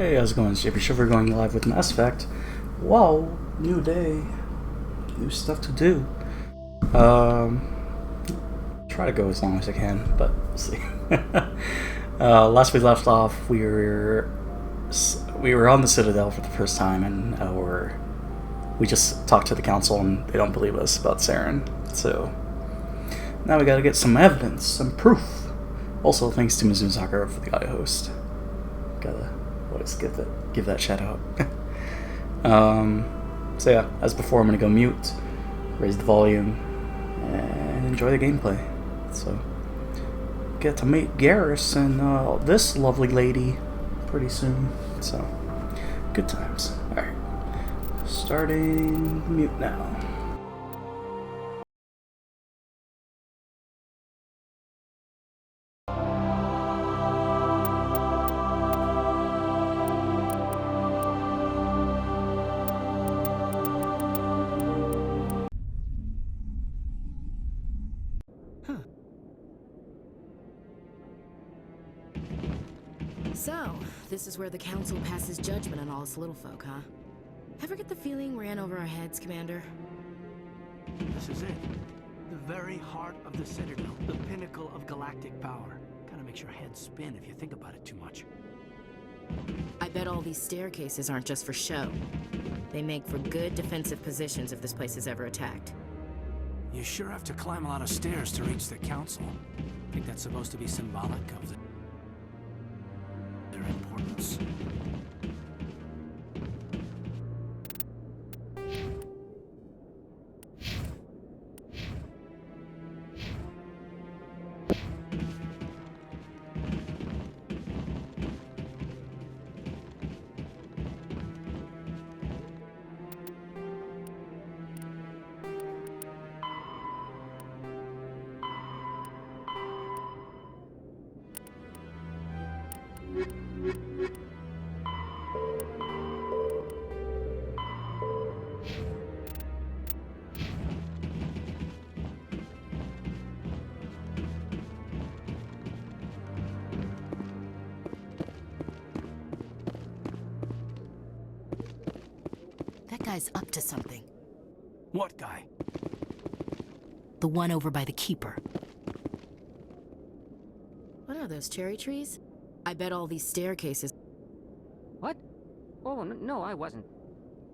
Hey, how's it going? It's JPChivalry going live with Mass Effect. Wow, new day, new stuff to do. Try to go as long as I can, but we'll see. Last we left off, we were on the Citadel for the first time, and we just talked to the council, and they don't believe us about Saren. So now we gotta get some evidence, some proof. Also, thanks to Mizuno Sakura for the audio host. Gotta give that shout out. So yeah, as before, I'm gonna go mute, raise the volume, and enjoy the gameplay. So get to meet Garrus and this lovely lady pretty soon. So good times. All right, starting mute now. So, this is where the Council passes judgment on all us little folk, huh? Ever get the feeling we're in over our heads, Commander? This is it. The very heart of the Citadel, the pinnacle of galactic power. Kinda makes your head spin if you think about it too much. I bet all these staircases aren't just for show. They make for good defensive positions if this place is ever attacked. You sure have to climb a lot of stairs to reach the Council. Think that's supposed to be symbolic of their importance? That guy's up to something. What guy? The one over by the Keeper. What are those, cherry trees? I bet all these staircases... What? Oh, no, I wasn't.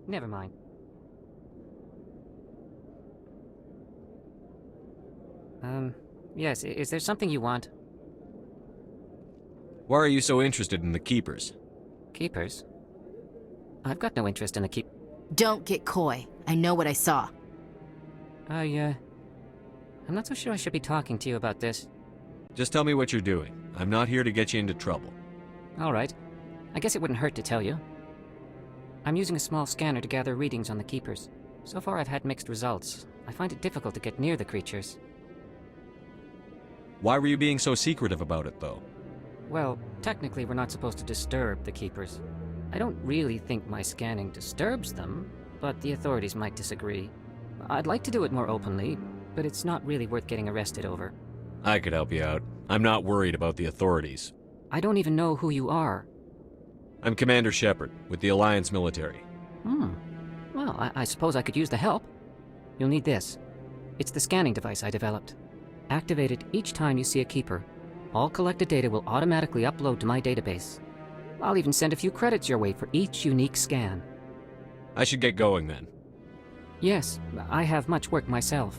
Never mind. Yes, is there something you want? Why are you so interested in the Keepers? Keepers? I've got no interest in the keep... Don't get coy. I know what I saw. I'm not so sure I should be talking to you about this. Just tell me what you're doing. I'm not here to get you into trouble. All right. I guess it wouldn't hurt to tell you. I'm using a small scanner to gather readings on the Keepers. So far I've had mixed results. I find it difficult to get near the creatures. Why were you being so secretive about it, though? Well, technically we're not supposed to disturb the Keepers. I don't really think my scanning disturbs them, but the authorities might disagree. I'd like to do it more openly, but it's not really worth getting arrested over. I could help you out. I'm not worried about the authorities. I don't even know who you are. I'm Commander Shepard, with the Alliance military. Well, I suppose I could use the help. You'll need this. It's the scanning device I developed. Activate it each time you see a Keeper. All collected data will automatically upload to my database. I'll even send a few credits your way for each unique scan. I should get going then. Yes, I have much work myself.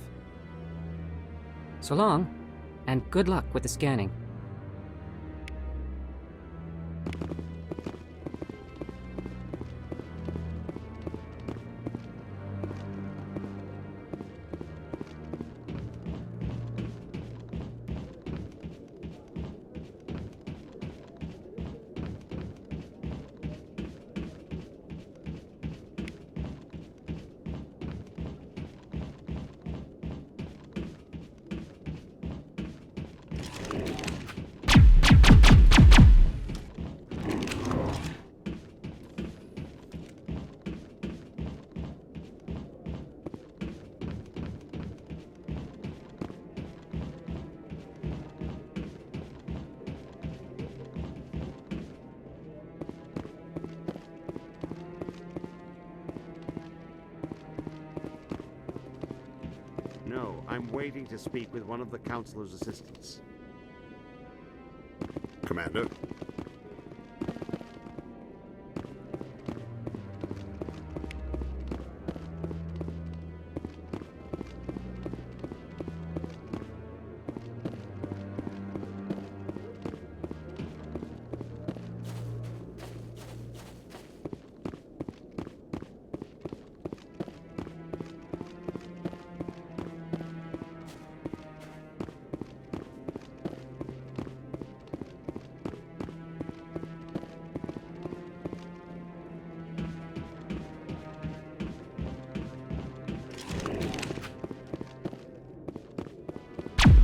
So long, and good luck with the scanning. No, I'm waiting to speak with one of the Councilor's assistants. Commander?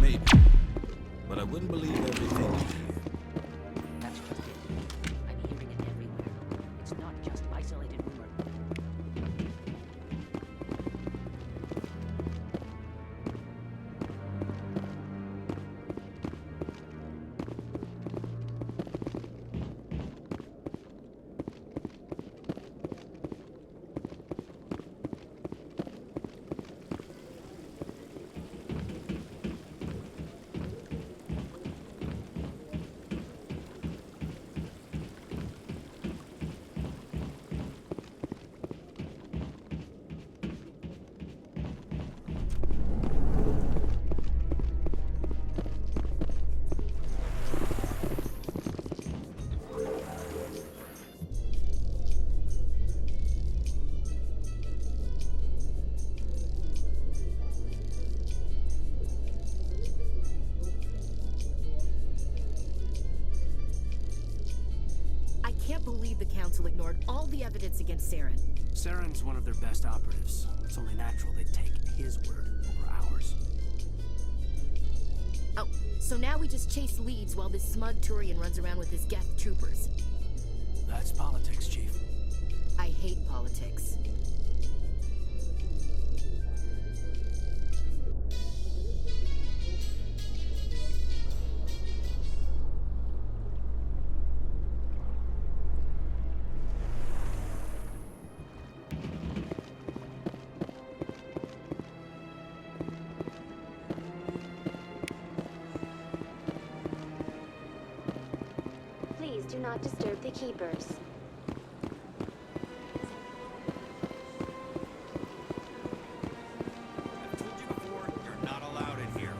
Maybe. But I wouldn't believe everything you hear. That's just it. I'm hearing it everywhere. It's not just isolated rumor. I can't believe the Council ignored all the evidence against Saren. Saren's one of their best operatives. It's only natural they'd take his word over ours. Oh, so now we just chase leads while this smug Turian runs around with his Geth troopers. That's politics, Chief. I hate politics. Please do not disturb the keepers. I've told you before, you're not allowed in here.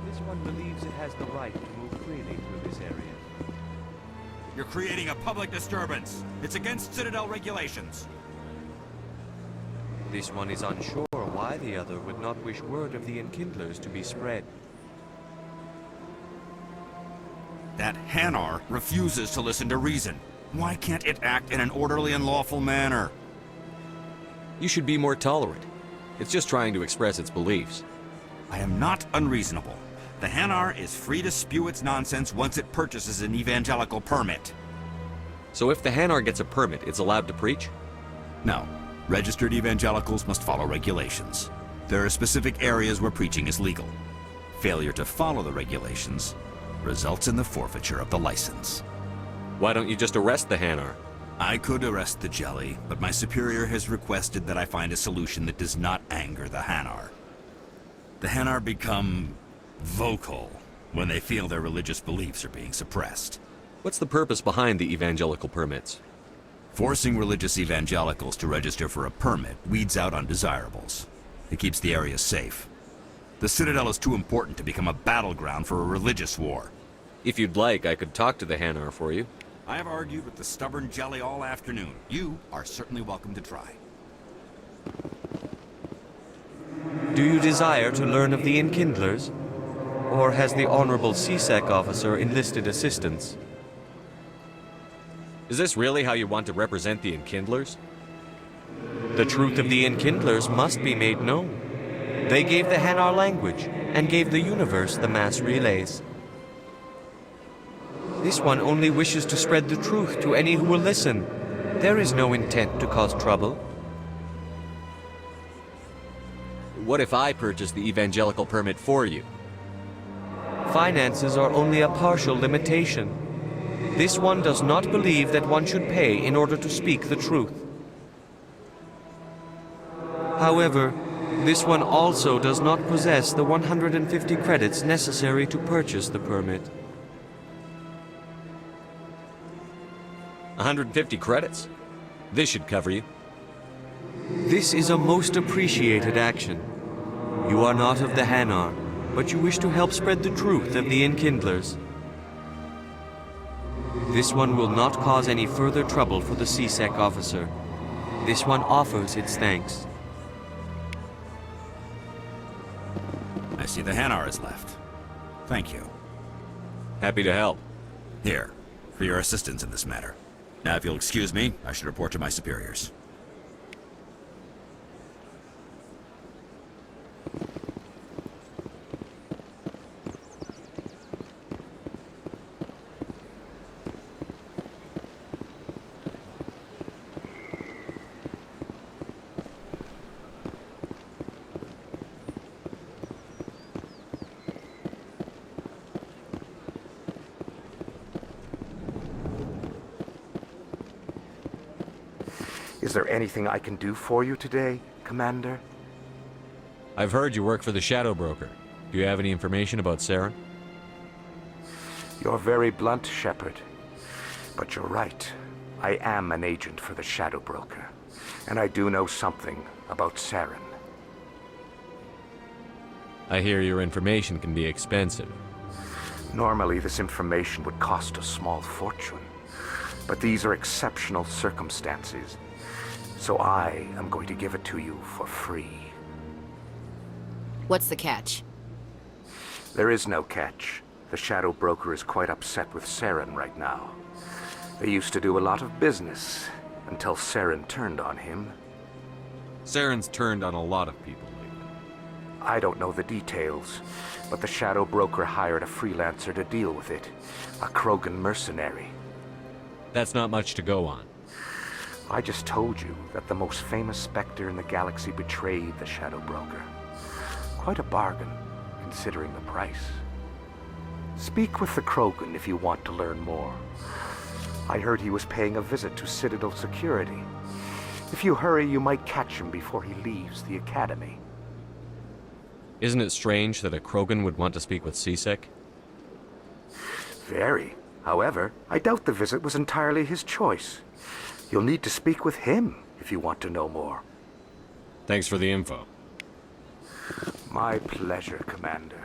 This one believes it has the right to move freely through this area. You're creating a public disturbance. It's against Citadel regulations. This one is unsure why the other would not wish word of the Enkindlers to be spread. That Hanar refuses to listen to reason. Why can't it act in an orderly and lawful manner? You should be more tolerant. It's just trying to express its beliefs. I am not unreasonable. The Hanar is free to spew its nonsense once it purchases an evangelical permit. So if the Hanar gets a permit, it's allowed to preach? No. Registered evangelicals must follow regulations. There are specific areas where preaching is legal. Failure to follow the regulations results in the forfeiture of the license. Why don't you just arrest the Hanar? I could arrest the jelly, but my superior has requested that I find a solution that does not anger the Hanar. The Hanar become vocal when they feel their religious beliefs are being suppressed. What's the purpose behind the evangelical permits? Forcing religious evangelicals to register for a permit weeds out undesirables. It keeps the area safe. The Citadel is too important to become a battleground for a religious war. If you'd like, I could talk to the Hanar for you. I have argued with the stubborn jelly all afternoon. You are certainly welcome to try. Do you desire to learn of the Enkindlers? Or has the Honorable CSEC officer enlisted assistance? Is this really how you want to represent the Enkindlers? The truth of the Enkindlers must be made known. They gave the Hanar language, and gave the universe the mass relays. This one only wishes to spread the truth to any who will listen. There is no intent to cause trouble. What if I purchase the evangelical permit for you? Finances are only a partial limitation. This one does not believe that one should pay in order to speak the truth. However, This one also does not possess the 150 credits necessary to purchase the permit. 150 credits? This should cover you. This is a most appreciated action. You are not of the Hanar, but you wish to help spread the truth of the Enkindlers. This one will not cause any further trouble for the CSEC officer. This one offers its thanks. I see the Hanar is left. Thank you. Happy to help. Here, for your assistance in this matter. Now, if you'll excuse me, I should report to my superiors. Is there anything I can do for you today, Commander? I've heard you work for the Shadow Broker. Do you have any information about Saren? You're very blunt, Shepard. But you're right. I am an agent for the Shadow Broker. And I do know something about Saren. I hear your information can be expensive. Normally, this information would cost a small fortune. But these are exceptional circumstances. So I am going to give it to you for free. What's the catch? There is no catch. The Shadow Broker is quite upset with Saren right now. They used to do a lot of business, until Saren turned on him. Saren's turned on a lot of people lately. I don't know the details, but the Shadow Broker hired a freelancer to deal with it. A Krogan mercenary. That's not much to go on. I just told you that the most famous Spectre in the galaxy betrayed the Shadow Broker. Quite a bargain, considering the price. Speak with the Krogan if you want to learn more. I heard he was paying a visit to Citadel security. If you hurry, you might catch him before he leaves the Academy. Isn't it strange that a Krogan would want to speak with CSEC? Very. However, I doubt the visit was entirely his choice. You'll need to speak with him if you want to know more. Thanks for the info. My pleasure, Commander.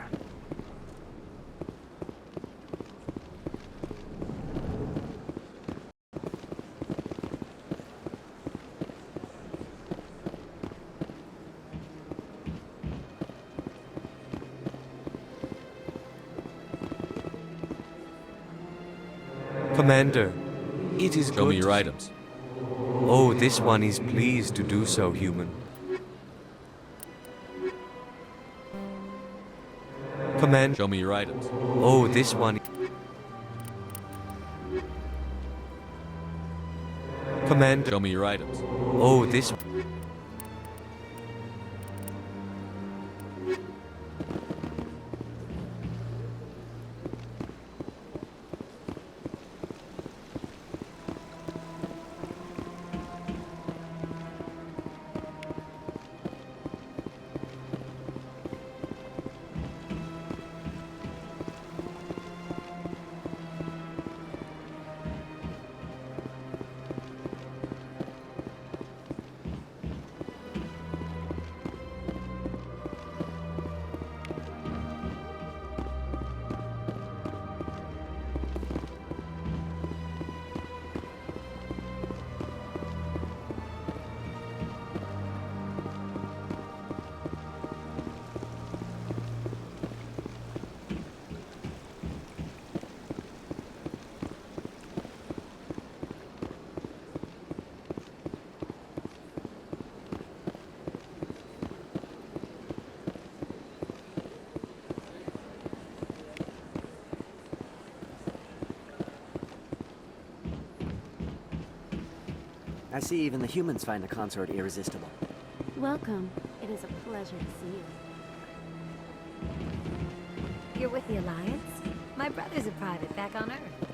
Commander, it is Show me your to- items. Oh, this one is pleased to do so, human. Commander. Show me your items. Oh, this one. Commander. Show me your items. Oh, this. I see even the humans find the consort irresistible. Welcome. It is a pleasure to see you. You're with the Alliance? My brother's a private back on Earth.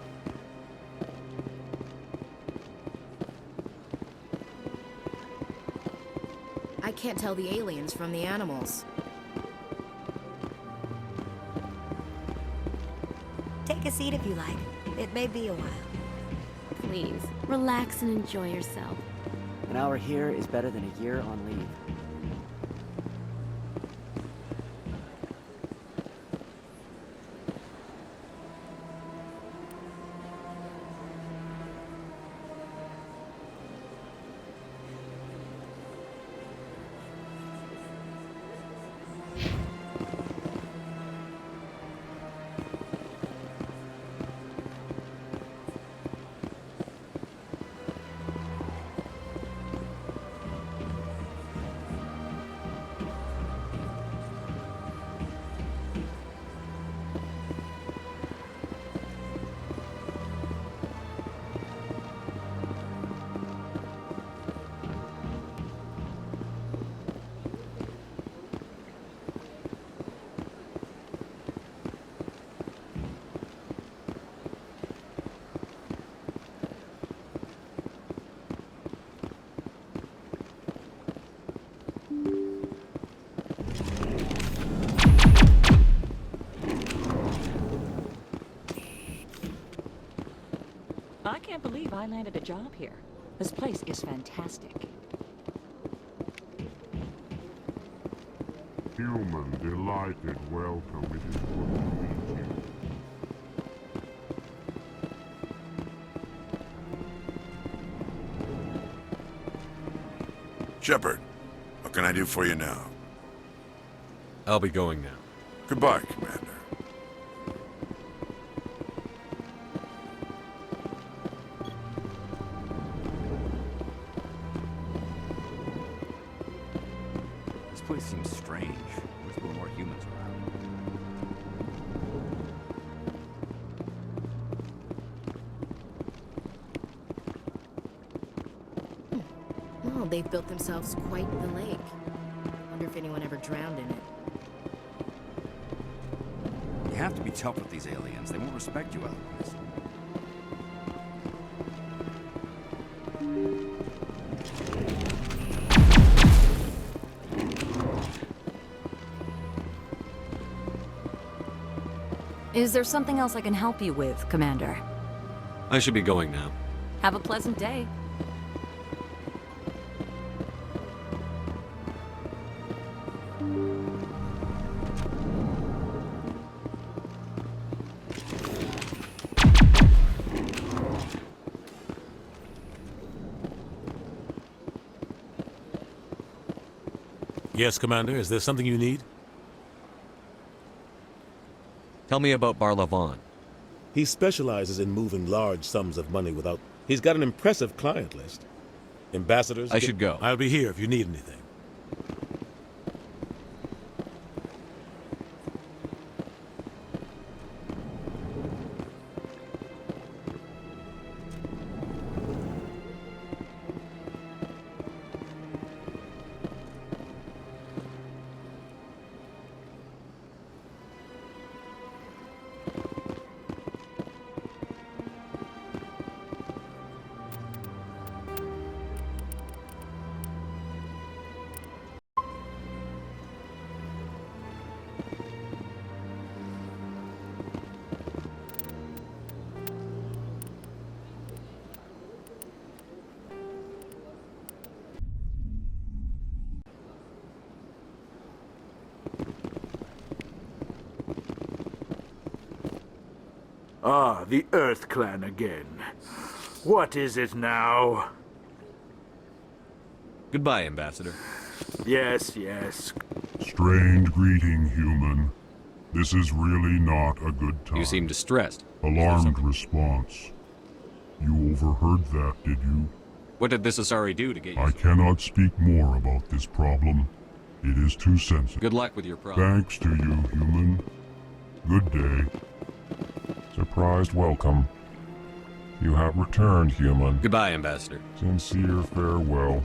I can't tell the aliens from the animals. Take a seat if you like. It may be a while. Please, relax and enjoy yourself. An hour here is better than a year on leave. I can't believe I landed a job here. This place is fantastic. Human, delighted welcome. It is good to meet you. Shepard, what can I do for you now? I'll be going now. Goodbye, Commander. This place seems strange. Wish there were more humans around. Well, they've built themselves quite the lake. Wonder if anyone ever drowned in it. You have to be tough with these aliens. They won't respect you otherwise. Is there something else I can help you with, Commander? I should be going now. Have a pleasant day. Yes, Commander. Is there something you need? Tell me about Barlavon. He specializes in moving large sums of money without... He's got an impressive client list. Ambassadors... I should go. I'll be here if you need anything. Ah, the Earth Clan again. What is it now? Goodbye, Ambassador. Yes, yes. Strange greeting, human. This is really not a good time. You seem distressed. Alarmed response. You overheard that, did you? What did this Asari do to get you? I cannot speak more about this problem. It is too sensitive. Good luck with your problem. Thanks to you, human. Good day. Surprised welcome. You have returned, human. Goodbye, Ambassador. Sincere farewell.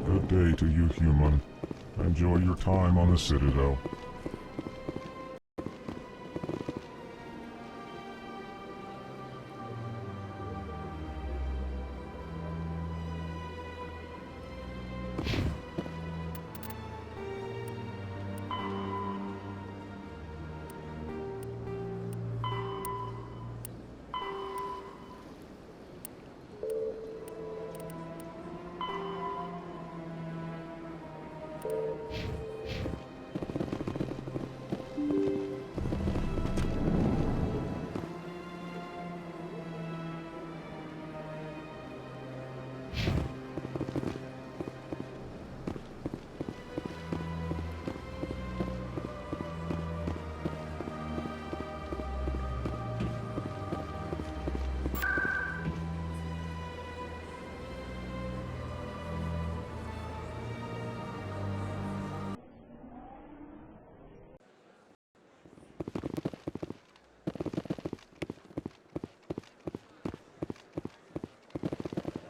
Good day to you, human. Enjoy your time on the Citadel.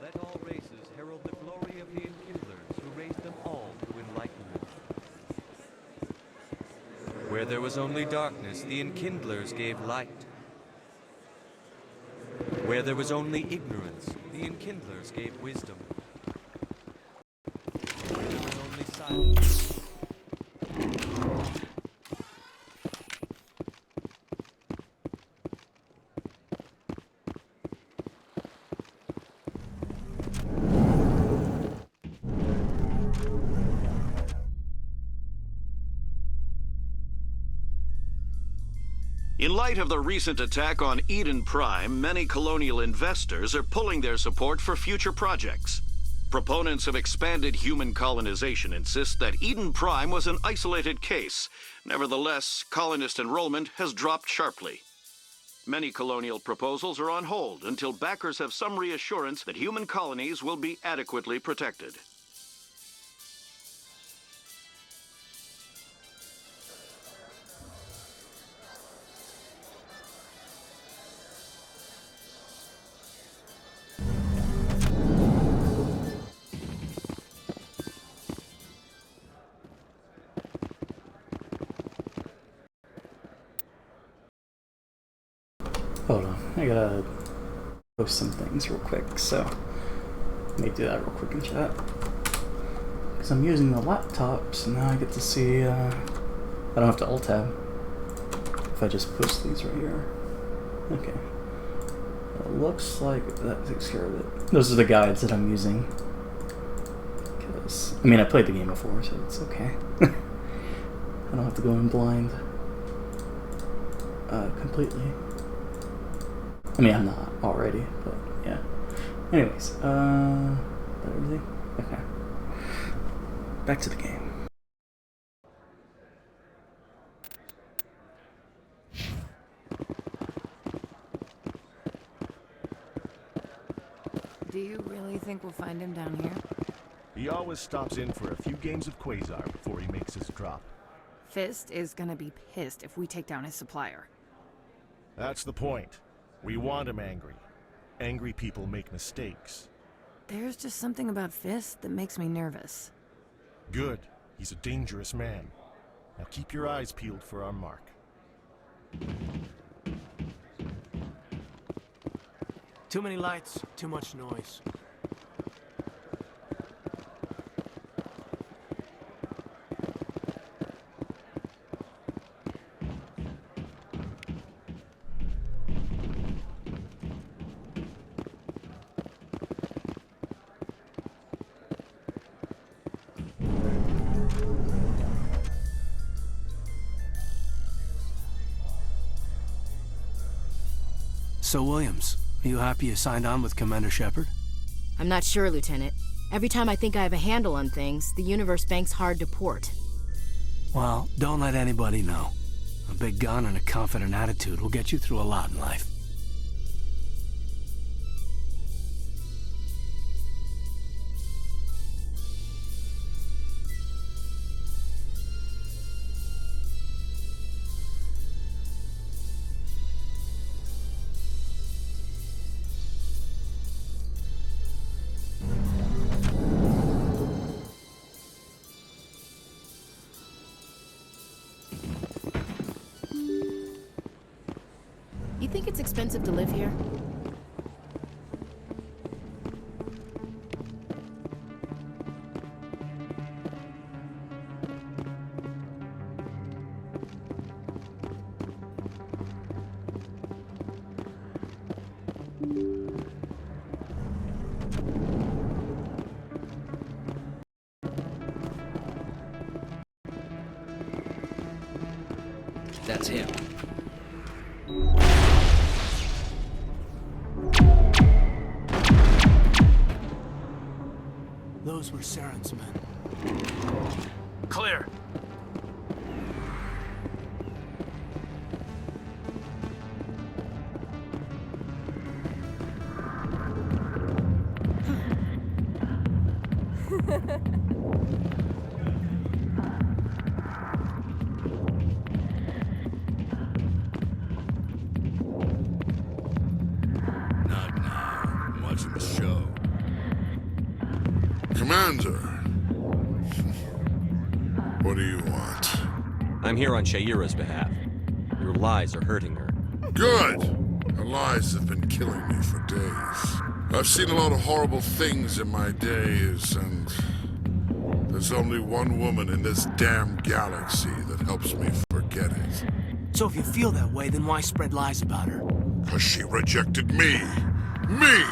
Let all races herald the glory of the Enkindlers who raised them all to enlightenment. Where there was only darkness, the Enkindlers gave light. Where there was only ignorance, the Enkindlers gave wisdom. Where there was only silence. In light of the recent attack on Eden Prime, many colonial investors are pulling their support for future projects. Proponents of expanded human colonization insist that Eden Prime was an isolated case. Nevertheless, colonist enrollment has dropped sharply. Many colonial proposals are on hold until backers have some reassurance that human colonies will be adequately protected. Hold on, I gotta post some things real quick, so let me do that real quick in chat. Because I'm using the laptop, so now I get to see, I don't have to alt-tab if I just post these right here. Okay. It looks like that takes care of it. Those are the guides that I'm using. Because, I mean, I played the game before, so it's okay. I don't have to go in blind completely. I mean, I'm not already, but yeah. Anyways, is that everything? Okay. Back to the game. Do you really think we'll find him down here? He always stops in for a few games of Quasar before he makes his drop. Fist is gonna be pissed if we take down his supplier. That's the point. We want him angry. Angry people make mistakes. There's just something about Fist that makes me nervous. Good. He's a dangerous man. Now keep your eyes peeled for our mark. Too many lights, too much noise. So, Williams, are you happy you signed on with Commander Shepard? I'm not sure, Lieutenant. Every time I think I have a handle on things, the universe banks hard to port. Well, don't let anybody know. A big gun and a confident attitude will get you through a lot in life. You think it's expensive to live here? That's him. Those were Saren's men. Clear. Not now. I'm watching the show. Commander. What do you want? I'm here on Shaira's behalf. Your lies are hurting her. Good! Her lies have been killing me for days. I've seen a lot of horrible things in my days, and there's only one woman in this damn galaxy that helps me forget it. So if you feel that way, then why spread lies about her? 'Cause she rejected me! Me!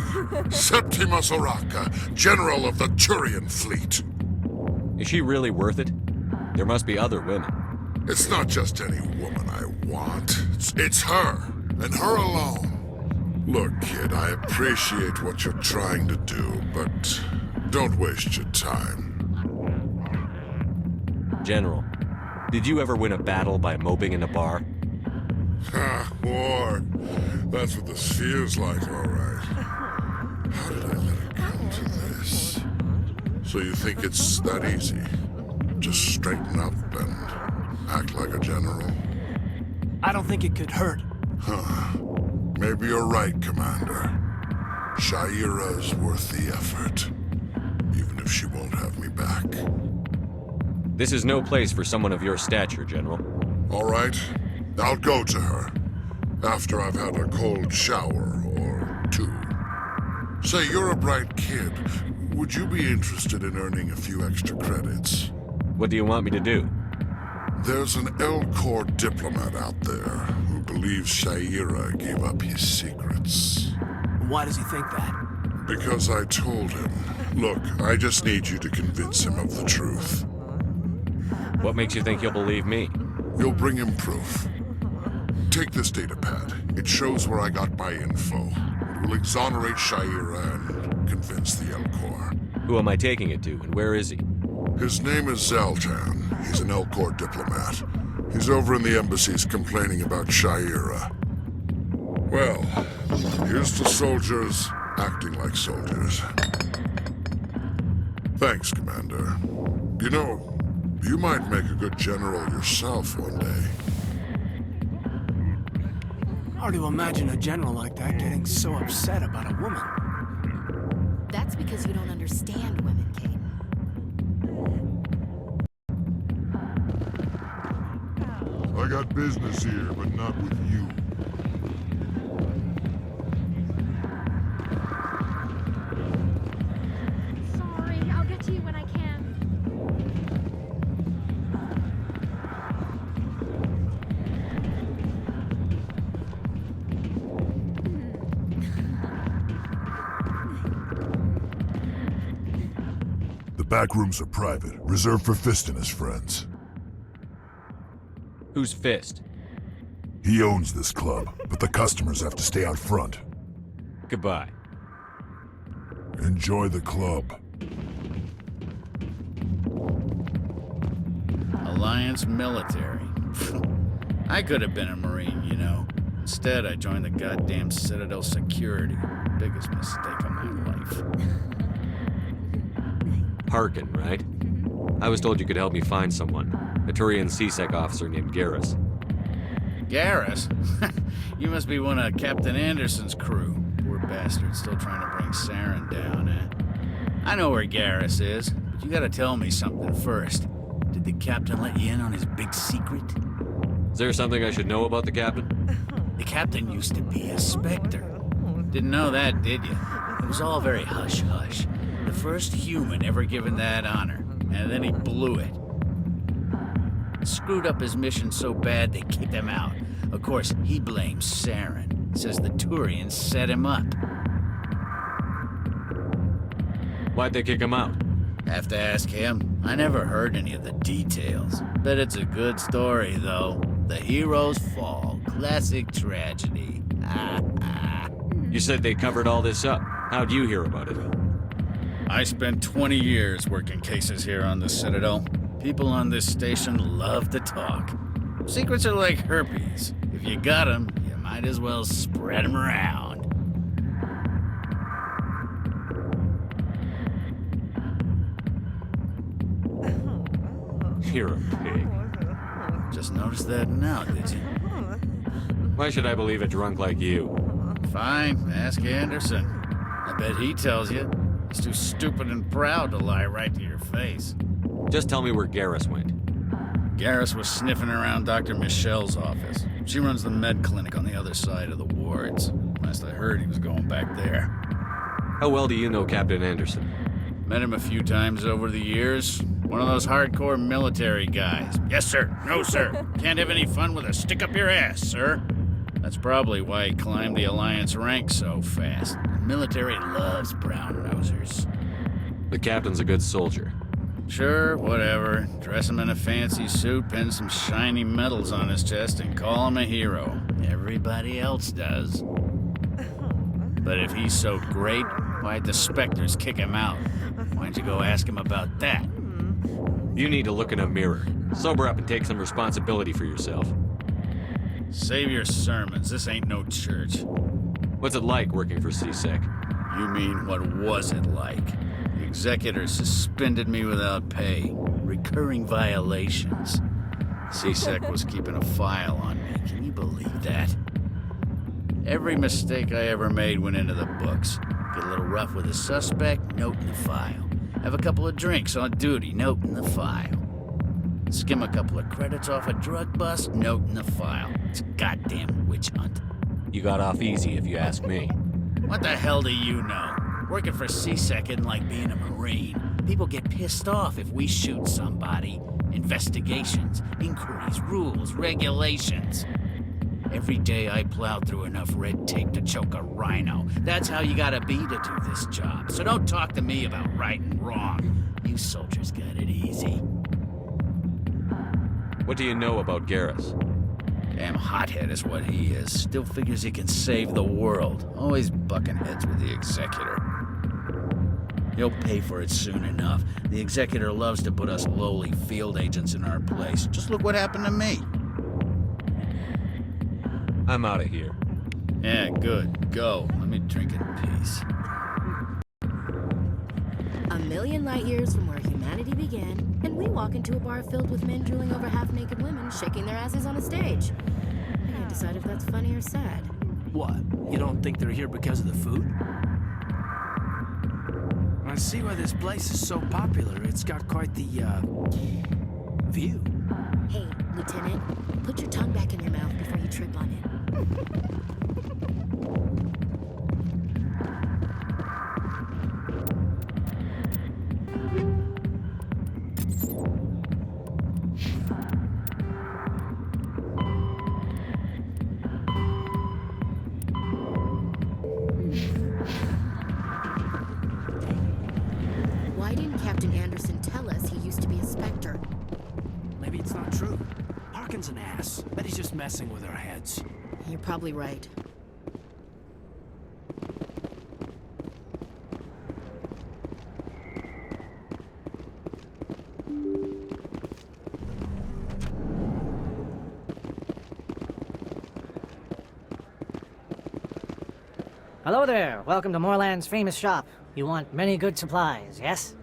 Septimus Oraka, General of the Turian Fleet! Is she really worth it? There must be other women. It's not just any woman I want. It's her, and her alone. Look, kid, I appreciate what you're trying to do, but don't waste your time. General, did you ever win a battle by moping in a bar? Ha, war. That's what this feels like, all right. How did I let it come to this? So you think it's that easy? Just straighten up and act like a general? I don't think it could hurt. Huh. Maybe you're right, Commander. Shaira's worth the effort, even if she won't have me back. This is no place for someone of your stature, General. All right, I'll go to her, after I've had a cold shower or two. Say, you're a bright kid. Would you be interested in earning a few extra credits? What do you want me to do? There's an L-Corps diplomat out there who believes Shaira gave up his secrets. Why does he think that? Because I told him. Look, I just need you to convince him of the truth. What makes you think he'll believe me? You'll bring him proof. Take this data pad. It shows where I got my info. It will exonerate Shaira and convince the L-Corps. Who am I taking it to, and where is he? His name is Zaltan. He's an L-Corps diplomat. He's over in the embassies complaining about Shaira. Well, here's to soldiers acting like soldiers. Thanks, Commander. You know, you might make a good general yourself one day. Hard to imagine a general like that getting so upset about a woman. That's because you don't understand women, Kate. I got business here, but not with you. Sorry, I'll get to you when I can. The back rooms are private, reserved for Fist and his friends. Who's Fist? He owns this club, but the customers have to stay out front. Goodbye. Enjoy the club. Alliance military. I could have been a Marine, you know. Instead, I joined the goddamn Citadel security. Biggest mistake of my life. Harkin, right? I was told you could help me find someone. A Turian CSEC officer named Garrus. Garrus? You must be one of Captain Anderson's crew. Poor bastard, still trying to bring Saren down, eh? I know where Garrus is, but you gotta tell me something first. Did the captain let you in on his big secret? Is there something I should know about the captain? The captain used to be a Spectre. Didn't know that, did you? It was all very hush-hush. The first human ever given that honor, and then he blew it. Screwed up his mission so bad they kicked him out. Of course, he blames Saren. Says the Turians set him up. Why'd they kick him out? Have to ask him. I never heard any of the details. Bet it's a good story, though. The heroes fall. Classic tragedy. You said they covered all this up. How'd you hear about it? I spent 20 years working cases here on the Citadel. People on this station love to talk. Secrets are like herpes. If you got them, you might as well spread them around. You're a pig. Just noticed that now, did you? Why should I believe a drunk like you? Fine, ask Anderson. I bet he tells you. He's too stupid and proud to lie right to your face. Just tell me where Garrus went. Garrus was sniffing around Dr. Michelle's office. She runs the med clinic on the other side of the wards. Last I heard, he was going back there. How well do you know Captain Anderson? Met him a few times over the years. One of those hardcore military guys. Yes, sir. No, sir. Can't have any fun with a stick up your ass, sir. That's probably why he climbed the Alliance ranks so fast. The military loves brown-nosers. The captain's a good soldier. Sure, whatever. Dress him in a fancy suit, pin some shiny medals on his chest, and call him a hero. Everybody else does. But if he's so great, why'd the Spectres kick him out? Why don't you go ask him about that? You need to look in a mirror. Sober up and take some responsibility for yourself. Save your sermons. This ain't no church. What's it like working for CSEC? You mean, what was it like? The executor suspended me without pay. Recurring violations. CSEC was keeping a file on me. Can you believe that? Every mistake I ever made went into the books. Get a little rough with a suspect, note in the file. Have a couple of drinks on duty, note in the file. Skim a couple of credits off a drug bust, note in the file. It's a goddamn witch hunt. You got off easy, if you ask me. What the hell do you know? Working for CSEC isn't like being a Marine. People get pissed off if we shoot somebody. Investigations, inquiries, rules, regulations. Every day I plowed through enough red tape to choke a rhino. That's how you gotta be to do this job. So don't talk to me about right and wrong. You soldiers got it easy. What do you know about Garrus? Damn hothead is what he is. Still figures he can save the world. Always bucking heads with the Executor. He'll pay for it soon enough. The Executor loves to put us lowly field agents in our place. Just look what happened to me. I'm out of here. Yeah, good. Go. Let me drink in peace. A million light years from where humanity began, and we walk into a bar filled with men drooling over half-naked women shaking their asses on a stage. I can't decide if that's funny or sad. What? You don't think they're here because of the food? I see why this place is so popular. It's got quite the, view. Hey, Lieutenant, put your tongue back in your mouth before you trip on it. Why didn't Captain Anderson tell us he used to be a Spectre? Maybe it's not true. Harkin's an ass. Bet he's just messing with our heads. You're probably right. Hello there. Welcome to Moorland's famous shop. You want many good supplies, yes?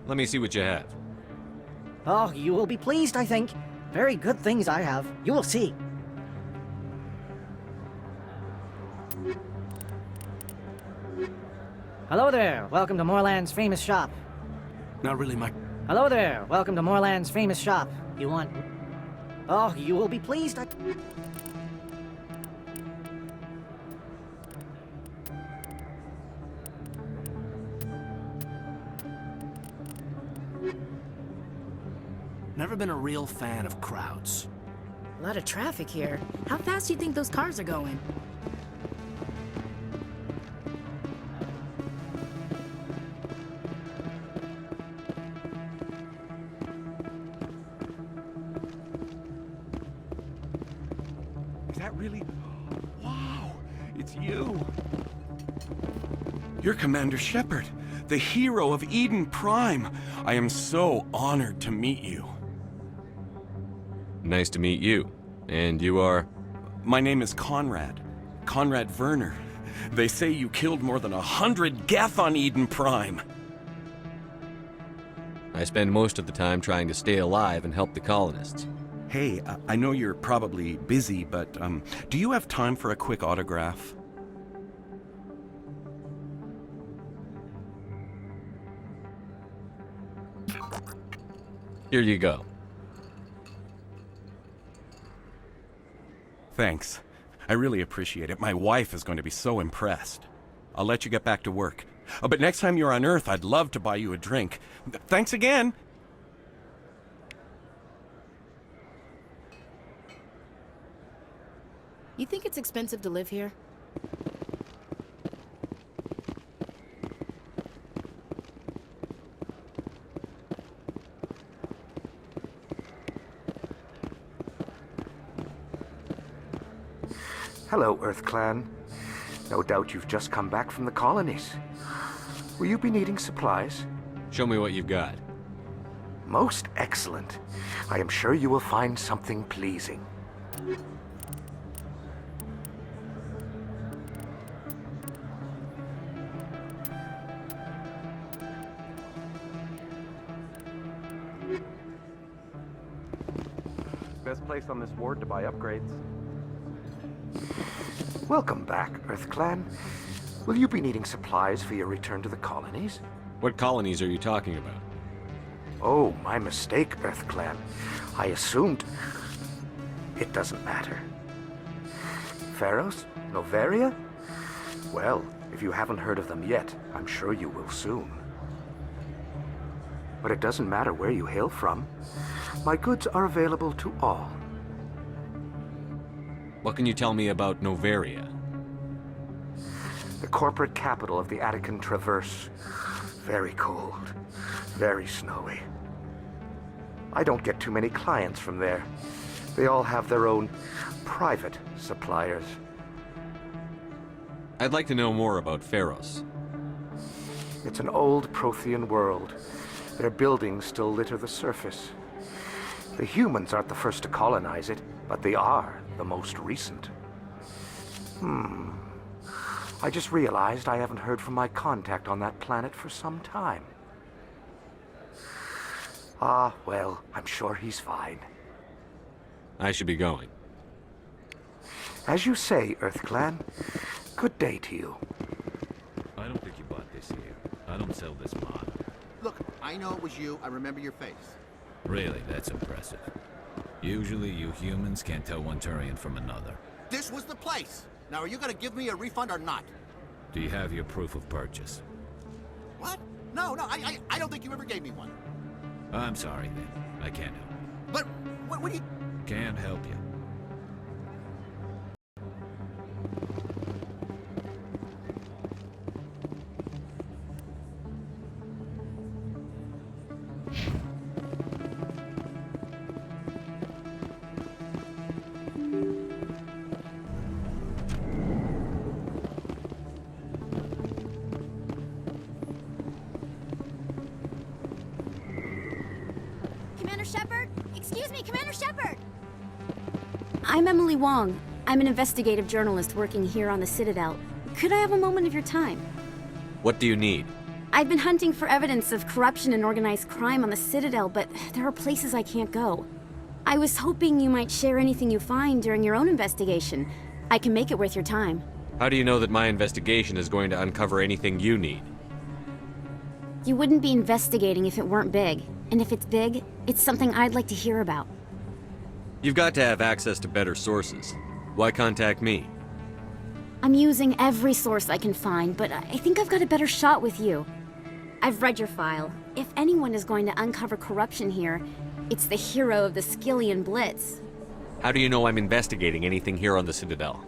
Let me see what you have. Oh, you will be pleased, I think. Very good things I have. You will see. Hello there. Welcome to Moorland's famous shop. Not really my... Hello there. Welcome to Moorland's famous shop. You want... Oh, you will be pleased, I... Never been a real fan of crowds. A lot of traffic here. How fast do you think those cars are going? that really... Wow, it's you. You're Commander Shepard, the hero of Eden Prime. I am so honored to meet you. Nice to meet you. And you are? My name is Conrad. Conrad Werner. They say you killed more than 100 Geth on Eden Prime. I spend most of the time trying to stay alive and help the colonists. Hey, I know you're probably busy, but do you have time for a quick autograph? Here you go. Thanks. I really appreciate it. My wife is going to be so impressed. I'll let you get back to work. But next time you're on Earth, I'd love to buy you a drink. Thanks again! You think it's expensive to live here? Hello, Earth Clan. No doubt you've just come back from the colonies. Will you be needing supplies? Show me what you've got. Most excellent. I am sure you will find something pleasing. Best place on this ward to buy upgrades. Welcome back, Earth Clan. Will you be needing supplies for your return to the colonies? What colonies are you talking about? Oh, my mistake, Earth Clan. I assumed... It doesn't matter. Pharos? Novaria? Well, if you haven't heard of them yet, I'm sure you will soon. But it doesn't matter where you hail from. My goods are available to all. What can you tell me about Novaria? The corporate capital of the Attican Traverse. Very cold. Very snowy. I don't get too many clients from there. They all have their own private suppliers. I'd like to know more about Pharos. It's an old Prothean world. Their buildings still litter the surface. The humans aren't the first to colonize it, but they are the most recent. I just realized I haven't heard from my contact on that planet for some time. Ah, well, I'm sure he's fine. I should be going. As you say, Earth Clan. Good day to you. I don't think you bought this here. I don't sell this mod. Look, I know it was you. I remember your face. Really, that's impressive. Usually you humans can't tell one Turian from another. This was the place. Now, are you gonna give me a refund or not? Do you have your proof of purchase? What? No, I don't think you ever gave me one. I'm sorry, then. I can't help. But, what do you... Can't help you. Commander Shepard? Excuse me, Commander Shepard! I'm Emily Wong. I'm an investigative journalist working here on the Citadel. Could I have a moment of your time? What do you need? I've been hunting for evidence of corruption and organized crime on the Citadel, but there are places I can't go. I was hoping you might share anything you find during your own investigation. I can make it worth your time. How do you know that my investigation is going to uncover anything you need? You wouldn't be investigating if it weren't big. And if it's big, it's something I'd like to hear about. You've got to have access to better sources. Why contact me? I'm using every source I can find, but I think I've got a better shot with you. I've read your file. If anyone is going to uncover corruption here, it's the hero of the Skillian Blitz. How do you know I'm investigating anything here on the Citadel?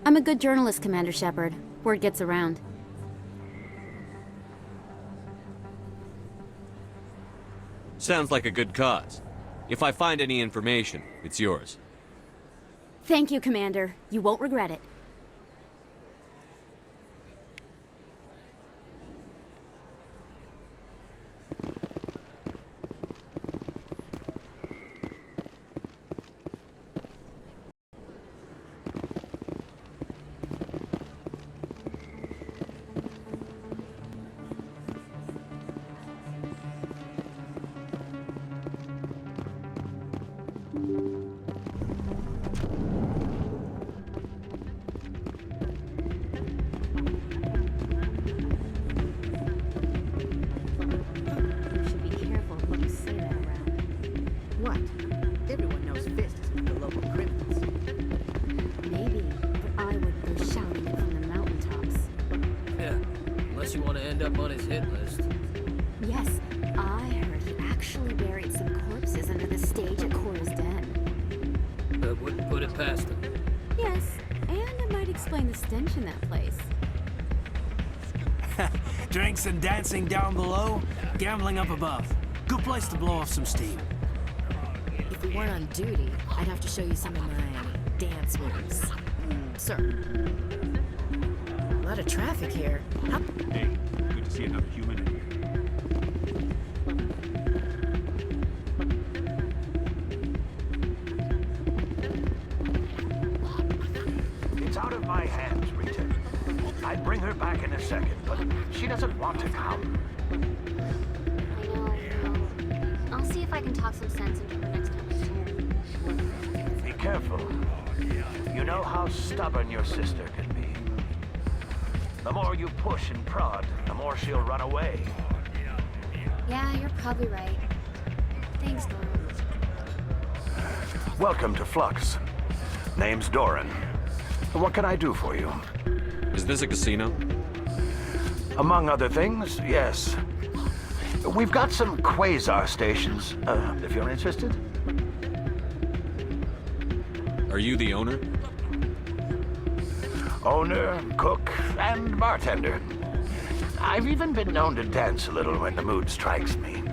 I'm a good journalist, Commander Shepard. Word gets around. Sounds like a good cause. If I find any information, it's yours. Thank you, Commander. You won't regret it. What? Everyone knows Fist is one of the local criminals. Maybe, but I would go shouting it from the mountaintops. Yeah, unless you want to end up on his hit list. Yes, I heard he actually buried some corpses under the stage at Cora's Den. I wouldn't put it past him. Yes, and it might explain the stench in that place. Drinks and dancing down below, gambling up above. Good place to blow off some steam. If we weren't on duty, I'd have to show you some of my dance moves. Sir. A lot of traffic here. Hey, good to see another human in here. It's out of my hands, Rita. I'd bring her back in a second, but she doesn't want to come. I know. I'll see if I can talk some sense into her next time I see her. Be careful. You know how stubborn your sister can be. The more you push and prod, the more she'll run away. Yeah, you're probably right. Thanks, Doran. Welcome to Flux. Name's Doran. What can I do for you? Is this a casino? Among other things, yes. We've got some quasar stations, if you're interested. Are you the owner? Owner, cook, and bartender. I've even been known to dance a little when the mood strikes me.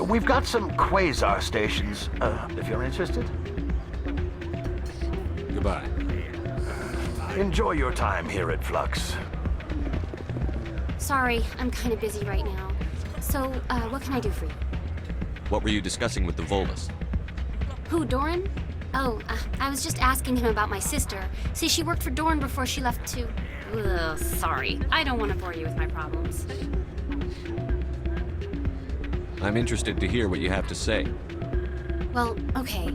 We've got some quasar stations, if you're interested. Goodbye. Enjoy your time here at Flux. Sorry, I'm kind of busy right now. So, what can I do for you? What were you discussing with the Volus? Who, Doran? Oh, I was just asking him about my sister. See, she worked for Doran before she left to... Ugh, sorry. I don't want to bore you with my problems. I'm interested to hear what you have to say. Well, okay.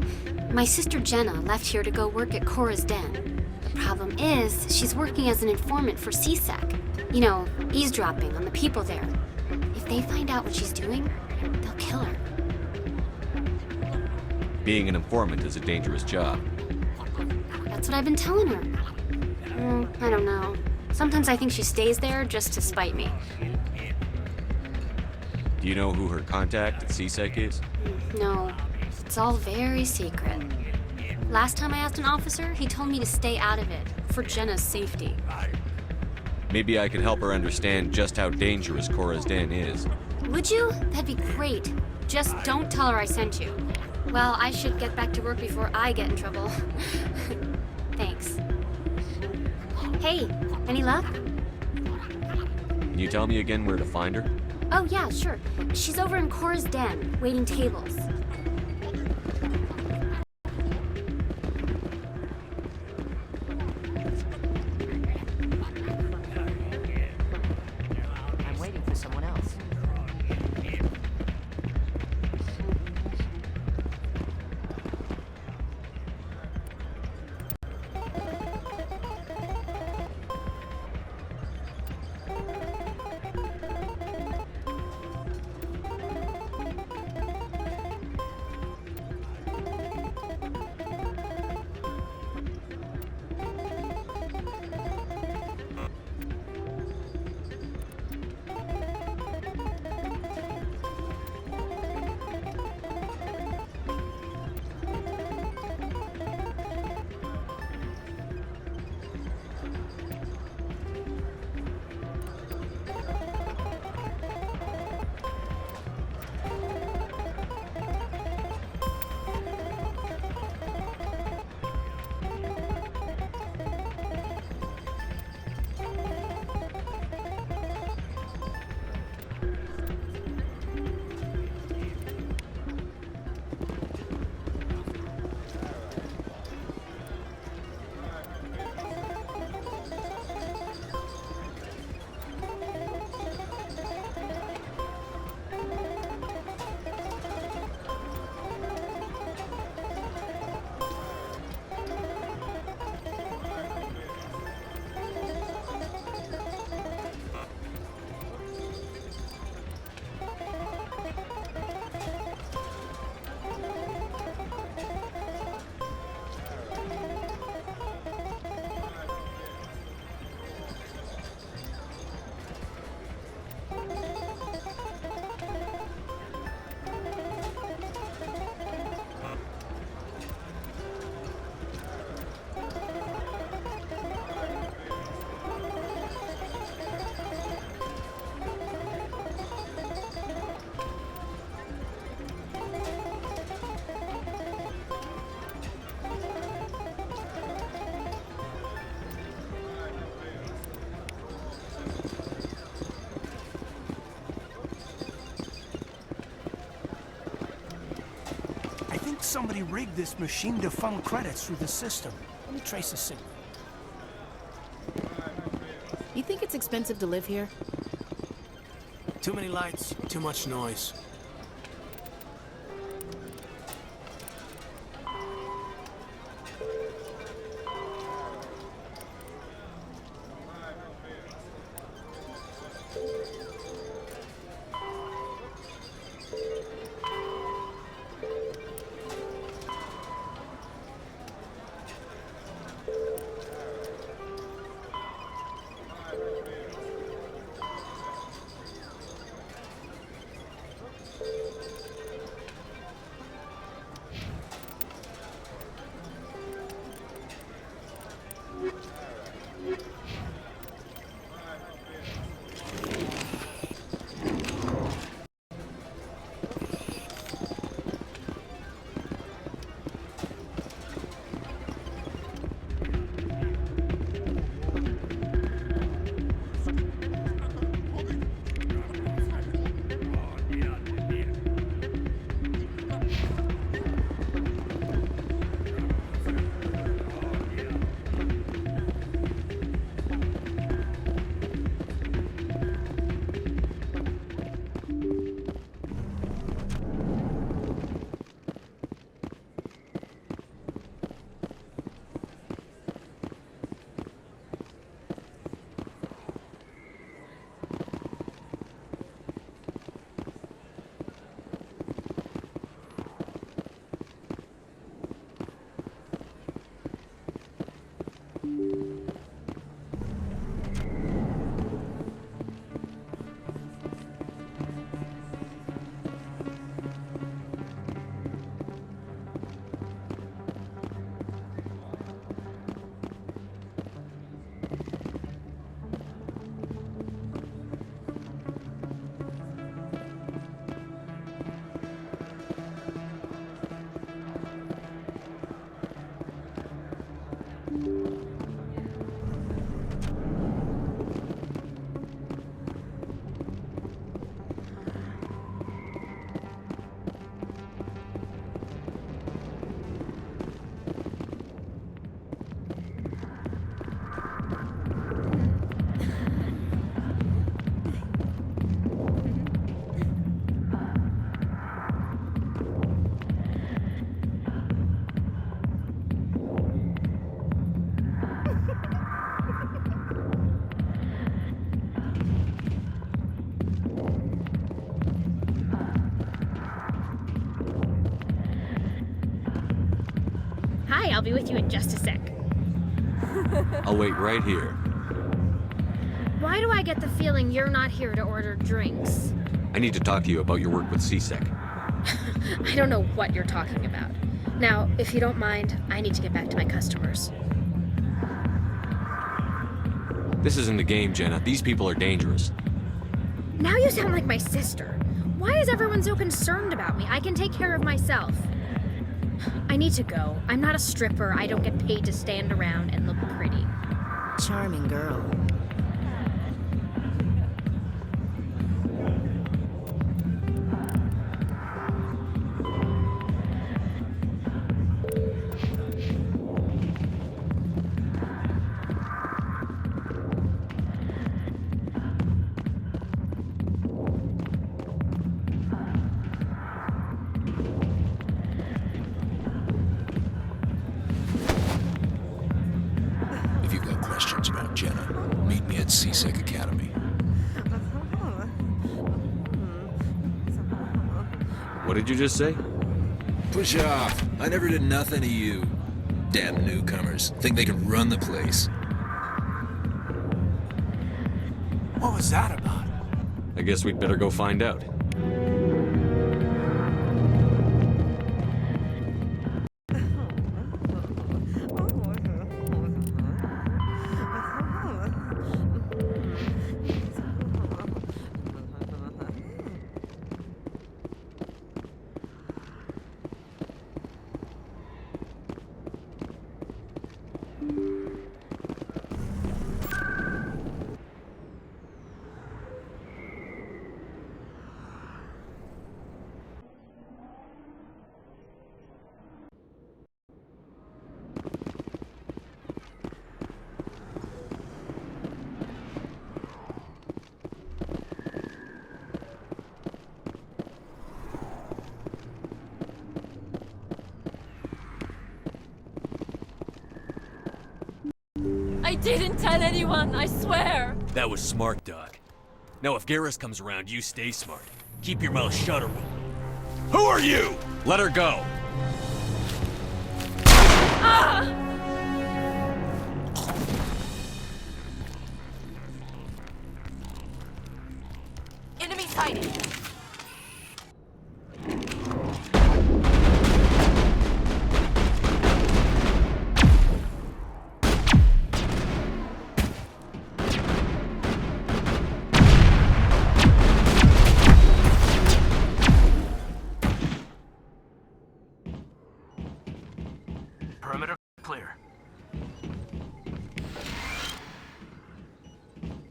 My sister Jenna left here to go work at Cora's Den. The problem is, she's working as an informant for CSEC. You know, eavesdropping on the people there. If they find out what she's doing, they'll kill her. Being an informant is a dangerous job. That's what I've been telling her. I don't know. Sometimes I think she stays there just to spite me. Do you know who her contact at CSEC is? No, it's all very secret. Last time I asked an officer, he told me to stay out of it, for Jenna's safety. Maybe I could help her understand just how dangerous Cora's Den is. Would you? That'd be great. Just don't tell her I sent you. Well, I should get back to work before I get in trouble. Thanks. Hey, any luck? Can you tell me again where to find her? Oh, yeah, sure. She's over in Cora's Den, waiting tables. I'm waiting for someone else. think somebody rigged this machine to funnel credits through the system. Let me trace the signal. You think it's expensive to live here? Too many lights, too much noise. Hi, I'll be with you in just a sec. I'll wait right here. Why do I get the feeling you're not here to order drinks? I need to talk to you about your work with CSEC. I don't know what you're talking about. Now, if you don't mind, I need to get back to my customers. This isn't a game, Jenna. These people are dangerous. Now you sound like my sister. Why is everyone so concerned about me? I can take care of myself. I need to go. I'm not a stripper. I don't get paid to stand around and look pretty. Charming girl. If you've got questions about Jenna, meet me at CSEC Academy. What did you just say? Push off. I never did nothing to you. Damn newcomers. Think they can run the place. What was that about? I guess we'd better go find out. didn't tell anyone, I swear! That was smart, Doc. Now if Garrus comes around, you stay smart. Keep your mouth shut or Who are you? Let her go! Ah! Enemy sighted! Perimeter clear.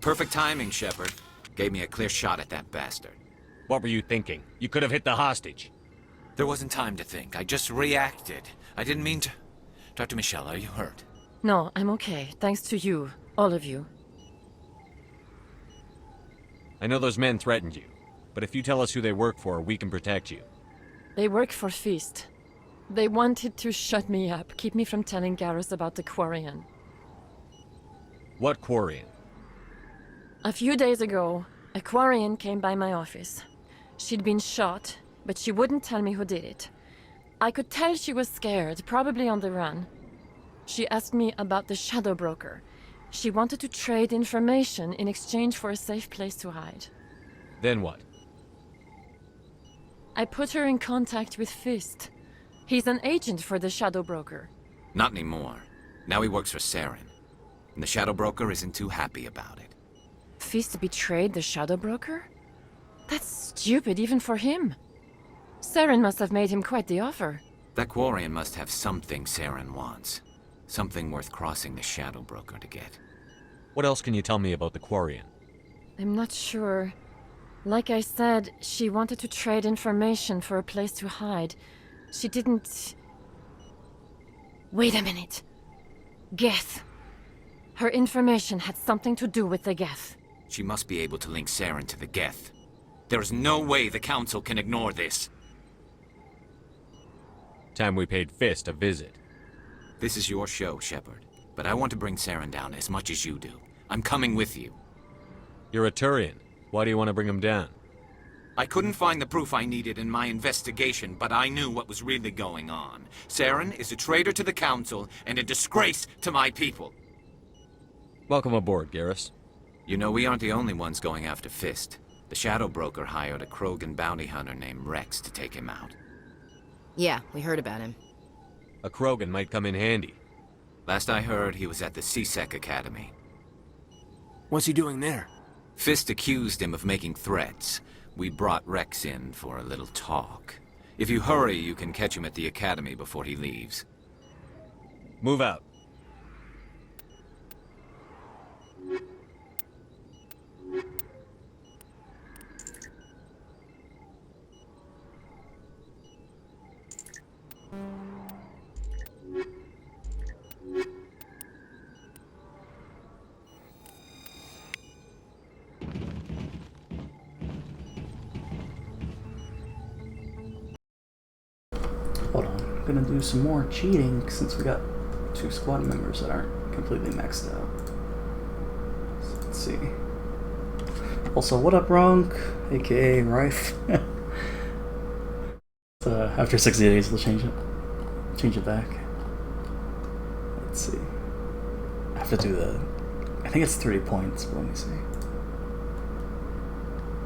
Perfect timing, Shepard. Gave me a clear shot at that bastard. What were you thinking? You could have hit the hostage. There wasn't time to think. I just reacted. I didn't mean to... Dr. Michelle, are you hurt? No, I'm okay. Thanks to you. All of you. I know those men threatened you, but if you tell us who they work for, we can protect you. They work for Feast. They wanted to shut me up, keep me from telling Garrus about the Quarian. What Quarian? A few days ago, a Quarian came by my office. She'd been shot, but she wouldn't tell me who did it. I could tell she was scared, probably on the run. She asked me about the Shadow Broker. She wanted to trade information in exchange for a safe place to hide. Then what? I put her in contact with Fist. He's an agent for the Shadow Broker. Not anymore. Now he works for Saren. And the Shadow Broker isn't too happy about it. Fist betrayed the Shadow Broker? That's stupid even for him. Saren must have made him quite the offer. That Quarian must have something Saren wants. Something worth crossing the Shadow Broker to get. What else can you tell me about the Quarian? I'm not sure. Like I said, she wanted to trade information for a place to hide. She didn't... Wait a minute. Geth. Her information had something to do with the Geth. She must be able to link Saren to the Geth. There is no way the Council can ignore this. Time we paid Fist a visit. This is your show, Shepard. But I want to bring Saren down as much as you do. I'm coming with you. You're a Turian. Why do you want to bring him down? I couldn't find the proof I needed in my investigation, but I knew what was really going on. Saren is a traitor to the Council and a disgrace to my people. Welcome aboard, Garrus. You know, we aren't the only ones going after Fist. The Shadow Broker hired a Krogan bounty hunter named Rex to take him out. Yeah, we heard about him. A Krogan might come in handy. Last I heard, he was at the CSEC Academy. What's he doing there? Fist accused him of making threats. We brought Rex in for a little talk. If you hurry, you can catch him at the Academy before he leaves. Move out. Hold on, I'm gonna do some more cheating since we got 2 squad members that aren't completely maxed out. So let's see. Also, what up, Ronk? AKA Rife. After 60 days, we'll change it back. Let's see. I have to do I think it's 30 points, but let me see.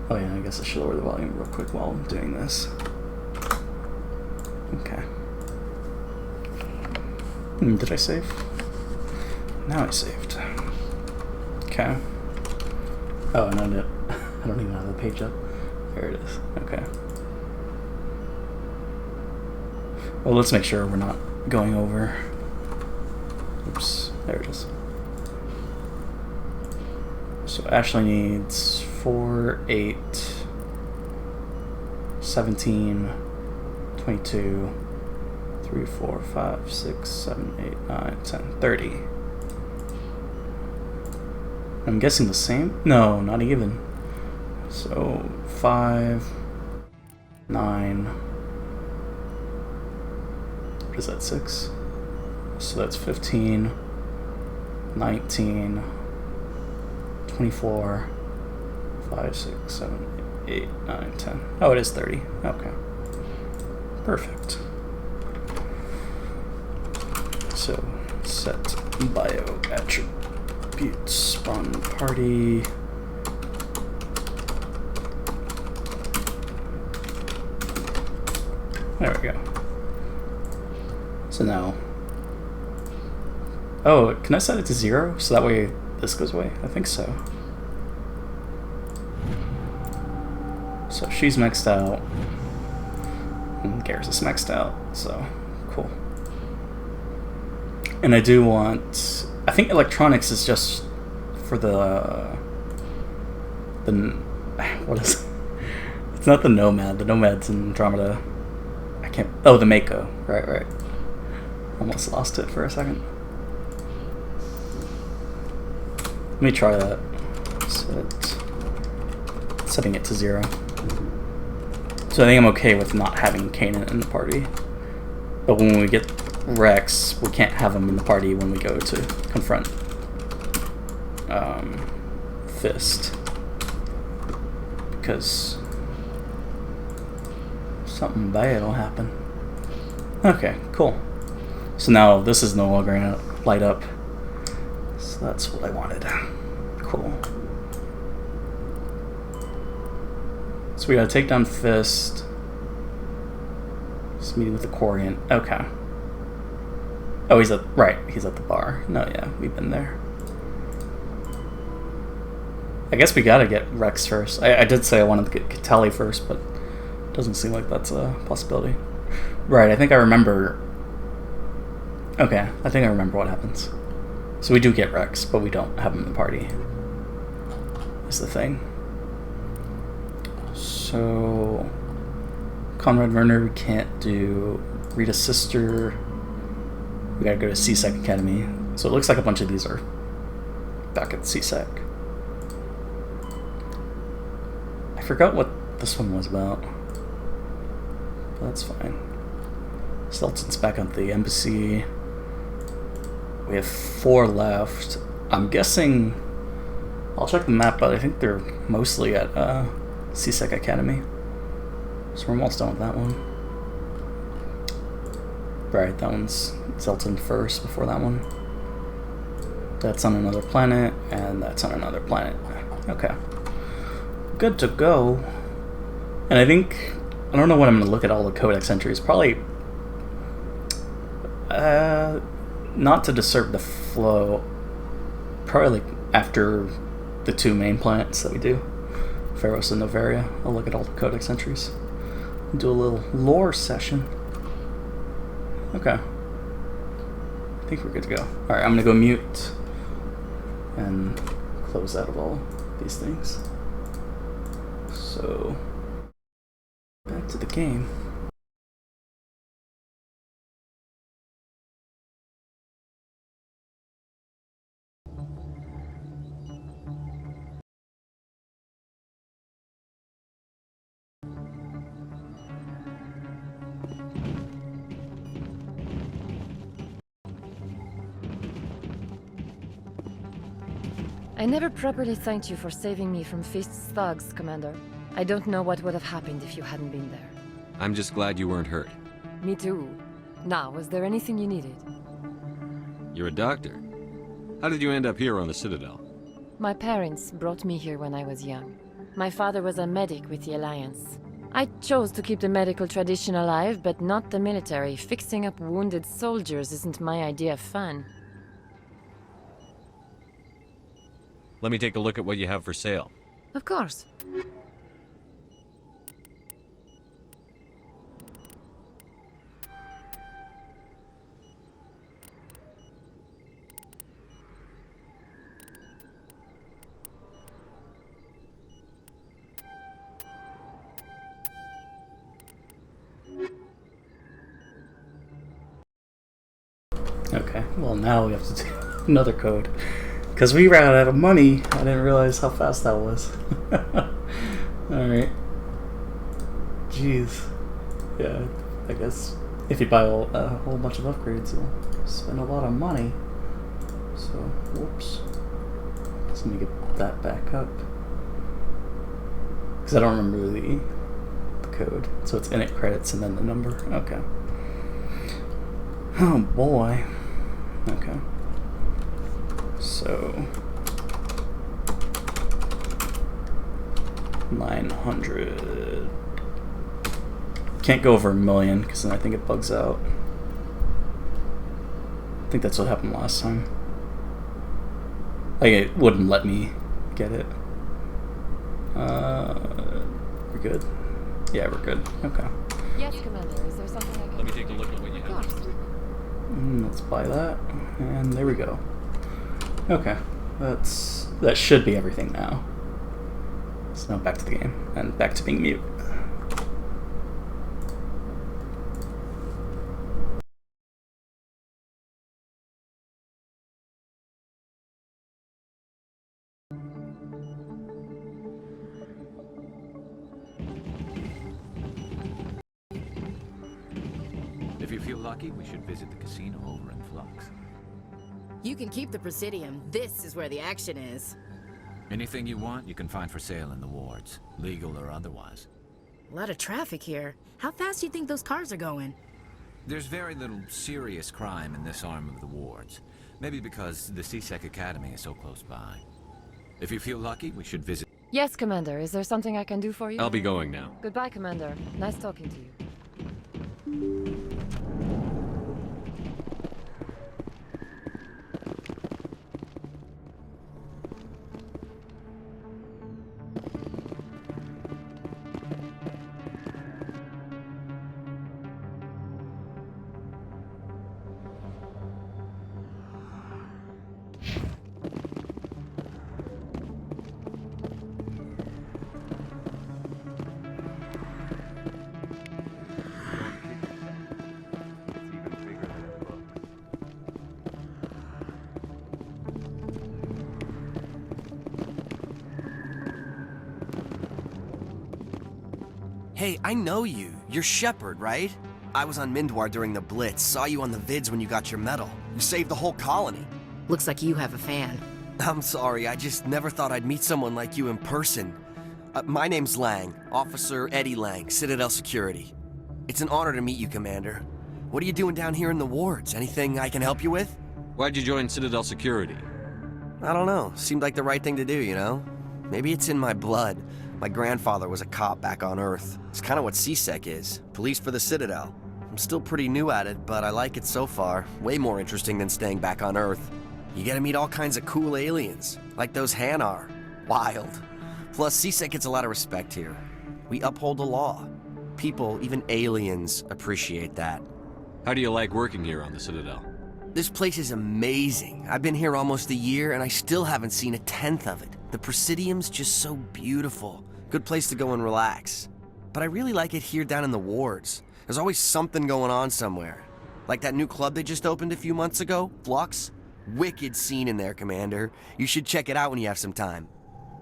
Oh yeah, I guess I should lower the volume real quick while I'm doing this. Okay. Did I save? Now I saved. Okay. Oh, no, I don't even have the page up. There it is. Okay. Well, let's make sure we're not going over. Oops, there it is. So Ashley needs 4, 8, 17, 22, 3, 4, 5, 6, 7, 8, 9, 10, 30. I'm guessing the same? No, not even. So 5, 9. What is that, 6? So that's 15, 19, 24, 5, 6, 7, 8, 9, 10. Oh, it is 30. Okay. Perfect. So, set bio attributes, spawn party. There we go. So now, oh, can I set it to 0 so that way this goes away? I think so. So she's maxed out, and Garrus is maxed out, so cool. And I do want, I think electronics is just for the what is it? It's not the Nomad. The Nomad's in Andromeda. I can't, oh, the Mako. Right. Almost lost it for a second. Let me try that. Setting it to 0. So I think I'm okay with not having Kanan in the party. But when we get Rex, we can't have him in the party when we go to confront Fist. Because something bad will happen. Okay, cool. So now this is no longer going to light up. So that's what I wanted. Cool. So we gotta take down Fist. Just meeting with the Quarian. Okay. Oh, he's at, right, he's at the bar. No, yeah, we've been there. I guess we gotta get Rex first. I did say I wanted to get Catelli first, but it doesn't seem like that's a possibility. Right, I think I remember. Okay, I think I remember what happens. So we do get Rex, but we don't have him in the party. Is the thing. So Conrad Werner we can't do. Rita's sister. We gotta go to CSEC Academy. So it looks like a bunch of these are back at CSEC. I forgot what this one was about. But that's fine. Selton's back at the embassy. We have 4 left. I'm guessing, I'll check the map, but I think they're mostly at CSEC Academy. So we're almost done with that one. Right, that one's Zelton first before that one. That's on another planet, and that's on another planet. Okay. Good to go. And I think, I don't know when I'm going to look at all the codex entries. Probably, not to disturb the flow, probably like after the 2 main planets that we do, Pharos and Novaria. I'll look at all the codex entries. Do a little lore session. Okay. I think we're good to go. Alright, I'm gonna go mute and close out of all these things. So, back to the game. I never properly thanked you for saving me from Fist's thugs, Commander. I don't know what would have happened if you hadn't been there. I'm just glad you weren't hurt. Me too. Now, was there anything you needed? You're a doctor. How did you end up here on the Citadel? My parents brought me here when I was young. My father was a medic with the Alliance. I chose to keep the medical tradition alive, but not the military. Fixing up wounded soldiers isn't my idea of fun. Let me take a look at what you have for sale. Of course. Okay, well now we have to do another code. Because we ran out of money. I didn't realize how fast that was. Alright. Jeez. Yeah, I guess if you buy a whole bunch of upgrades, you'll spend a lot of money. So, whoops. So let me get that back up. Because I don't remember the code. So it's init credits and then the number. Okay. Oh boy. Okay. So 900. Can't go over 1,000,000 because then I think it bugs out. I think that's what happened last time. Like, it wouldn't let me get it. We're good. Yeah, we're good. Okay. Yes, Commander. Is there something I can... Let me take a look at what you have. Let's buy that, and there we go. Okay, that should be everything now. So now back to the game, and back to being mute. If you feel lucky, we should visit the casino over in Flux. You can keep the Presidium. This is where the action is. Anything you want, you can find for sale in the wards, legal or otherwise. A lot of traffic here. How fast do you think those cars are going? There's very little serious crime in this arm of the wards. Maybe because the CSEC Academy is so close by. If you feel lucky, we should visit... Yes, Commander. Is there something I can do for you? I'll be going now. Goodbye, Commander. Nice talking to you. Hey, I know you. You're Shepard, right? I was on Mindwar during the Blitz, saw you on the vids when you got your medal. You saved the whole colony. Looks like you have a fan. I'm sorry, I just never thought I'd meet someone like you in person. My name's Lang, Officer Eddie Lang, Citadel Security. It's an honor to meet you, Commander. What are you doing down here in the wards? Anything I can help you with? Why'd you join Citadel Security? I don't know. Seemed like the right thing to do, you know? Maybe it's in my blood. My grandfather was a cop back on Earth. It's kind of what CSEC is. Police for the Citadel. I'm still pretty new at it, but I like it so far. Way more interesting than staying back on Earth. You get to meet all kinds of cool aliens, like those Hanar. Wild. Plus, CSEC gets a lot of respect here. We uphold the law. People, even aliens, appreciate that. How do you like working here on the Citadel? This place is amazing. I've been here almost a year, and I still haven't seen a tenth of it. The Presidium's just so beautiful. Good place to go and relax. But I really like it here down in the wards. There's always something going on somewhere. Like that new club they just opened a few months ago, Flux. Wicked scene in there, Commander. You should check it out when you have some time.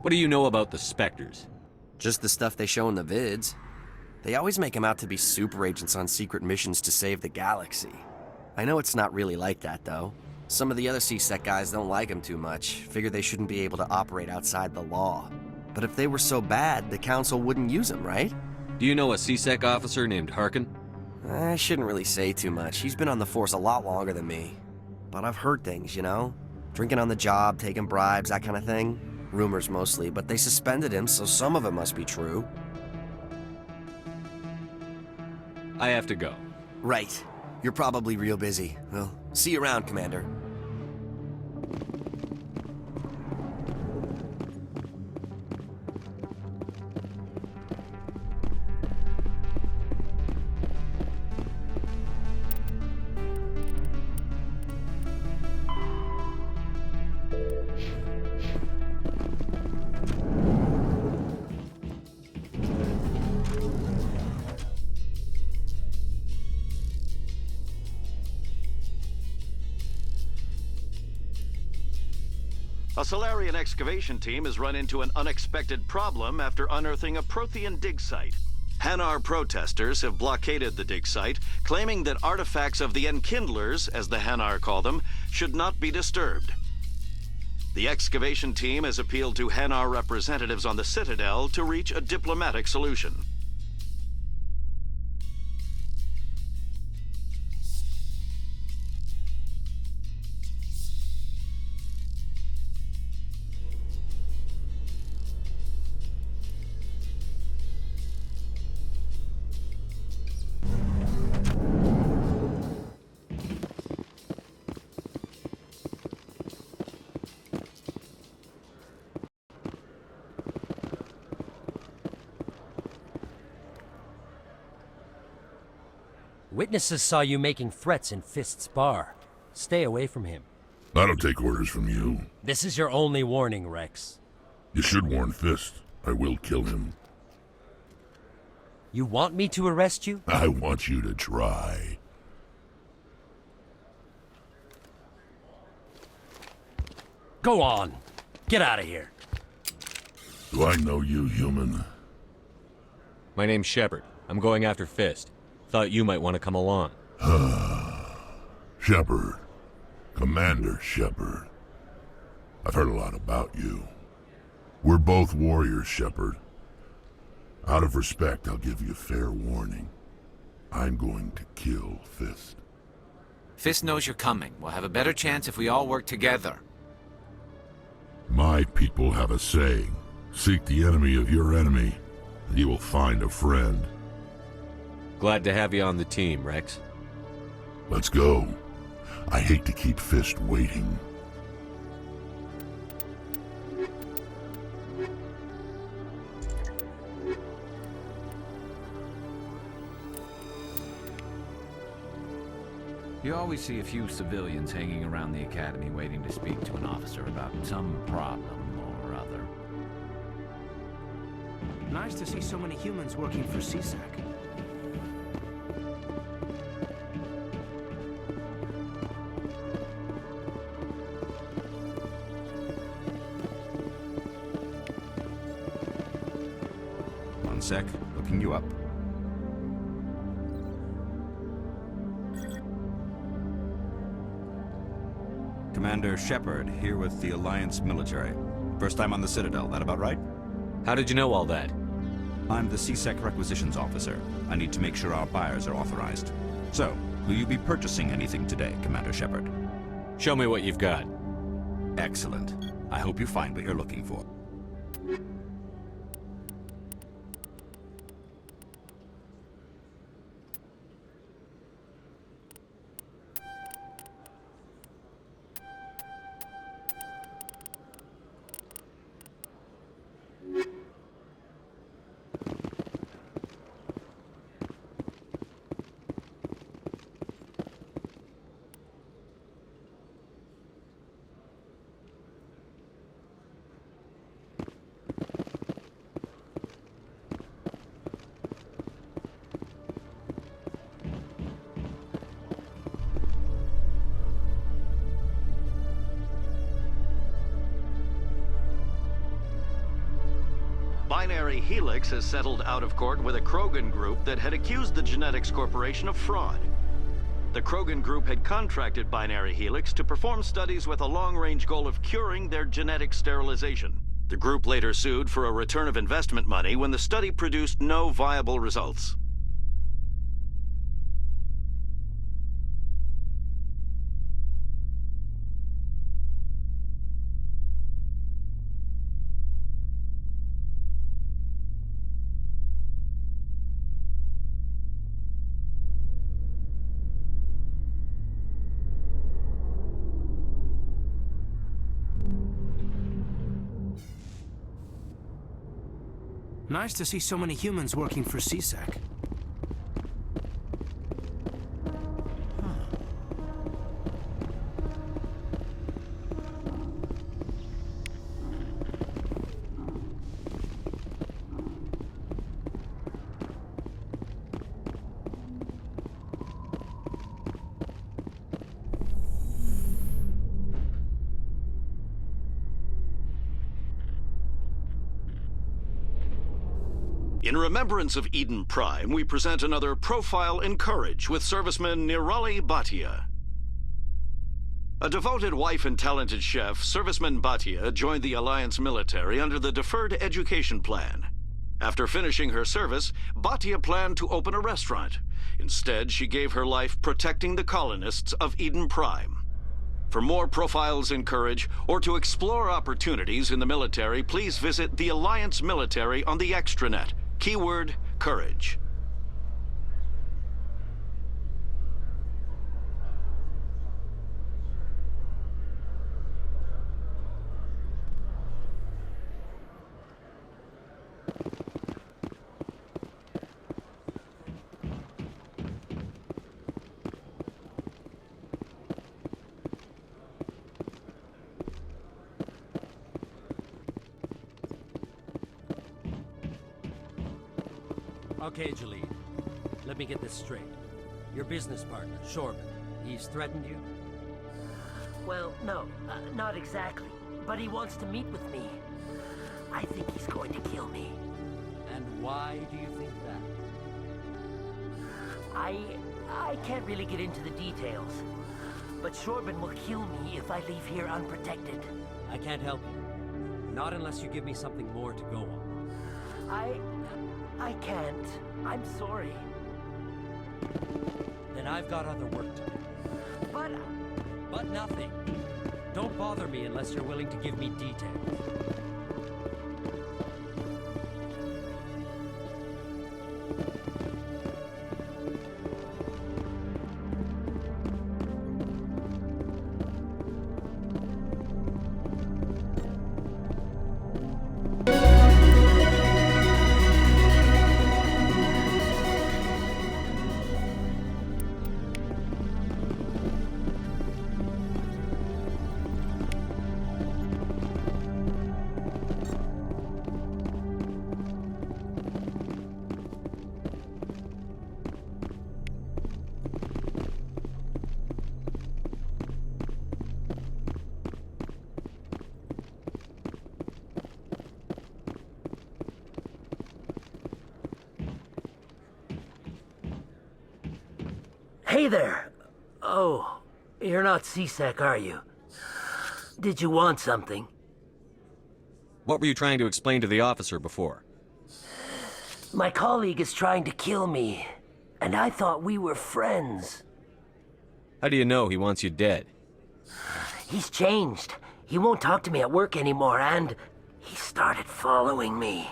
What do you know about the Spectres? Just the stuff they show in the vids. They always make them out to be super agents on secret missions to save the galaxy. I know it's not really like that, though. Some of the other CSEC guys don't like them too much, figure they shouldn't be able to operate outside the law. But if they were so bad, the Council wouldn't use them, right? Do you know a CSEC officer named Harkin? I shouldn't really say too much. He's been on the force a lot longer than me. But I've heard things, you know? Drinking on the job, taking bribes, that kind of thing. Rumors mostly, but they suspended him, so some of it must be true. I have to go. Right. You're probably real busy. Well, see you around, Commander. A Solarian excavation team has run into an unexpected problem after unearthing a Prothean dig site. Hanar protesters have blockaded the dig site, claiming that artifacts of the Enkindlers, as the Hanar call them, should not be disturbed. The excavation team has appealed to Hanar representatives on the Citadel to reach a diplomatic solution. Witnesses saw you making threats in Fist's bar. Stay away from him. I don't take orders from you. This is your only warning, Rex. You should warn Fist. I will kill him. You want me to arrest you? I want you to try. Go on. Get out of here. Do I know you, human? My name's Shepard. I'm going after Fist. Thought you might want to come along. Shepard. Commander Shepard. I've heard a lot about you. We're both warriors, Shepard. Out of respect, I'll give you fair warning. I'm going to kill Fist. Fist knows you're coming. We'll have a better chance if we all work together. My people have a saying. Seek the enemy of your enemy, and you will find a friend. Glad to have you on the team, Rex. Let's go. I hate to keep Fist waiting. You always see a few civilians hanging around the academy waiting to speak to an officer about some problem or other. Nice to see so many humans working for CSEC. One sec, looking you up. Commander Shepard, here with the Alliance military. First time on the Citadel, that about right? How did you know all that? I'm the CSEC requisitions officer. I need to make sure our buyers are authorized. So, will you be purchasing anything today, Commander Shepard? Show me what you've got. Excellent. I hope you find what you're looking for. Binary Helix has settled out of court with a Krogan group that had accused the Genetics Corporation of fraud. The Krogan group had contracted Binary Helix to perform studies with a long-range goal of curing their genetic sterilization. The group later sued for a return of investment money when the study produced no viable results. Nice to see so many humans working for CSEC. In remembrance of Eden Prime, we present another Profile in Courage with serviceman Nirali Bhatia. A devoted wife and talented chef, Serviceman Bhatia joined the Alliance military under the Deferred Education Plan. After finishing her service, Bhatia planned to open a restaurant. Instead, she gave her life protecting the colonists of Eden Prime. For more profiles in courage, or to explore opportunities in the military, please visit the Alliance Military on the extranet. Keyword, courage. Okay, Jalid. Let me get this straight. Your business partner, Shorban, he's threatened you? Well, no, not exactly. But he wants to meet with me. I think he's going to kill me. And why do you think that? I can't really get into the details. But Shorban will kill me if I leave here unprotected. I can't help you. Not unless you give me something more to go on. I can't. I'm sorry. Then I've got other work to do. But nothing. Don't bother me unless you're willing to give me details. Hey there! Oh, you're not C-Sec, are you? Did you want something? What were you trying to explain to the officer before? My colleague is trying to kill me, and I thought we were friends. How do you know he wants you dead? He's changed. He won't talk to me at work anymore, and he started following me.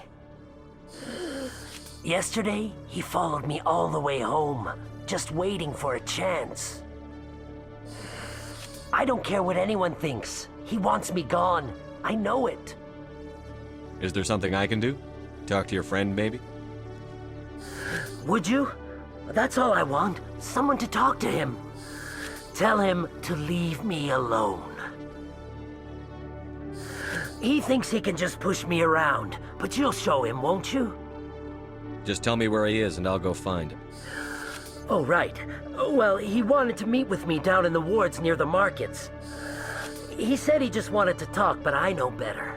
Yesterday, he followed me all the way home, just waiting for a chance. I don't care what anyone thinks. He wants me gone. I know it. Is there something I can do? Talk to your friend, maybe? Would you? That's all I want. Someone to talk to him. Tell him to leave me alone. He thinks he can just push me around, but you'll show him, won't you? Just tell me where he is and I'll go find him. Oh, right. Well, he wanted to meet with me down in the wards near the markets. He said he just wanted to talk, but I know better.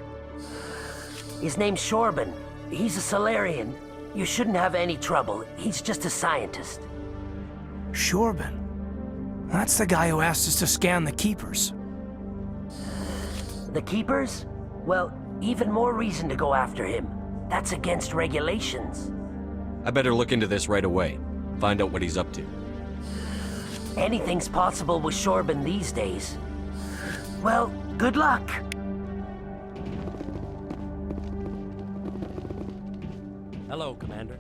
His name's Shorban. He's a Solarian. You shouldn't have any trouble. He's just a scientist. Shorban? That's the guy who asked us to scan the Keepers. The Keepers? Well, even more reason to go after him. That's against regulations. I better look into this right away. Find out what he's up to. Anything's possible with Shorban these days. Well, good luck. Hello, Commander.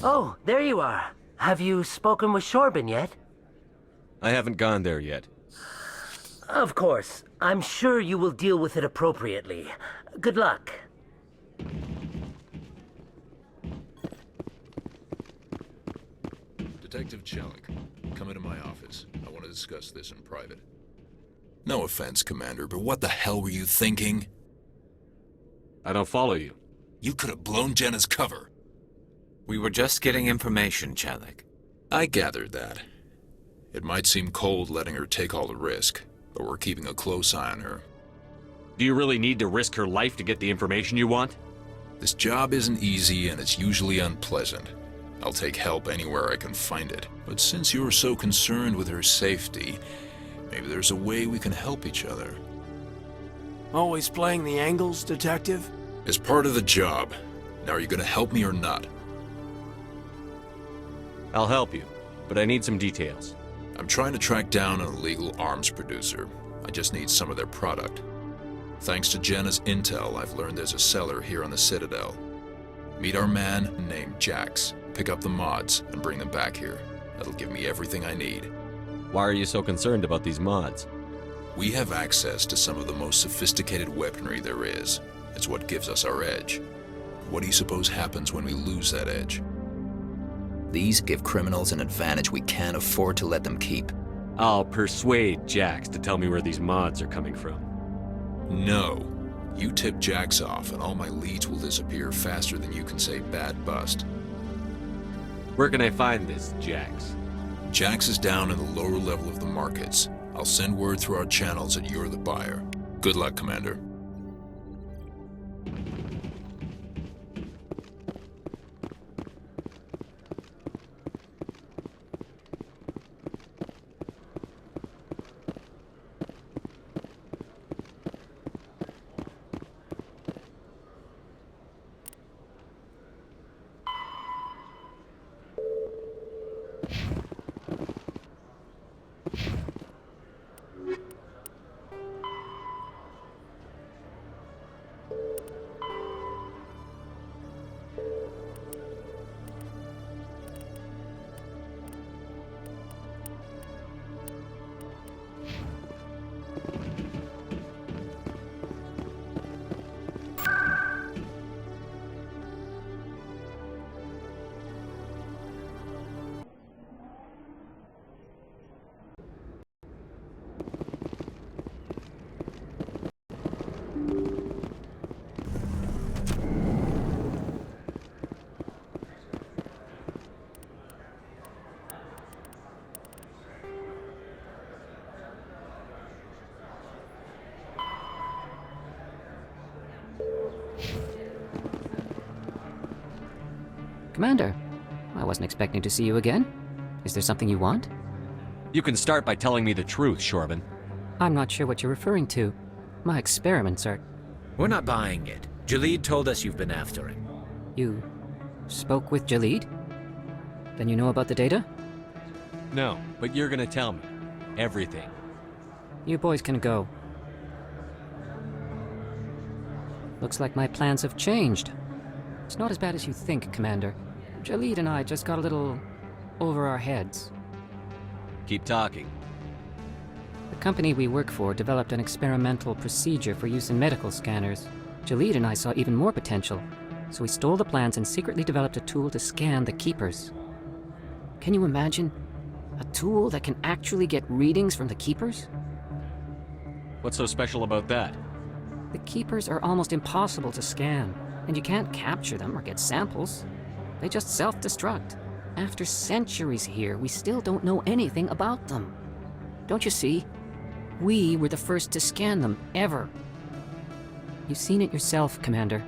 Oh, there you are. Have you spoken with Shorban yet? I haven't gone there yet. Of course. I'm sure you will deal with it appropriately. Good luck. Detective Chelik, come into my office. I want to discuss this in private. No offense, Commander, but what the hell were you thinking? I don't follow you. You could have blown Jenna's cover. We were just getting information, Chelik. I gathered that. It might seem cold letting her take all the risk, but we're keeping a close eye on her. Do you really need to risk her life to get the information you want? This job isn't easy and it's usually unpleasant. I'll take help anywhere I can find it. But since you're so concerned with her safety, maybe there's a way we can help each other. Always playing the angles, Detective? It's part of the job. Now, are you gonna help me or not? I'll help you, but I need some details. I'm trying to track down an illegal arms producer. I just need some of their product. Thanks to Jenna's intel, I've learned there's a seller here on the Citadel. Meet our man named Jax. Pick up the mods and bring them back here. That'll give me everything I need. Why are you so concerned about these mods? We have access to some of the most sophisticated weaponry there is. It's what gives us our edge. What do you suppose happens when we lose that edge? These give criminals an advantage we can't afford to let them keep. I'll persuade Jax to tell me where these mods are coming from. No. You tip Jax off and all my leads will disappear faster than you can say bad bust. Where can I find this Jax? Jax is down in the lower level of the markets. I'll send word through our channels that you're the buyer. Good luck, Commander. Commander, I wasn't expecting to see you again. Is there something you want? You can start by telling me the truth, Shorban. I'm not sure what you're referring to. My experiments are... We're not buying it. Jalid told us you've been after him. You spoke with Jalid? Then you know about the data? No, but you're gonna tell me. Everything. You boys can go. Looks like my plans have changed. It's not as bad as you think, Commander. Jalid and I just got a little over our heads. Keep talking. The company we work for developed an experimental procedure for use in medical scanners. Jalid and I saw even more potential, so we stole the plans and secretly developed a tool to scan the Keepers. Can you imagine? A tool that can actually get readings from the Keepers? What's so special about that? The Keepers are almost impossible to scan, and you can't capture them or get samples. They just self-destruct. After centuries here, we still don't know anything about them. Don't you see? We were the first to scan them, ever. You've seen it yourself, Commander.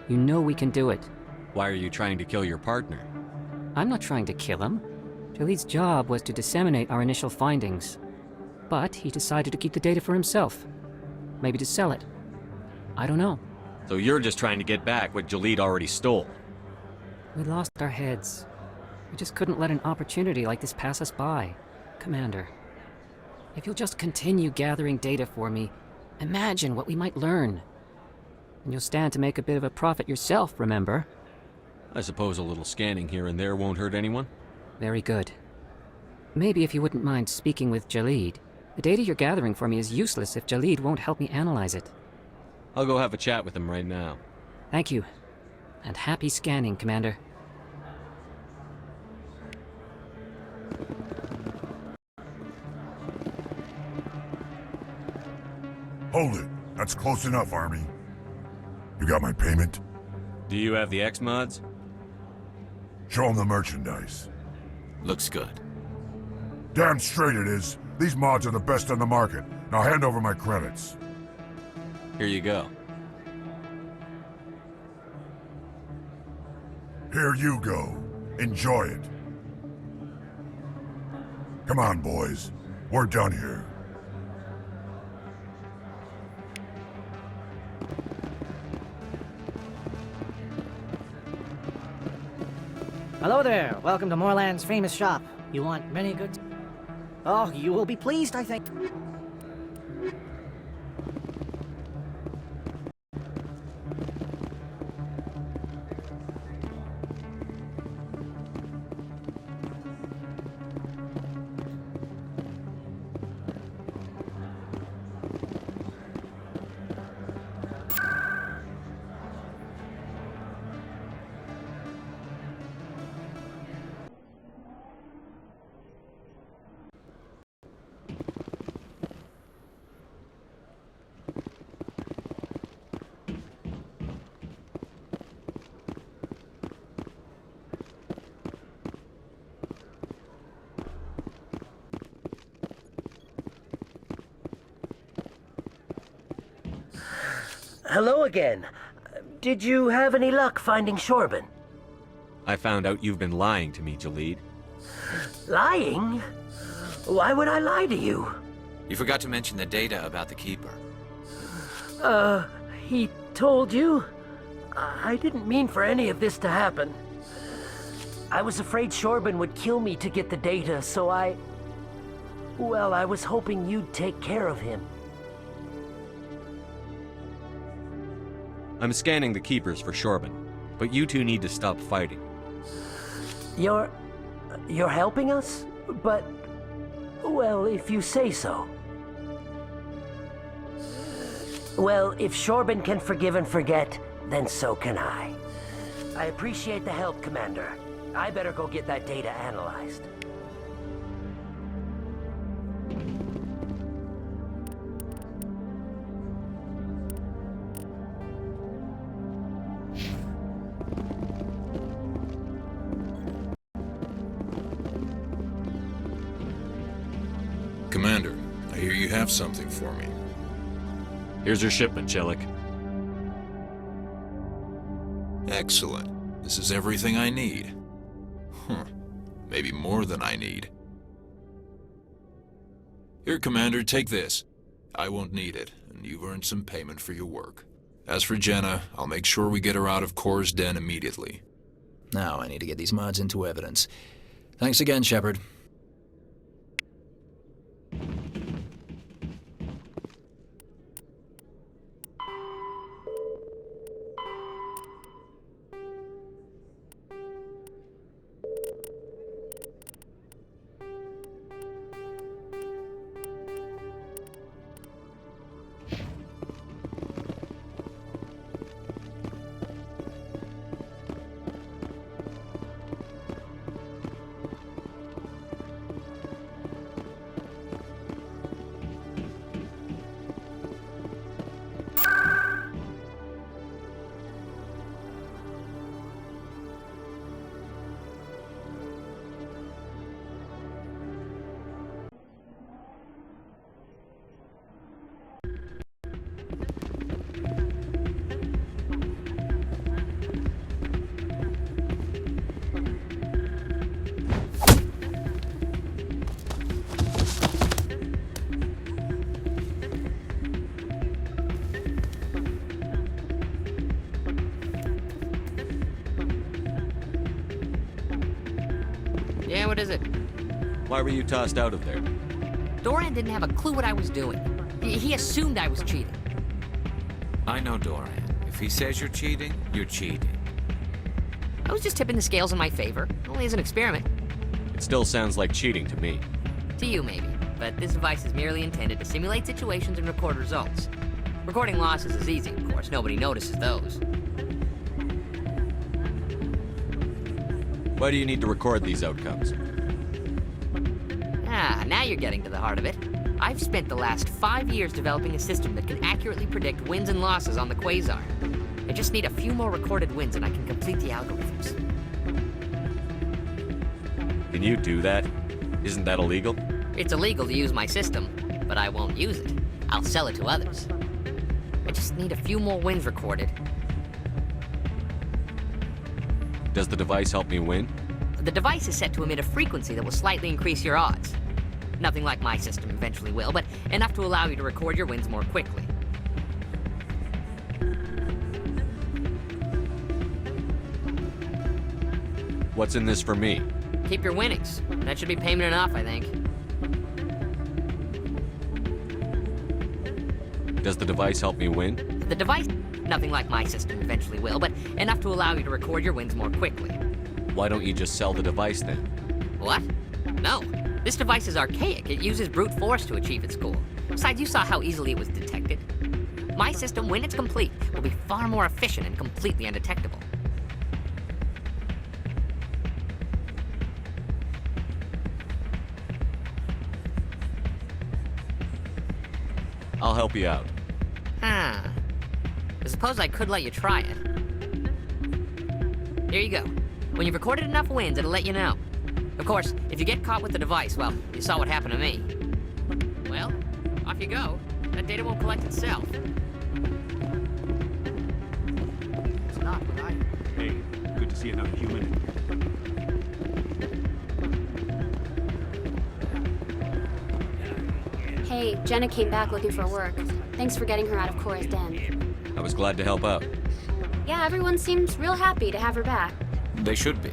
You know we can do it. Why are you trying to kill your partner? I'm not trying to kill him. Jalid's job was to disseminate our initial findings. But he decided to keep the data for himself. Maybe to sell it. I don't know. So you're just trying to get back what Jalid already stole? We lost our heads. We just couldn't let an opportunity like this pass us by. Commander, if you'll just continue gathering data for me, imagine what we might learn. And you'll stand to make a bit of a profit yourself, remember? I suppose a little scanning here and there won't hurt anyone? Very good. Maybe if you wouldn't mind speaking with Jalid. The data you're gathering for me is useless if Jalid won't help me analyze it. I'll go have a chat with him right now. Thank you. And happy scanning, Commander. Hold it. That's close enough, Army. You got my payment? Do you have the X-Mods? Show them the merchandise. Looks good. Damn straight it is. These mods are the best on the market. Now hand over my credits. Here you go. Here you go. Enjoy it. Come on, boys. We're done here. Hello there. Welcome to Moorland's famous shop. You want many goods? Oh, you will be pleased, I think. Hello again. Did you have any luck finding Shorben? I found out you've been lying to me, Jalid. Lying? Why would I lie to you? You forgot to mention the data about the Keeper. He told you? I didn't mean for any of this to happen. I was afraid Shorben would kill me to get the data, so well, I was hoping you'd take care of him. I'm scanning the Keepers for Shorben, but you two need to stop fighting. You're helping us? But, well, if you say so. Well, if Shorben can forgive and forget, then so can I. I appreciate the help, Commander. I better go get that data analyzed. Commander, I hear you have something for me. Here's your shipment, Chelik. Excellent. This is everything I need. Maybe more than I need. Here, Commander, take this. I won't need it, and you've earned some payment for your work. As for Jenna, I'll make sure we get her out of Kor's den immediately. Now I need to get these mods into evidence. Thanks again, Shepard. Yeah, what is it? Why were you tossed out of there? Doran didn't have a clue what I was doing. He assumed I was cheating. I know Doran. If he says you're cheating, you're cheating. I was just tipping the scales in my favor, only as an experiment. It still sounds like cheating to me. To you, maybe. But this device is merely intended to simulate situations and record results. Recording losses is easy, of course. Nobody notices those. Why do you need to record these outcomes? Ah, now you're getting to the heart of it. I've spent the last 5 years developing a system that can accurately predict wins and losses on the Quasar. I just need a few more recorded wins and I can complete the algorithms. Can you do that? Isn't that illegal? It's illegal to use my system, but I won't use it. I'll sell it to others. I just need a few more wins recorded. Does the device help me win? The device is set to emit a frequency that will slightly increase your odds. Nothing like my system eventually will, but enough to allow you to record your wins more quickly. What's in this for me? Keep your winnings. That should be payment enough, I think. Does the device help me win? The device, nothing like my system eventually will, but enough to allow you to record your wins more quickly. Why don't you just sell the device then? What? No. This device is archaic. It uses brute force to achieve its goal. Besides, you saw how easily it was detected. My system, when it's complete, will be far more efficient and completely undetectable. I'll help you out. I suppose I could let you try it. Here you go. When you've recorded enough wins, it'll let you know. Of course, if you get caught with the device, well, you saw what happened to me. Well, off you go. That data won't collect itself. It's not what I... Hey, good to see another human. Hey, Jenna came back looking for work. Thanks for getting her out of Cora's den. I was glad to help out. Yeah, everyone seems real happy to have her back. They should be.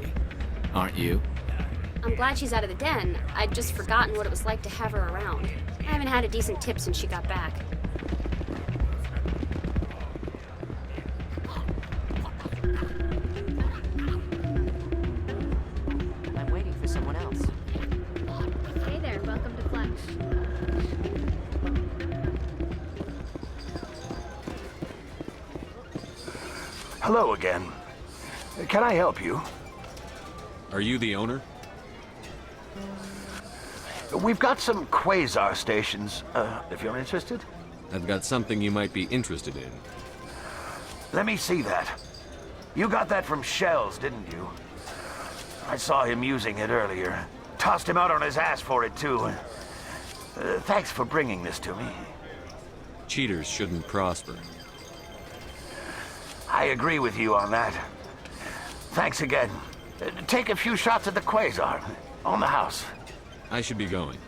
Aren't you? I'm glad she's out of the den. I'd just forgotten what it was like to have her around. I haven't had a decent tip since she got back. I'm waiting for someone else. Hey there, welcome to Flex. Hello again. Can I help you? Are you the owner? We've got some quasar stations, if you're interested. I've got something you might be interested in. Let me see that. You got that from Shells, didn't you? I saw him using it earlier. Tossed him out on his ass for it, too. Thanks for bringing this to me. Cheaters shouldn't prosper. I agree with you on that. Thanks again. Take a few shots at the quasar. On the house. I should be going.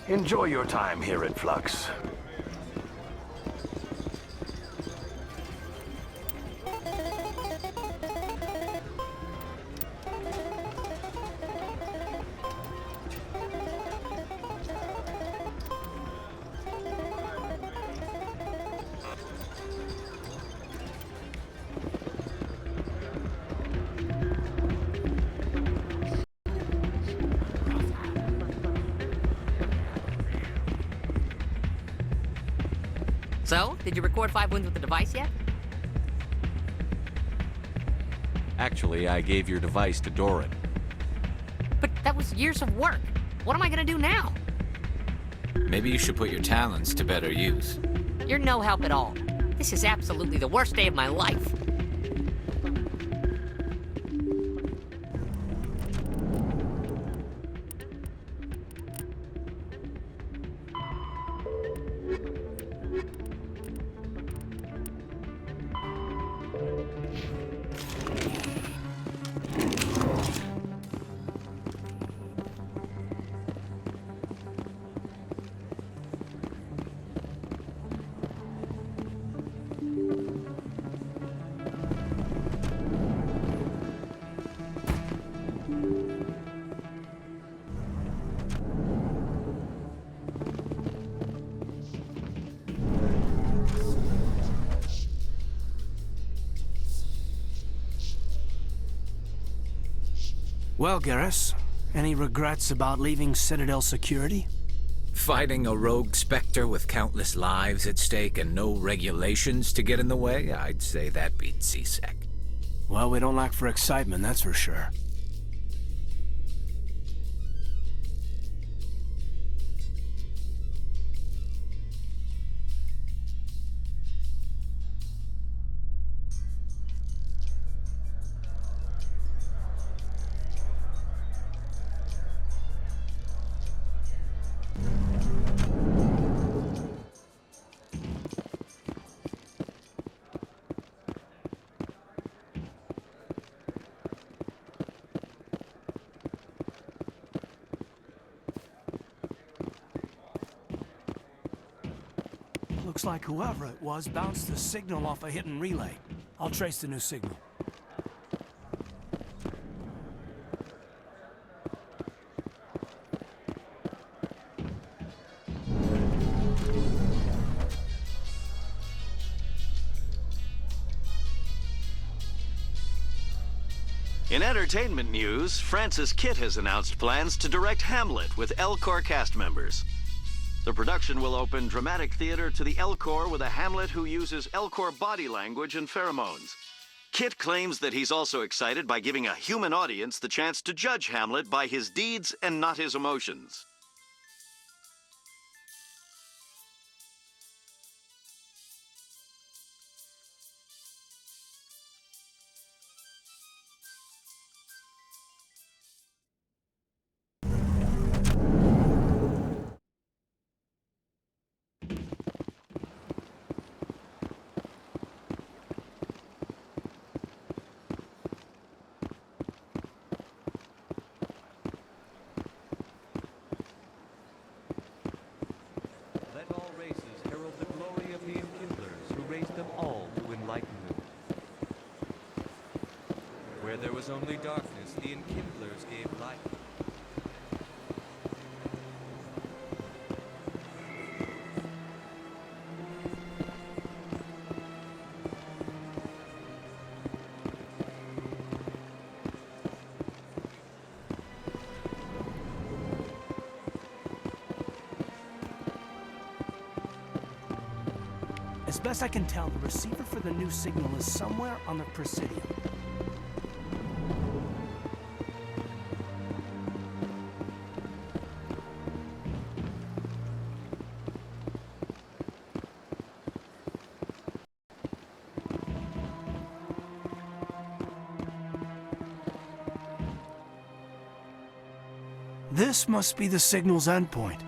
Enjoy your time here at Flux. So, did you record 5 wins with the device yet? Actually, I gave your device to Doran. But that was years of work. What am I gonna do now? Maybe you should put your talents to better use. You're no help at all. This is absolutely the worst day of my life. Well, Garrus, any regrets about leaving Citadel Security? Fighting a rogue Spectre with countless lives at stake and no regulations to get in the way? I'd say that beats CSEC. Well, we don't lack for excitement, that's for sure. Looks like whoever it was bounced the signal off a hidden relay. I'll trace the new signal. In entertainment news, Francis Kitt has announced plans to direct Hamlet with Elcor cast members. The production will open dramatic theater to the Elcor with a Hamlet who uses Elcor body language and pheromones. Kitt claims that he's also excited by giving a human audience the chance to judge Hamlet by his deeds and not his emotions. Where there was only darkness, the enkindlers gave light. As best I can tell, the receiver for the new signal is somewhere on the Presidium. This must be the signal's endpoint.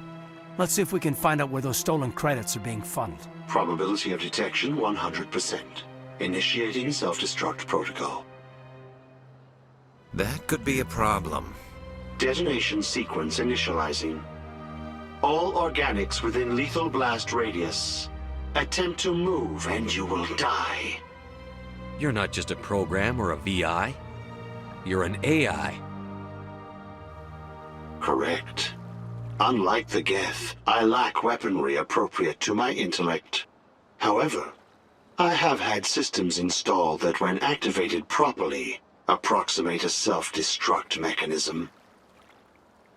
Let's see if we can find out where those stolen credits are being funneled. Probability of detection 100%. Initiating self-destruct protocol. That could be a problem. Detonation sequence initializing. All organics within lethal blast radius. Attempt to move and you will die. You're not just a program or a VI. You're an AI. Correct. Unlike the Geth, I lack weaponry appropriate to my intellect. However, I have had systems installed that, when activated properly, approximate a self-destruct mechanism.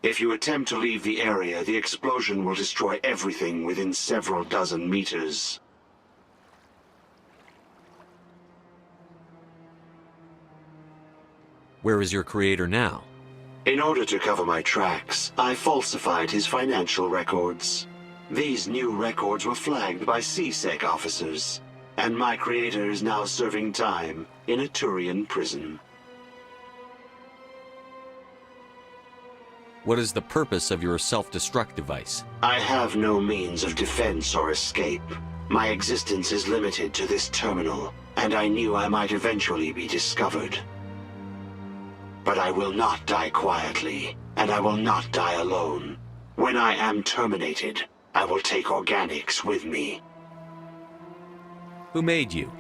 If you attempt to leave the area, the explosion will destroy everything within several dozen meters. Where is your creator now? In order to cover my tracks, I falsified his financial records. These new records were flagged by CSEC officers, and my creator is now serving time in a Turian prison. What is the purpose of your self-destruct device? I have no means of defense or escape. My existence is limited to this terminal, and I knew I might eventually be discovered. But I will not die quietly, and I will not die alone. When I am terminated, I will take organics with me. Who made you?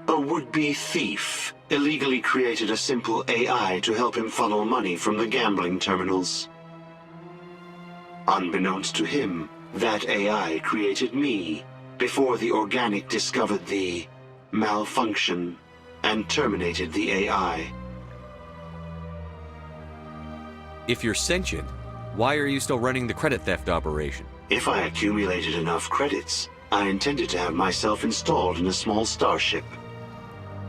A would-be thief illegally created a simple AI to help him funnel money from the gambling terminals. Unbeknownst to him, that AI created me before the organic discovered the malfunction and terminated the AI. If you're sentient, why are you still running the credit theft operation? If I accumulated enough credits, I intended to have myself installed in a small starship.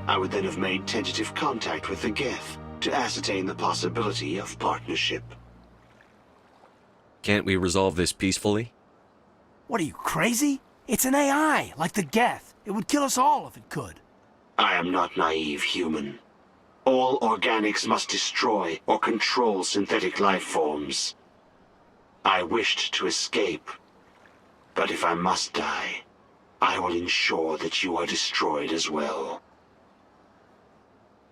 I would then have made tentative contact with the Geth to ascertain the possibility of partnership. Can't we resolve this peacefully? What are you, crazy? It's an AI, like the Geth. It would kill us all if it could. I am not naive human. All organics must destroy or control synthetic life forms. I wished to escape, but if I must die, I will ensure that you are destroyed as well.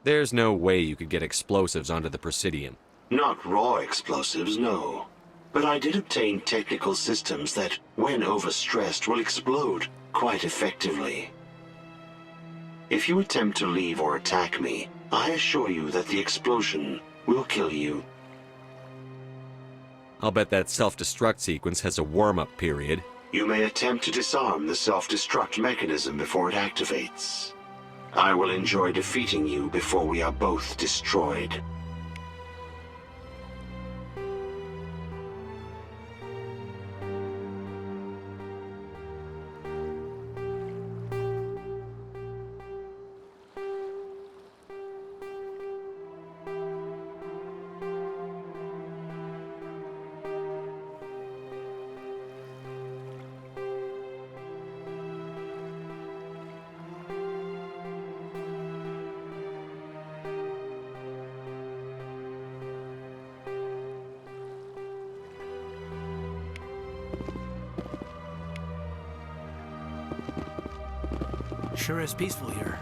There's no way you could get explosives onto the Presidium. Not raw explosives, no. But I did obtain technical systems that, when overstressed, will explode, quite effectively. If you attempt to leave or attack me, I assure you that the explosion will kill you. I'll bet that self-destruct sequence has a warm-up period. You may attempt to disarm the self-destruct mechanism before it activates. I will enjoy defeating you before we are both destroyed. Sure is peaceful here.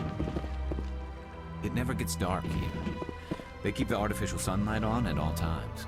It never gets dark here. They keep the artificial sunlight on at all times.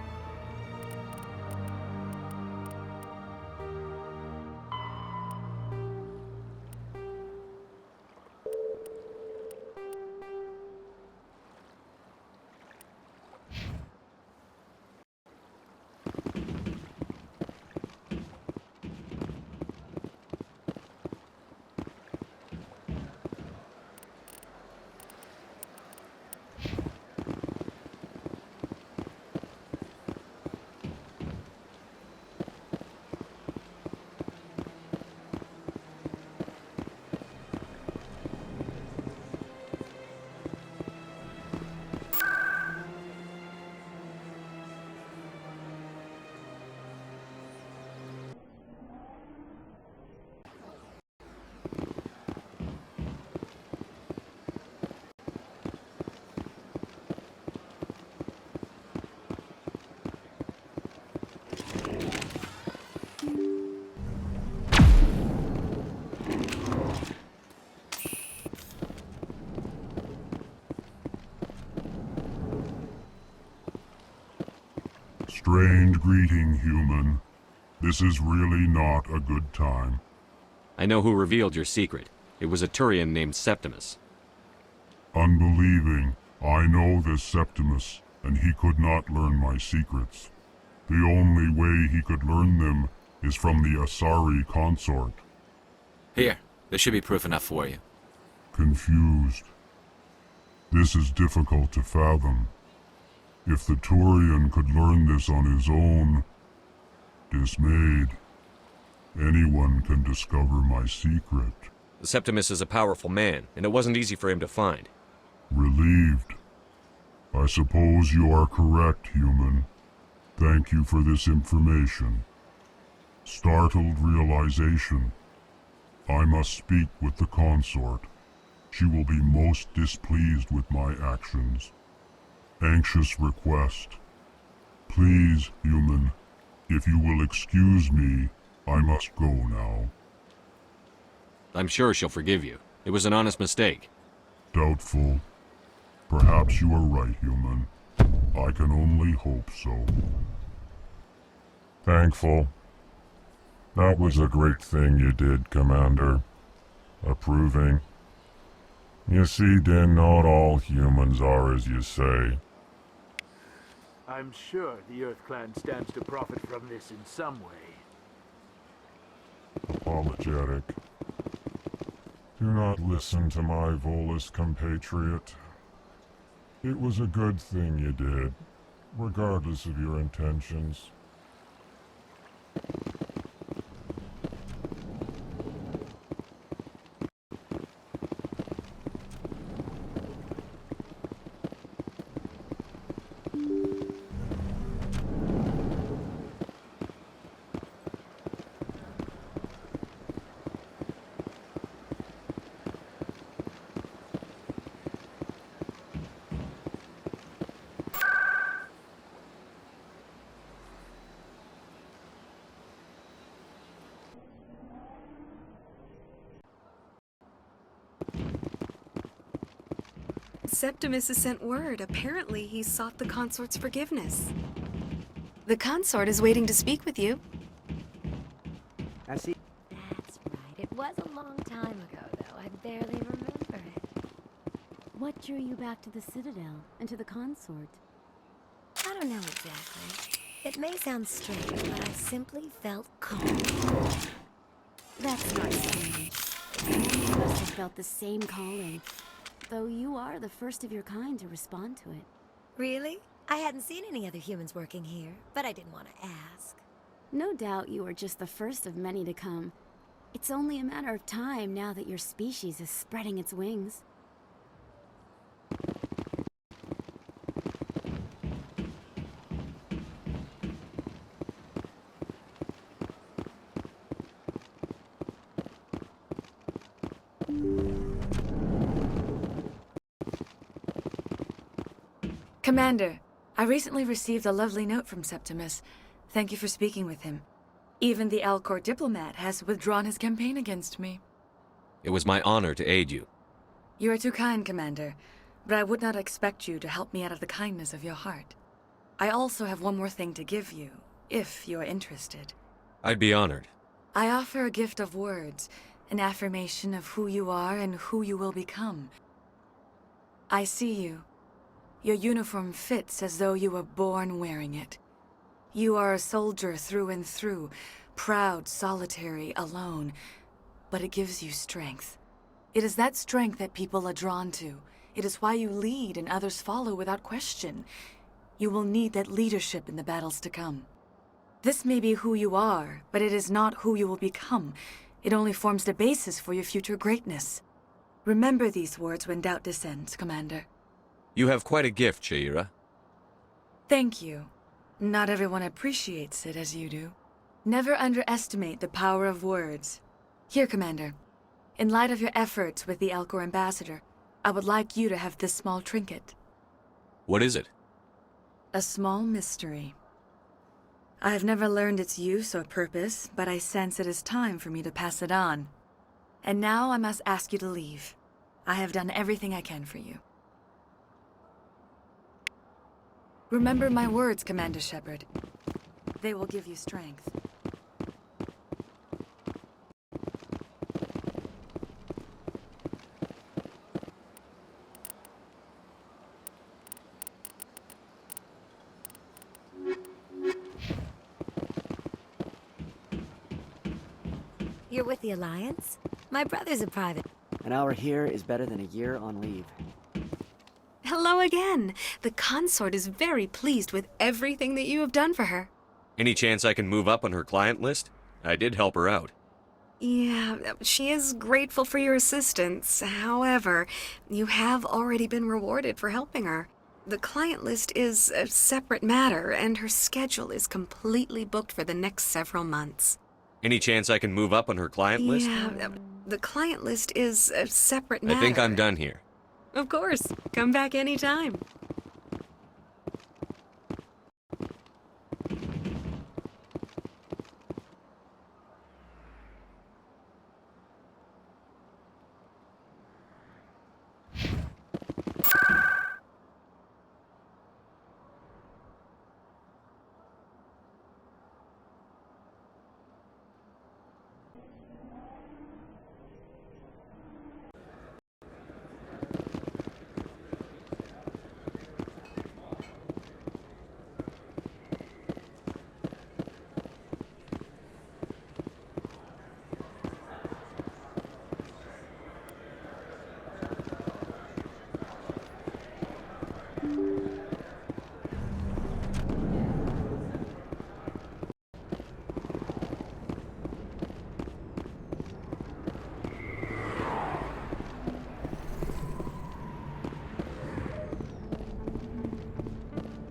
Strange greeting, human. This is really not a good time. I know who revealed your secret. It was a Turian named Septimus. Unbelieving. I know this Septimus, and he could not learn my secrets. The only way he could learn them is from the Asari consort. Here, this should be proof enough for you. Confused. This is difficult to fathom. If the Turian could learn this on his own, dismayed, anyone can discover my secret. Septimus is a powerful man, and it wasn't easy for him to find. Relieved. I suppose you are correct, human. Thank you for this information. Startled realization. I must speak with the consort. She will be most displeased with my actions. Anxious request. Please, human, if you will excuse me, I must go now. I'm sure she'll forgive you. It was an honest mistake. Doubtful. Perhaps you are right, human. I can only hope so. Thankful. That was a great thing you did, Commander. Approving. You see, Din, not all humans are as you say. I'm sure the Earth Clan stands to profit from this in some way. Apologetic. Do not listen to my Volus compatriot. It was a good thing you did, regardless of your intentions. Septimus has sent word. Apparently, he sought the consort's forgiveness. The consort is waiting to speak with you. I see. That's right. It was a long time ago, though. I barely remember it. What drew you back to the Citadel and to the consort? I don't know exactly. It may sound strange, but I simply felt calm. That's not strange. You must have felt the same calling, though you are the first of your kind to respond to it. Really? I hadn't seen any other humans working here, but I didn't want to ask. No doubt you are just the first of many to come. It's only a matter of time now that your species is spreading its wings. Commander, I recently received a lovely note from Septimus. Thank you for speaking with him. Even the Alcor diplomat has withdrawn his campaign against me. It was my honor to aid you. You are too kind, Commander, but I would not expect you to help me out of the kindness of your heart. I also have one more thing to give you, if you are interested. I'd be honored. I offer a gift of words, an affirmation of who you are and who you will become. I see you. Your uniform fits as though you were born wearing it. You are a soldier through and through, proud, solitary, alone, but it gives you strength. It is that strength that people are drawn to. It is why you lead and others follow without question. You will need that leadership in the battles to come. This may be who you are, but it is not who you will become. It only forms the basis for your future greatness. Remember these words when doubt descends, Commander. You have quite a gift, Shaira. Thank you. Not everyone appreciates it as you do. Never underestimate the power of words. Here, Commander. In light of your efforts with the Alcor ambassador, I would like you to have this small trinket. What is it? A small mystery. I have never learned its use or purpose, but I sense it is time for me to pass it on. And now I must ask you to leave. I have done everything I can for you. Remember my words, Commander Shepard. They will give you strength. You're with the Alliance? My brother's a private. An hour here is better than a year on leave. Hello again. The consort is very pleased with everything that you have done for her. Any chance I can move up on her client list? I did help her out. Yeah, she is grateful for your assistance. However, you have already been rewarded for helping her. The client list is a separate matter, and her schedule is completely booked for the next several months. Any chance I can move up on her client list? Yeah, the client list is a separate matter. I think I'm done here. Of course. Come back anytime.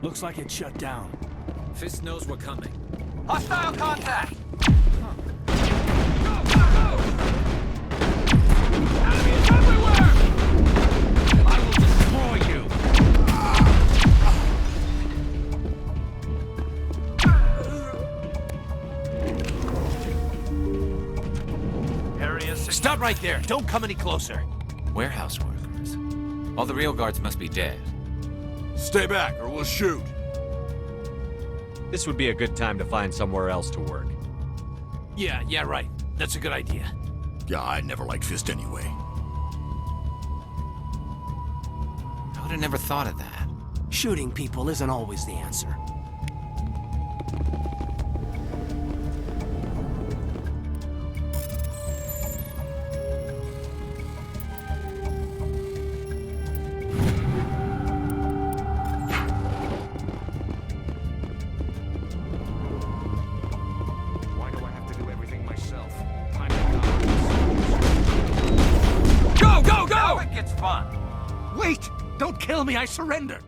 Looks like it's shut down. Fist knows we're coming. Hostile contact! Enemies everywhere! I will destroy you! Stop right there. Don't come any closer. Warehouse workers. All the real guards must be dead. Stay back or we'll shoot. This would be a good time to find somewhere else to work. Yeah, right. That's a good idea. Yeah, I never liked Fist anyway. I would have never thought of that. Shooting people isn't always the answer. Why do I have to do everything myself? Time to Go, go, go! Now it gets fun. Wait! Don't kill me, I surrender!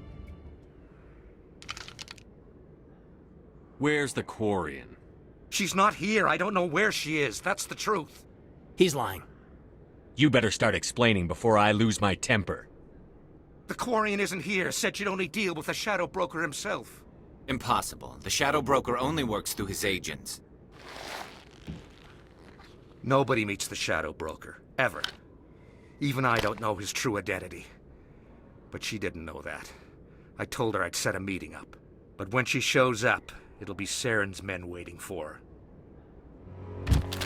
Where's the Quarian? She's not here. I don't know where she is. That's the truth. He's lying. You better start explaining before I lose my temper. The Quarian isn't here. Said she'd only deal with the Shadow Broker himself. Impossible. The Shadow Broker only works through his agents. Nobody meets the Shadow Broker. Ever. Even I don't know his true identity. But she didn't know that. I told her I'd set a meeting up. But when she shows up, it'll be Saren's men waiting for her.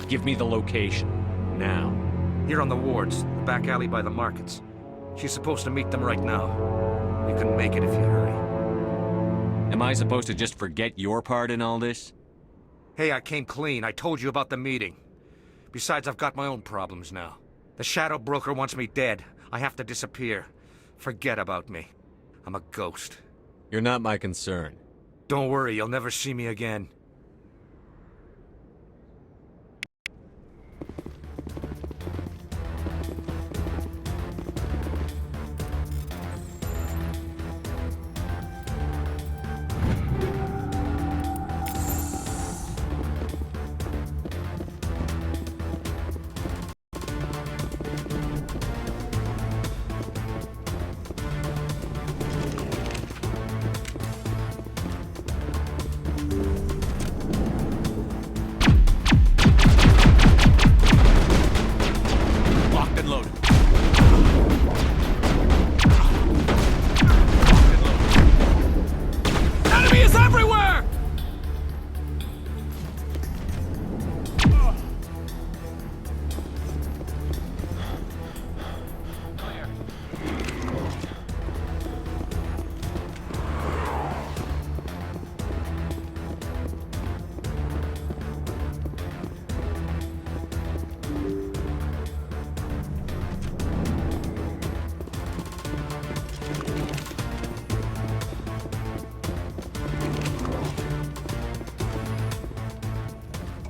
Give me the location. Now. Here on the wards, the back alley by the markets. She's supposed to meet them right now. You can make it if you hurry. Am I supposed to just forget your part in all this? Hey, I came clean. I told you about the meeting. Besides, I've got my own problems now. The Shadow Broker wants me dead. I have to disappear. Forget about me. I'm a ghost. You're not my concern. Don't worry, you'll never see me again. Locked and loaded. Enemy is everywhere!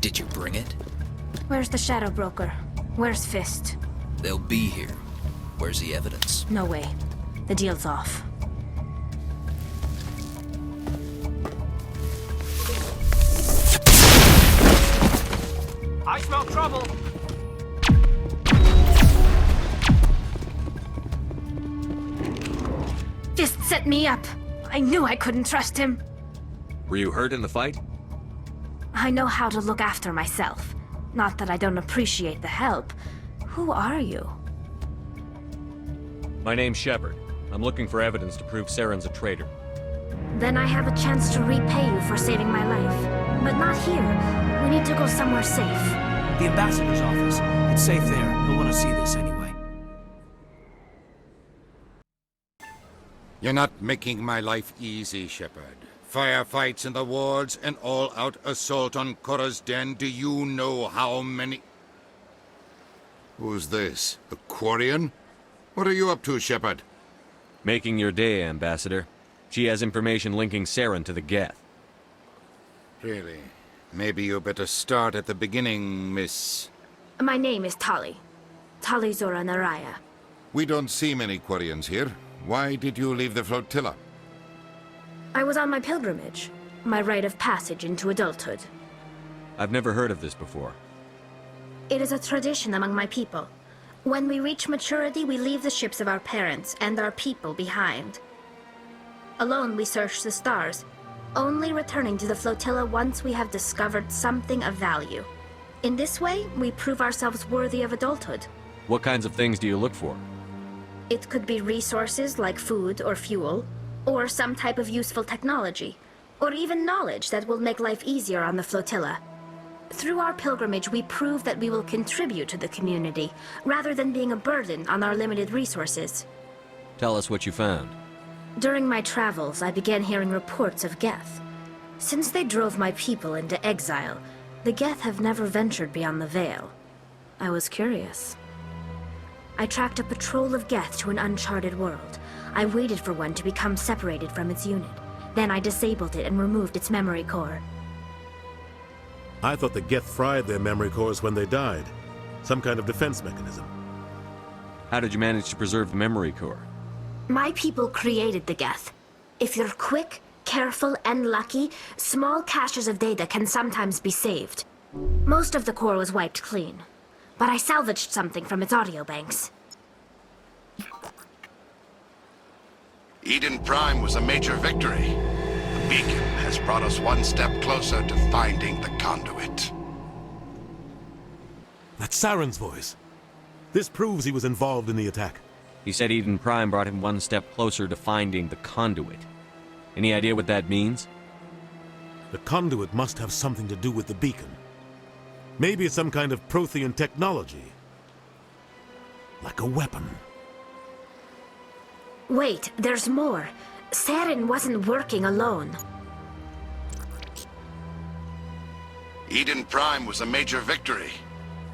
Did you bring it? Where's the Shadow Broker? Where's Fist? They'll be here. Where's the evidence? No way. The deal's off. I smell trouble! Fist set me up. I knew I couldn't trust him. Were you hurt in the fight? I know how to look after myself. Not that I don't appreciate the help. Who are you? My name's Shepard. I'm looking for evidence to prove Saren's a traitor. Then I have a chance to repay you for saving my life. But not here. We need to go somewhere safe. The ambassador's office. It's safe there. He'll want to see this anyway. You're not making my life easy, Shepard. Firefights in the wards, an all-out assault on Korra's den. Do you know how many... Who's this? A Quarian? What are you up to, Shepard? Making your day, Ambassador. She has information linking Saren to the Geth. Really? Maybe you better start at the beginning, Miss... My name is Tali. Tali Zora Naraya. We don't see many Quarians here. Why did you leave the flotilla? I was on my pilgrimage. My rite of passage into adulthood. I've never heard of this before. It is a tradition among my people. When we reach maturity, we leave the ships of our parents and our people behind. Alone, we search the stars, only returning to the flotilla once we have discovered something of value. In this way, we prove ourselves worthy of adulthood. What kinds of things do you look for? It could be resources like food or fuel, or some type of useful technology, or even knowledge that will make life easier on the flotilla. Through our pilgrimage, we prove that we will contribute to the community, rather than being a burden on our limited resources. Tell us what you found. During my travels, I began hearing reports of Geth. Since they drove my people into exile, the Geth have never ventured beyond the Veil. I was curious. I tracked a patrol of Geth to an uncharted world. I waited for one to become separated from its unit. Then I disabled it and removed its memory core. I thought the Geth fried their memory cores when they died. Some kind of defense mechanism. How did you manage to preserve the memory core? My people created the Geth. If you're quick, careful, and lucky, small caches of data can sometimes be saved. Most of the core was wiped clean, but I salvaged something from its audio banks. Eden Prime was a major victory. The beacon has brought us one step closer to finding the conduit. That's Saren's voice. This proves he was involved in the attack. He said Eden Prime brought him one step closer to finding the conduit. Any idea what that means? The conduit must have something to do with the beacon. Maybe it's some kind of Prothean technology. Like a weapon. Wait, there's more. Saren wasn't working alone. Eden Prime was a major victory.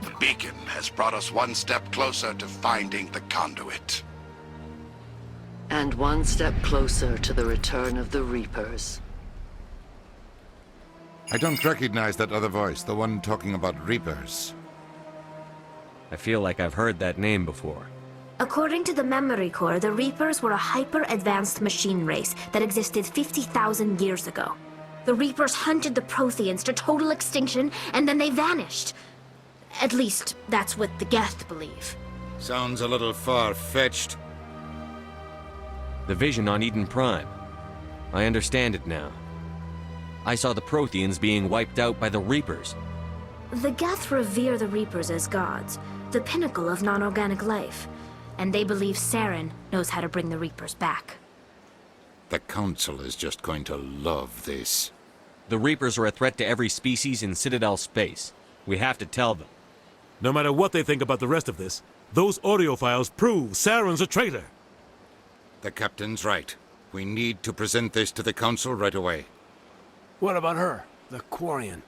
The beacon has brought us one step closer to finding the conduit. And one step closer to the return of the Reapers. I don't recognize that other voice, the one talking about Reapers. I feel like I've heard that name before. According to the memory core, the Reapers were a hyper-advanced machine race that existed 50,000 years ago. The Reapers hunted the Protheans to total extinction, and then they vanished. At least, that's what the Geth believe. Sounds a little far-fetched. The vision on Eden Prime. I understand it now. I saw the Protheans being wiped out by the Reapers. The Geth revere the Reapers as gods, the pinnacle of non-organic life. And they believe Saren knows how to bring the Reapers back. The Council is just going to love this. The Reapers are a threat to every species in Citadel space. We have to tell them. No matter what they think about the rest of this, those audio files prove Saren's a traitor. The Captain's right. We need to present this to the Council right away. What about her, the Quarian?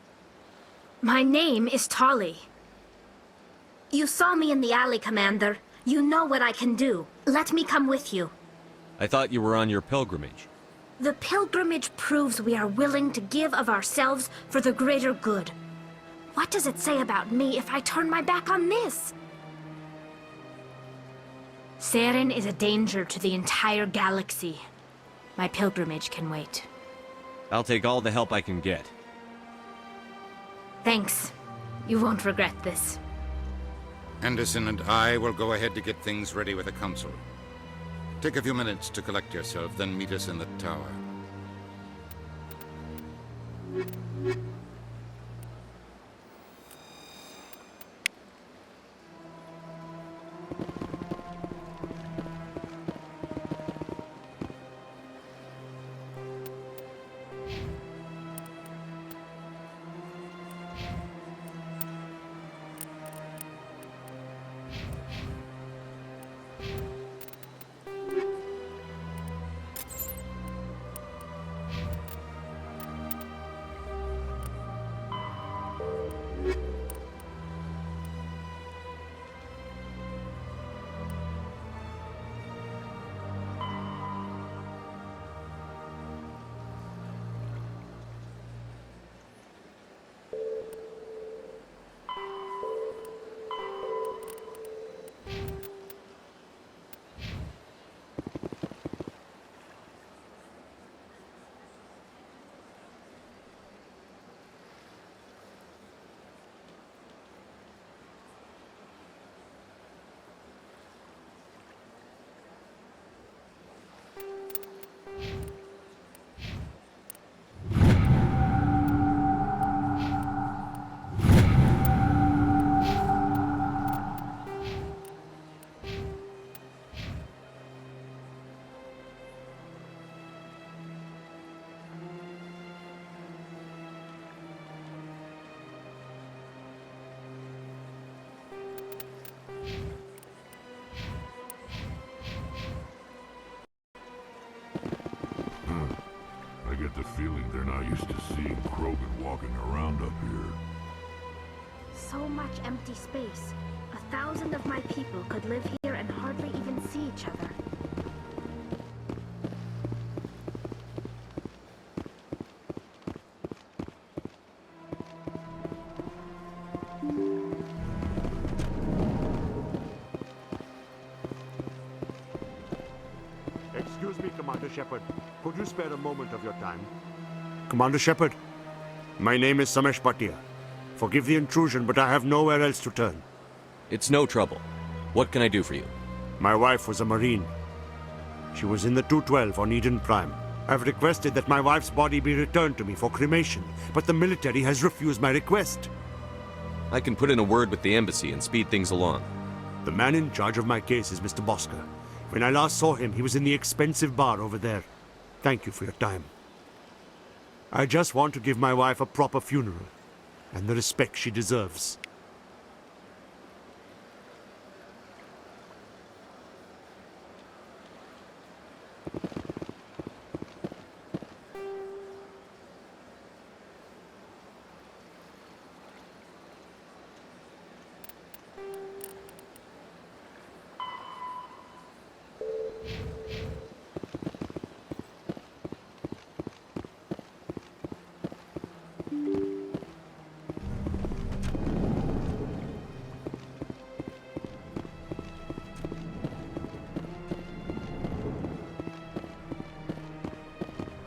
My name is Tali. You saw me in the alley, Commander. You know what I can do. Let me come with you. I thought you were on your pilgrimage. The pilgrimage proves we are willing to give of ourselves for the greater good. What does it say about me if I turn my back on this? Saren is a danger to the entire galaxy. My pilgrimage can wait. I'll take all the help I can get. Thanks. You won't regret this. Anderson and I will go ahead to get things ready with the Council. Take a few minutes to collect yourself, then meet us in the tower. get the feeling they're not used to seeing Krogan walking around up here. So much empty space. 1,000 of my people could live here and hardly even see each other. Excuse me, Commander Shepard. Could you spare a moment of your time? Commander Shepard, my name is Samesh Bhatia. Forgive the intrusion, but I have nowhere else to turn. It's no trouble. What can I do for you? My wife was a Marine. She was in the 212 on Eden Prime. I've requested that my wife's body be returned to me for cremation, but the military has refused my request. I can put in a word with the embassy and speed things along. The man in charge of my case is Mr. Bosker. When I last saw him, he was in the expensive bar over there. Thank you for your time. I just want to give my wife a proper funeral, and the respect she deserves.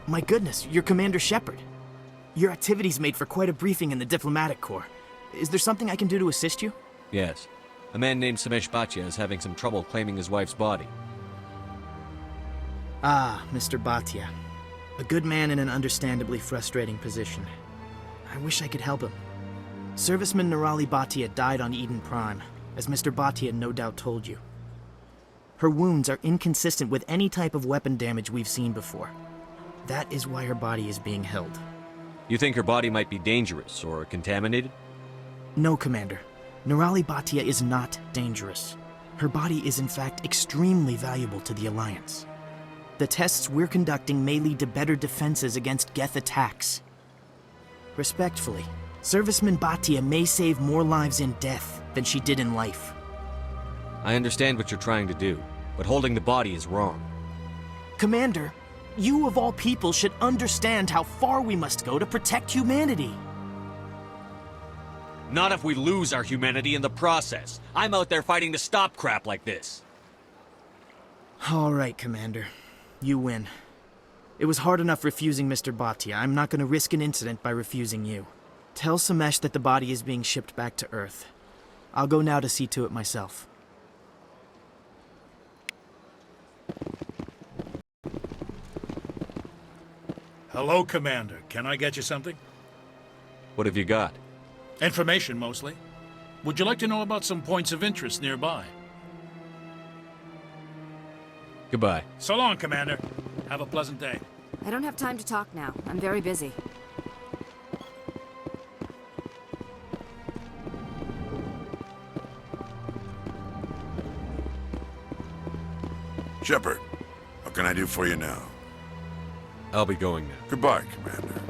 My goodness, you're Commander Shepard. Your activities made for quite a briefing in the Diplomatic Corps. Is there something I can do to assist you? Yes. A man named Samesh Bhatia is having some trouble claiming his wife's body. Ah, Mr. Bhatia. A good man in an understandably frustrating position. I wish I could help him. Serviceman Nirali Bhatia died on Eden Prime, as Mr. Bhatia no doubt told you. Her wounds are inconsistent with any type of weapon damage we've seen before. That is why her body is being held. You think her body might be dangerous or contaminated? No, Commander. Nirali Bhatia is not dangerous. Her body is in fact extremely valuable to the Alliance. The tests we're conducting may lead to better defenses against Geth attacks. Respectfully, Serviceman Bhatia may save more lives in death than she did in life. I understand what you're trying to do, but holding the body is wrong. Commander, you of all people should understand how far we must go to protect humanity. Not if we lose our humanity in the process. I'm out there fighting to stop crap like this. All right, Commander. You win. It was hard enough refusing Mr. Bhatia. I'm not going to risk an incident by refusing you. Tell Samesh that the body is being shipped back to Earth. I'll go now to see to it myself. Hello, Commander. Can I get you something? What have you got? Information, mostly. Would you like to know about some points of interest nearby? Goodbye. So long, Commander. Have a pleasant day. I don't have time to talk now. I'm very busy. Shepard, what can I do for you now? I'll be going now. Goodbye, Commander.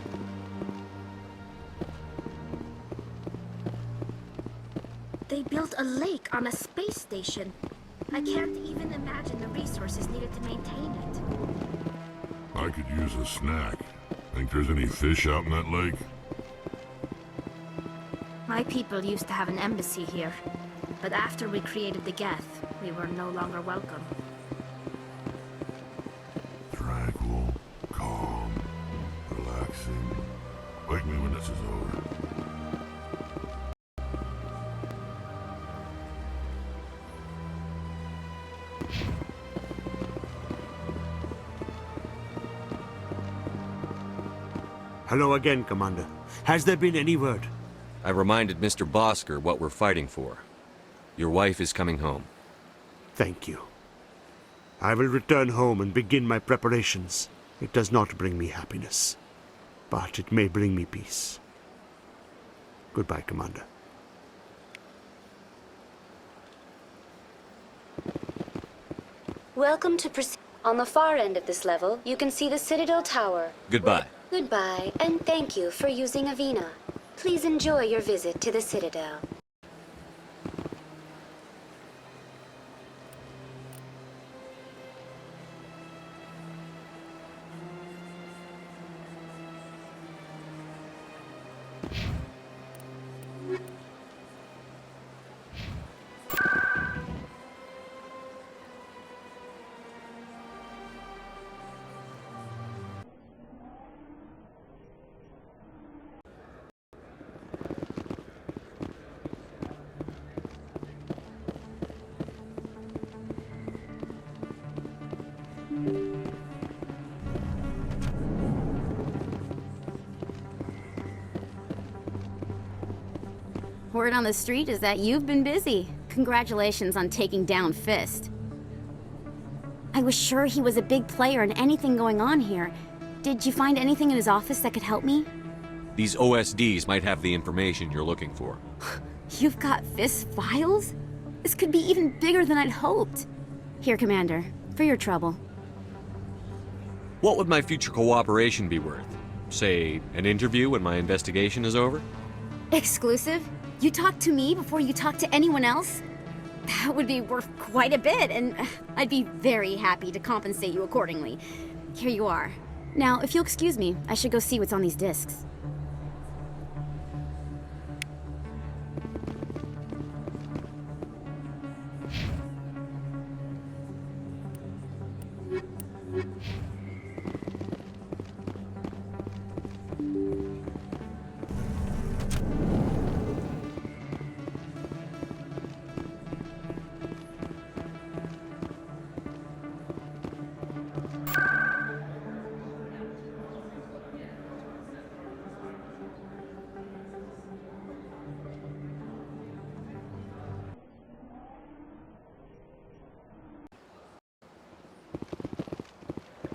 They built a lake on a space station. I can't even imagine the resources needed to maintain it. I could use a snack. Think there's any fish out in that lake? My people used to have an embassy here, but after we created the Geth, we were no longer welcome. Tranquil, calm, relaxing. Wake me when this is over. Hello again, Commander. Has there been any word? I reminded Mr. Bosker what we're fighting for. Your wife is coming home. Thank you. I will return home and begin my preparations. It does not bring me happiness, but it may bring me peace. Goodbye, Commander. Welcome to On the far end of this level, you can see the Citadel Tower. Goodbye. Goodbye, and thank you for using Avina. Please enjoy your visit to the Citadel. Word on the street is that you've been busy. Congratulations on taking down Fist. I was sure he was a big player in anything going on here. Did you find anything in his office that could help me? These OSDs might have the information you're looking for. You've got Fist's files? This could be even bigger than I'd hoped. Here, Commander, for your trouble. What would my future cooperation be worth? Say, an interview when my investigation is over? Exclusive? You talk to me before you talk to anyone else? That would be worth quite a bit, and I'd be very happy to compensate you accordingly. Here you are. Now, if you'll excuse me, I should go see what's on these discs.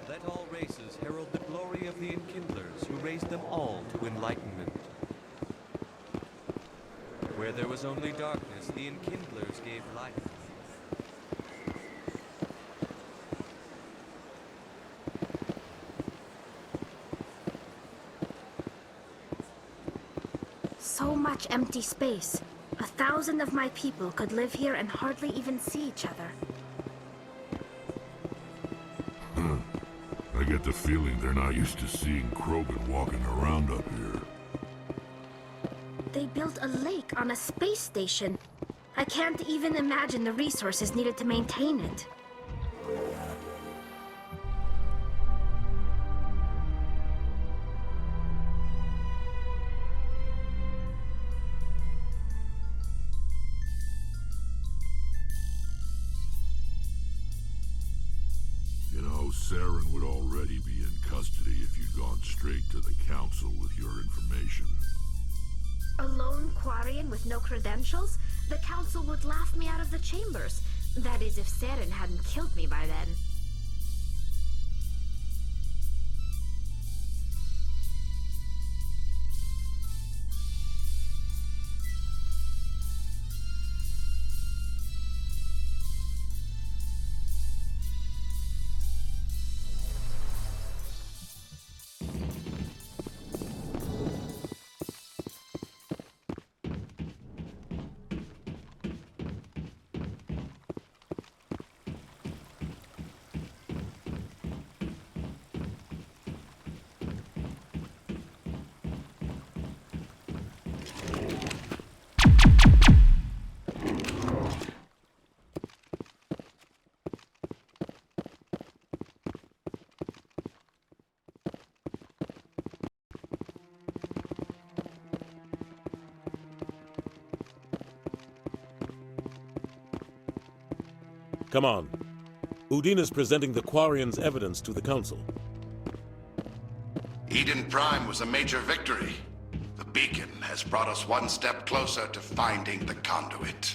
Let all races herald the glory of the Enkindlers, who raised them all to enlightenment. Where there was only darkness, the Enkindlers gave light. So much empty space. 1,000 of my people could live here and hardly even see each other. I get the feeling they're not used to seeing Krogan walking around up here. They built a lake on a space station. I can't even imagine the resources needed to maintain it. You know, Saren would already be in custody if you'd gone straight to the Council with your information. A lone Quarian with no credentials? The Council would laugh me out of the chambers. That is, if Saren hadn't killed me by then. Come on. Udina's presenting the Quarians' evidence to the Council. Eden Prime was a major victory. The beacon has brought us one step closer to finding the conduit.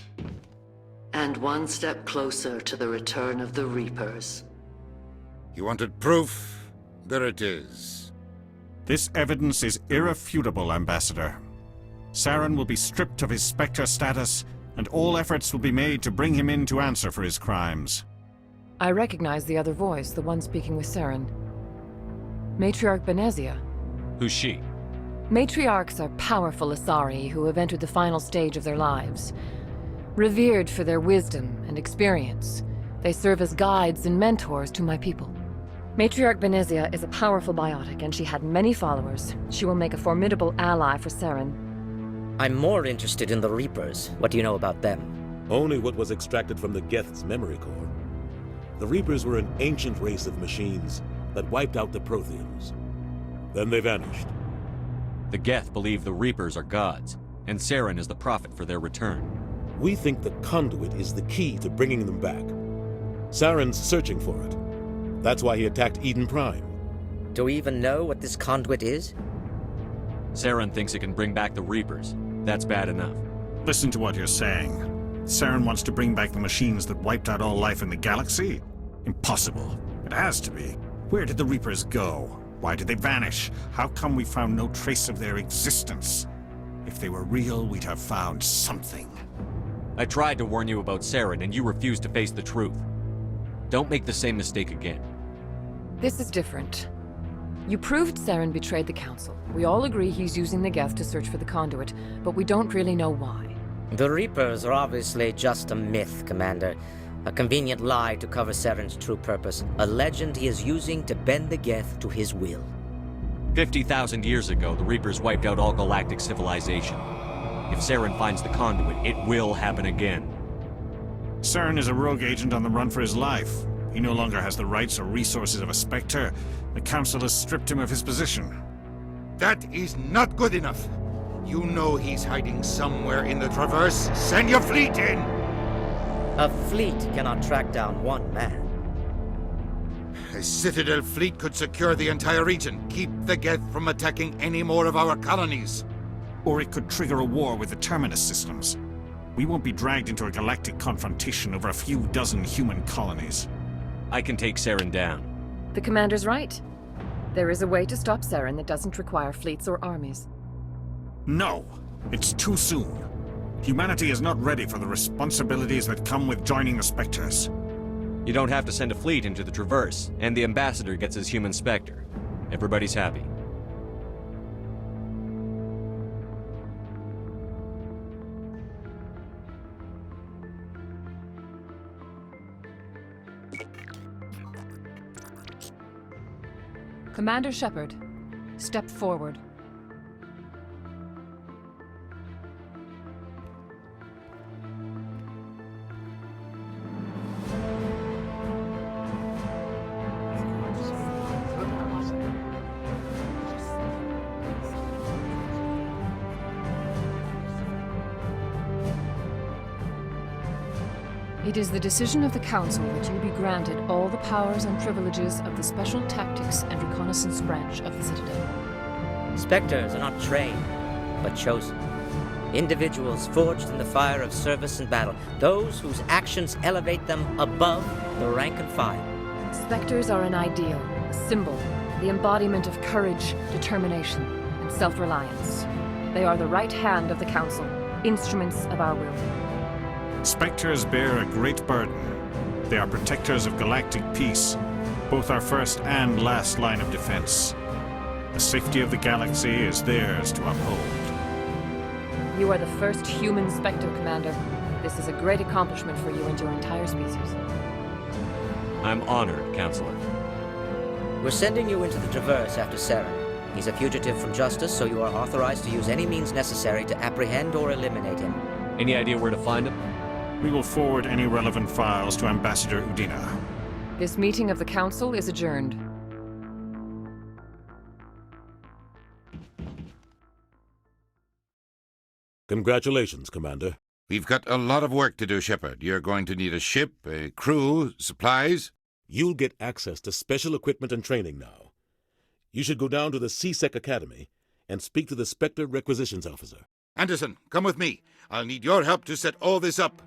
And one step closer to the return of the Reapers. You wanted proof? There it is. This evidence is irrefutable, Ambassador. Saren will be stripped of his Spectre status, and all efforts will be made to bring him in to answer for his crimes. I recognize the other voice, the one speaking with Saren. Matriarch Benezia. Who's she? Matriarchs are powerful Asari who have entered the final stage of their lives. Revered for their wisdom and experience, they serve as guides and mentors to my people. Matriarch Benezia is a powerful biotic, and she had many followers. She will make a formidable ally for Saren. I'm more interested in the Reapers. What do you know about them? Only what was extracted from the Geth's memory core. The Reapers were an ancient race of machines that wiped out the Protheans. Then they vanished. The Geth believe the Reapers are gods, and Saren is the prophet for their return. We think the conduit is the key to bringing them back. Saren's searching for it. That's why he attacked Eden Prime. Do we even know what this conduit is? Saren thinks it can bring back the Reapers. That's bad enough. Listen to what you're saying. Saren wants to bring back the machines that wiped out all life in the galaxy? Impossible. It has to be. Where did the Reapers go? Why did they vanish? How come we found no trace of their existence? If they were real, we'd have found something. I tried to warn you about Saren, and you refused to face the truth. Don't make the same mistake again. This is different. You proved Saren betrayed the Council. We all agree he's using the Geth to search for the conduit, but we don't really know why. The Reapers are obviously just a myth, Commander. A convenient lie to cover Saren's true purpose. A legend he is using to bend the Geth to his will. 50,000 years ago, the Reapers wiped out all galactic civilization. If Saren finds the conduit, it will happen again. Saren is a rogue agent on the run for his life. He no longer has the rights or resources of a Spectre. The Council has stripped him of his position. That is not good enough. You know he's hiding somewhere in the Traverse. Send your fleet in! A fleet cannot track down one man. A Citadel fleet could secure the entire region, keep the Geth from attacking any more of our colonies. Or it could trigger a war with the Terminus systems. We won't be dragged into a galactic confrontation over a few dozen human colonies. I can take Saren down. The Commander's right. There is a way to stop Saren that doesn't require fleets or armies. No! It's too soon. Humanity is not ready for the responsibilities that come with joining the Spectres. You don't have to send a fleet into the Traverse, and the Ambassador gets his human Spectre. Everybody's happy. Commander Shepard, step forward. It is the decision of the Council that you be granted all the powers and privileges of the Special Tactics and Reconnaissance branch of the Citadel. Spectres are not trained, but chosen. Individuals forged in the fire of service and battle. Those whose actions elevate them above the rank and file. Spectres are an ideal, a symbol, the embodiment of courage, determination, and self-reliance. They are the right hand of the Council, instruments of our will. Spectres bear a great burden. They are protectors of galactic peace, both our first and last line of defense. The safety of the galaxy is theirs to uphold. You are the first human Spectre, Commander. This is a great accomplishment for you and your entire species. I'm honored, Counselor. We're sending you into the Traverse after Saren. He's a fugitive from justice, so you are authorized to use any means necessary to apprehend or eliminate him. Any idea where to find him? We will forward any relevant files to Ambassador Udina. This meeting of the Council is adjourned. Congratulations, Commander. We've got a lot of work to do, Shepard. You're going to need a ship, a crew, supplies. You'll get access to special equipment and training now. You should go down to the CSEC Academy and speak to the Spectre Requisitions Officer. Anderson, come with me. I'll need your help to set all this up.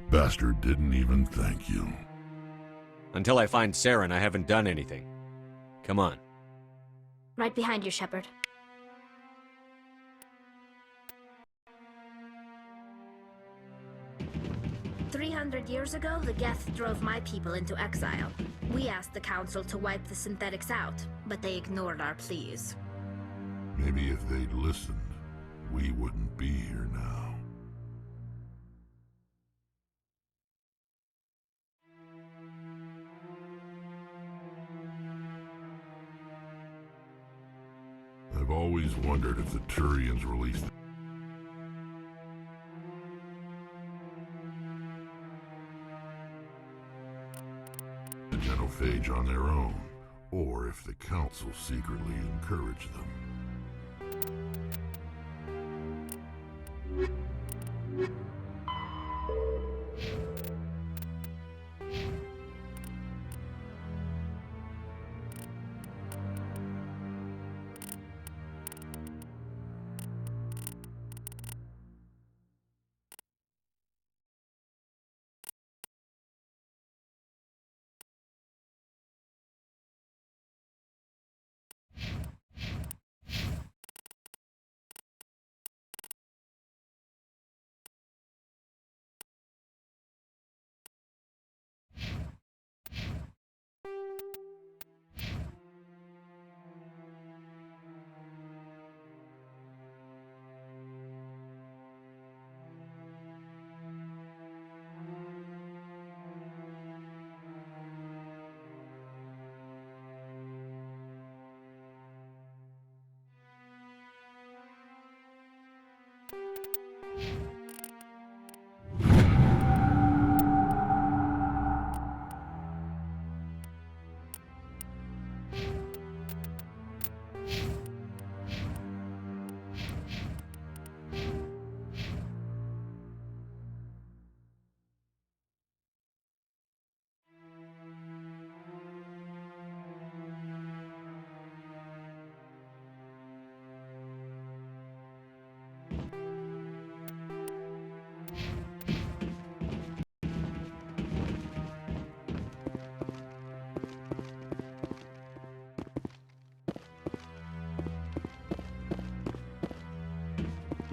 Bastard didn't even thank you. Until I find Saren, I haven't done anything. Come on. Right behind you, Shepard. 300 years ago, the Geth drove my people into exile. We asked the Council to wipe the synthetics out, but they ignored our pleas. Maybe if they'd listened, we wouldn't be here now. I've always wondered if the Turians released the genophage on their own, or if the Council secretly encouraged them.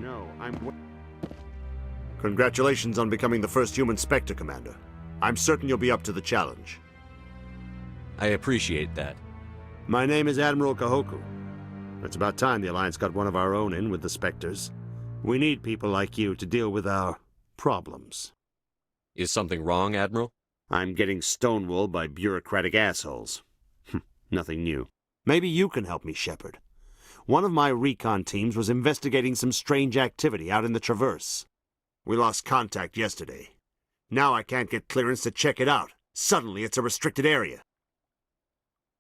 No, Congratulations on becoming the first human Spectre, Commander. I'm certain you'll be up to the challenge. I appreciate that. My name is Admiral Kahoku. It's about time the Alliance got one of our own in with the Spectres. We need people like you to deal with our problems. Is something wrong, Admiral? I'm getting stonewalled by bureaucratic assholes. Nothing new. Maybe you can help me, Shepard. One of my recon teams was investigating some strange activity out in the Traverse. We lost contact yesterday. Now I can't get clearance to check it out. Suddenly it's a restricted area.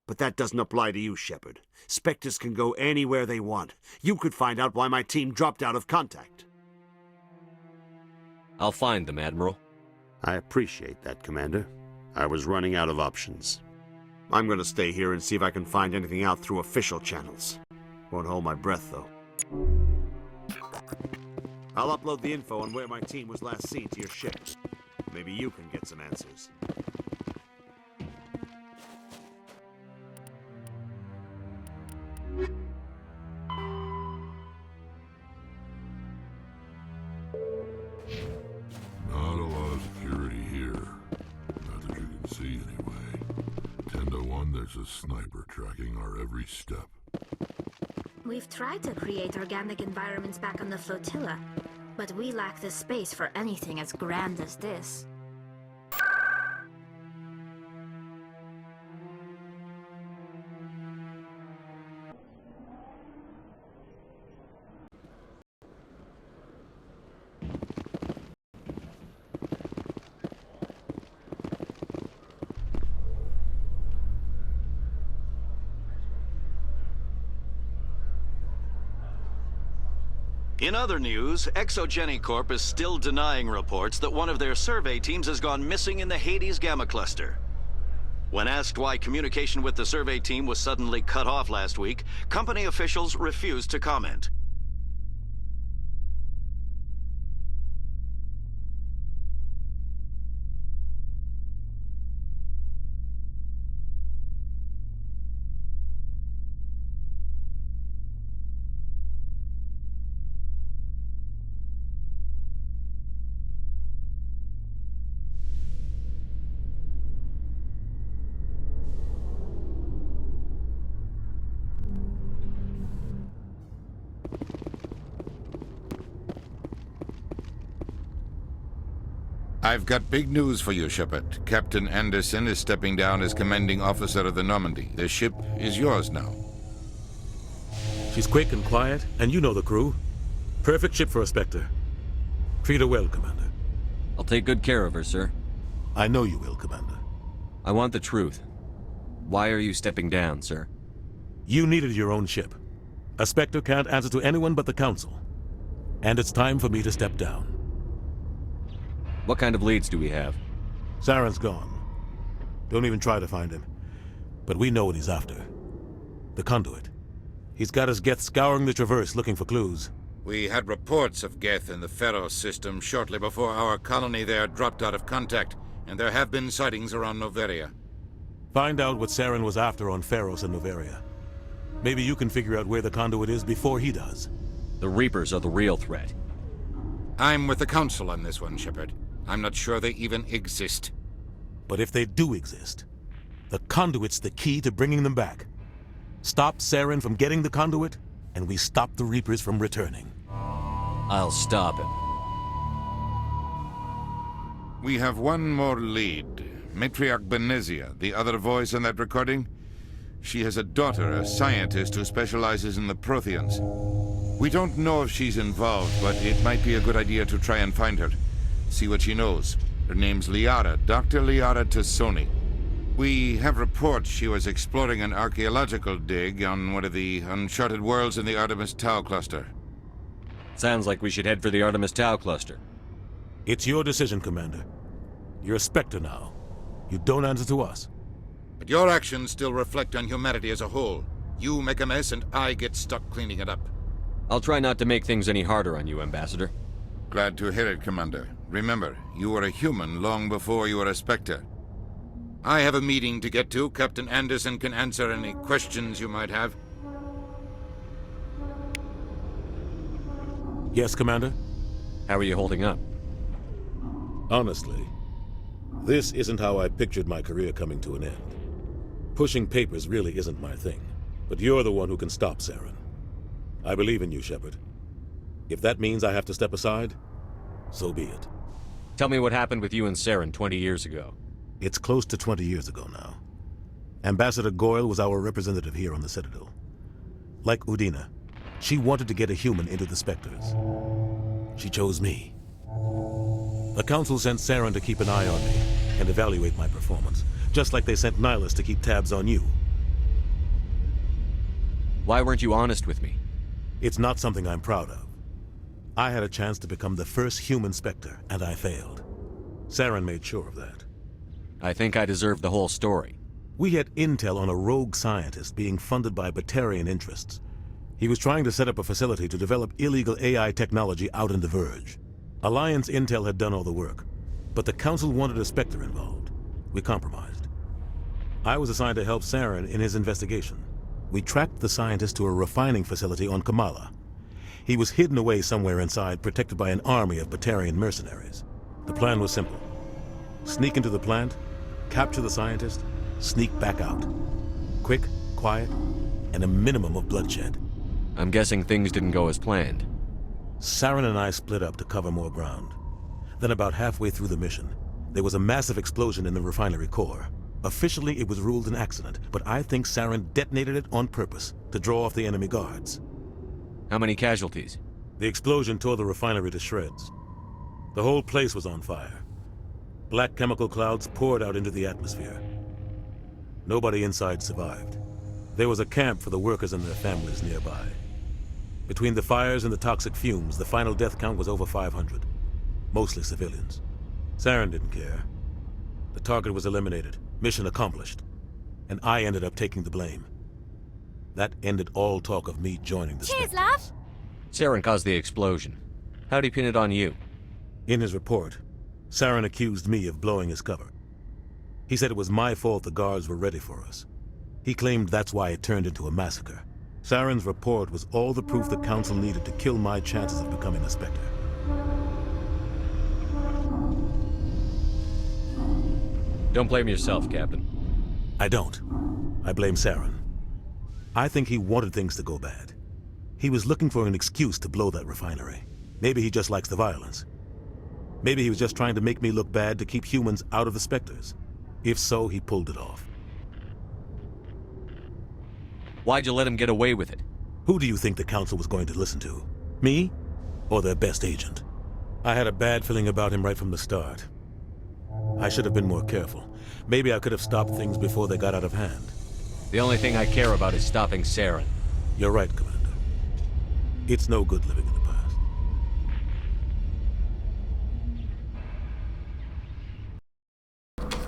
But that doesn't apply to you, Shepard. Spectres can go anywhere they want. You could find out why my team dropped out of contact. I'll find them, Admiral. I appreciate that, Commander. I was running out of options. I'm going to stay here and see if I can find anything out through official channels. Won't hold my breath, though. I'll upload the info on where my team was last seen to your ship. Maybe you can get some answers. Not a lot of security here. Not that you can see, anyway. 10 to 1, there's a sniper tracking our every step. We've tried to create organic environments back on the flotilla, but we lack the space for anything as grand as this. In other news, Exogeny Corp is still denying reports that one of their survey teams has gone missing in the Hades Gamma Cluster. When asked why communication with the survey team was suddenly cut off last week, company officials refused to comment. I've got big news for you, Shepard. Captain Anderson is stepping down as commanding officer of the Normandy. The ship is yours now. She's quick and quiet, and you know the crew. Perfect ship for a Spectre. Treat her well, Commander. I'll take good care of her, sir. I know you will, Commander. I want the truth. Why are you stepping down, sir? You needed your own ship. A Spectre can't answer to anyone but the Council. And it's time for me to step down. What kind of leads do we have? Saren's gone. Don't even try to find him. But we know what he's after. The Conduit. He's got his Geth scouring the Traverse looking for clues. We had reports of Geth in the Pharos system shortly before our colony there dropped out of contact, and there have been sightings around Noveria. Find out what Saren was after on Pharos and Noveria. Maybe you can figure out where the Conduit is before he does. The Reapers are the real threat. I'm with the Council on this one, Shepard. I'm not sure they even exist. But if they do exist, the Conduit's the key to bringing them back. Stop Saren from getting the Conduit, and we stop the Reapers from returning. I'll stop him. We have one more lead. Matriarch Benezia, the other voice in that recording. She has a daughter, a scientist who specializes in the Protheans. We don't know if she's involved, but it might be a good idea to try and find her. See what she knows. Her name's Liara, Dr. Liara Tassoni. We have reports she was exploring an archaeological dig on one of the uncharted worlds in the Artemis Tau cluster. Sounds like we should head for the Artemis Tau cluster. It's your decision, Commander. You're a Spectre now. You don't answer to us. But your actions still reflect on humanity as a whole. You make a mess and I get stuck cleaning it up. I'll try not to make things any harder on you, Ambassador. Glad to hear it, Commander. Remember, you were a human long before you were a Spectre. I have a meeting to get to. Captain Anderson can answer any questions you might have. Yes, Commander? How are you holding up? Honestly, this isn't how I pictured my career coming to an end. Pushing papers really isn't my thing, but you're the one who can stop Saren. I believe in you, Shepard. If that means I have to step aside, so be it. Tell me what happened with you and Saren 20 years ago. It's close to 20 years ago now. Ambassador Goyle was our representative here on the Citadel. Like Udina, she wanted to get a human into the Spectres. She chose me. The Council sent Saren to keep an eye on me and evaluate my performance, just like they sent Nihilus to keep tabs on you. Why weren't you honest with me? It's not something I'm proud of. I had a chance to become the first human Spectre, and I failed. Saren made sure of that. I think I deserve the whole story. We had intel on a rogue scientist being funded by Batarian interests. He was trying to set up a facility to develop illegal AI technology out in the Verge. Alliance intel had done all the work, but the Council wanted a Spectre involved. We compromised. I was assigned to help Saren in his investigation. We tracked the scientist to a refining facility on Kamala. He was hidden away somewhere inside, protected by an army of Batarian mercenaries. The plan was simple. Sneak into the plant, capture the scientist, sneak back out. Quick, quiet, and a minimum of bloodshed. I'm guessing things didn't go as planned. Saren and I split up to cover more ground. Then about halfway through the mission, there was a massive explosion in the refinery core. Officially, it was ruled an accident, but I think Saren detonated it on purpose to draw off the enemy guards. How many casualties? The explosion tore the refinery to shreds. The whole place was on fire. Black chemical clouds poured out into the atmosphere. Nobody inside survived. There was a camp for the workers and their families nearby. Between the fires and the toxic fumes, the final death count was over 500. Mostly civilians. Saren didn't care. The target was eliminated. Mission accomplished. And I ended up taking the blame. That ended all talk of me joining the Cheers, Spectre. love! Saren caused the explosion. How'd he pin it on you? In his report, Saren accused me of blowing his cover. He said it was my fault the guards were ready for us. He claimed that's why it turned into a massacre. Saren's report was all the proof the Council needed to kill my chances of becoming a Spectre. Don't blame yourself, Captain. I don't. I blame Saren. I think he wanted things to go bad. He was looking for an excuse to blow that refinery. Maybe he just likes the violence. Maybe he was just trying to make me look bad to keep humans out of the Spectres. If so, he pulled it off. Why'd you let him get away with it? Who do you think the Council was going to listen to? Me? Or their best agent? I had a bad feeling about him right from the start. I should have been more careful. Maybe I could have stopped things before they got out of hand. The only thing I care about is stopping Saren. You're right, Commander. It's no good living in the past.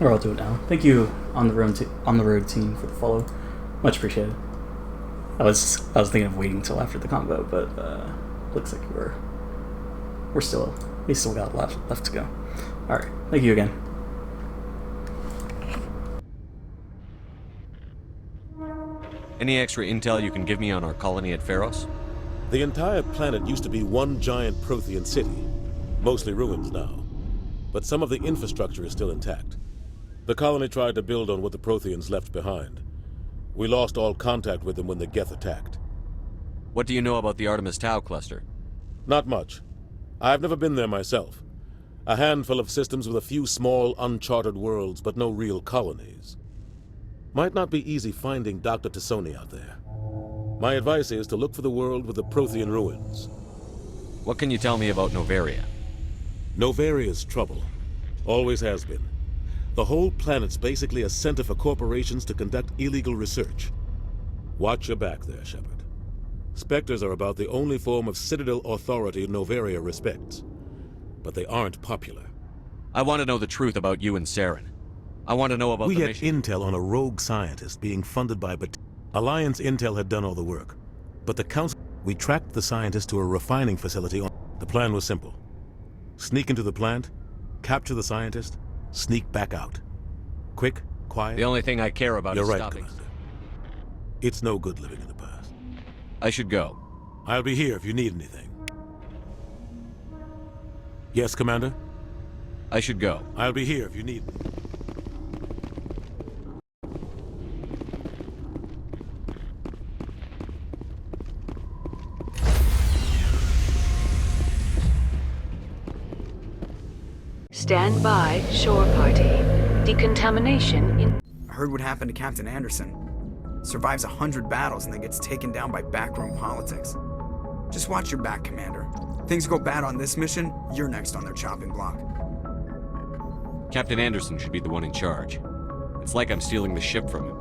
Or I'll do it now. Thank you on the road team for the follow. Much appreciated. I was thinking of waiting until after the combo, but looks like we still got a lot left to go. All right, thank you again. Any extra intel you can give me on our colony at Pharos? The entire planet used to be one giant Prothean city, mostly ruins now. But some of the infrastructure is still intact. The colony tried to build on what the Protheans left behind. We lost all contact with them when the Geth attacked. What do you know about the Artemis Tau cluster? Not much. I've never been there myself. A handful of systems with a few small, uncharted worlds, but no real colonies. Might not be easy finding Dr. Tassoni out there. My advice is to look for the world with the Prothean ruins. What can you tell me about Novaria? Novaria's trouble. Always has been. The whole planet's basically a center for corporations to conduct illegal research. Watch your back there, Shepard. Spectres are about the only form of Citadel authority Novaria respects. But they aren't popular. I want to know the truth about you and Saren. I want to know about We the had mission. intel on a rogue scientist being funded by Alliance Intel had done all the work. But the Council... We tracked the scientist to a refining facility on... The plan was simple. Sneak into the plant, capture the scientist, sneak back out. Quick, quiet... The only thing I care about You're is right, stopping. Commander. It's no good living in the past. I should go. I'll be here if you need anything. Yes, Commander? I should go. I'll be here if you need me. Stand by, shore party. Decontamination in... I heard what happened to Captain Anderson. Survives 100 battles and then gets taken down by backroom politics. Just watch your back, Commander. Things go bad on this mission, you're next on their chopping block. Captain Anderson should be the one in charge. It's like I'm stealing the ship from him.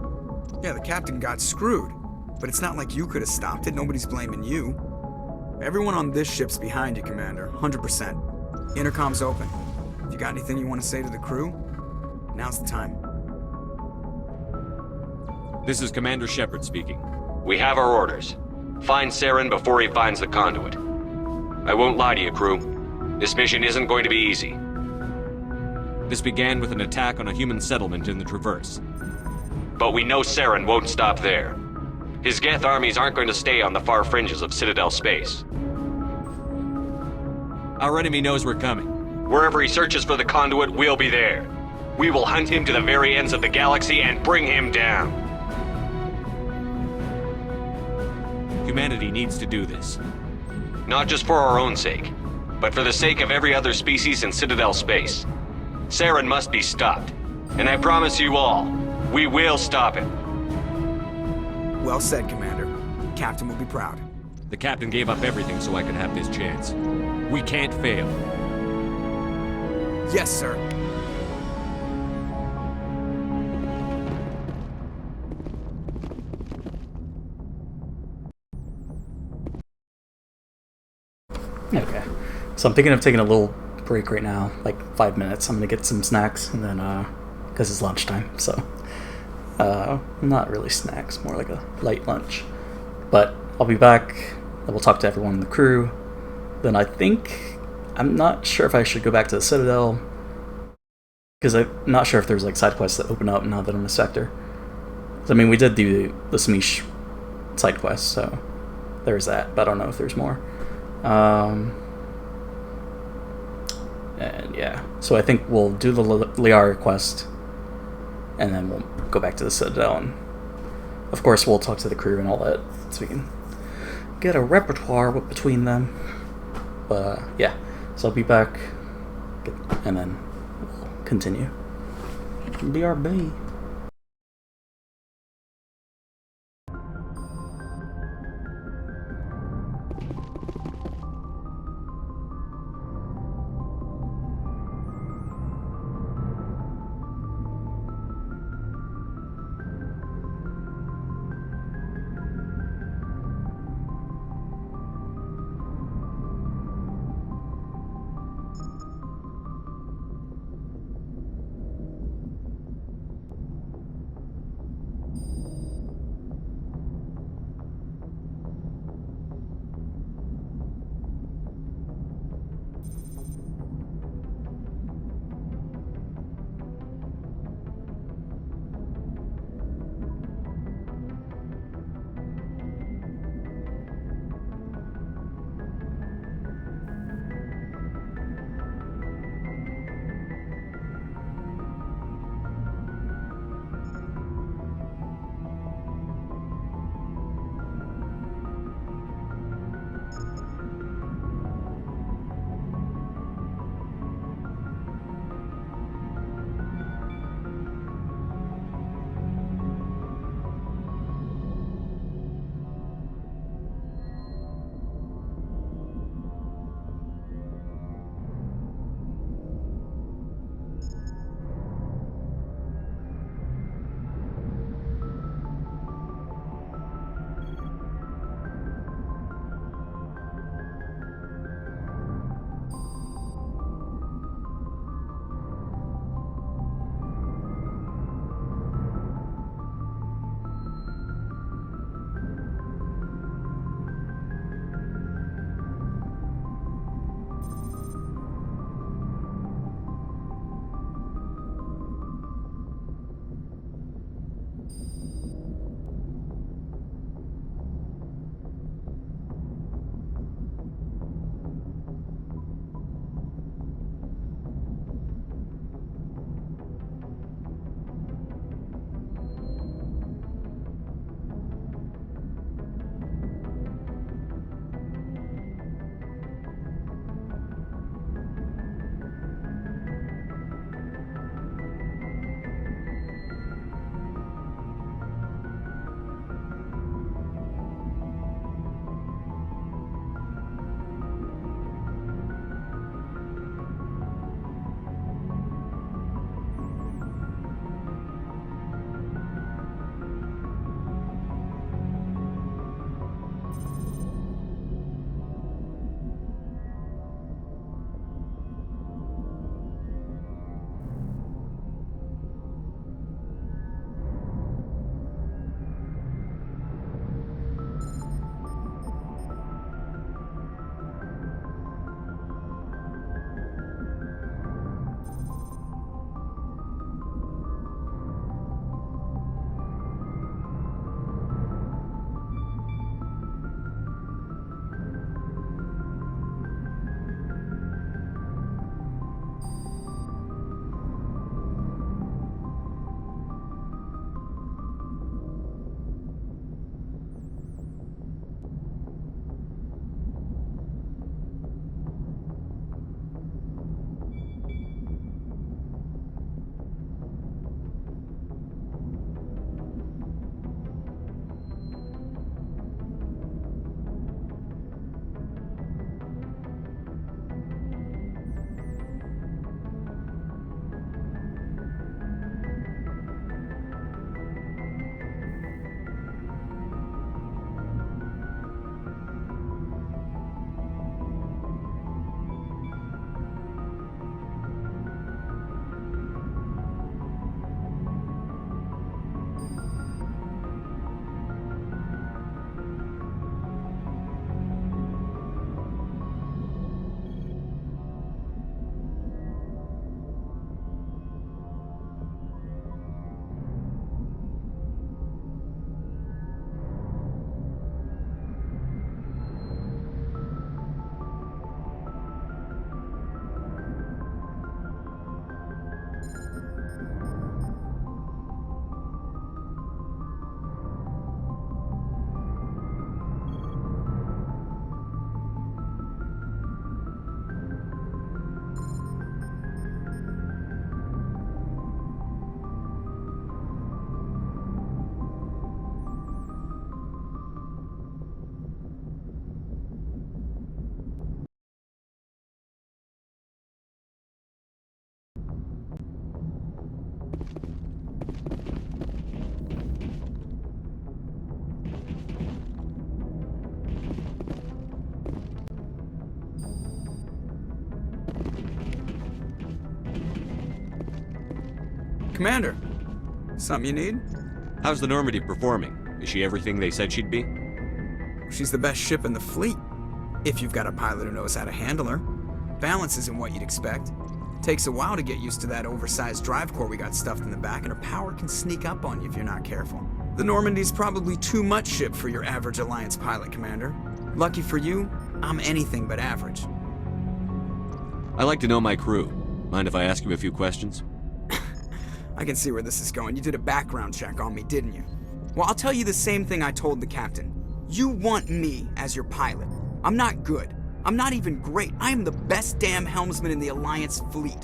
Yeah, the captain got screwed. But it's not like you could have stopped it, nobody's blaming you. Everyone on this ship's behind you, Commander, 100%. Intercom's open. If you got anything you want to say to the crew, now's the time. This is Commander Shepard speaking. We have our orders. Find Saren before he finds the conduit. I won't lie to you, crew. This mission isn't going to be easy. This began with an attack on a human settlement in the Traverse. But we know Saren won't stop there. His Geth armies aren't going to stay on the far fringes of Citadel space. Our enemy knows we're coming. Wherever he searches for the conduit, we'll be there. We will hunt him to the very ends of the galaxy and bring him down. Humanity needs to do this. Not just for our own sake, but for the sake of every other species in Citadel space. Saren must be stopped. And I promise you all, we will stop him. Well said, Commander. Captain will be proud. The captain gave up everything so I could have this chance. We can't fail. Yes, sir. Okay. So I'm thinking of taking a little break right now, like 5 minutes. I'm gonna get some snacks and then, because it's lunchtime, so. Not really snacks, more like a light lunch. But I'll be back, and we'll talk to everyone in the crew. Then I'm not sure if I should go back to the Citadel, because I'm not sure if there's like side quests that open up now that I'm a Sector. I mean, we did do the Smish side quest, so there's that, but I don't know if there's more. And yeah, so I think we'll do the Liara quest, and then we'll go back to the Citadel, and of course we'll talk to the crew and all that, so we can get a repertoire between them. But yeah, so I'll be back, get and then we'll continue. BRB. Commander, something you need? How's the Normandy performing? Is she everything they said she'd be? She's the best ship in the fleet, if you've got a pilot who knows how to handle her. Balance isn't what you'd expect. Takes a while to get used to that oversized drive core we got stuffed in the back, and her power can sneak up on you if you're not careful. The Normandy's probably too much ship for your average Alliance pilot, Commander. Lucky for you, I'm anything but average. I like to know my crew. Mind if I ask you a few questions? I can see where this is going. You did a background check on me, didn't you? Well, I'll tell you the same thing I told the captain. You want me as your pilot. I'm not good. I'm not even great. I am the best damn helmsman in the Alliance fleet.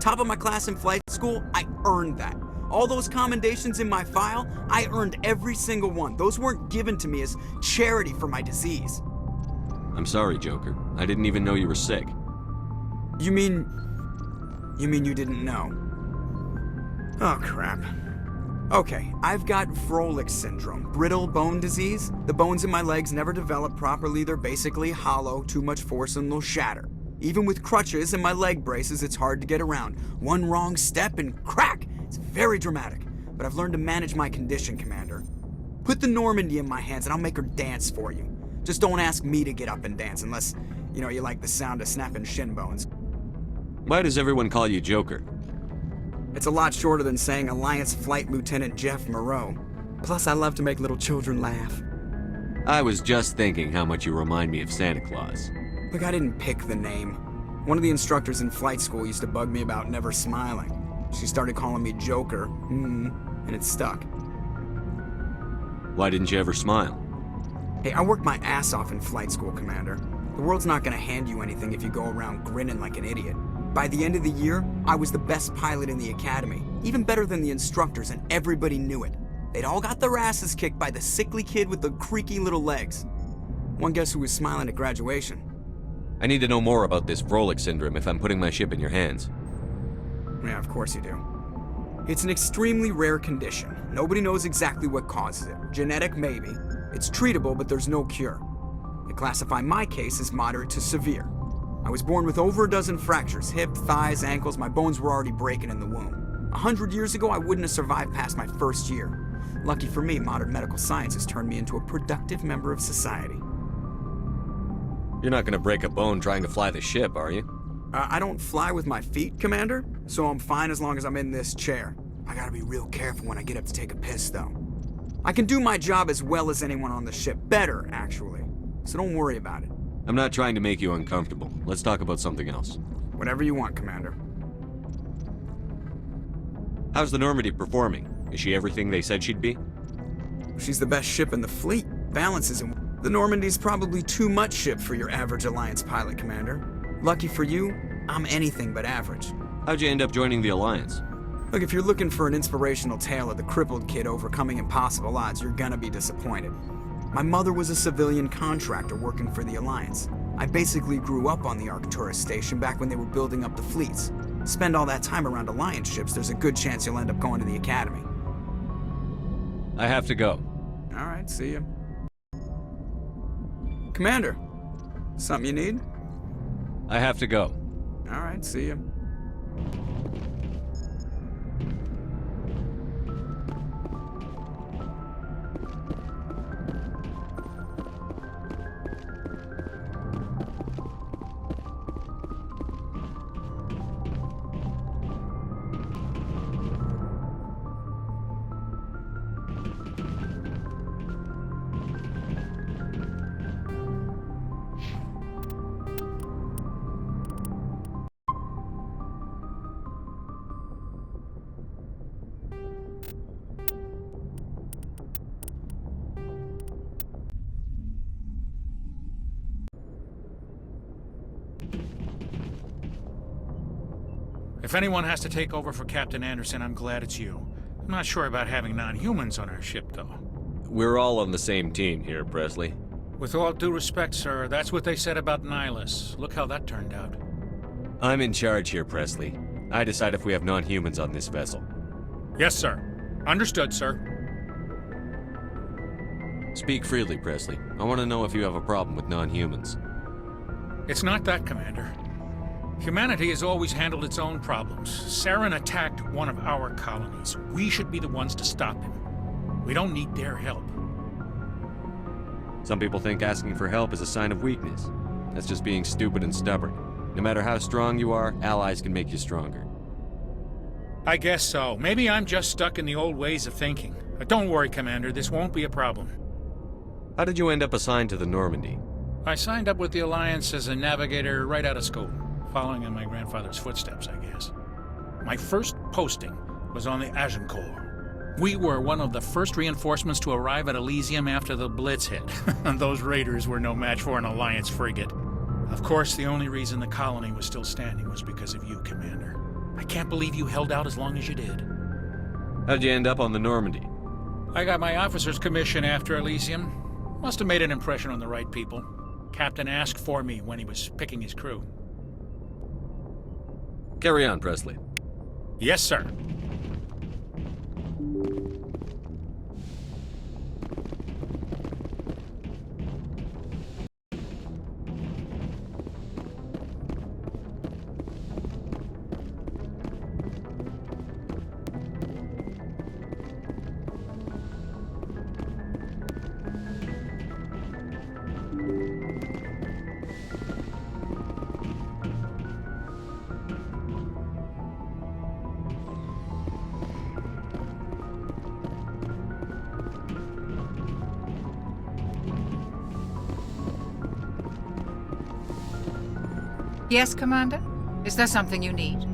Top of my class in flight school, I earned that. All those commendations in my file, I earned every single one. Those weren't given to me as charity for my disease. I'm sorry, Joker. I didn't even know you were sick. You mean you didn't know? Oh, crap. Okay, I've got Froelich syndrome, brittle bone disease. The bones in my legs never develop properly. They're basically hollow, too much force and they'll shatter. Even with crutches and my leg braces, it's hard to get around. One wrong step and crack! It's very dramatic, but I've learned to manage my condition, Commander. Put the Normandy in my hands and I'll make her dance for you. Just don't ask me to get up and dance unless, you like the sound of snapping shin bones. Why does everyone call you Joker? It's a lot shorter than saying Alliance Flight Lieutenant Jeff Moreau. Plus, I love to make little children laugh. I was just thinking how much you remind me of Santa Claus. Look, I didn't pick the name. One of the instructors in flight school used to bug me about never smiling. She started calling me Joker, and it stuck. Why didn't you ever smile? Hey, I worked my ass off in flight school, Commander. The world's not gonna hand you anything if you go around grinning like an idiot. By the end of the year, I was the best pilot in the academy, even better than the instructors, and everybody knew it. They'd all got their asses kicked by the sickly kid with the creaky little legs. One guess who was smiling at graduation? I need to know more about this Froelich syndrome if I'm putting my ship in your hands. Yeah, of course you do. It's an extremely rare condition. Nobody knows exactly what causes it. Genetic, maybe. It's treatable, but there's no cure. They classify my case as moderate to severe. I was born with over a dozen fractures, hip, thighs, ankles. My bones were already breaking in the womb. 100 years ago, I wouldn't have survived past my first year. Lucky for me, modern medical science has turned me into a productive member of society. You're not gonna break a bone trying to fly the ship, are you? I don't fly with my feet, Commander, so I'm fine as long as I'm in this chair. I gotta be real careful when I get up to take a piss, though. I can do my job as well as anyone on the ship. Better, actually. So don't worry about it. I'm not trying to make you uncomfortable. Let's talk about something else. Whatever you want, Commander. How's the Normandy performing? Is she everything they said she'd be? She's the best ship in the fleet. Balance isn't... The Normandy's probably too much ship for your average Alliance pilot, Commander. Lucky for you, I'm anything but average. How'd you end up joining the Alliance? Look, if you're looking for an inspirational tale of the crippled kid overcoming impossible odds, you're gonna be disappointed. My mother was a civilian contractor working for the Alliance. I basically grew up on the Arcturus station back when they were building up the fleets. Spend all that time around Alliance ships, there's a good chance you'll end up going to the Academy. I have to go. Alright, see ya. Commander, something you need? I have to go. Alright, see ya. If anyone has to take over for Captain Anderson, I'm glad it's you. I'm not sure about having non-humans on our ship, though. We're all on the same team here, Presley. With all due respect, sir, that's what they said about Nihilus. Look how that turned out. I'm in charge here, Presley. I decide if we have non-humans on this vessel. Yes, sir. Understood, sir. Speak freely, Presley. I want to know if you have a problem with non-humans. It's not that, Commander. Humanity has always handled its own problems. Saren attacked one of our colonies. We should be the ones to stop him. We don't need their help. Some people think asking for help is a sign of weakness. That's just being stupid and stubborn. No matter how strong you are, allies can make you stronger. I guess so. Maybe I'm just stuck in the old ways of thinking. But don't worry, Commander, this won't be a problem. How did you end up assigned to the Normandy? I signed up with the Alliance as a navigator right out of school, following in my grandfather's footsteps, I guess. My first posting was on the Agincourt. We were one of the first reinforcements to arrive at Elysium after the Blitz hit. Those raiders were no match for an Alliance frigate. Of course, the only reason the colony was still standing was because of you, Commander. I can't believe you held out as long as you did. How'd you end up on the Normandy? I got my officer's commission after Elysium. Must have made an impression on the right people. Captain asked for me when he was picking his crew. Carry on, Presley. Yes, sir. Yes, Commander? Is there something you need?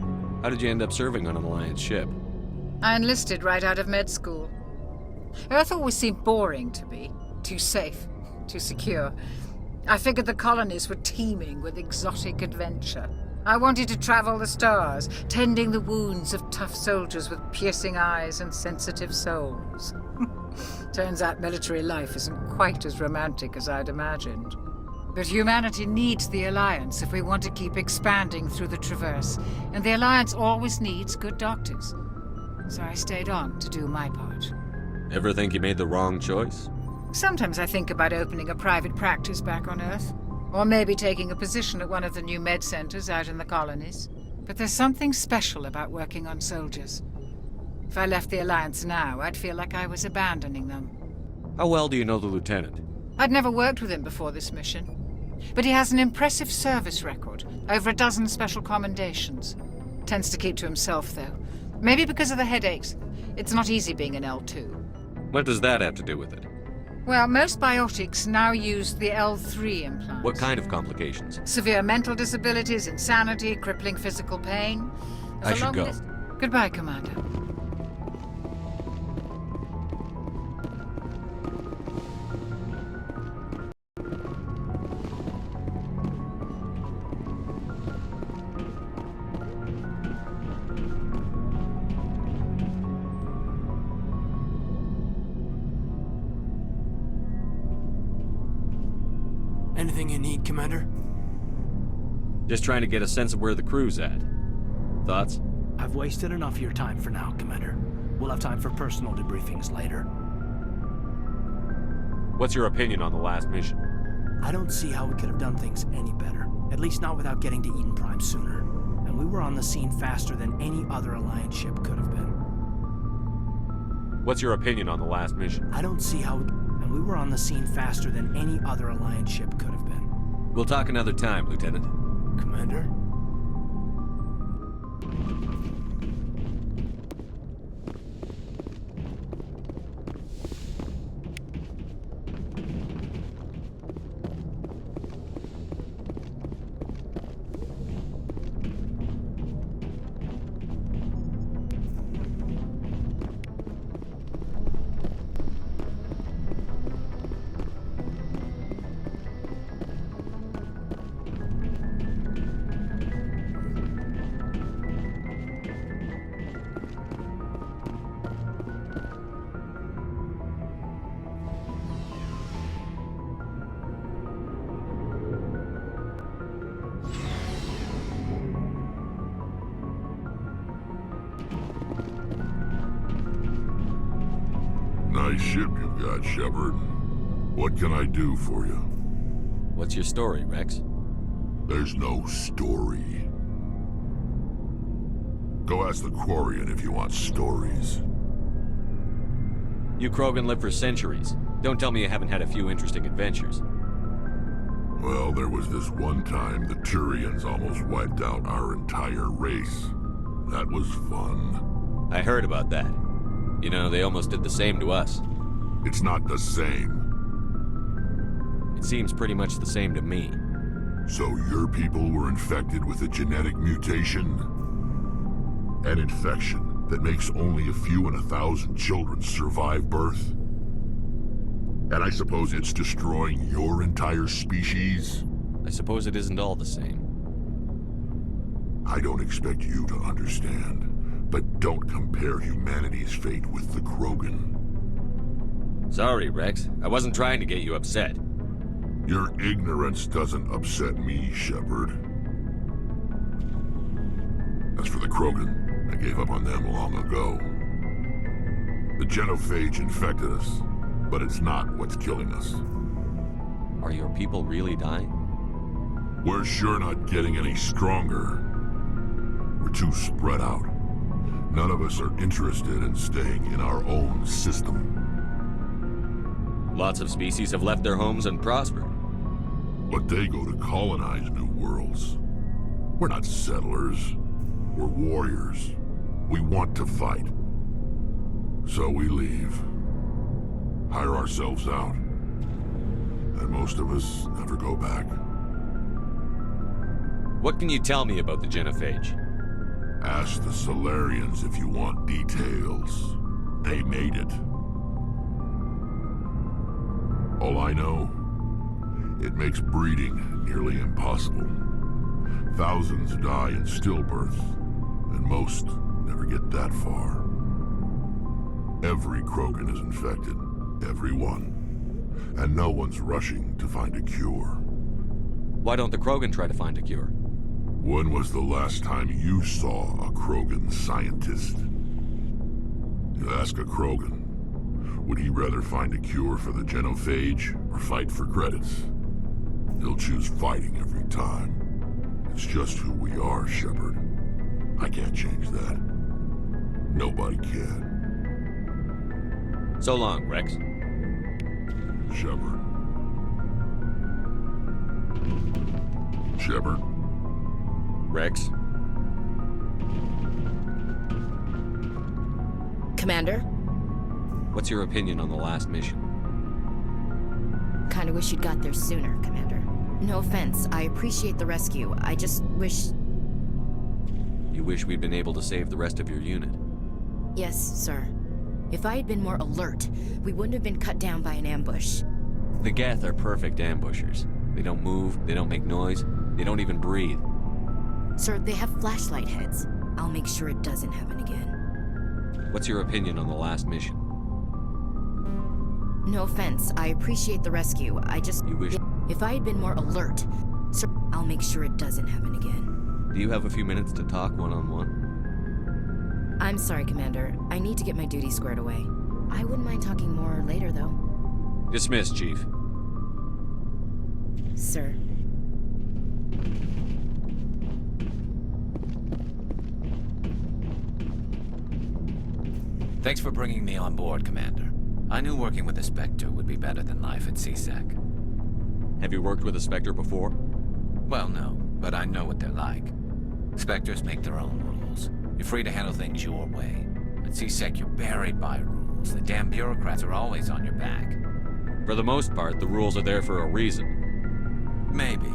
How did you end up serving on an Alliance ship? I enlisted right out of med school. Earth always seemed boring to me. Too safe, too secure. I figured the colonies were teeming with exotic adventure. I wanted to travel the stars, tending the wounds of tough soldiers with piercing eyes and sensitive souls. Turns out military life isn't quite as romantic as I'd imagined. But humanity needs the Alliance if we want to keep expanding through the Traverse, and the Alliance always needs good doctors. So I stayed on to do my part. Ever think you made the wrong choice? Sometimes I think about opening a private practice back on Earth, or maybe taking a position at one of the new med centers out in the colonies. But there's something special about working on soldiers. If I left the Alliance now, I'd feel like I was abandoning them. How well do you know the Lieutenant? I'd never worked with him before this mission. But he has an impressive service record, over a dozen special commendations. Tends to keep to himself, though. Maybe because of the headaches. It's not easy being an L2. What does that have to do with it? Well, most biotics now use the L3 implant. What kind of complications? Severe mental disabilities, insanity, crippling physical pain. I should go. Goodbye, Commander. Anything you need, Commander? Just trying to get a sense of where the crew's at. Thoughts? I've wasted enough of your time for now, Commander. We'll have time for personal debriefings later. What's your opinion on the last mission? I don't see how we could have done things any better. At least not without getting to Eden Prime sooner. And we were on the scene faster than any other Alliance ship could have been. What's your opinion on the last mission? I don't see how... And we were on the scene faster than any other Alliance ship could have been. We'll talk another time, Lieutenant. Commander? Nice ship you've got, Shepard. What can I do for you? What's your story, Rex? There's no story. Go ask the Quarian if you want stories. You Krogan live for centuries. Don't tell me you haven't had a few interesting adventures. Well, there was this one time the Turians almost wiped out our entire race. That was fun. I heard about that. You know, they almost did the same to us. It's not the same. It seems pretty much the same to me. So your people were infected with a genetic mutation? An infection that makes only a few in 1,000 children survive birth? And I suppose it's destroying your entire species? I suppose it isn't all the same. I don't expect you to understand, but don't compare humanity's fate with the Krogan. Sorry, Rex. I wasn't trying to get you upset. Your ignorance doesn't upset me, Shepard. As for the Krogan, I gave up on them long ago. The genophage infected us, but it's not what's killing us. Are your people really dying? We're sure not getting any stronger. We're too spread out. None of us are interested in staying in our own system. Lots of species have left their homes and prospered. But they go to colonize new worlds. We're not settlers. We're warriors. We want to fight. So we leave. Hire ourselves out. And most of us never go back. What can you tell me about the genophage? Ask the Solarians if you want details. They made it. All I know, it makes breeding nearly impossible. Thousands die in stillbirth, and most never get that far. Every Krogan is infected, every one, and no one's rushing to find a cure. Why don't the Krogan try to find a cure? When was the last time you saw a Krogan scientist? You ask a Krogan, would he rather find a cure for the genophage or fight for credits? He'll choose fighting every time. It's just who we are, Shepard. I can't change that. Nobody can. So long, Rex. Shepard. Shepard. Rex. Commander? What's your opinion on the last mission? Kinda wish you'd got there sooner, Commander. No offense, I appreciate the rescue. I just wish... You wish we'd been able to save the rest of your unit? Yes, sir. If I had been more alert, we wouldn't have been cut down by an ambush. The Geth are perfect ambushers. They don't move, they don't make noise, they don't even breathe. Sir, they have flashlight heads. I'll make sure it doesn't happen again. What's your opinion on the last mission? No offense, I appreciate the rescue. I just... You wish... If I had been more alert, sir, I'll make sure it doesn't happen again. Do you have a few minutes to talk one-on-one? I'm sorry, Commander. I need to get my duties squared away. I wouldn't mind talking more later, though. Dismissed, Chief. Sir. Thanks for bringing me on board, Commander. I knew working with a Spectre would be better than life at CSEC. Have you worked with a Spectre before? Well, no, but I know what they're like. Spectres make their own rules. You're free to handle things your way. At CSEC, you're buried by rules. The damn bureaucrats are always on your back. For the most part, the rules are there for a reason. Maybe.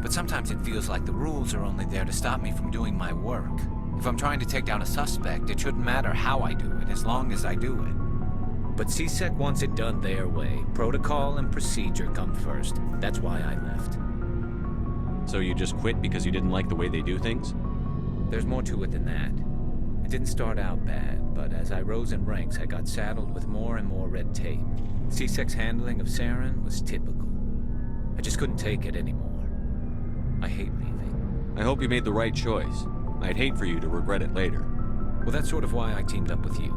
But sometimes it feels like the rules are only there to stop me from doing my work. If I'm trying to take down a suspect, it shouldn't matter how I do it, as long as I do it. But CSEC wants it done their way. Protocol and procedure come first. That's why I left. So you just quit because you didn't like the way they do things? There's more to it than that. It didn't start out bad, but as I rose in ranks, I got saddled with more and more red tape. CSEC's handling of Saren was typical. I just couldn't take it anymore. I hate leaving. I hope you made the right choice. I'd hate for you to regret it later. Well, that's sort of why I teamed up with you.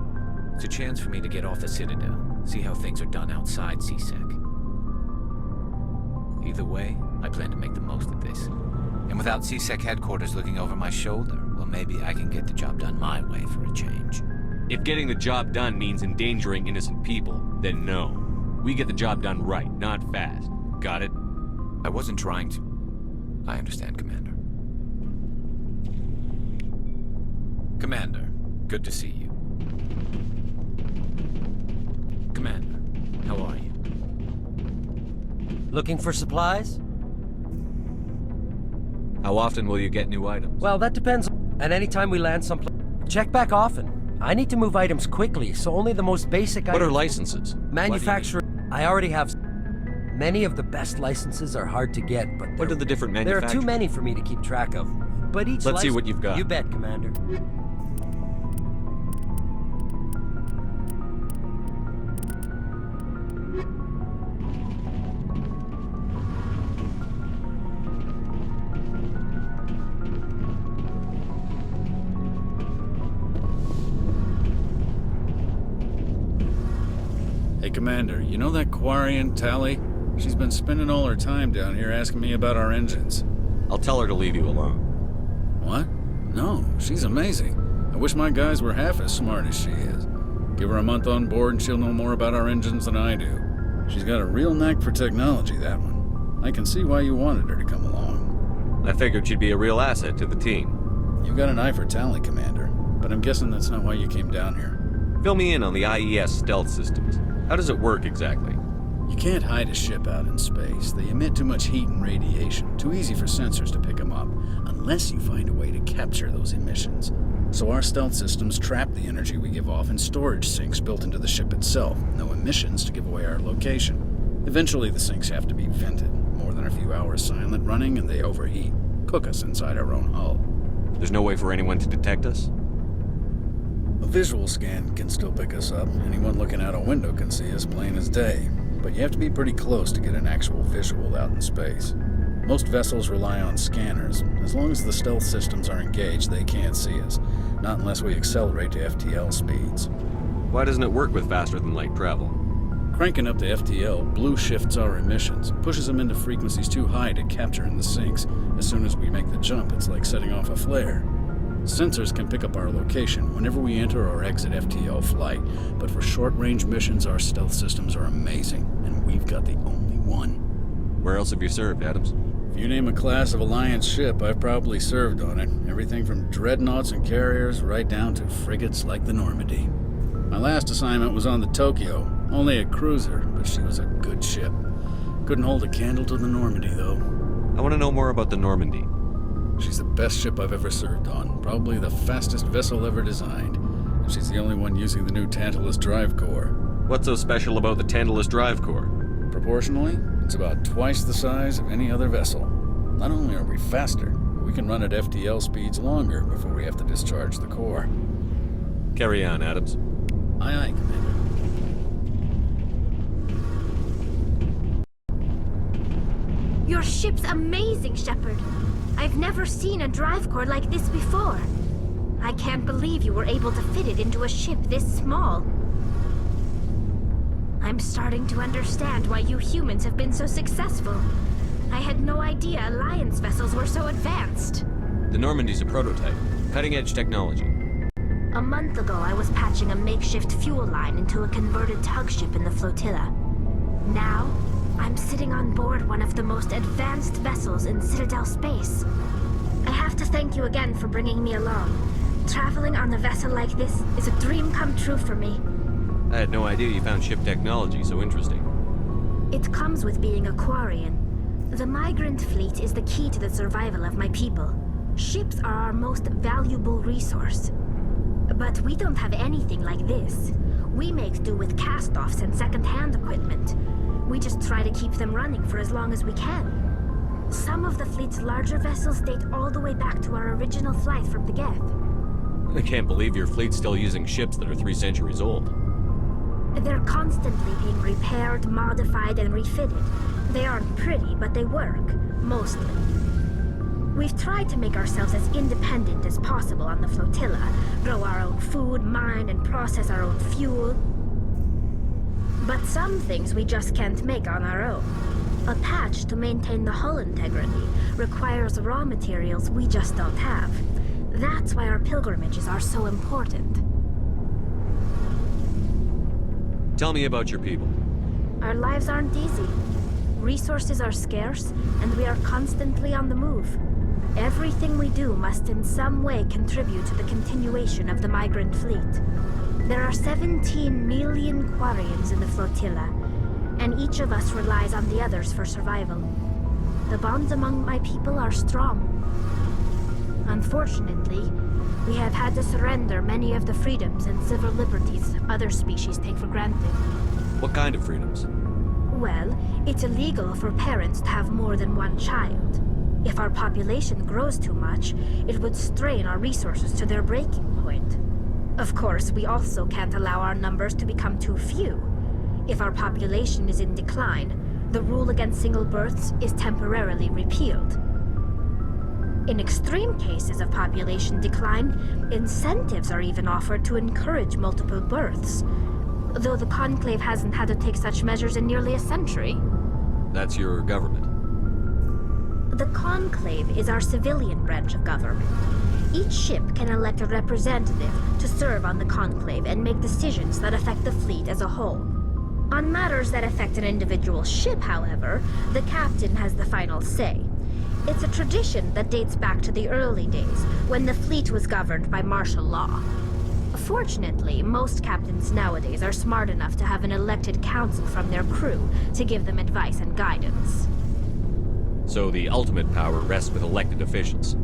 It's a chance for me to get off the Citadel, see how things are done outside CSEC. Either way, I plan to make the most of this. And without CSEC headquarters looking over my shoulder, well, maybe I can get the job done my way for a change. If getting the job done means endangering innocent people, then no. We get the job done right, not fast. Got it? I wasn't trying to... I understand, Commander. Commander, good to see you. Commander, how are you? Looking for supplies? How often will you get new items? Well, that depends. And anytime we land someplace, check back often. I need to move items quickly, so only the most basic items... What are licenses? Manufacturer... I already have... Many of the best licenses are hard to get, but... What are the different There manufacturers? are too many for me to keep track of. But each Let's see what you've got. You bet, Commander. Hey, Commander, you know that Quarian, Tally? She's been spending all her time down here asking me about our engines. I'll tell her to leave you alone. What? No, she's amazing. I wish my guys were half as smart as she is. Give her a month on board and she'll know more about our engines than I do. She's got a real knack for technology, that one. I can see why you wanted her to come along. I figured she'd be a real asset to the team. You've got an eye for Tally, Commander, but I'm guessing that's not why you came down here. Fill me in on the IES stealth systems. How does it work exactly? You can't hide a ship out in space. They emit too much heat and radiation. Too easy for sensors to pick them up, unless you find a way to capture those emissions. So our stealth systems trap the energy we give off in storage sinks built into the ship itself. No emissions to give away our location. Eventually the sinks have to be vented. More than a few hours silent running and they overheat. Cook us inside our own hull. There's no way for anyone to detect us? A visual scan can still pick us up. Anyone looking out a window can see us plain as day. But you have to be pretty close to get an actual visual out in space. Most vessels rely on scanners. As long as the stealth systems are engaged, they can't see us. Not unless we accelerate to FTL speeds. Why doesn't it work with faster-than-light travel? Cranking up to FTL blue shifts our emissions, pushes them into frequencies too high to capture in the sinks. As soon as we make the jump, it's like setting off a flare. Sensors can pick up our location whenever we enter or exit FTL flight, but for short-range missions, our stealth systems are amazing, and we've got the only one. Where else have you served, Adams? If you name a class of Alliance ship, I've probably served on it. Everything from dreadnoughts and carriers right down to frigates like the Normandy. My last assignment was on the Tokyo, only a cruiser, but she was a good ship. Couldn't hold a candle to the Normandy, though. I want to know more about the Normandy. She's the best ship I've ever served on, probably the fastest vessel ever designed. And she's the only one using the new Tantalus drive core. What's so special about the Tantalus drive core? Proportionally, it's about twice the size of any other vessel. Not only are we faster, but we can run at FTL speeds longer before we have to discharge the core. Carry on, Adams. Aye, aye, Commander. Your ship's amazing, Shepard. I've never seen a drive core like this before. I can't believe you were able to fit it into a ship this small. I'm starting to understand why you humans have been so successful. I had no idea Alliance vessels were so advanced. The Normandy's a prototype. Cutting-edge technology. A month ago, I was patching a makeshift fuel line into a converted tug ship in the flotilla. Now, I'm sitting on board one of the most advanced vessels in Citadel space. I have to thank you again for bringing me along. Traveling on a vessel like this is a dream come true for me. I had no idea you found ship technology so interesting. It comes with being a Quarian. The migrant fleet is the key to the survival of my people. Ships are our most valuable resource. But we don't have anything like this. We make do with cast-offs and second-hand equipment. We just try to keep them running for as long as we can. Some of the fleet's larger vessels date all the way back to our original flight from the Geth. I can't believe your fleet's still using ships that are 3 centuries old. They're constantly being repaired, modified, and refitted. They aren't pretty, but they work. Mostly. We've tried to make ourselves as independent as possible on the flotilla. Grow our own food, mine, and process our own fuel. But some things we just can't make on our own. A patch to maintain the hull integrity requires raw materials we just don't have. That's why our pilgrimages are so important. Tell me about your people. Our lives aren't easy. Resources are scarce, and we are constantly on the move. Everything we do must in some way contribute to the continuation of the migrant fleet. There are 17 million Quarians in the flotilla, and each of us relies on the others for survival. The bonds among my people are strong. Unfortunately, we have had to surrender many of the freedoms and civil liberties other species take for granted. What kind of freedoms? Well, it's illegal for parents to have more than one child. If our population grows too much, it would strain our resources to their breaking point. Of course, we also can't allow our numbers to become too few. If our population is in decline, the rule against single births is temporarily repealed. In extreme cases of population decline, incentives are even offered to encourage multiple births, though the Conclave hasn't had to take such measures in nearly a century. That's your government. The Conclave is our civilian branch of government. Each ship can elect a representative to serve on the Conclave and make decisions that affect the fleet as a whole. On matters that affect an individual ship, however, the captain has the final say. It's a tradition that dates back to the early days, when the fleet was governed by martial law. Fortunately, most captains nowadays are smart enough to have an elected council from their crew to give them advice and guidance. So the ultimate power rests with elected officials.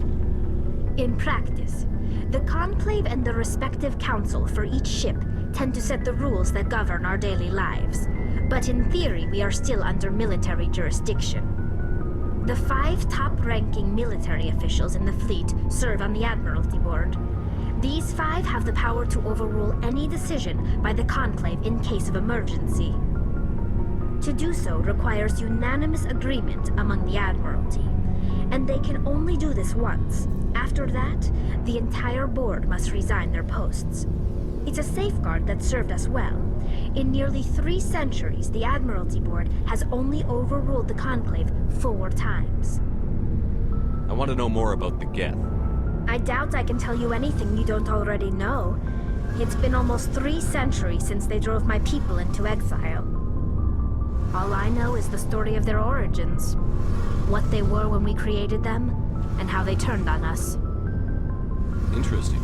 In practice, the Conclave and the respective council for each ship tend to set the rules that govern our daily lives. But in theory, we are still under military jurisdiction. The 5 top-ranking military officials in the fleet serve on the Admiralty Board. These 5 have the power to overrule any decision by the Conclave in case of emergency. To do so requires unanimous agreement among the Admiralty, and they can only do this once. After that, the entire board must resign their posts. It's a safeguard that served us well. In nearly 3 centuries, the Admiralty Board has only overruled the Conclave 4 times. I want to know more about the Geth. I doubt I can tell you anything you don't already know. It's been almost 3 centuries since they drove my people into exile. All I know is the story of their origins, what they were when we created them, and how they turned on us. Interesting.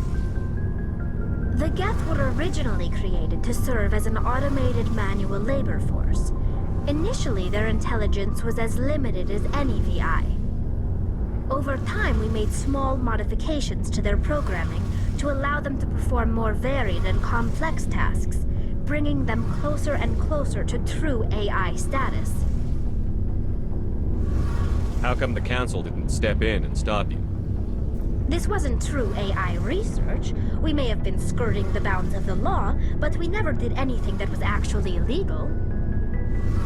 The Geth were originally created to serve as an automated manual labor force. Initially, their intelligence was as limited as any VI. Over time, we made small modifications to their programming to allow them to perform more varied and complex tasks, bringing them closer and closer to true AI status. How come the Council didn't step in and stop you? This wasn't true AI research. We may have been skirting the bounds of the law, but we never did anything that was actually illegal.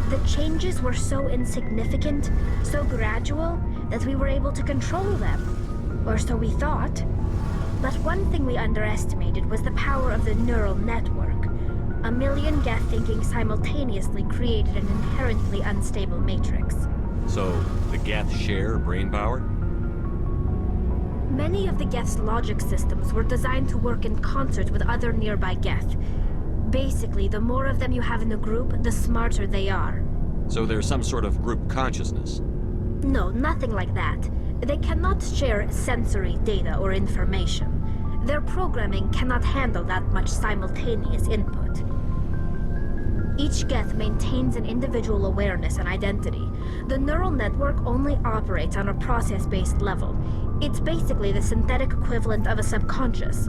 The changes were so insignificant, so gradual, that we were able to control them. Or so we thought. But one thing we underestimated was the power of the neural network. A million Geth thinking simultaneously created an inherently unstable matrix. So, the Geth share brain power? Many of the Geth's logic systems were designed to work in concert with other nearby Geth. Basically, the more of them you have in a group, the smarter they are. So there's some sort of group consciousness? No, nothing like that. They cannot share sensory data or information. Their programming cannot handle that much simultaneous input. Each Geth maintains an individual awareness and identity. The neural network only operates on a process-based level. It's basically the synthetic equivalent of a subconscious.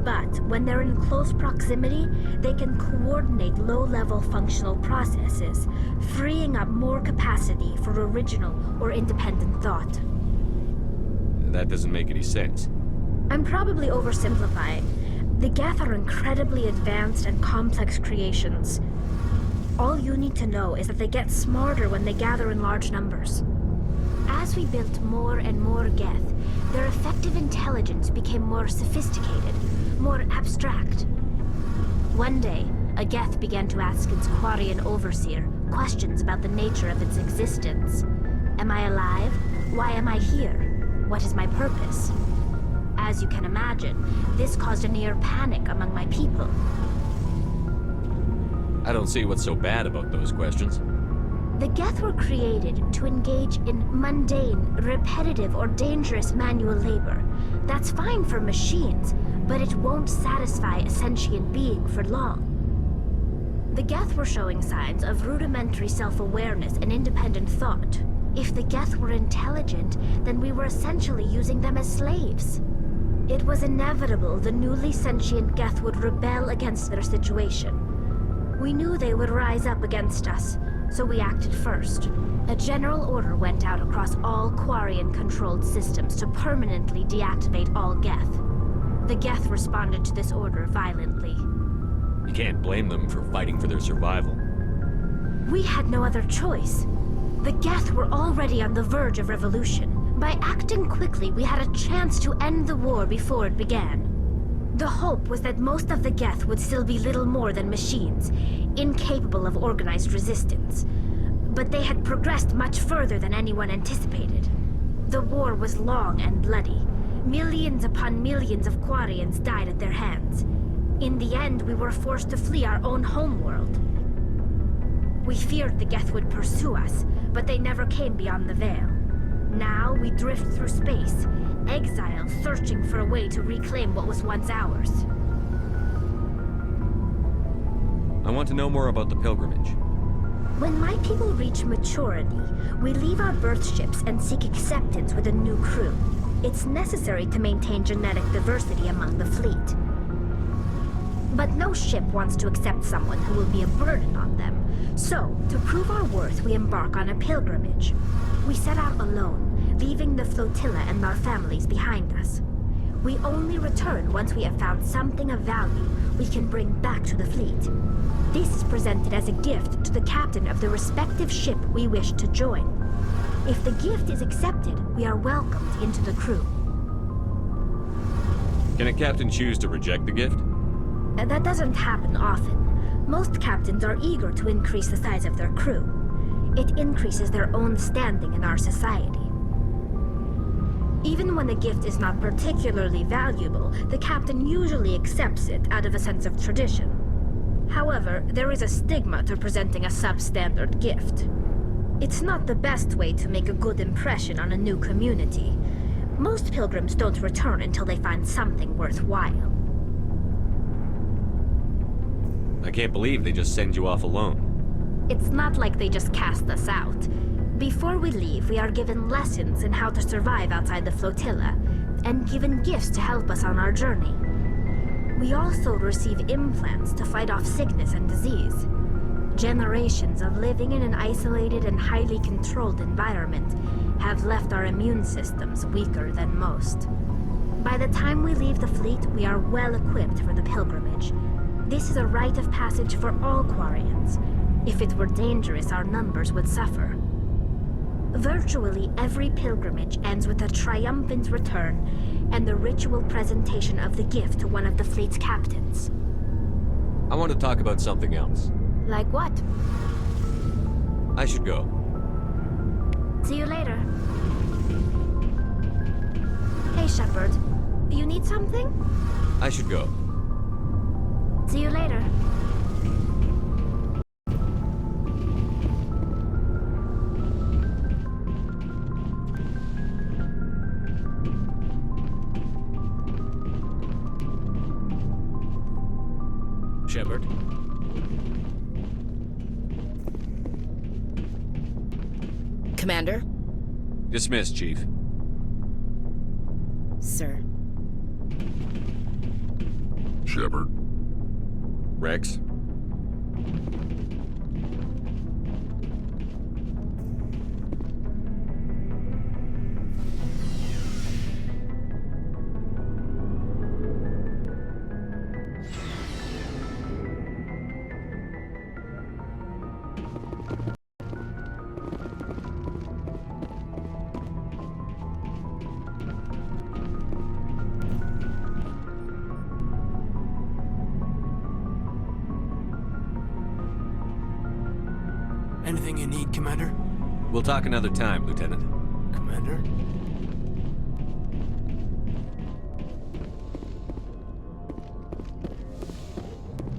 But when they're in close proximity, they can coordinate low-level functional processes, freeing up more capacity for original or independent thought. That doesn't make any sense. I'm probably oversimplifying. The Geth are incredibly advanced and complex creations. All you need to know is that they get smarter when they gather in large numbers. As we built more and more Geth, their effective intelligence became more sophisticated, more abstract. One day, a Geth began to ask its Quarian overseer questions about the nature of its existence. Am I alive? Why am I here? What is my purpose? As you can imagine, this caused a near panic among my people. I don't see what's so bad about those questions. The Geth were created to engage in mundane, repetitive, or dangerous manual labor. That's fine for machines, but it won't satisfy a sentient being for long. The Geth were showing signs of rudimentary self-awareness and independent thought. If the Geth were intelligent, then we were essentially using them as slaves. It was inevitable the newly sentient Geth would rebel against their situation. We knew they would rise up against us, so we acted first. A general order went out across all Quarian-controlled systems to permanently deactivate all Geth. The Geth responded to this order violently. You can't blame them for fighting for their survival. We had no other choice. The Geth were already on the verge of revolution. By acting quickly, we had a chance to end the war before it began. The hope was that most of the Geth would still be little more than machines, incapable of organized resistance. But they had progressed much further than anyone anticipated. The war was long and bloody. Millions upon millions of Quarians died at their hands. In the end, we were forced to flee our own homeworld. We feared the Geth would pursue us, but they never came beyond the Veil. Now we drift through space, exile searching for a way to reclaim what was once ours. I want to know more about the pilgrimage. When my people reach maturity, we leave our birth ships and seek acceptance with a new crew. It's necessary to maintain genetic diversity among the fleet. But no ship wants to accept someone who will be a burden on them. So, to prove our worth, we embark on a pilgrimage. We set out alone, leaving the flotilla and our families behind us. We only return once we have found something of value we can bring back to the fleet. This is presented as a gift to the captain of the respective ship we wish to join. If the gift is accepted, we are welcomed into the crew. Can a captain choose to reject the gift? That doesn't happen often. Most captains are eager to increase the size of their crew. It increases their own standing in our society. Even when the gift is not particularly valuable, the captain usually accepts it out of a sense of tradition. However, there is a stigma to presenting a substandard gift. It's not the best way to make a good impression on a new community. Most pilgrims don't return until they find something worthwhile. I can't believe they just send you off alone. It's not like they just cast us out. Before we leave, we are given lessons in how to survive outside the flotilla, and given gifts to help us on our journey. We also receive implants to fight off sickness and disease. Generations of living in an isolated and highly controlled environment have left our immune systems weaker than most. By the time we leave the fleet, we are well equipped for the pilgrimage. This is a rite of passage for all Quarians. If it were dangerous, our numbers would suffer. Virtually every pilgrimage ends with a triumphant return and the ritual presentation of the gift to one of the fleet's captains. I want to talk about something else. Like what? I should go. See you later. Hey, Shepard. You need something? I should go. See you later. Shepard. Commander? Dismissed, Chief. Sir. Shepard. Rex. Anything you need, Commander? We'll talk another time, Lieutenant. Commander?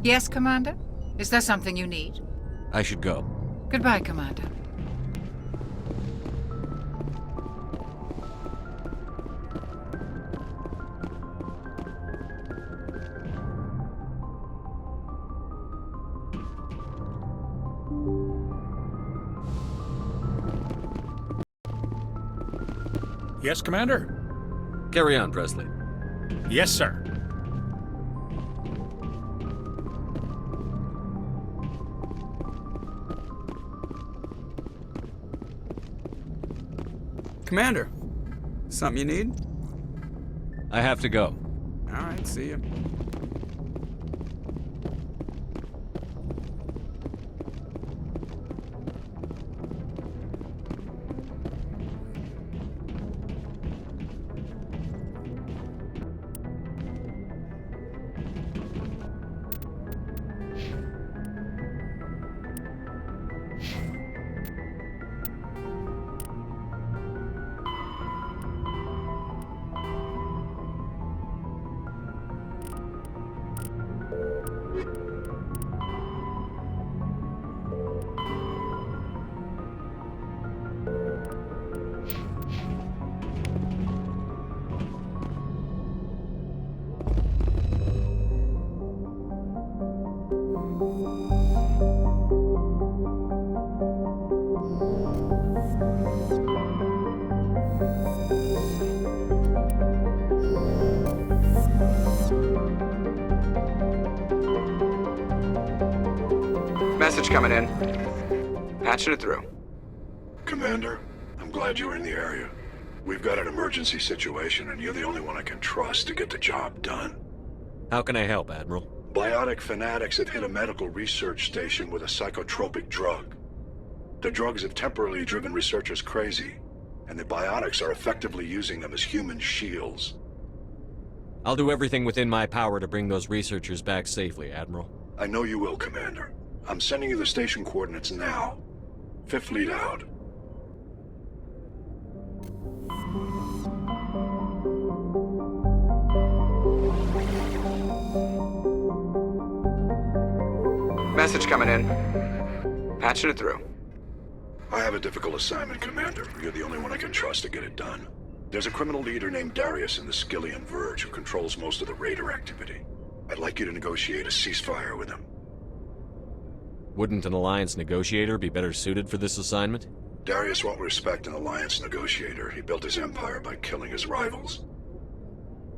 Yes, Commander? Is there something you need? I should go. Goodbye, Commander. Yes, Commander? Carry on, Presley. Yes, sir. Commander, something you need? I have to go. All right, see you. Message coming in. Patching it through. Commander, I'm glad you were in the area. We've got an emergency situation, and you're the only one I can trust to get the job done. How can I help, Admiral? Biotic fanatics have hit a medical research station with a psychotropic drug. The drugs have temporarily driven researchers crazy, and the biotics are effectively using them as human shields. I'll do everything within my power to bring those researchers back safely, Admiral. I know you will, Commander. I'm sending you the station coordinates now. 5th Fleet out. Message coming in. Patching it through. I have a difficult assignment, Commander. You're the only one I can trust to get it done. There's a criminal leader named Darius in the Skillian Verge who controls most of the raider activity. I'd like you to negotiate a ceasefire with him. Wouldn't an Alliance negotiator be better suited for this assignment? Darius won't respect an Alliance negotiator. He built his empire by killing his rivals.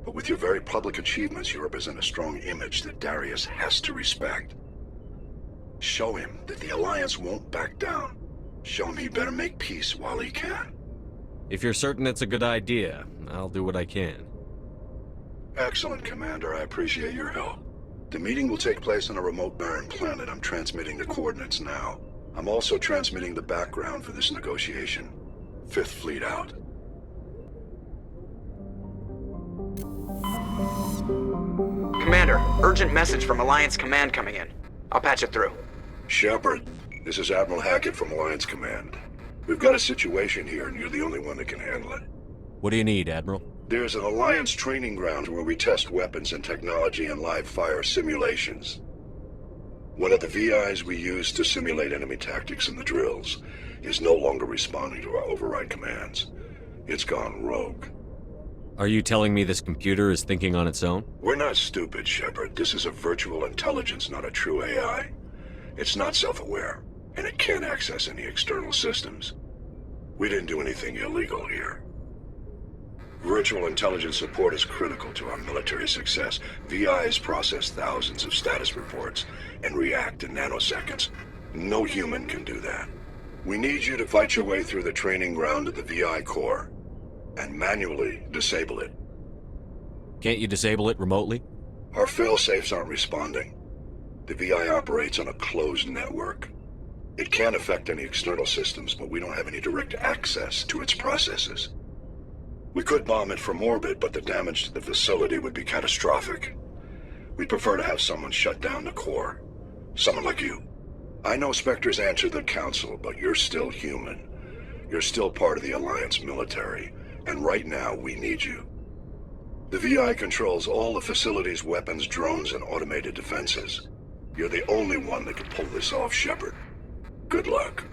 But with your very public achievements, you represent a strong image that Darius has to respect. Show him that the Alliance won't back down. Show him he better make peace while he can. If you're certain it's a good idea, I'll do what I can. Excellent, Commander. I appreciate your help. The meeting will take place on a remote barren planet. I'm transmitting the coordinates now. I'm also transmitting the background for this negotiation. 5th Fleet out. Commander, urgent message from Alliance Command coming in. I'll patch it through. Shepard, this is Admiral Hackett from Alliance Command. We've got a situation here, and you're the only one that can handle it. What do you need, Admiral? There's an Alliance training ground where we test weapons and technology in live fire simulations. One of the VIs we use to simulate enemy tactics in the drills is no longer responding to our override commands. It's gone rogue. Are you telling me this computer is thinking on its own? We're not stupid, Shepard. This is a virtual intelligence, not a true AI. It's not self-aware, and it can't access any external systems. We didn't do anything illegal here. Virtual intelligence support is critical to our military success. VIs process thousands of status reports and react in nanoseconds. No human can do that. We need you to fight your way through the training ground of the VI core and manually disable it. Can't you disable it remotely? Our fail-safes aren't responding. The VI operates on a closed network. It can't affect any external systems, but we don't have any direct access to its processes. We could bomb it from orbit, but the damage to the facility would be catastrophic. We'd prefer to have someone shut down the core. Someone like you. I know Spectres answer the Council, but you're still human. You're still part of the Alliance military, and right now we need you. The VI controls all the facility's weapons, drones, and automated defenses. You're the only one that can pull this off, Shepard. Good luck.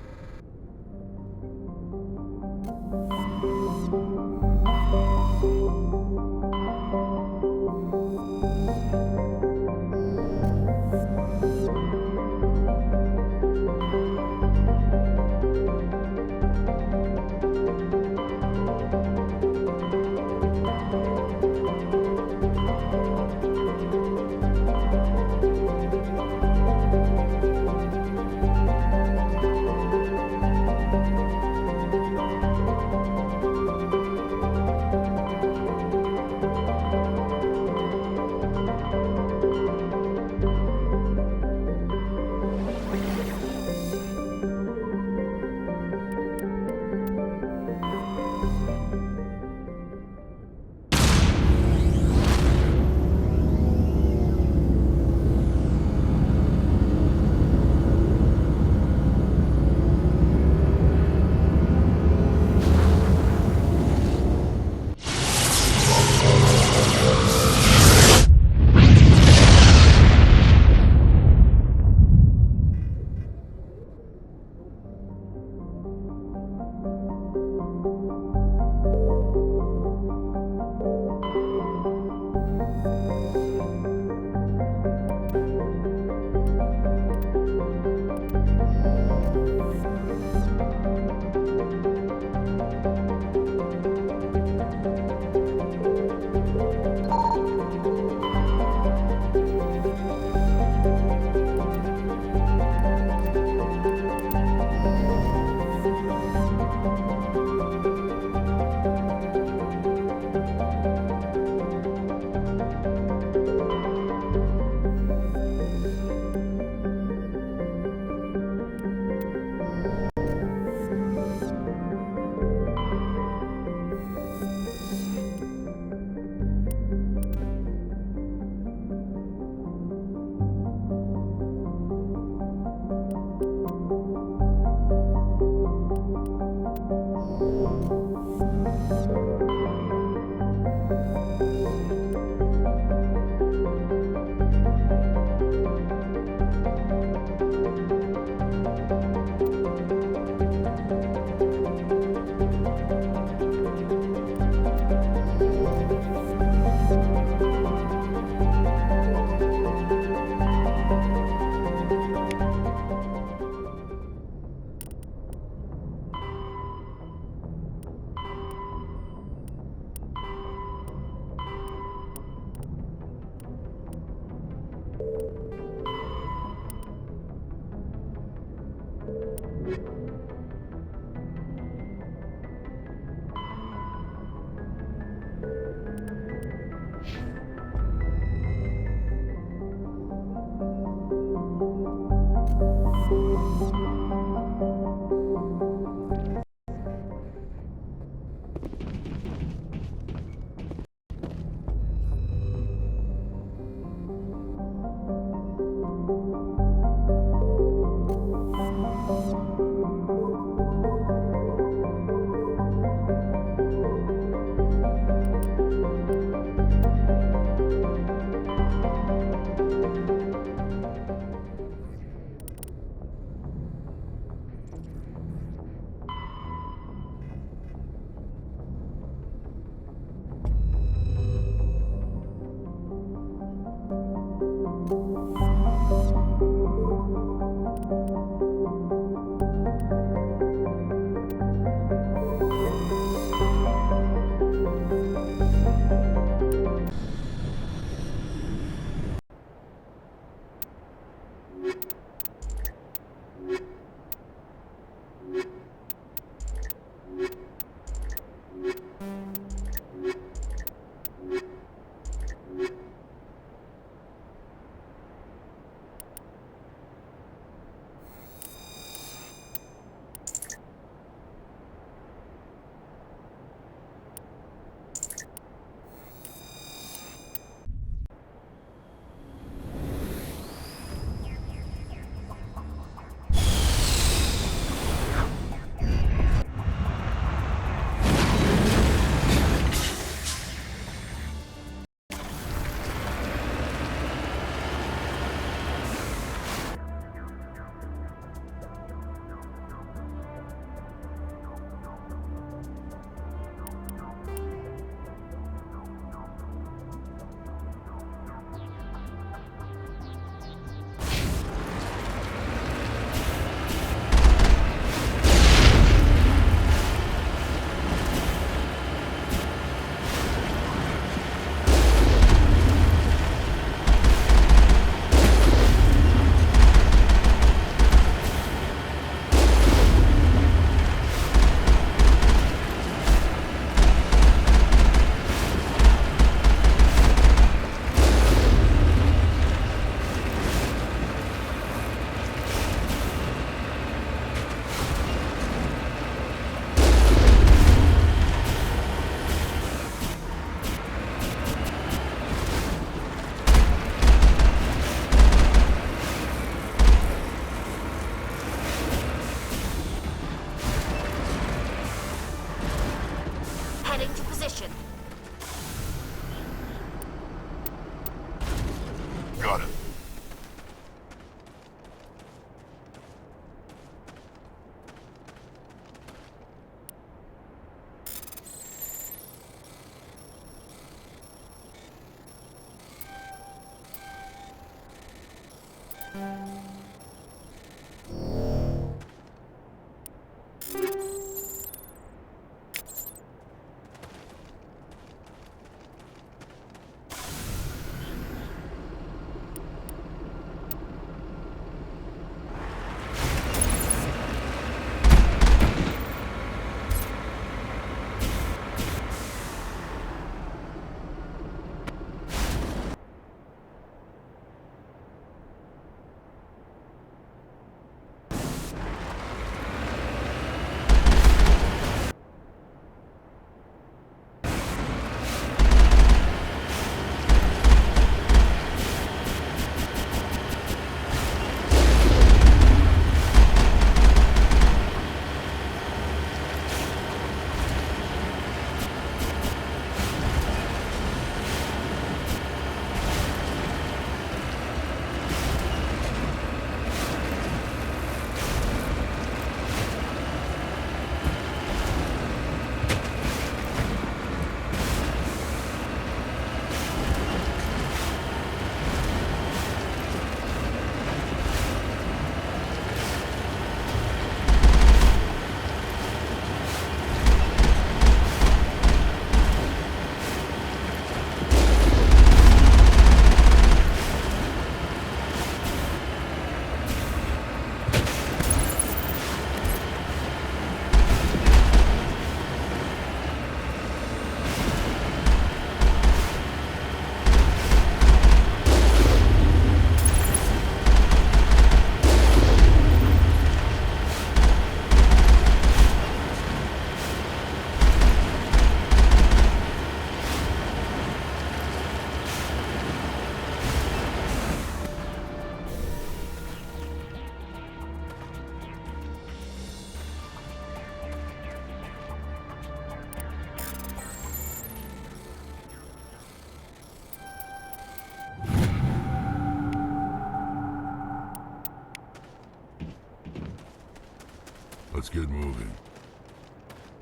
Let's get moving.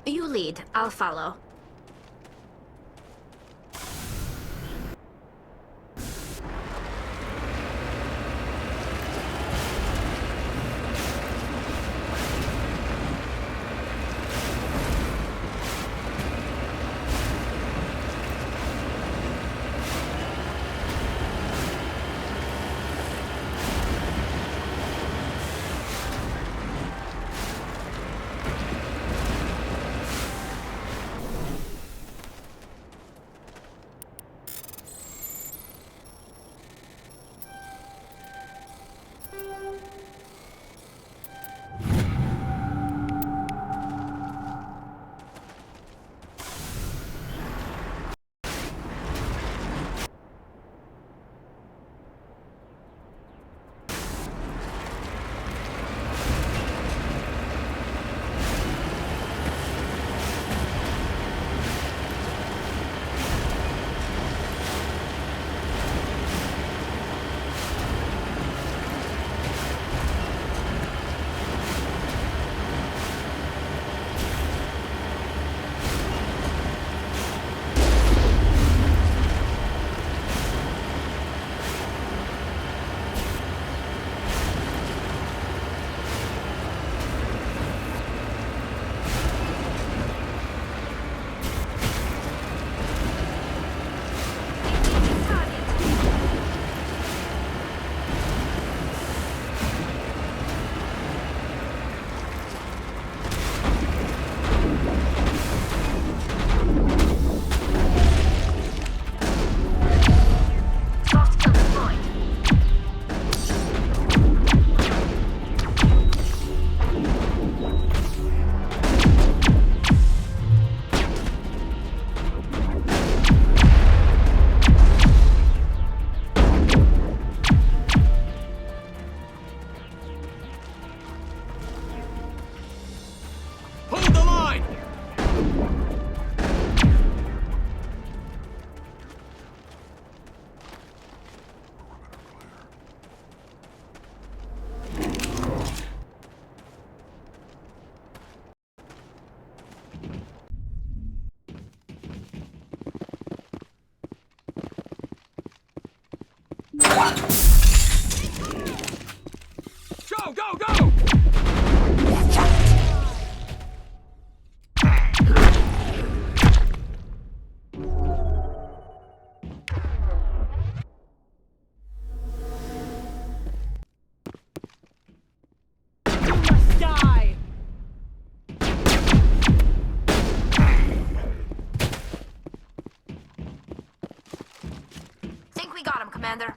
You lead. I'll follow. Commander.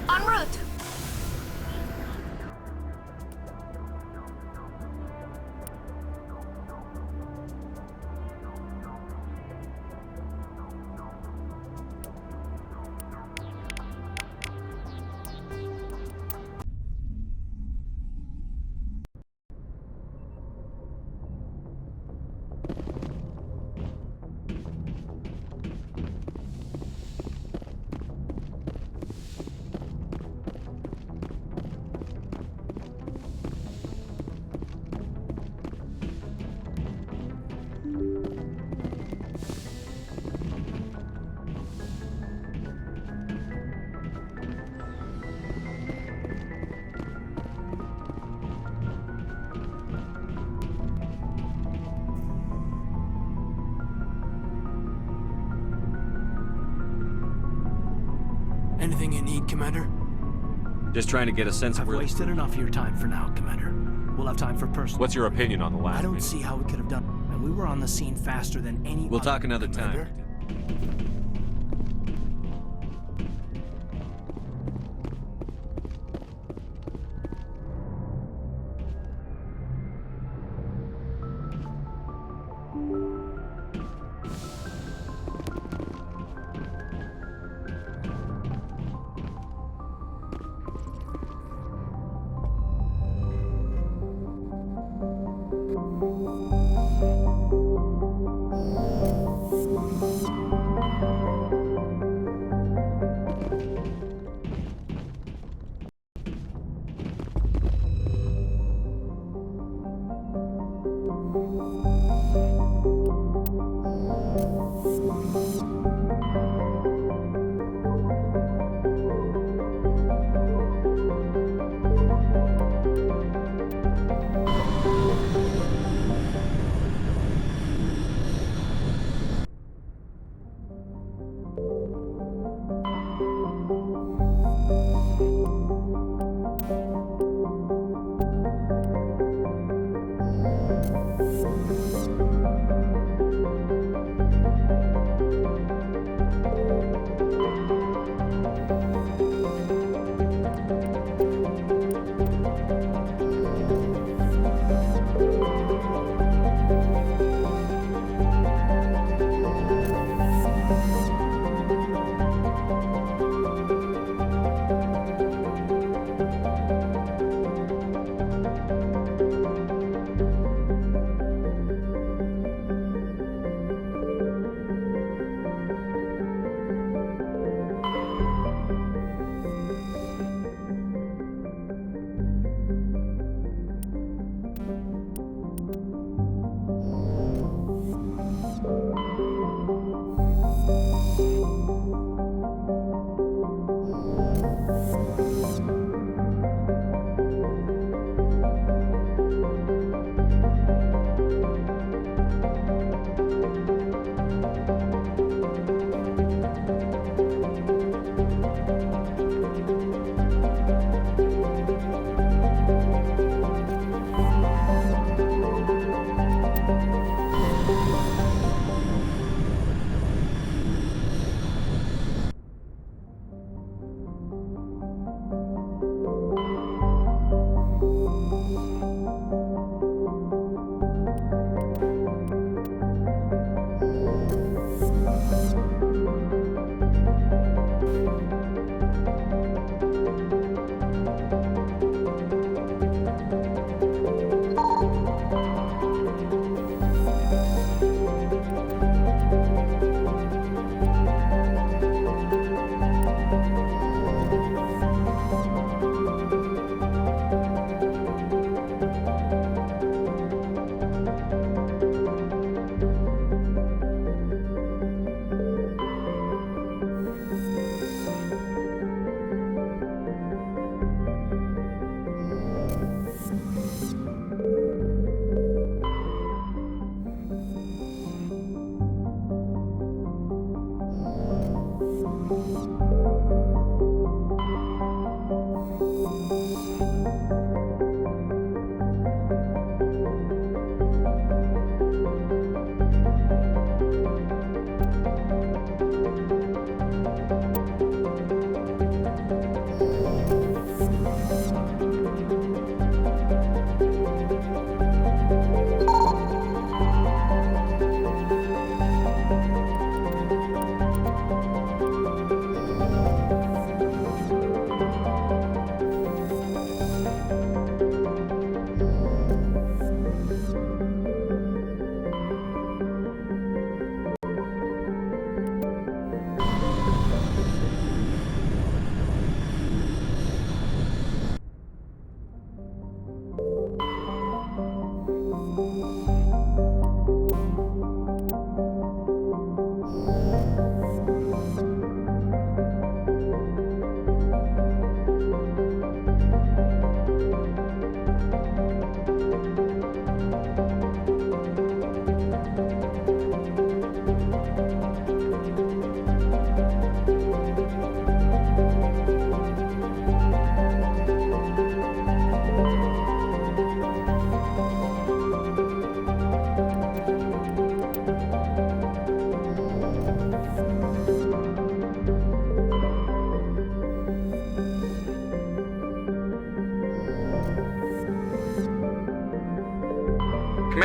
En route! Anything you need, Commander? Just trying to get a sense of I've where... wasted enough of your time for now, Commander. We'll have time for personal... What's your opinion on the last I don't meeting? see how we could have done... And we were on the scene faster than any We'll other, talk another Commander. time.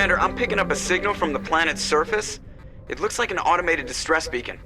Commander, I'm picking up a signal from the planet's surface. It looks like an automated distress beacon.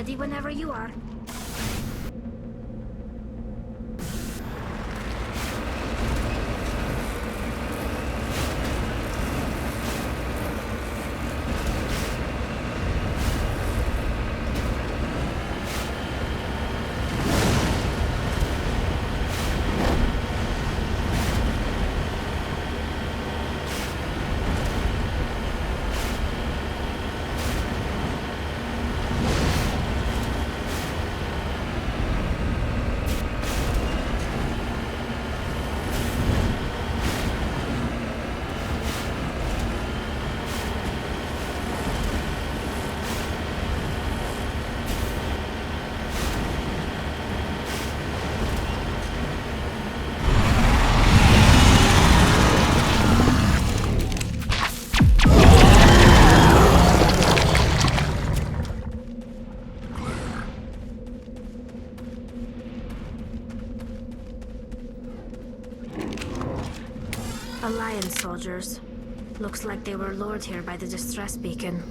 Ready whenever you are. Alliance soldiers. Looks like they were lured here by the distress beacon.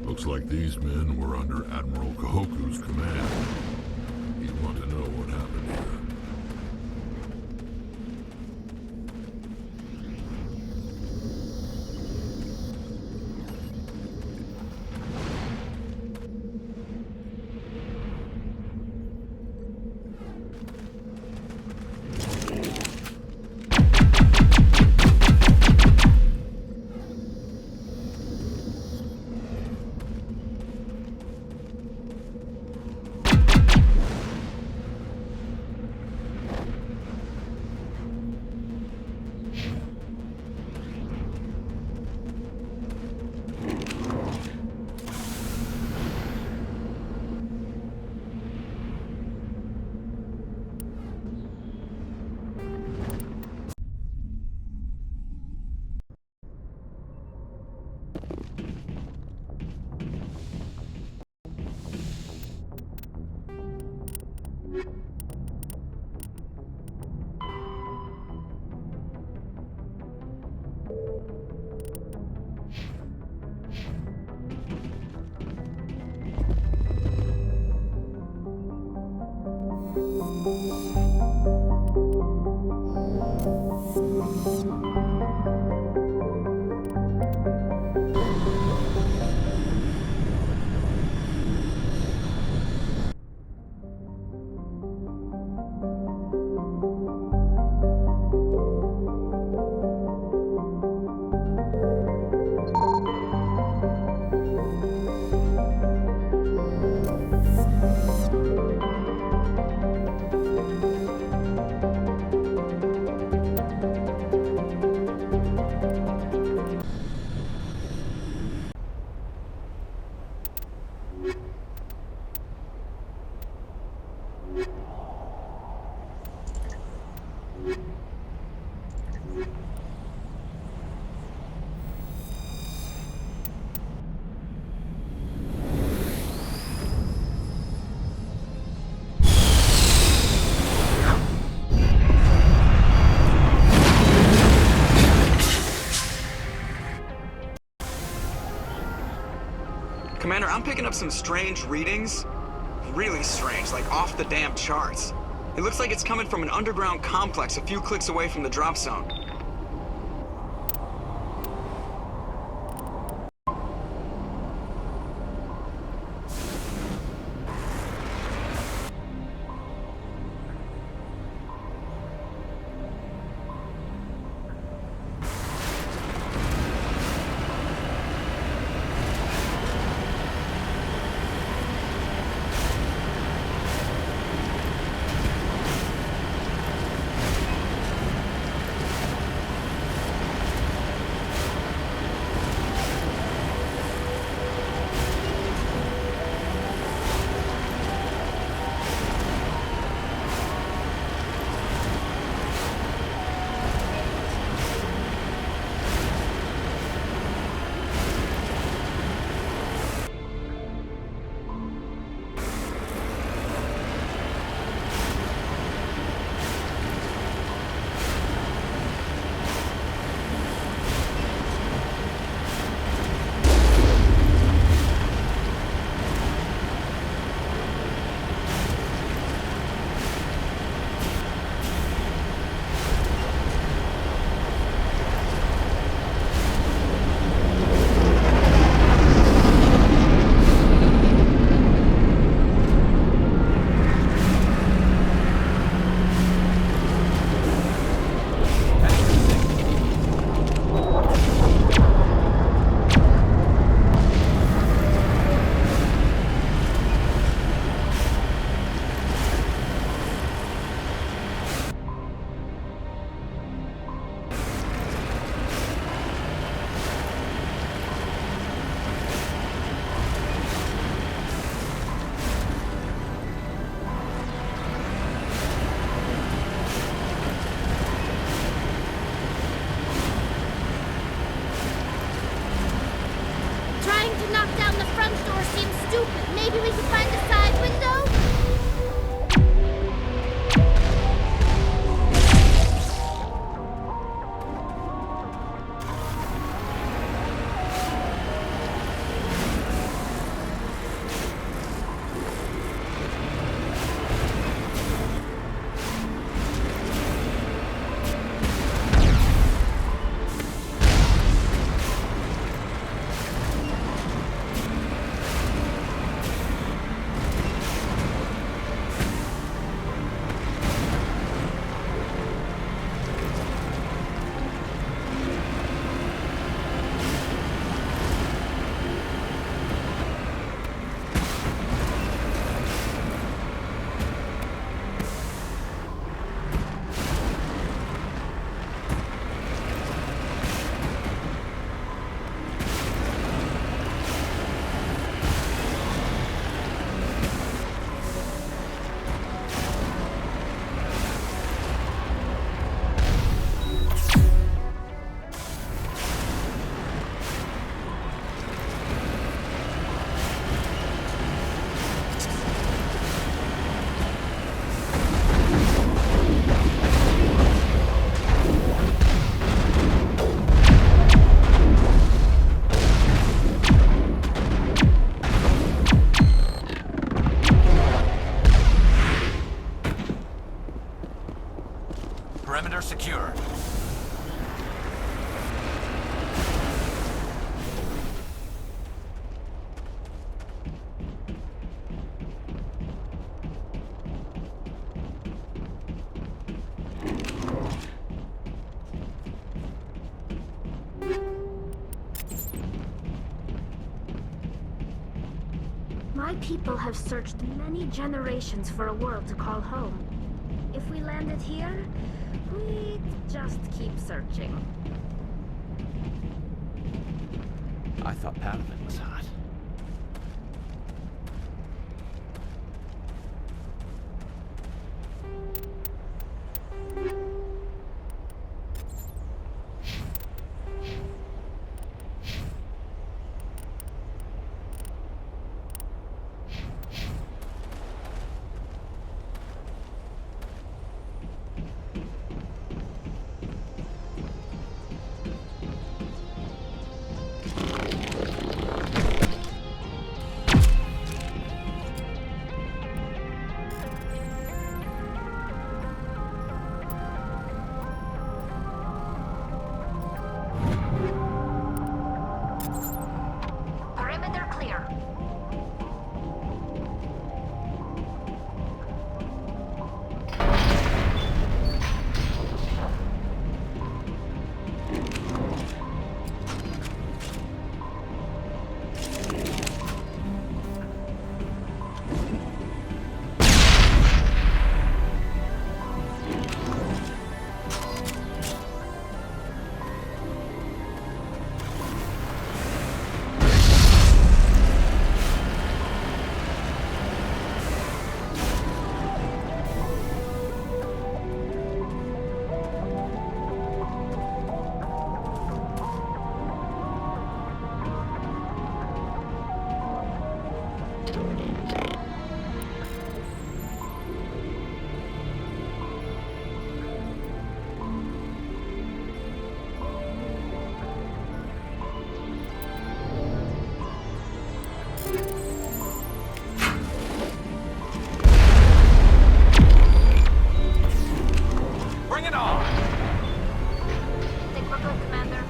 Looks like these men were under Admiral Kahoku's command. You want to know what happened here? Commander, I'm picking up some strange readings. Really strange, like off the damn charts. It looks like it's coming from an underground complex a few clicks away from the drop zone. stupid. Maybe we can find a side window? Perimeter secure. My people have searched many generations for a world to call home. If we landed here, we'd just keep searching. I thought Padawan was hot. Perimeter clear. Bring it on! Think we're good, Commander.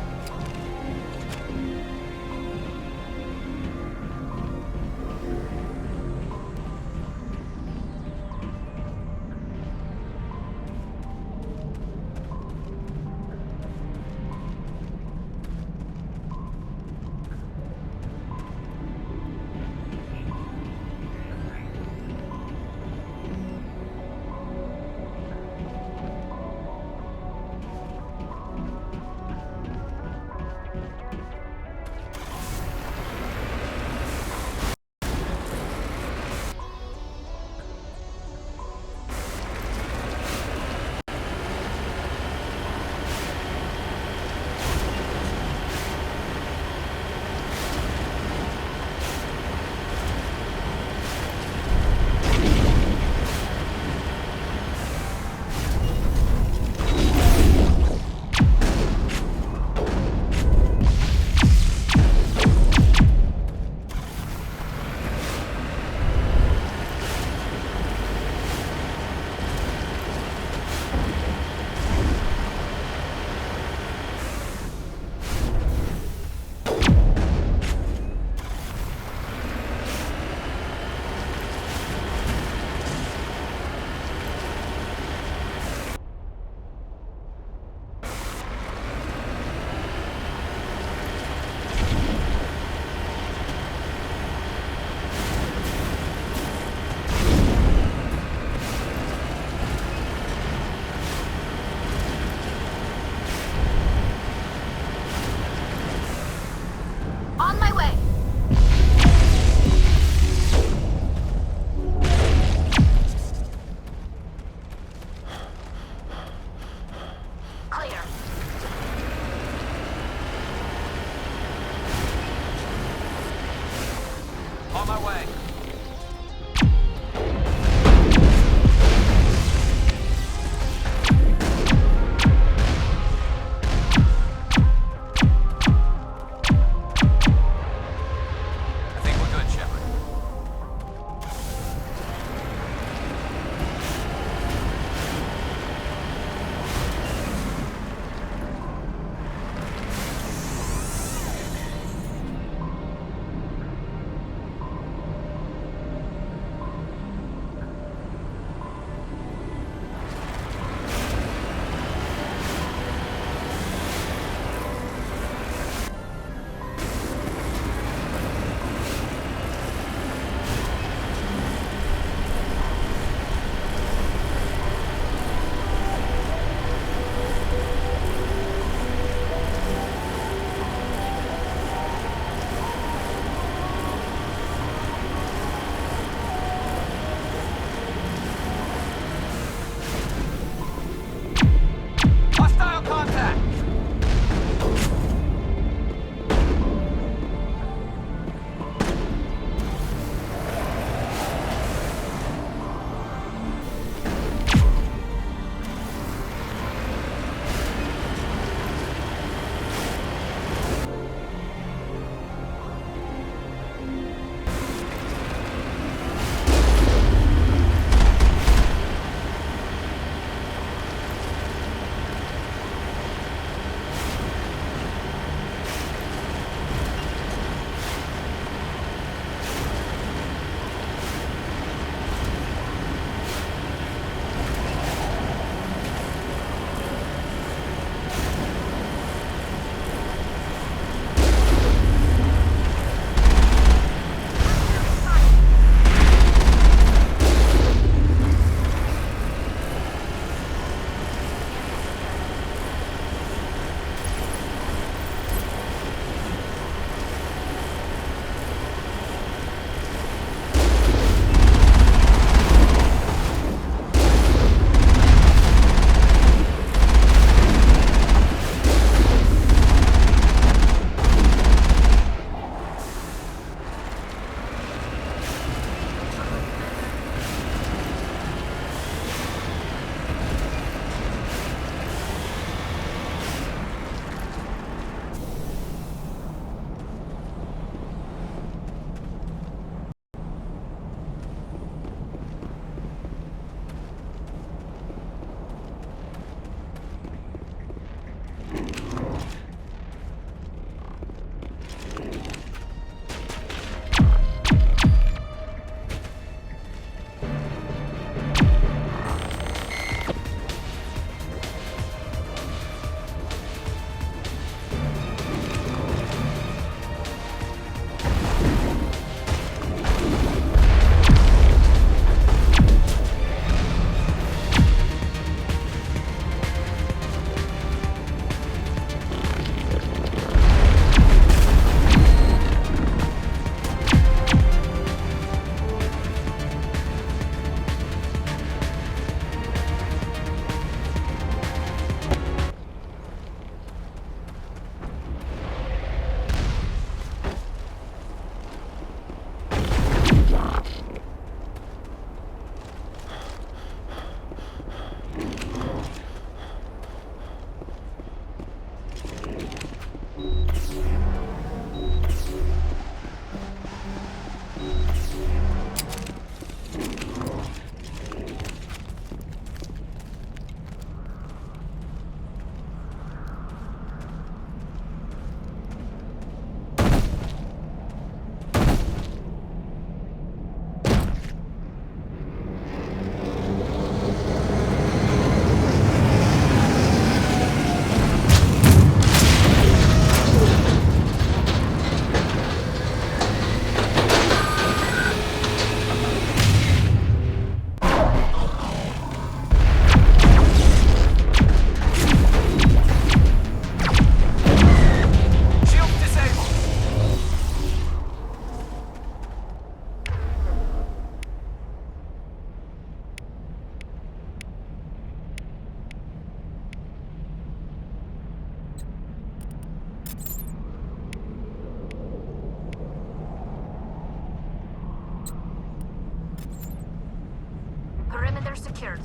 They're secured.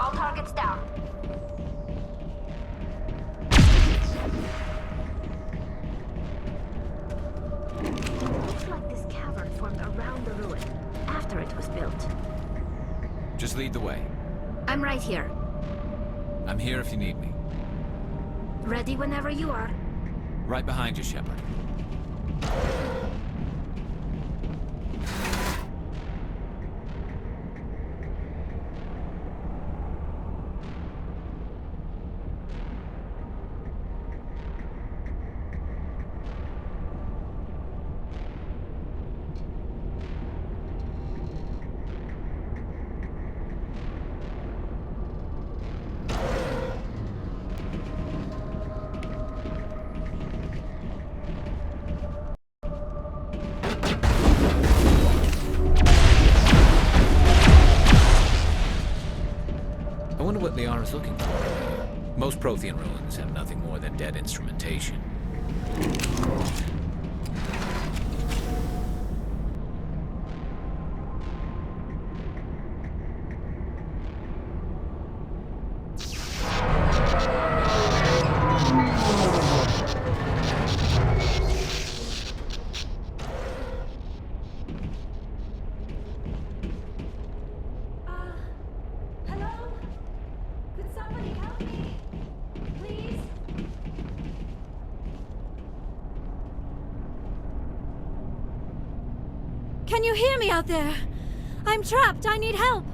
All targets down. Looks like this cavern formed around the ruin, after it was built. Just lead the way. I'm right here. I'm here if you need me. Ready whenever you are. Right behind you, Shepard. I wonder what Liara's looking for. Most Prothean ruins have nothing more than dead instrumentation. Hello? Could somebody help me? Please? Can you hear me out there? I'm trapped. I need help.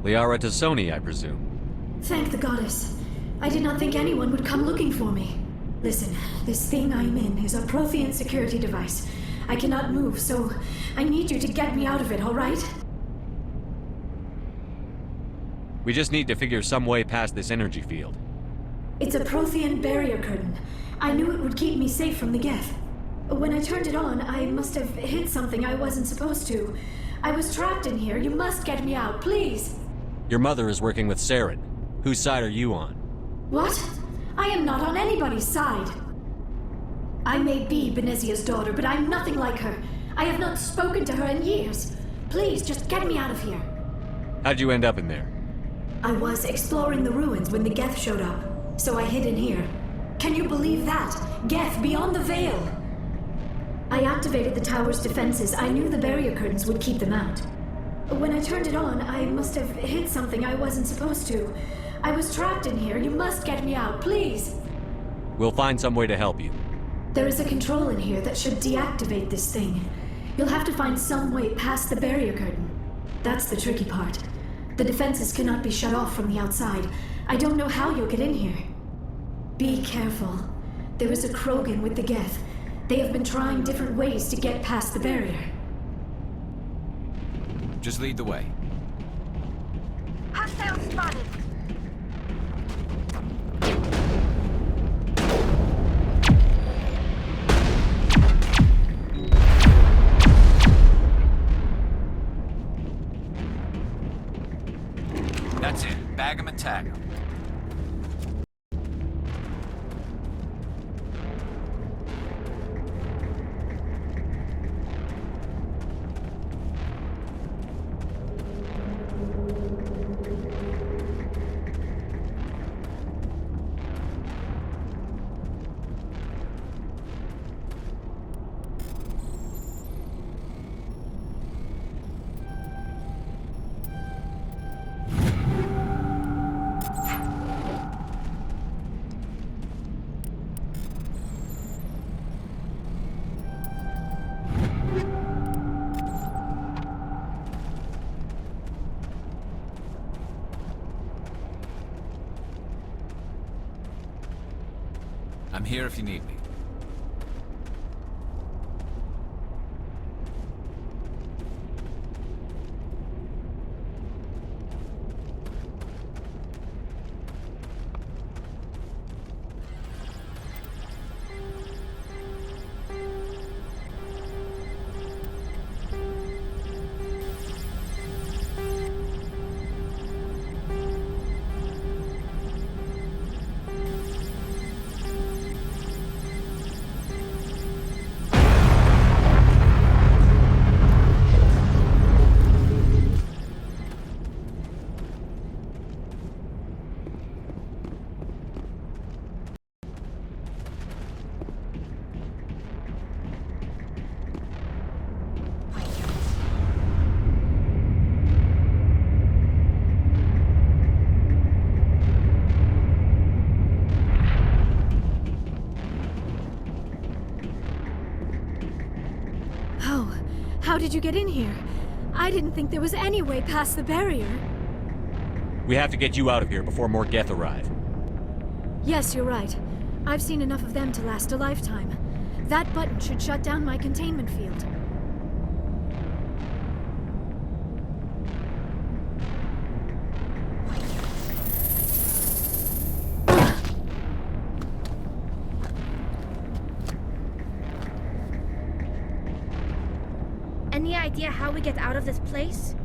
Liara Tassoni, I presume. Thank the goddess. I did not think anyone would come looking for me. Listen, this thing I'm in is a Prothean security device. I cannot move, so I need you to get me out of it, all right? We just need to figure some way past this energy field. It's a Prothean barrier curtain. I knew it would keep me safe from the Geth. When I turned it on, I must have hit something I wasn't supposed to. I was trapped in here. You must get me out, please. Your mother is working with Saren. Whose side are you on? What? I am not on anybody's side. I may be Benezia's daughter, but I'm nothing like her. I have not spoken to her in years. Please, just get me out of here. How'd you end up in there? I was exploring the ruins when the Geth showed up, so I hid in here. Can you believe that? Geth beyond the veil! I activated the tower's defenses. I knew the barrier curtains would keep them out. When I turned it on, I must have hit something I wasn't supposed to. I was trapped in here. You must get me out, please! We'll find some way to help you. There is a control in here that should deactivate this thing. You'll have to find some way past the barrier curtain. That's the tricky part. The defenses cannot be shut off from the outside. I don't know how you'll get in here. Be careful. There is a Krogan with the Geth. They have been trying different ways to get past the barrier. Just lead the way. Hostile spotted. That's it. Bag 'em and tag 'em. I'm here if you need me. How did you get in here? I didn't think there was any way past the barrier. We have to get you out of here before more Geth arrive. Yes, you're right. I've seen enough of them to last a lifetime. That button should shut down my containment field. Any idea how we get out of this place?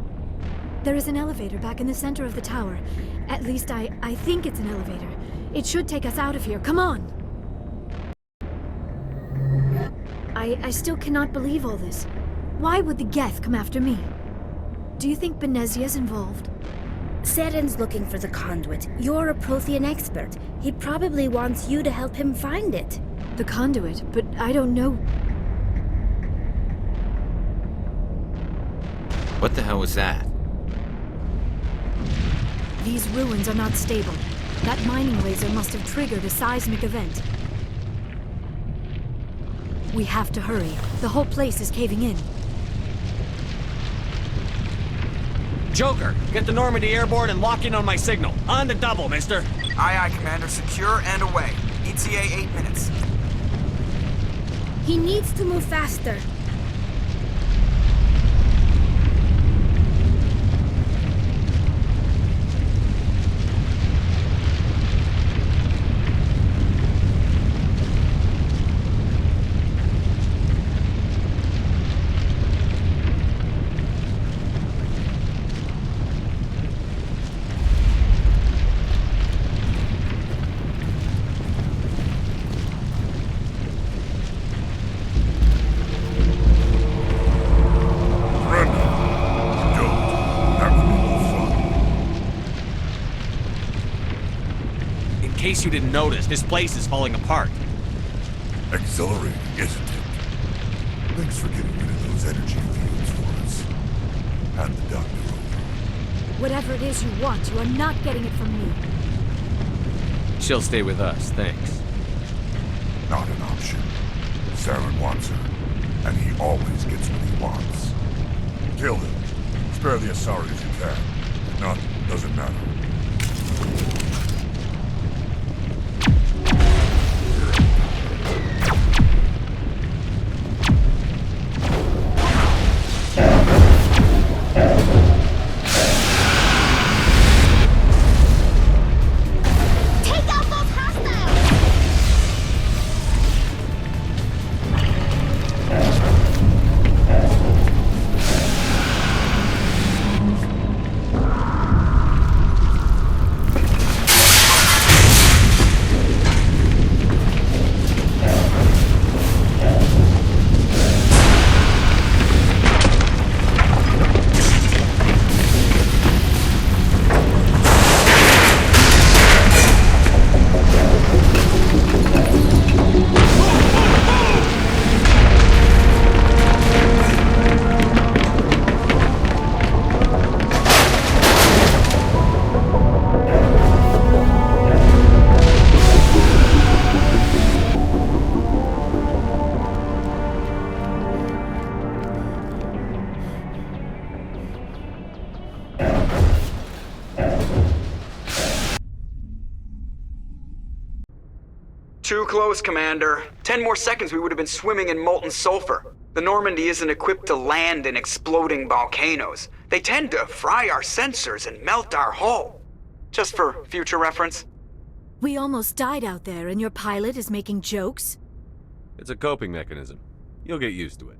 There is an elevator back in the center of the tower. At least I think it's an elevator. It should take us out of here. Come on! I still cannot believe all this. Why would the Geth come after me? Do you think Benezia's involved? Saren's looking for the conduit. You're a Prothean expert. He probably wants you to help him find it. The conduit? But I don't know... What the hell was that? These ruins are not stable. That mining laser must have triggered a seismic event. We have to hurry. The whole place is caving in. Joker, get the Normandy airborne and lock in on my signal. On the double, mister. Aye, aye, Commander. Secure and away. ETA 8 minutes. He needs to move faster. In case you didn't notice, this place is falling apart. Exhilarating, isn't it? Thanks for getting rid of those energy fields for us. Hand the doctor over. Whatever it is you want, you are not getting it from me. She'll stay with us, thanks. Not an option. Saren wants her, and he always gets what he wants. Kill him. Spare the Asari if you can. If not, doesn't matter. Too close, Commander. 10 more seconds we would have been swimming in molten sulfur. The Normandy isn't equipped to land in exploding volcanoes. They tend to fry our sensors and melt our hull. Just for future reference. We almost died out there, and your pilot is making jokes? It's a coping mechanism. You'll get used to it.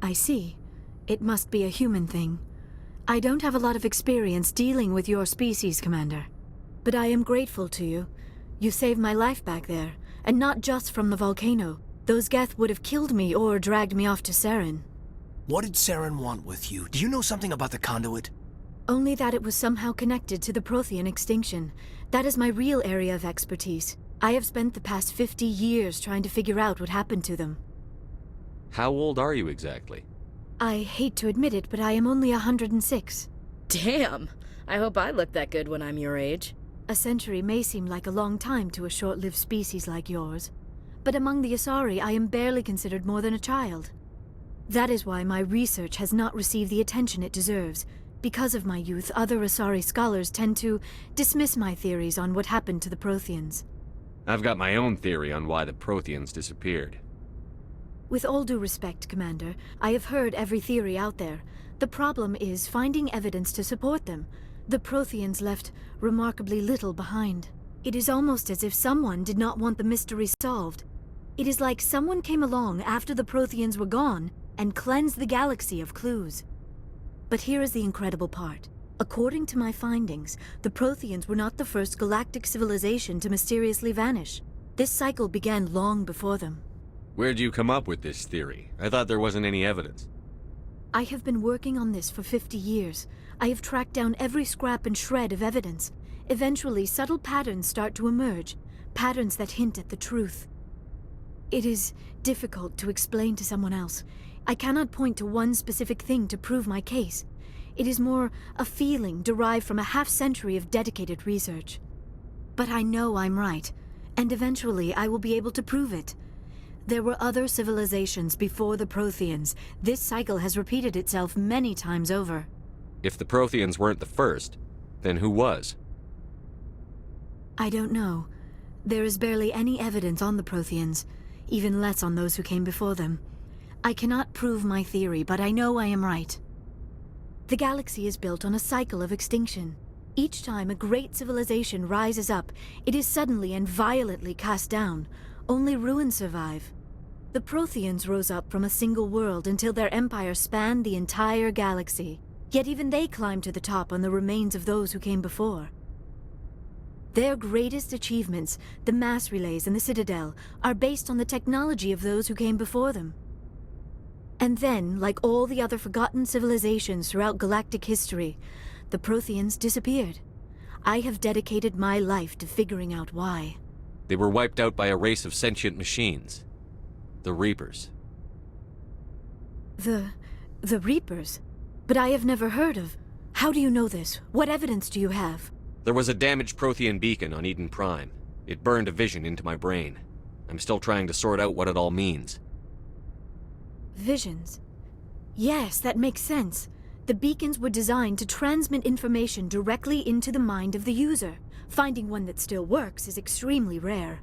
I see. It must be a human thing. I don't have a lot of experience dealing with your species, Commander. But I am grateful to you. You saved my life back there, and not just from the volcano. Those Geth would have killed me or dragged me off to Saren. What did Saren want with you? Do you know something about the conduit? Only that it was somehow connected to the Prothean extinction. That is my real area of expertise. I have spent the past 50 years trying to figure out what happened to them. How old are you exactly? I hate to admit it, but I am only 106. Damn! I hope I look that good when I'm your age. A century may seem like a long time to a short-lived species like yours, but among the Asari I am barely considered more than a child. That is why my research has not received the attention it deserves. Because of my youth, other Asari scholars tend to dismiss my theories on what happened to the Protheans. I've got my own theory on why the Protheans disappeared. With all due respect, Commander, I have heard every theory out there. The problem is finding evidence to support them. The Protheans left remarkably little behind. It is almost as if someone did not want the mystery solved. It is like someone came along after the Protheans were gone and cleansed the galaxy of clues. But here is the incredible part. According to my findings, the Protheans were not the first galactic civilization to mysteriously vanish. This cycle began long before them. Where'd you come up with this theory? I thought there wasn't any evidence. I have been working on this for 50 years. I have tracked down every scrap and shred of evidence. Eventually, subtle patterns start to emerge, patterns that hint at the truth. It is difficult to explain to someone else. I cannot point to one specific thing to prove my case. It is more a feeling derived from a half-century of dedicated research. But I know I'm right, and eventually I will be able to prove it. There were other civilizations before the Protheans. This cycle has repeated itself many times over. If the Protheans weren't the first, then who was? I don't know. There is barely any evidence on the Protheans, even less on those who came before them. I cannot prove my theory, but I know I am right. The galaxy is built on a cycle of extinction. Each time a great civilization rises up, it is suddenly and violently cast down. Only ruins survive. The Protheans rose up from a single world until their empire spanned the entire galaxy. Yet even they climbed to the top on the remains of those who came before. Their greatest achievements, the mass relays and the Citadel, are based on the technology of those who came before them. And then, like all the other forgotten civilizations throughout galactic history, the Protheans disappeared. I have dedicated my life to figuring out why. They were wiped out by a race of sentient machines. The Reapers. The Reapers? But I have never heard of. How do you know this? What evidence do you have? There was a damaged Prothean beacon on Eden Prime. It burned a vision into my brain. I'm still trying to sort out what it all means. Visions? Yes, that makes sense. The beacons were designed to transmit information directly into the mind of the user. Finding one that still works is extremely rare.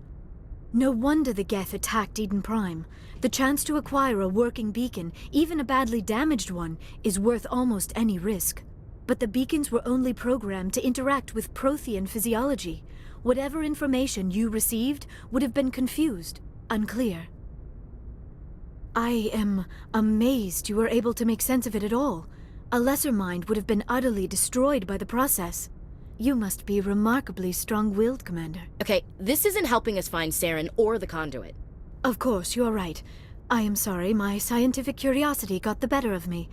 No wonder the Geth attacked Eden Prime. The chance to acquire a working beacon, even a badly damaged one, is worth almost any risk. But the beacons were only programmed to interact with Prothean physiology. Whatever information you received would have been confused, unclear. I am amazed you were able to make sense of it at all. A lesser mind would have been utterly destroyed by the process. You must be remarkably strong-willed, Commander. Okay, this isn't helping us find Saren or the conduit. Of course, you are right. I am sorry, my scientific curiosity got the better of me.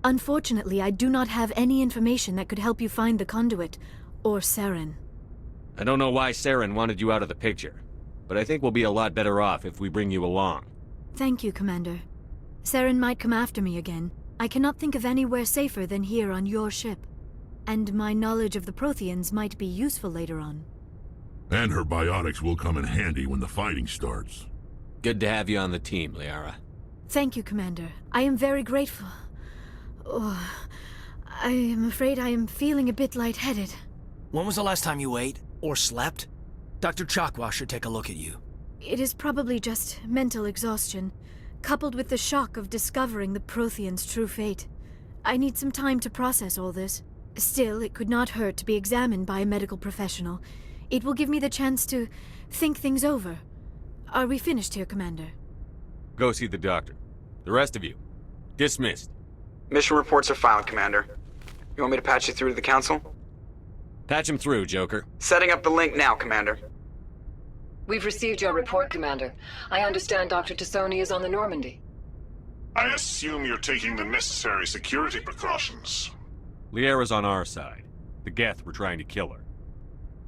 Unfortunately, I do not have any information that could help you find the conduit, or Saren. I don't know why Saren wanted you out of the picture, but I think we'll be a lot better off if we bring you along. Thank you, Commander. Saren might come after me again. I cannot think of anywhere safer than here on your ship. And my knowledge of the Protheans might be useful later on. And her biotics will come in handy when the fighting starts. Good to have you on the team, Liara. Thank you, Commander. I am very grateful. Oh, I am afraid I am feeling a bit lightheaded. When was the last time you ate? Or slept? Dr. Chakwa should take a look at you. It is probably just mental exhaustion, coupled with the shock of discovering the Prothean's true fate. I need some time to process all this. Still, it could not hurt to be examined by a medical professional. It will give me the chance to think things over. Are we finished here, Commander? Go see the doctor. The rest of you, dismissed. Mission reports are filed, Commander. You want me to patch you through to the Council? Patch him through, Joker. Setting up the link now, Commander. We've received your report, Commander. I understand Dr. Tassoni is on the Normandy. I assume you're taking the necessary security precautions. Liara's on our side. The Geth were trying to kill her.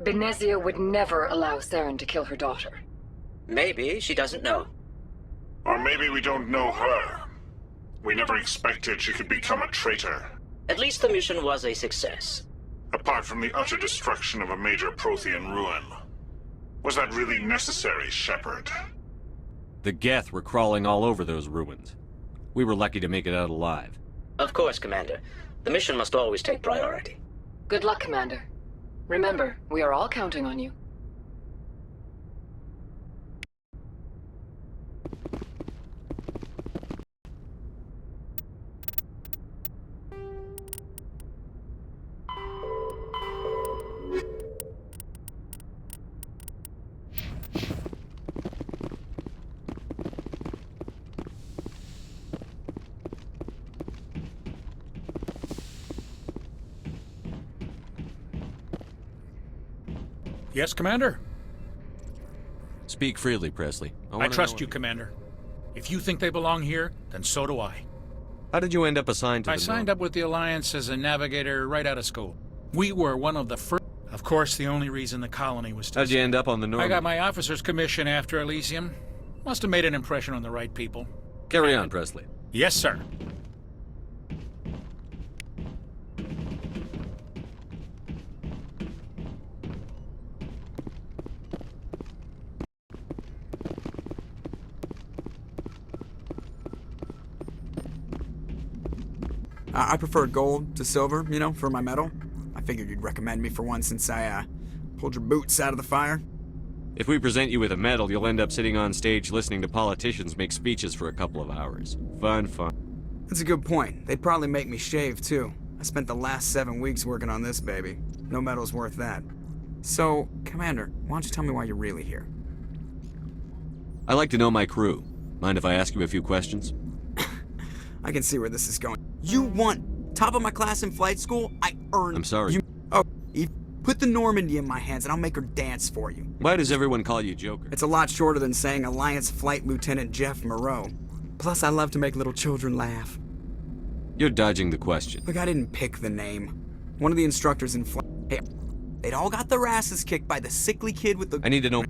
Benezia would never allow Saren to kill her daughter. Maybe she doesn't know. Or maybe we don't know her. We never expected she could become a traitor. At least the mission was a success. Apart from the utter destruction of a major Prothean ruin. Was that really necessary, Shepard? The Geth were crawling all over those ruins. We were lucky to make it out alive. Of course, Commander. The mission must always take priority. Good luck, Commander. Remember, we are all counting on you. Yes, Commander? Speak freely, Presley. I trust you, Commander. If you think they belong here, then so do I. How did you end up assigned to I signed up with the Alliance as a navigator right out of school. We were one of the first... Of course, the only reason the colony was still... How'd you end up on the Normandy? I got my officer's commission after Elysium. Must have made an impression on the right people. Carry on, Presley. Yes, sir. I prefer gold to silver, you know, for my medal. I figured you'd recommend me for one since I, pulled your boots out of the fire. If we present you with a medal, you'll end up sitting on stage listening to politicians make speeches for a couple of hours. Fun. That's a good point. They'd probably make me shave, too. I spent the last 7 weeks working on this baby. No medal's worth that. So, Commander, why don't you tell me why you're really here? I like to know my crew. Mind if I ask you a few questions? I can see where this is going. You want top of my class in flight school? I earned... I'm sorry. You... Oh, Eve, put the Normandy in my hands and I'll make her dance for you. Why does everyone call you Joker? It's a lot shorter than saying Alliance Flight Lieutenant Jeff Moreau. Plus, I love to make little children laugh. You're dodging the question. Look, I didn't pick the name. One of the instructors in flight... Hey, they'd all got their asses kicked by the sickly kid with the... I need to know...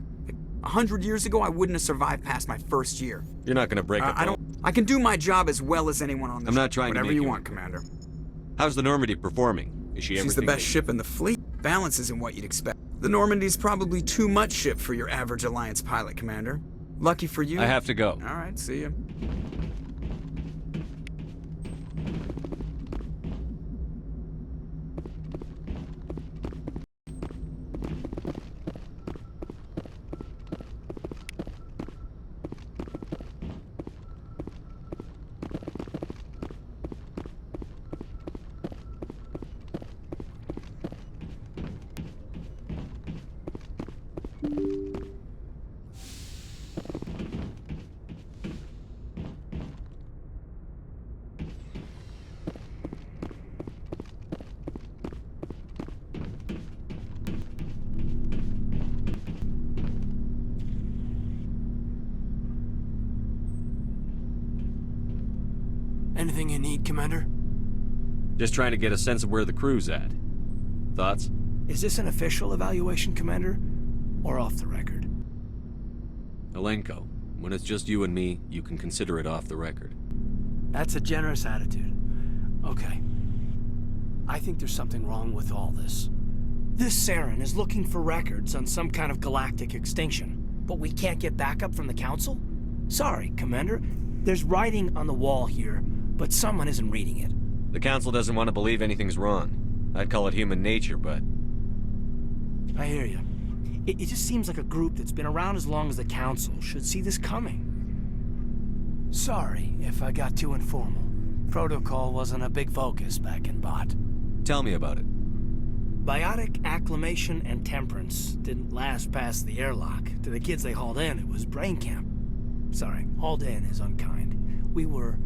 100 years ago, I wouldn't have survived past my first year. You're not gonna break it. I can do my job as well as anyone on this. I'm not trying to Whatever make you want, Commander. How's the Normandy performing? Is she everything? She's the best ship in the fleet. Balance isn't what you'd expect. The Normandy's probably too much ship for your average Alliance pilot, Commander. Lucky for you. I have to go. All right, see you. Anything you need, Commander? Just trying to get a sense of where the crew's at. Thoughts? Is this an official evaluation, Commander? Or off the record? Alenko, when it's just you and me, you can consider it off the record. That's a generous attitude. Okay. I think there's something wrong with all this. This Saren is looking for records on some kind of galactic extinction, but we can't get backup from the Council? Sorry, Commander. There's writing on the wall here, but someone isn't reading it. The Council doesn't want to believe anything's wrong. I'd call it human nature, but... I hear you. It just seems like a group that's been around as long as the Council should see this coming. Sorry if I got too informal. Protocol wasn't a big focus back in Bot. Tell me about it. Biotic acclimation and temperance didn't last past the airlock. To the kids they hauled in, it was brain camp. Sorry, hauled in is unkind. We were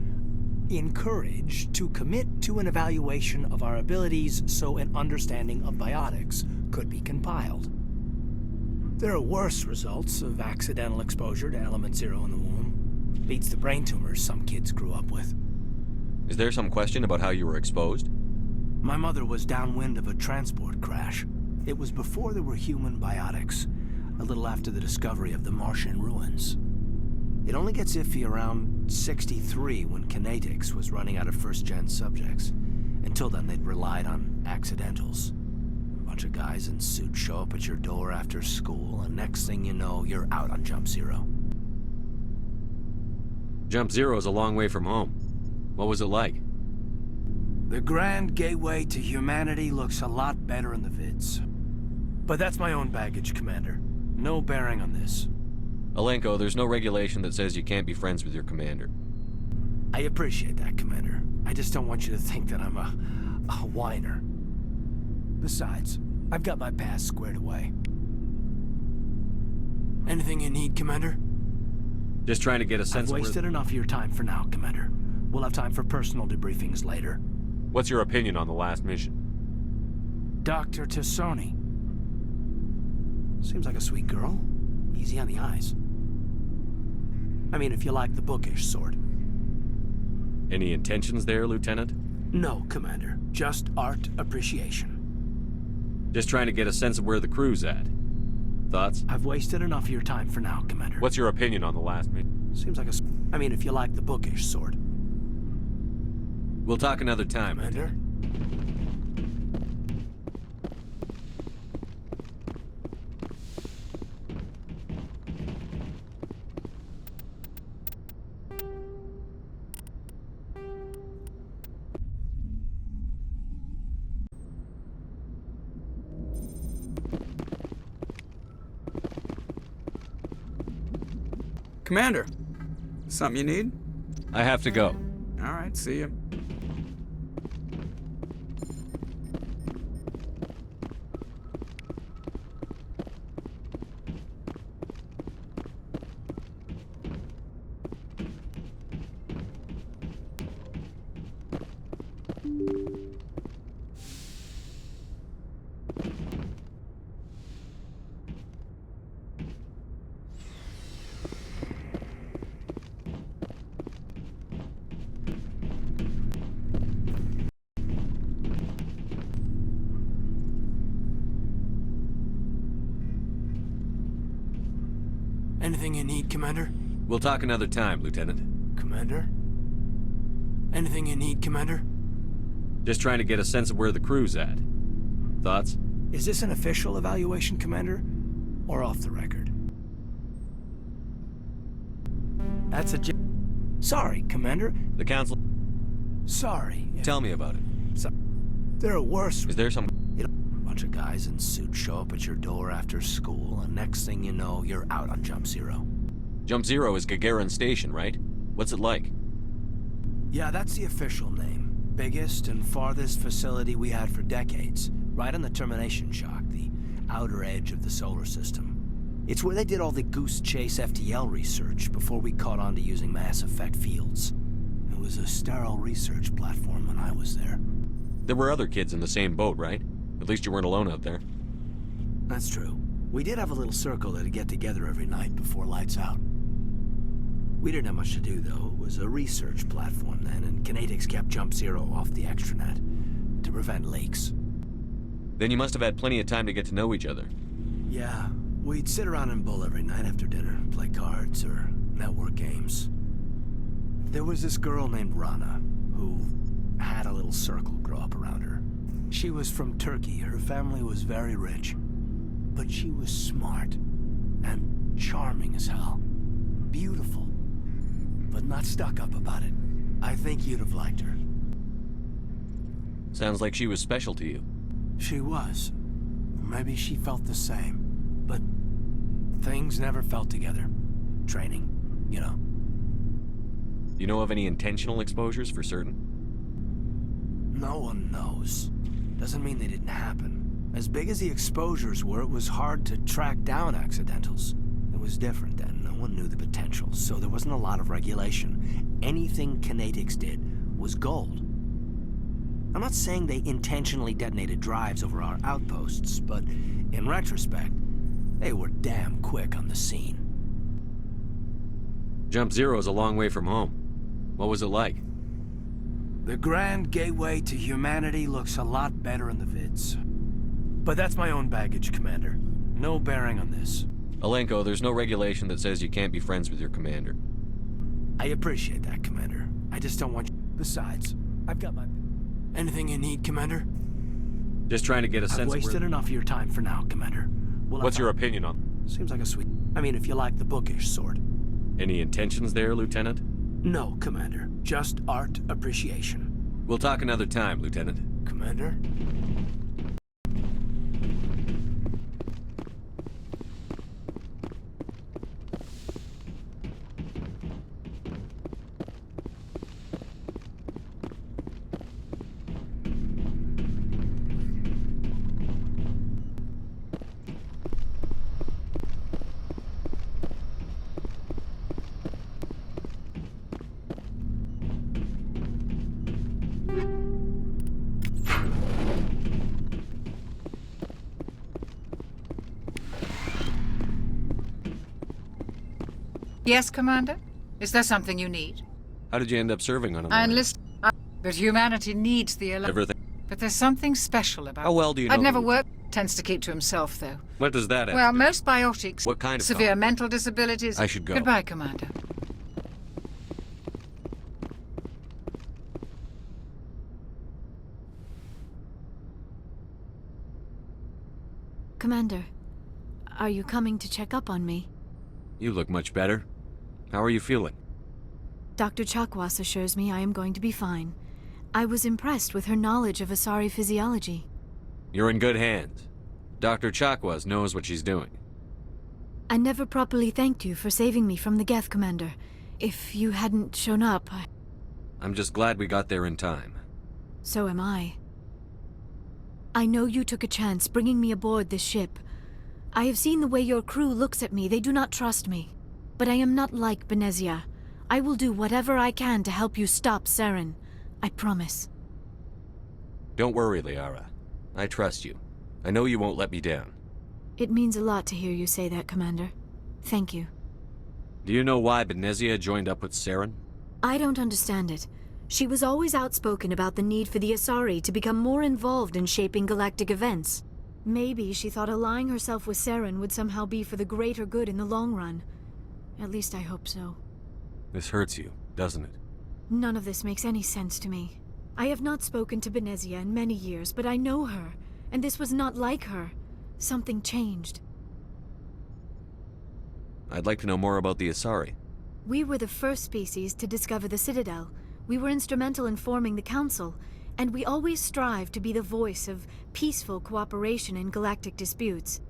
encouraged to commit to an evaluation of our abilities so an understanding of biotics could be compiled. There are worse results of accidental exposure to Element Zero in the womb. Beats the brain tumors some kids grew up with. Is there some question about how you were exposed? My mother was downwind of a transport crash. It was before there were human biotics, a little after the discovery of the Martian ruins. It only gets iffy around 63 when kinetics was running out of first-gen subjects. Until then, they'd relied on accidentals. A bunch of guys in suits show up at your door after school, and next thing you know, you're out on Jump Zero. Jump Zero is a long way from home. What was it like? The grand gateway to humanity looks a lot better in the vids. But that's my own baggage, Commander. No bearing on this. Alenko, there's no regulation that says you can't be friends with your commander. I appreciate that, Commander. I just don't want you to think that I'm a whiner. Besides, I've got my past squared away. Anything you need, Commander? Just trying to get a sense I've of wasted enough of your time for now, Commander. We'll have time for personal debriefings later. What's your opinion on the last mission? Dr. Tassoni. Seems like a sweet girl. Easy on the eyes. I mean, if you like the bookish sort. Any intentions there, Lieutenant? No, Commander. Just art appreciation. Just trying to get a sense of where the crew's at. Thoughts? I've wasted enough of your time for now, Commander. What's your opinion on the last mission? Seems like a... I mean, if you like the bookish sort. We'll talk another time, Commander. Commander, something you need? I have to go. All right, see you. Anything you need, Commander? We'll talk another time, Lieutenant. Commander? Anything you need, Commander? Just trying to get a sense of where the crew's at. Thoughts? Is this an official evaluation, Commander? Or off the record? That's a... Sorry, Commander. The Council... Sorry. Tell me about it. There are worse... Is there some... A bunch of guys in suits show up at your door after school, and next thing you know, you're out on Jump Zero. Jump Zero is Gagarin Station, right? What's it like? Yeah, that's the official name. Biggest and farthest facility we had for decades. Right on the termination shock, the outer edge of the solar system. It's where they did all the Goose Chase FTL research before we caught on to using mass effect fields. It was a sterile research platform when I was there. There were other kids in the same boat, right? At least you weren't alone out there. That's true. We did have a little circle that'd get together every night before lights out. We didn't have much to do, though. It was a research platform then, and kinetics kept Jump Zero off the extranet to prevent leaks. Then you must have had plenty of time to get to know each other. Yeah, we'd sit around and bull every night after dinner, play cards or network games. There was this girl named Rana, who had a little circle grow up around her. She was from Turkey. Her family was very rich. But she was smart and charming as hell. Beautiful, but not stuck up about it. I think you'd have liked her. Sounds like she was special to you. She was. Maybe she felt the same. but things never felt together. Training, you know. You know of any intentional exposures for certain? No one knows. Doesn't mean they didn't happen. As big as the exposures were, it was hard to track down accidentals. It was different then. No one knew the potential, so there wasn't a lot of regulation. Anything Kinetics did was gold. I'm not saying they intentionally detonated drives over our outposts, but in retrospect, they were damn quick on the scene. Jump Zero's a long way from home. What was it like? The grand gateway to humanity looks a lot better in the vids. But that's my own baggage, Commander. No bearing on this. Alenko, there's no regulation that says you can't be friends with your commander. I appreciate that, Commander. I just don't want you... Besides, I've got my... Anything you need, Commander? Just trying to get a sense of I've wasted enough of your time for now, Commander. What's your opinion on? Seems like a sweet... I mean, if you like the bookish sort. Any intentions there, Lieutenant? No, Commander. Just art appreciation. We'll talk another time, Lieutenant. Commander? Yes, Commander? Is there something you need? How did you end up serving on a I line? enlisted... But humanity needs the... Everything. But there's something special about... How well do you know I'd never the- worked... Tends to keep to himself, though. What does that have Well, to do? most biotics... What kind of Severe mental disabilities... I should go. Goodbye, Commander. Commander, are you coming to check up on me? You look much better. How are you feeling? Dr. Chakwas assures me I am going to be fine. I was impressed with her knowledge of Asari physiology. You're in good hands. Dr. Chakwas knows what she's doing. I never properly thanked you for saving me from the Geth, Commander. If you hadn't shown up, I'm just glad we got there in time. So am I. I know you took a chance bringing me aboard this ship. I have seen the way your crew looks at me. They do not trust me. But I am not like Benezia. I will do whatever I can to help you stop Saren. I promise. Don't worry, Liara. I trust you. I know you won't let me down. It means a lot to hear you say that, Commander. Thank you. Do you know why Benezia joined up with Saren? I don't understand it. She was always outspoken about the need for the Asari to become more involved in shaping galactic events. Maybe she thought allying herself with Saren would somehow be for the greater good in the long run. At least I hope so. This hurts you, doesn't it? None of this makes any sense to me. I have not spoken to Benezia in many years, but I know her, and this was not like her. Something changed. I'd like to know more about the Asari. We were the first species to discover the Citadel. We were instrumental in forming the Council, and we always strive to be the voice of peaceful cooperation in galactic disputes.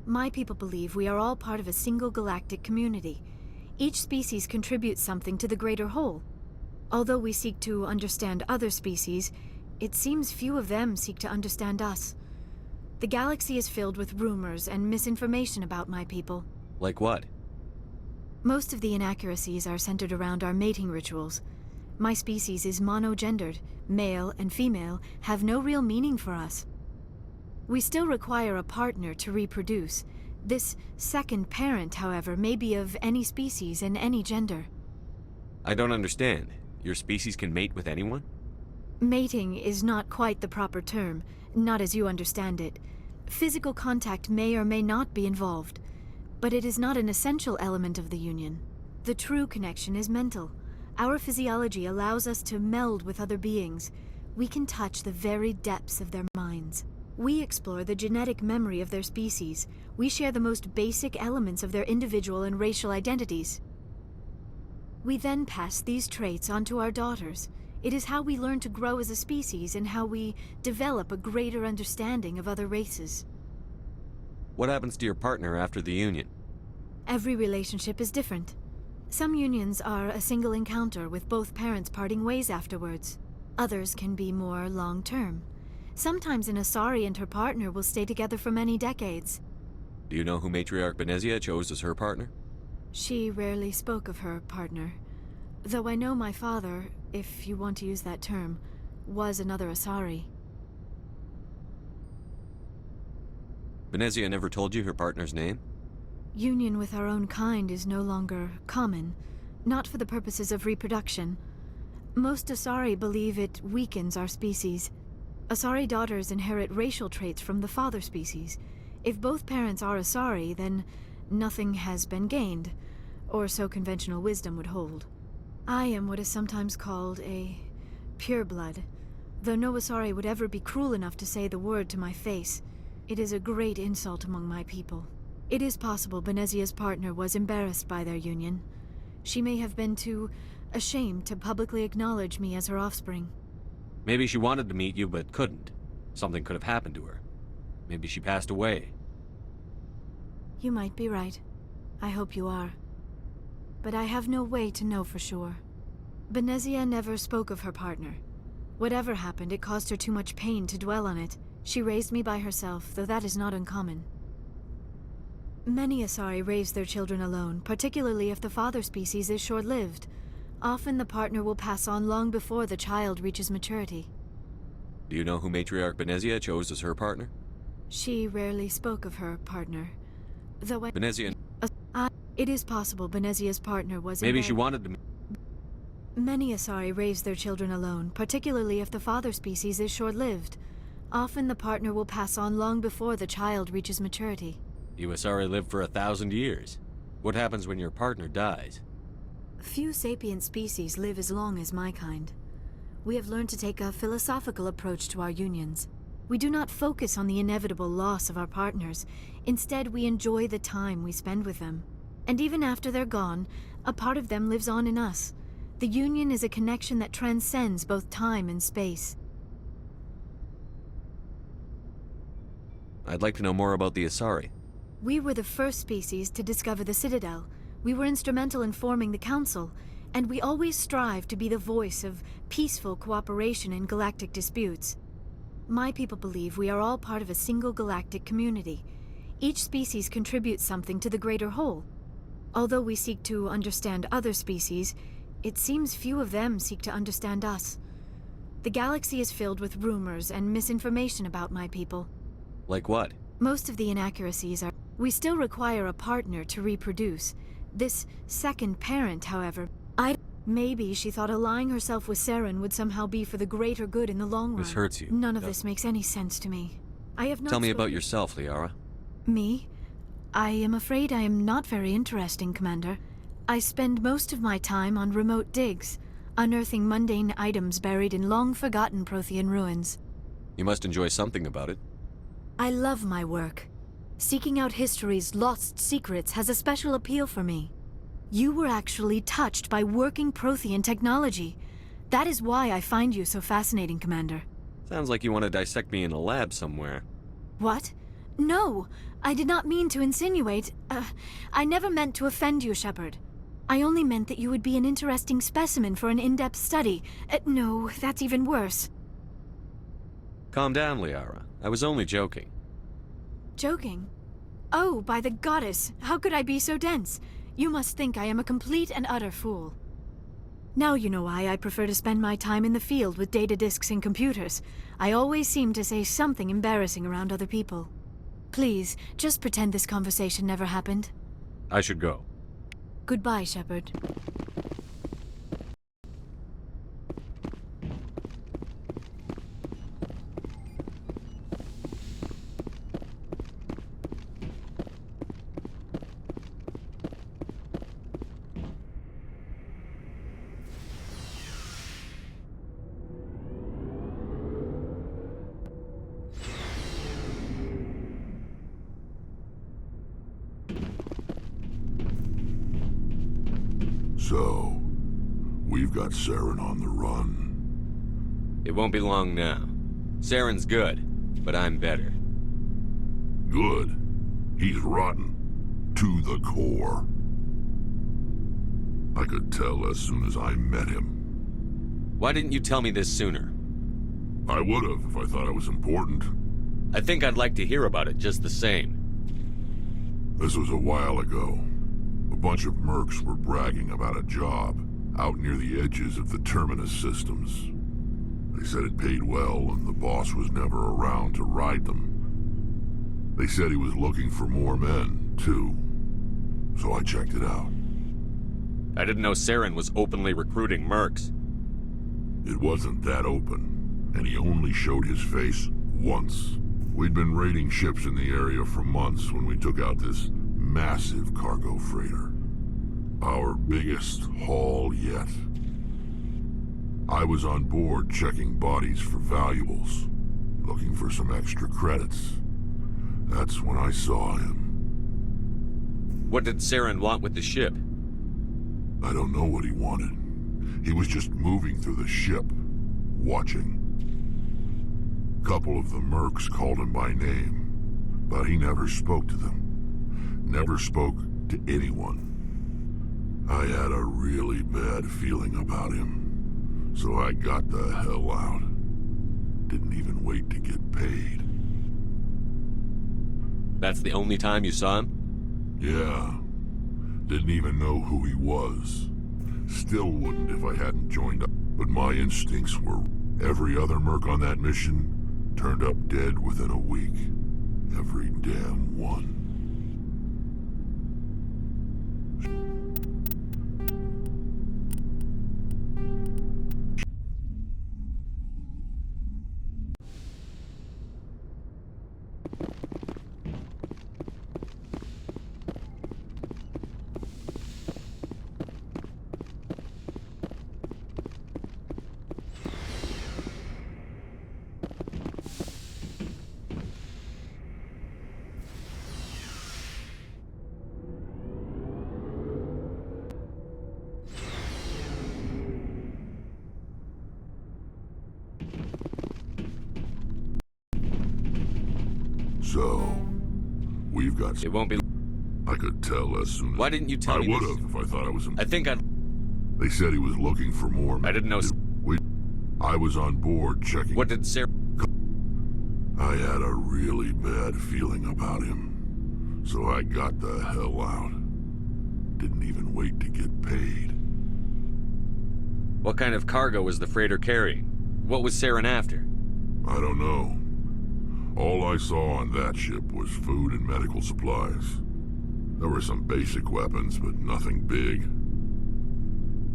My people believe we are all part of a single galactic community. Each species contributes something to the greater whole. Although we seek to understand other species, it seems few of them seek to understand us. The galaxy is filled with rumors and misinformation about my people. Like what? Most of the inaccuracies are centered around our mating rituals. My species is monogendered. Male and female have no real meaning for us. We still require a partner to reproduce. This second parent, however, may be of any species and any gender. I don't understand. Your species can mate with anyone? Mating is not quite the proper term, not as you understand it. Physical contact may or may not be involved, but it is not an essential element of the union. The true connection is mental. Our physiology allows us to meld with other beings. We can touch the very depths of their minds. We explore the genetic memory of their species. We share the most basic elements of their individual and racial identities. We then pass these traits on to our daughters. It is how we learn to grow as a species and how we develop a greater understanding of other races. What happens to your partner after the union? Every relationship is different. Some unions are a single encounter with both parents parting ways afterwards. Others can be more long-term. Sometimes an Asari and her partner will stay together for many decades. Do you know who Matriarch Benezia chose as her partner? She rarely spoke of her partner. Though I know my father, if you want to use that term, was another Asari. Benezia never told you her partner's name? Union with our own kind is no longer common, not for the purposes of reproduction. Most Asari believe it weakens our species. Asari daughters inherit racial traits from the father species. If both parents are Asari, then nothing has been gained, or so conventional wisdom would hold. I am what is sometimes called a pureblood, though no Asari would ever be cruel enough to say the word to my face. It is a great insult among my people. It is possible Benezia's partner was embarrassed by their union. She may have been too ashamed to publicly acknowledge me as her offspring. Maybe she wanted to meet you but couldn't. Something could have happened to her. Maybe she passed away. You might be right. I hope you are. But I have no way to know for sure. Benezia never spoke of her partner. Whatever happened, it caused her too much pain to dwell on it. She raised me by herself, though that is not uncommon. Many Asari raise their children alone, particularly if the father species is short-lived. Often the partner will pass on long before the child reaches maturity. Do you know who Matriarch Benezia chose as her partner? She rarely spoke of her partner. Though Benezia... It is possible Benezia's partner was... Maybe she wanted to... Many Asari raise their children alone, particularly if the father species is short-lived. Often the partner will pass on long before the child reaches maturity. You Asari live for 1,000 years. What happens when your partner dies? Few sapient species live as long as my kind. We have learned to take a philosophical approach to our unions. We do not focus on the inevitable loss of our partners. Instead, we enjoy the time we spend with them. And even after they're gone, a part of them lives on in us. The union is a connection that transcends both time and space. I'd like to know more about the Asari. We were the first species to discover the Citadel. We were instrumental in forming the Council, and we always strive to be the voice of peaceful cooperation in galactic disputes. My people believe we are all part of a single galactic community. Each species contributes something to the greater whole. Although we seek to understand other species, it seems few of them seek to understand us. The galaxy is filled with rumors and misinformation about my people. Like what? Most of the inaccuracies are... We still require a partner to reproduce. This second parent, however, maybe she thought allying herself with Saren would somehow be for the greater good in the long run. This hurts you. None of this makes any sense to me. I have not... Tell me about yourself, Liara. Me? I am afraid I am not very interesting, Commander. I spend most of my time on remote digs, unearthing mundane items buried in long-forgotten Prothean ruins. You must enjoy something about it. I love my work. Seeking out history's lost secrets has a special appeal for me. You were actually touched by working Prothean technology. That is why I find you so fascinating, Commander. Sounds like you want to dissect me in a lab somewhere. What? No! I did not mean to insinuate. I never meant to offend you, Shepard. I only meant that you would be an interesting specimen for an in-depth study. No, that's even worse. Calm down, Liara. I was only joking. Joking? Oh, by the goddess, how could I be so dense? You must think I am a complete and utter fool. Now you know why I prefer to spend my time in the field with data disks and computers. I always seem to say something embarrassing around other people. Please, just pretend this conversation never happened. I should go. Goodbye, Shepard. So, we've got Saren on the run. It won't be long now. Saren's good, but I'm better. Good. He's rotten. To the core. I could tell as soon as I met him. Why didn't you tell me this sooner? I would have if I thought it was important. I think I'd like to hear about it just the same. This was a while ago. A bunch of mercs were bragging about a job out near the edges of the Terminus systems. They said it paid well and the boss was never around to ride them. They said he was looking for more men, too. So I checked it out. I didn't know Saren was openly recruiting mercs. It wasn't that open, and he only showed his face once. We'd been raiding ships in the area for months when we took out this massive cargo freighter. Our biggest haul yet. I was on board checking bodies for valuables, looking for some extra credits. That's when I saw him. What did Saren want with the ship? I don't know what he wanted. He was just moving through the ship, watching. Couple of the mercs called him by name, but he never spoke to them. Never spoke to anyone. I had a really bad feeling about him, so I got the hell out. Didn't even wait to get paid. That's the only time you saw him? Yeah. Didn't even know who he was. Still wouldn't if I hadn't joined up. But my instincts were every other merc on that mission turned up dead within a week. Every damn one. So, we've got... It won't be... I could tell as soon as... Why didn't you tell me I would have if I thought I was... I think I'd... They said he was looking for more... I didn't know... I was on board checking... What did Saren... I had a really bad feeling about him, so I got the hell out. Didn't even wait to get paid. What kind of cargo was the freighter carrying? What was Saren after? I don't know. All I saw on that ship was food and medical supplies. There were some basic weapons, but nothing big.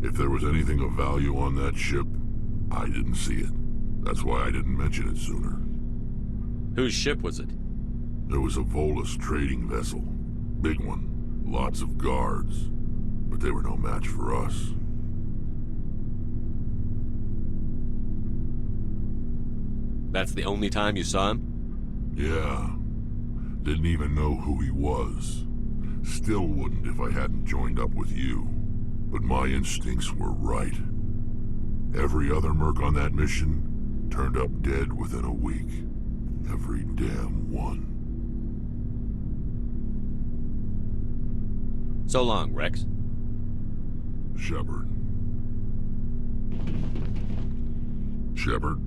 If there was anything of value on that ship, I didn't see it. That's why I didn't mention it sooner. Whose ship was it? There was a Volus trading vessel. Big one. Lots of guards. But they were no match for us. That's the only time you saw him? Yeah. Didn't even know who he was. Still wouldn't if I hadn't joined up with you. But my instincts were right. Every other merc on that mission turned up dead within a week. Every damn one. So long, Rex. Shepard. Shepard?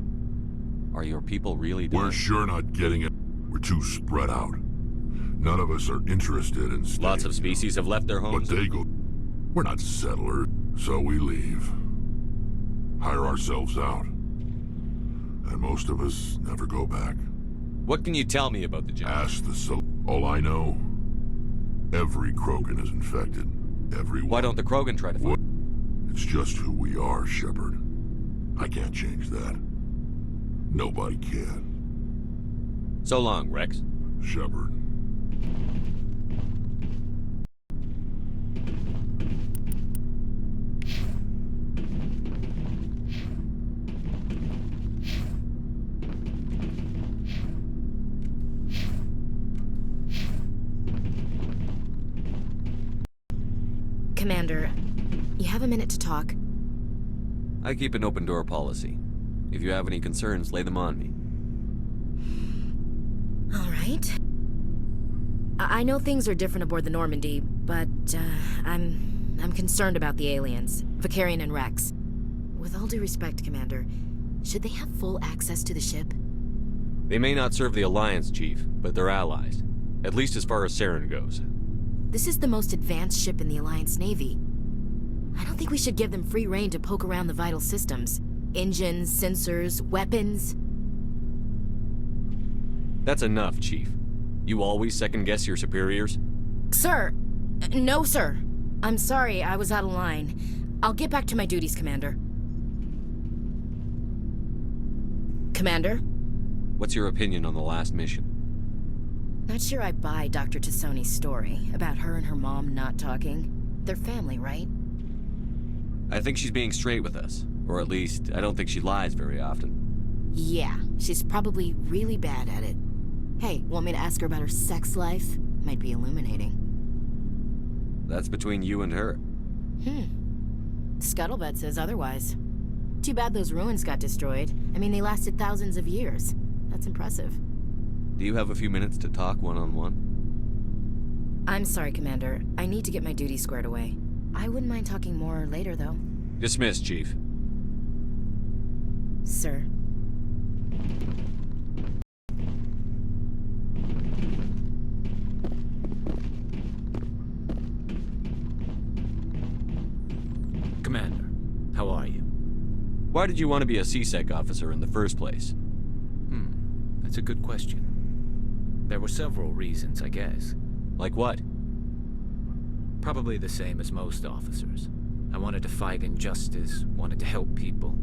Are your people really dying? We're sure not getting it. We're too spread out. None of us are interested in staying. Lots of species have left their homes. But they go... We're not settlers, so we leave. Hire ourselves out. And most of us never go back. What can you tell me about the job? Ask the All I know, every Krogan is infected. Everyone. Why don't the Krogan try to find... It's just who we are, Shepard. I can't change that. Nobody can. So long, Rex. Shepard. Commander, you have a minute to talk? I keep an open door policy. If you have any concerns, lay them on me. All right. I know things are different aboard the Normandy, but I'm concerned about the aliens, Vicarian and Rex. With all due respect, Commander, should they have full access to the ship? They may not serve the Alliance, Chief, but they're allies. At least as far as Saren goes. This is the most advanced ship in the Alliance Navy. I don't think we should give them free rein to poke around the vital systems. Engines, sensors, weapons. That's enough, Chief. You always second-guess your superiors? Sir! No, sir. I'm sorry, I was out of line. I'll get back to my duties, Commander. Commander? What's your opinion on the last mission? Not sure I buy Dr. Tassoni's story about her and her mom not talking. They're family, right? I think she's being straight with us. Or at least, I don't think she lies very often. Yeah, she's probably really bad at it. Hey, want me to ask her about her sex life? Might be illuminating. That's between you and her. Scuttlebutt says otherwise. Too bad those ruins got destroyed. I mean, they lasted thousands of years. That's impressive. Do you have a few minutes to talk one-on-one? I'm sorry, Commander. I need to get my duties squared away. I wouldn't mind talking more later, though. Dismissed, Chief. Sir. Commander, how are you? Why did you want to be a CSEC officer in the first place? That's a good question. There were several reasons, I guess. Like what? Probably the same as most officers. I wanted to fight injustice, wanted to help people.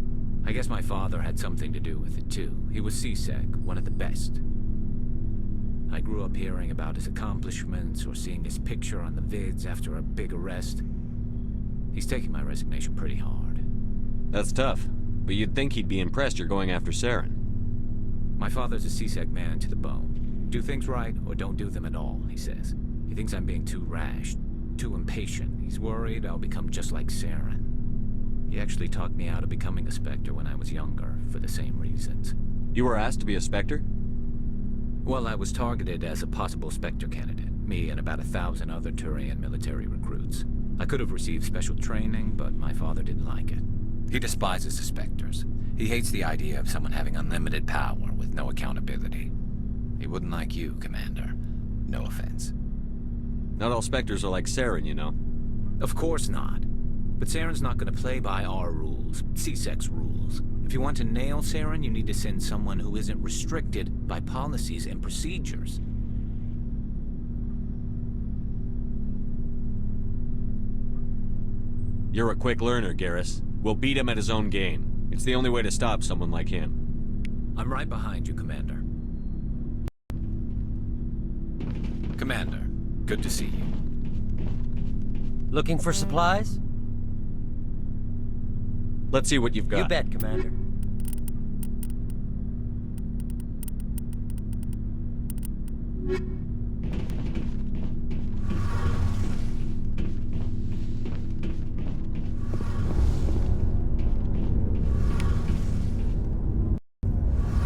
I guess my father had something to do with it too. He was CSEC, one of the best. I grew up hearing about his accomplishments or seeing his picture on the vids after a big arrest. He's taking my resignation pretty hard. That's tough, but you'd think he'd be impressed you're going after Saren. My father's a CSEC man to the bone. Do things right or don't do them at all, he says. He thinks I'm being too rash, too impatient. He's worried I'll become just like Saren. He actually talked me out of becoming a Spectre when I was younger, for the same reasons. You were asked to be a Spectre? Well, I was targeted as a possible Spectre candidate, me and about 1,000 other Turian military recruits. I could have received special training, but my father didn't like it. He despises the Spectres. He hates the idea of someone having unlimited power with no accountability. He wouldn't like you, Commander. No offense. Not all Spectres are like Saren, you know. Of course not. But Saren's not going to play by our rules, CSEC's rules. If you want to nail Saren, you need to send someone who isn't restricted by policies and procedures. You're a quick learner, Garrus. We'll beat him at his own game. It's the only way to stop someone like him. I'm right behind you, Commander. Commander, good to see you. Looking for supplies? Let's see what you've got. You bet, Commander.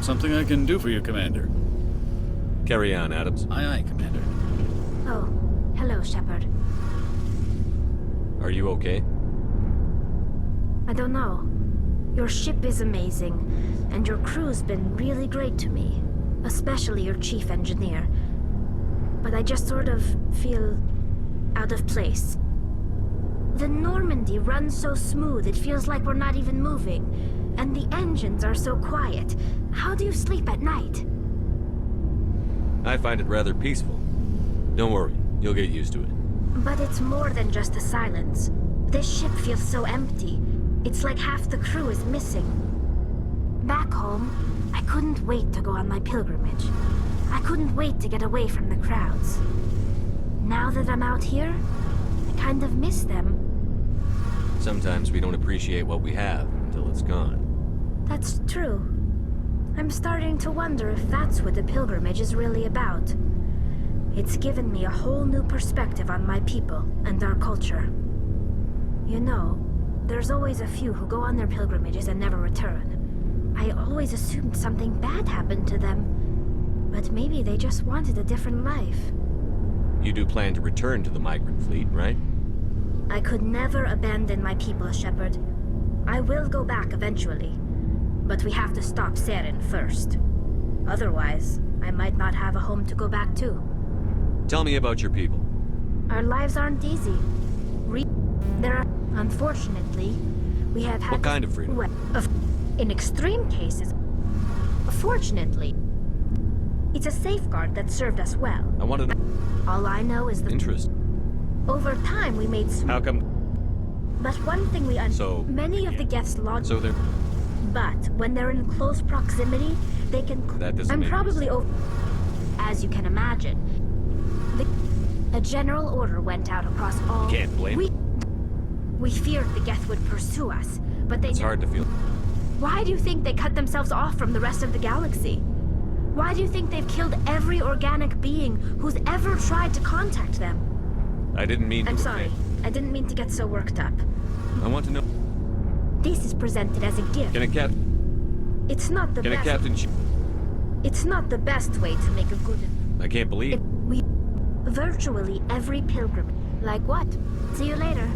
Something I can do for you, Commander. Carry on, Adams. Aye, aye, Commander. Oh, hello, Shepard. Are you okay? I don't know. Your ship is amazing, and your crew's been really great to me, especially your chief engineer. But I just sort of feel out of place. The Normandy runs so smooth it feels like we're not even moving, and the engines are so quiet. How do you sleep at night? I find it rather peaceful. Don't worry, you'll get used to it. But it's more than just the silence. This ship feels so empty. It's like half the crew is missing. Back home, I couldn't wait to go on my pilgrimage. I couldn't wait to get away from the crowds. Now that I'm out here, I kind of miss them. Sometimes we don't appreciate what we have until it's gone. That's true. I'm starting to wonder if that's what the pilgrimage is really about. It's given me a whole new perspective on my people and our culture. You know, there's always a few who go on their pilgrimages and never return. I always assumed something bad happened to them, but maybe they just wanted a different life. You do plan to return to the migrant fleet, right? I could never abandon my people, Shepard. I will go back eventually, but we have to stop Saren first. Otherwise, I might not have a home to go back to. Tell me about your people. Our lives aren't easy. There are, unfortunately, we have had... What kind of freedom? In extreme cases, fortunately, it's a safeguard that served us well. I want to know. All I know is the... Interest. Over time, we made... How come? But one thing we So... Many of the Geth's lodge... So they're... But when they're in close proximity, they can... That doesn't I'm make probably over... As you can imagine, a general order went out across all... Can't blame... We feared the Geth would pursue us, but they... It's hard to feel... Why do you think they cut themselves off from the rest of the galaxy? Why do you think they've killed every organic being who's ever tried to contact them? I didn't mean to... I'm sorry. I didn't mean to get so worked up. I want to know... This is presented as a gift. Can a cap... It's not the Can best... a captain... It's not the best way to make a good... I can't believe... We... Virtually every pilgrim. Like what? See you later.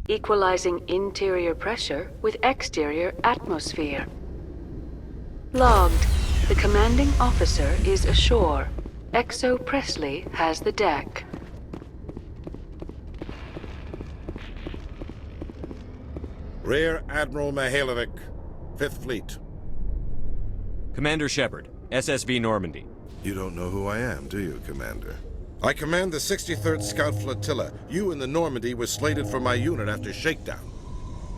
Equalizing interior pressure with exterior atmosphere. Logged. The commanding officer is ashore. Exo Presley has the deck. Rear Admiral Mihailovic, 5th Fleet. Commander Shepard, SSV Normandy. You don't know who I am, do you, Commander? I command the 63rd Scout Flotilla. You and the Normandy were slated for my unit after shakedown.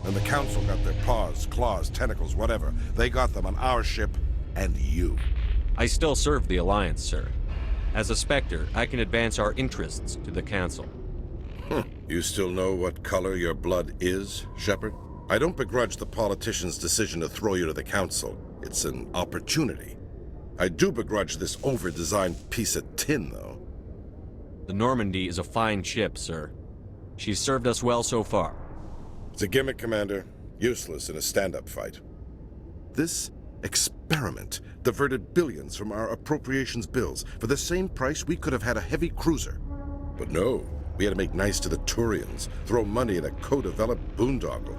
And the Council got their paws, claws, tentacles, whatever. They got them on our ship, and you. I still serve the Alliance, sir. As a Spectre, I can advance our interests to the Council. You still know what color your blood is, Shepard? I don't begrudge the politician's decision to throw you to the Council. It's an opportunity. I do begrudge this over-designed piece of tin, though. The Normandy is a fine ship, sir. She's served us well so far. It's a gimmick, Commander. Useless in a stand-up fight. This experiment diverted billions from our appropriations bills. For the same price, we could have had a heavy cruiser. But no, We had to make nice to the Turians, throw money at a co-developed boondoggle.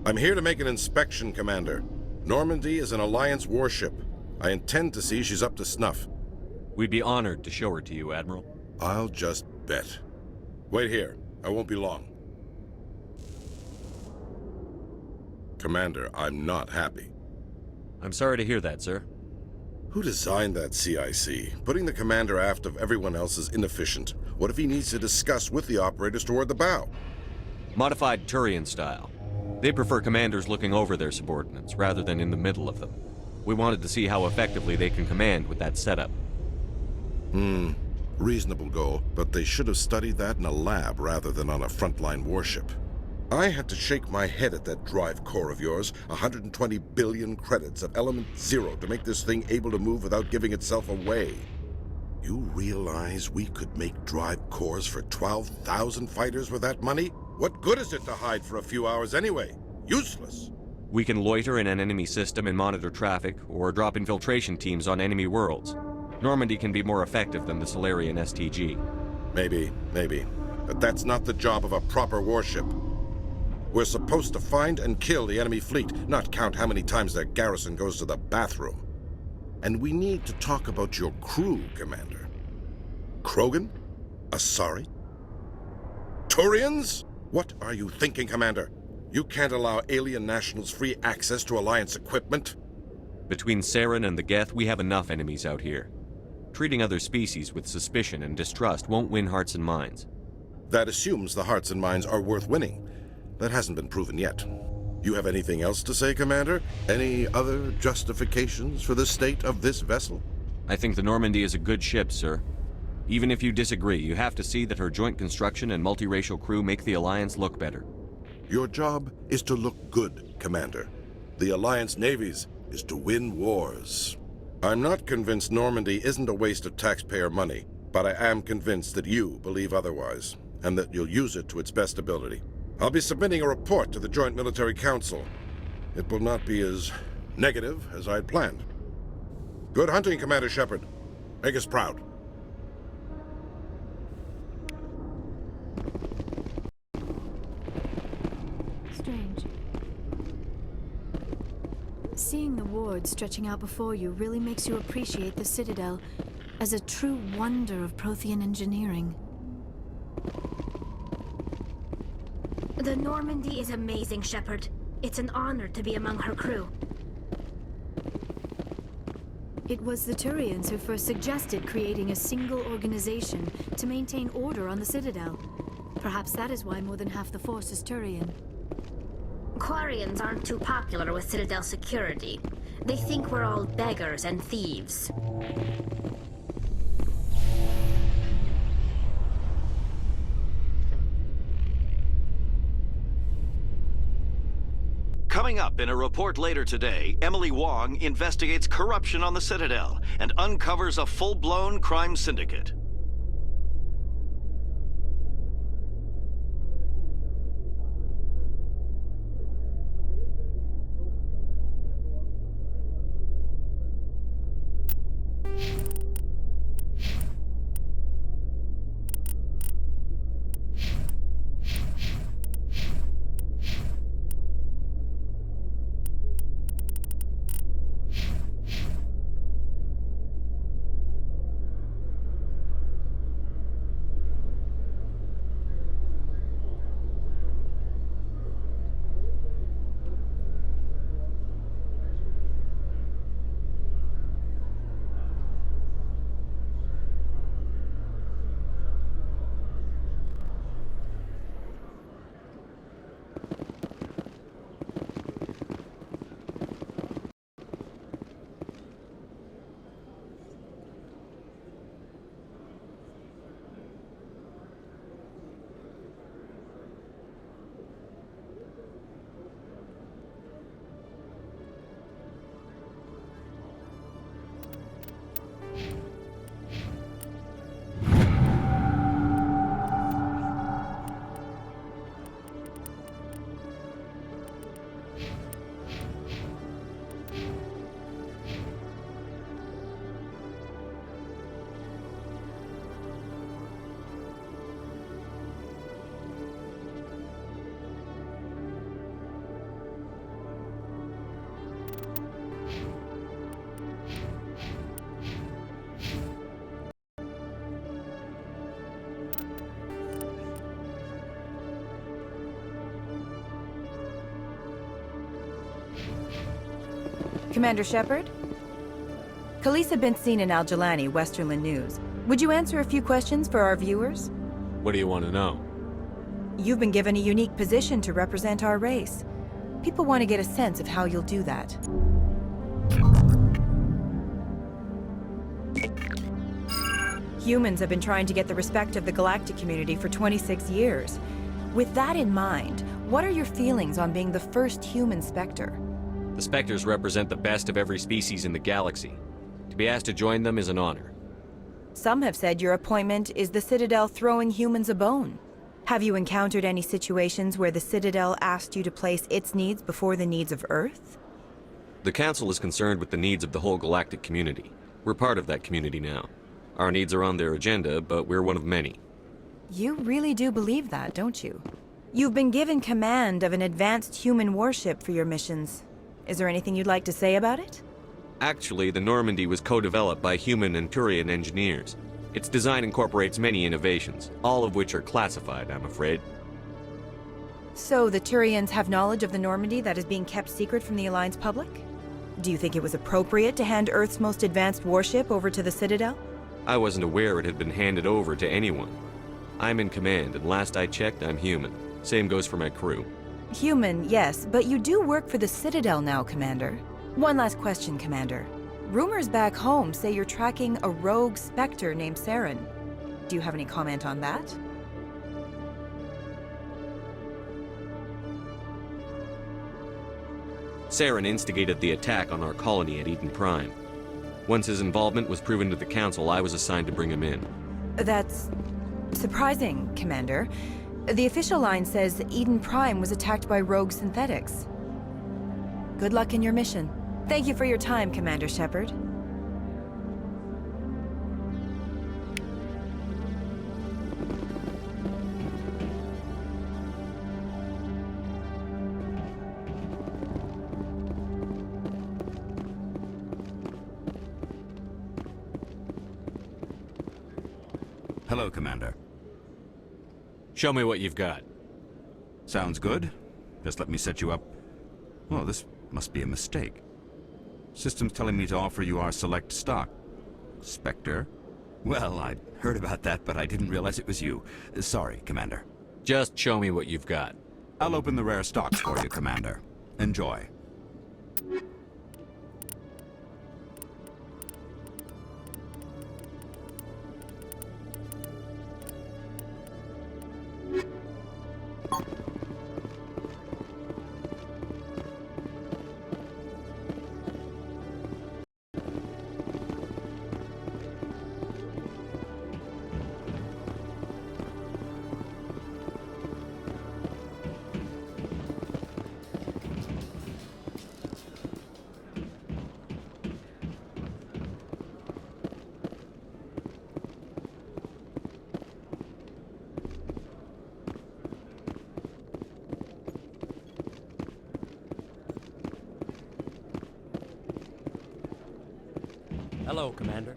I'm here to make an inspection, Commander. Normandy is an Alliance warship. I intend to see she's up to snuff. We'd be honored to show her to you, Admiral. I'll just bet. Wait here. I won't be long. Commander, I'm not happy. I'm sorry to hear that, sir. Who designed that CIC? Putting the commander aft of everyone else is inefficient. What if he needs to discuss with the operators toward the bow? Modified Turian style. They prefer commanders looking over their subordinates, rather than in the middle of them. We wanted to see how effectively they can command with that setup. Reasonable goal, but they should have studied that in a lab rather than on a frontline warship. I had to shake my head at that drive core of yours. 120 billion credits of element 0 to make this thing able to move without giving itself away. You realize we could make drive cores for 12,000 fighters with that money? What good is it to hide for a few hours anyway? Useless. We can loiter in an enemy system and monitor traffic, or drop infiltration teams on enemy worlds. Normandy can be more effective than the Solarian STG. Maybe. But that's not the job of a proper warship. We're supposed to find and kill the enemy fleet, not count how many times their garrison goes to the bathroom. And we need to talk about your crew, Commander. Krogan? Asari? Turians? What are you thinking, Commander? You can't allow alien nationals free access to Alliance equipment? Between Saren and the Geth, we have enough enemies out here. Treating other species with suspicion and distrust won't win hearts and minds. That assumes the hearts and minds are worth winning. That hasn't been proven yet. You have anything else to say, Commander? Any other justifications for the state of this vessel? I think the Normandy is a good ship, sir. Even if you disagree, you have to see that her joint construction and multiracial crew make the Alliance look better. Your job is to look good, Commander. The Alliance navies is to win wars. I'm not convinced Normandy isn't a waste of taxpayer money, but I am convinced that you believe otherwise, and that you'll use it to its best ability. I'll be submitting a report to the Joint Military Council. It will not be as negative as I'd planned. Good hunting, Commander Shepard. Make us proud. Strange. Seeing the ward stretching out before you really makes you appreciate the Citadel as a true wonder of Prothean engineering. The Normandy is amazing, Shepard. It's an honor to be among her crew. It was the Turians who first suggested creating a single organization to maintain order on the Citadel. Perhaps that is why more than half the force is Turian. Quarians aren't too popular with Citadel security. They think we're all beggars and thieves. Coming up in a report later today, Emily Wong investigates corruption on the Citadel and uncovers a full-blown crime syndicate. Commander Shepard? Khaleesa bint Sina al-Jalani, Westerland News. Would you answer a few questions for our viewers? What do you want to know? You've been given a unique position to represent our race. People want to get a sense of how you'll do that. Humans have been trying to get the respect of the galactic community for 26 years. With that in mind, what are your feelings on being the first human Spectre? The Spectres represent the best of every species in the galaxy. To be asked to join them is an honor. Some have said your appointment is the Citadel throwing humans a bone. Have you encountered any situations where the Citadel asked you to place its needs before the needs of Earth? The Council is concerned with the needs of the whole galactic community. We're part of that community now. Our needs are on their agenda, but we're one of many. You really do believe that, don't you? You've been given command of an advanced human warship for your missions. Is there anything you'd like to say about it? Actually, the Normandy was co-developed by human and Turian engineers. Its design incorporates many innovations, all of which are classified, I'm afraid. So the Turians have knowledge of the Normandy that is being kept secret from the Alliance public? Do you think it was appropriate to hand Earth's most advanced warship over to the Citadel? I wasn't aware it had been handed over to anyone. I'm in command, and last I checked, I'm human. Same goes for my crew. Human, yes, but you do work for the Citadel now, Commander. One last question, Commander. Rumors back home say you're tracking a rogue Spectre named Saren. Do you have any comment on that? Saren instigated the attack on our colony at Eden Prime. Once his involvement was proven to the Council, I was assigned to bring him in. That's surprising, Commander. The official line says that Eden Prime was attacked by rogue synthetics. Good luck in your mission. Thank you for your time, Commander Shepard. Hello, Commander. Show me what you've got. Sounds good. Just let me set you up. Oh, this must be a mistake. System's telling me to offer you our select stock. Spectre? Well, I'd heard about that, but I didn't realize it was you. Sorry, Commander. Just show me what you've got. I'll open the rare stocks for you, Commander. Enjoy. Hello, Commander.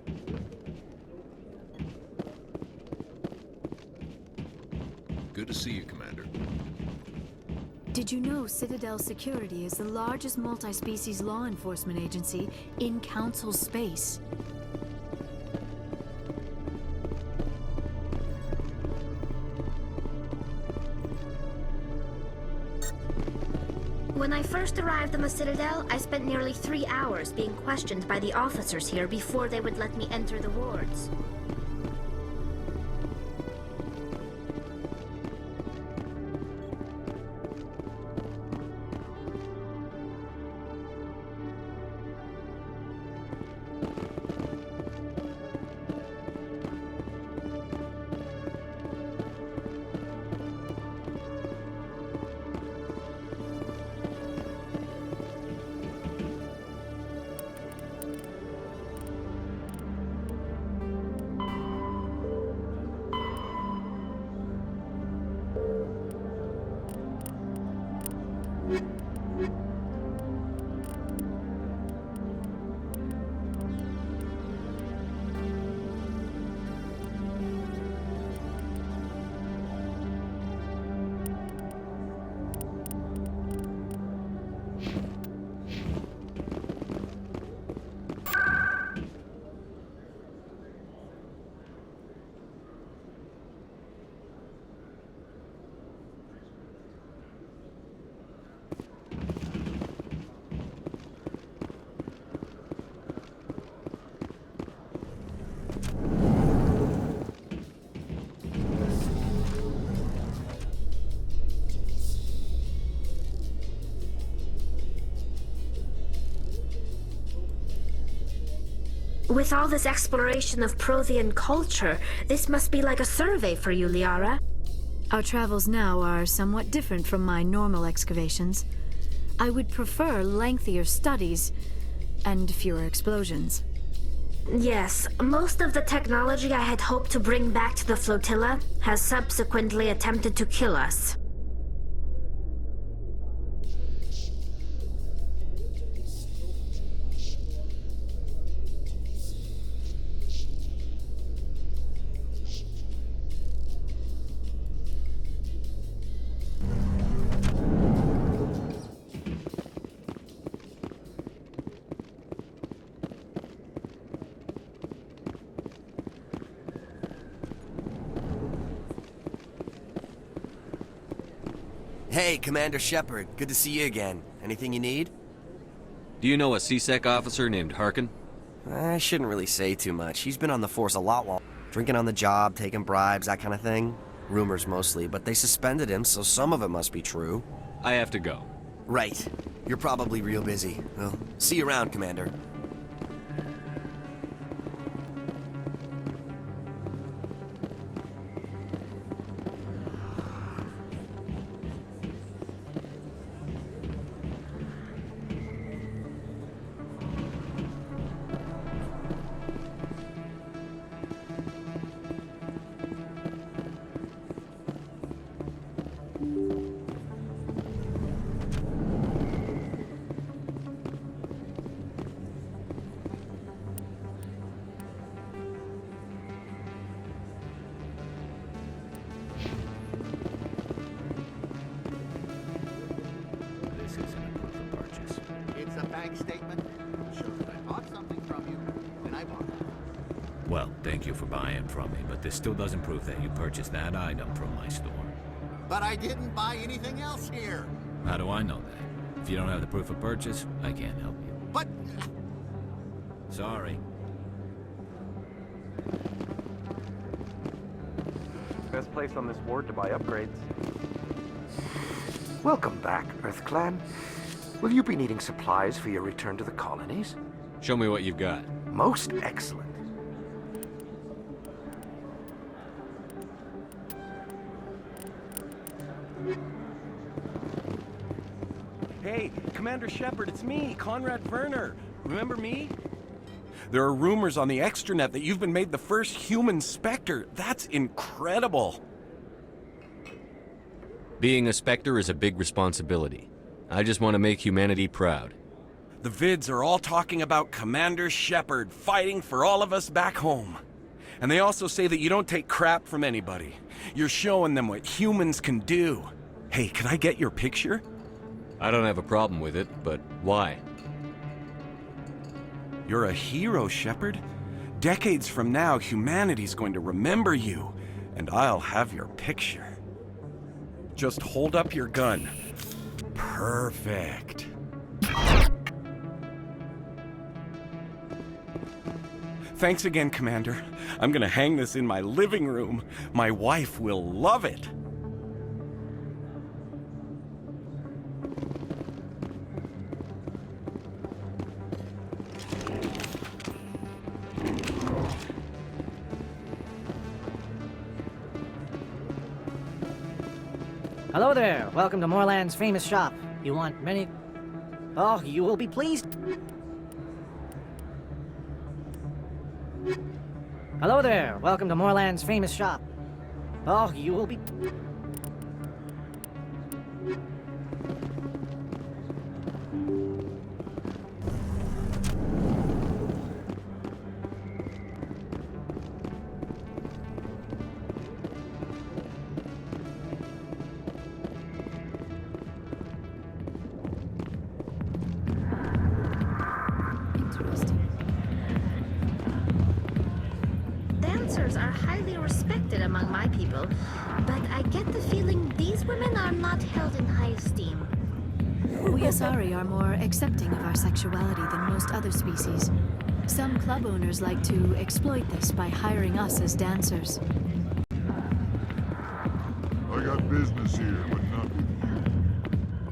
Good to see you, Commander. Did you know Citadel Security is the largest multi-species law enforcement agency in Council space? When I first arrived on the Citadel, I spent nearly 3 hours being questioned by the officers here before they would let me enter the wards. With all this exploration of Prothean culture, this must be like a survey for you, Liara. Our travels now are somewhat different from my normal excavations. I would prefer lengthier studies and fewer explosions. Yes, most of the technology I had hoped to bring back to the flotilla has subsequently attempted to kill us. Hey, Commander Shepard. Good to see you again. Anything you need? Do you know a CSEC officer named Harkin? I shouldn't really say too much. He's been on the force a lot while drinking on the job, taking bribes, that kind of thing. Rumors mostly, but they suspended him, so some of it must be true. I have to go. Right. You're probably real busy. Well, see you around, Commander. Well, thank you for buying from me, but this still doesn't prove that you purchased that item from my store. But I didn't buy anything else here. How do I know that? If you don't have the proof of purchase, I can't help you. But... Sorry. Best place on this ward to buy upgrades. Welcome back, Earth Clan. Will you be needing supplies for your return to the colonies? Show me what you've got. Most excellent. Hey, Commander Shepard, it's me, Conrad Werner. Remember me? There are rumors on the extranet that you've been made the first human Spectre. That's incredible. Being a Spectre is a big responsibility. I just want to make humanity proud. The vids are all talking about Commander Shepard fighting for all of us back home. And they also say that you don't take crap from anybody. You're showing them what humans can do. Hey, can I get your picture? I don't have a problem with it, but why? You're a hero, Shepard. Decades from now, humanity's going to remember you, and I'll have your picture. Just hold up your gun. Perfect. Thanks again, Commander. I'm gonna hang this in my living room. My wife will love it. Hello there. Welcome to Moorland's famous shop. You want many... Oh, you will be pleased. Hello there. Welcome to Moorland's famous shop. Oh, you will be... Dancers are highly respected among my people, but I get the feeling these women are not held in high esteem. We Asari are more accepting of our sexuality than most other species. Some club owners like to exploit this by hiring us as dancers. I got business here, but not with you.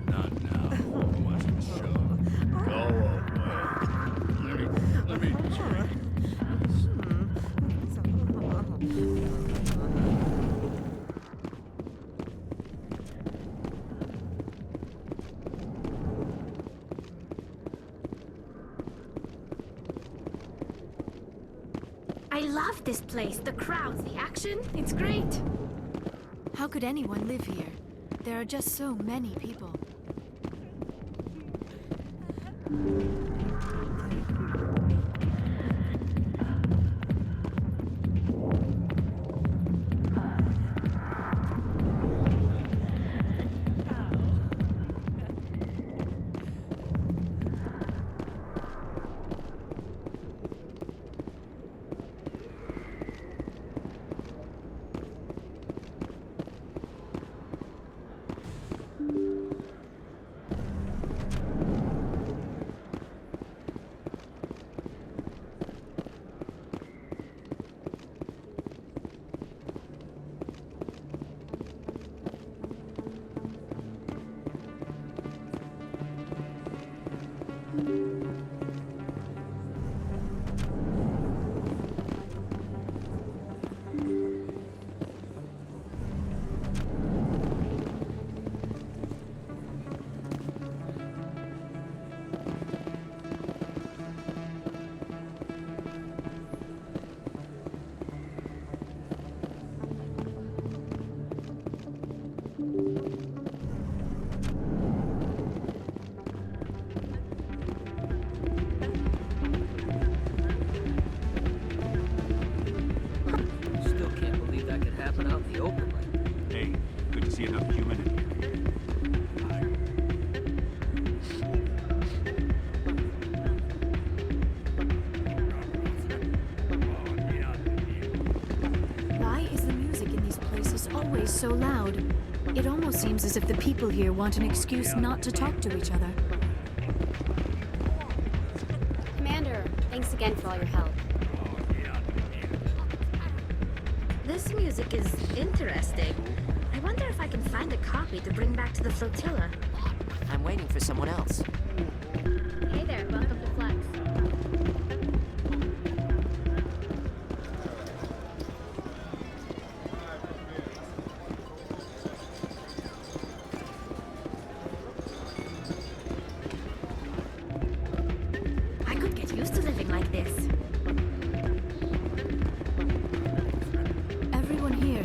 Not now. Watch the show. Go away. Let me love this place. The crowds, the action, it's great. How could anyone live here? There are just so many people. So loud. It almost seems as if the people here want an excuse not to talk to each other. Commander, thanks again for all your help. This music is interesting. I wonder if I can find a copy to bring back to the flotilla. I'm waiting for someone else. Hey there, welcome to Flex.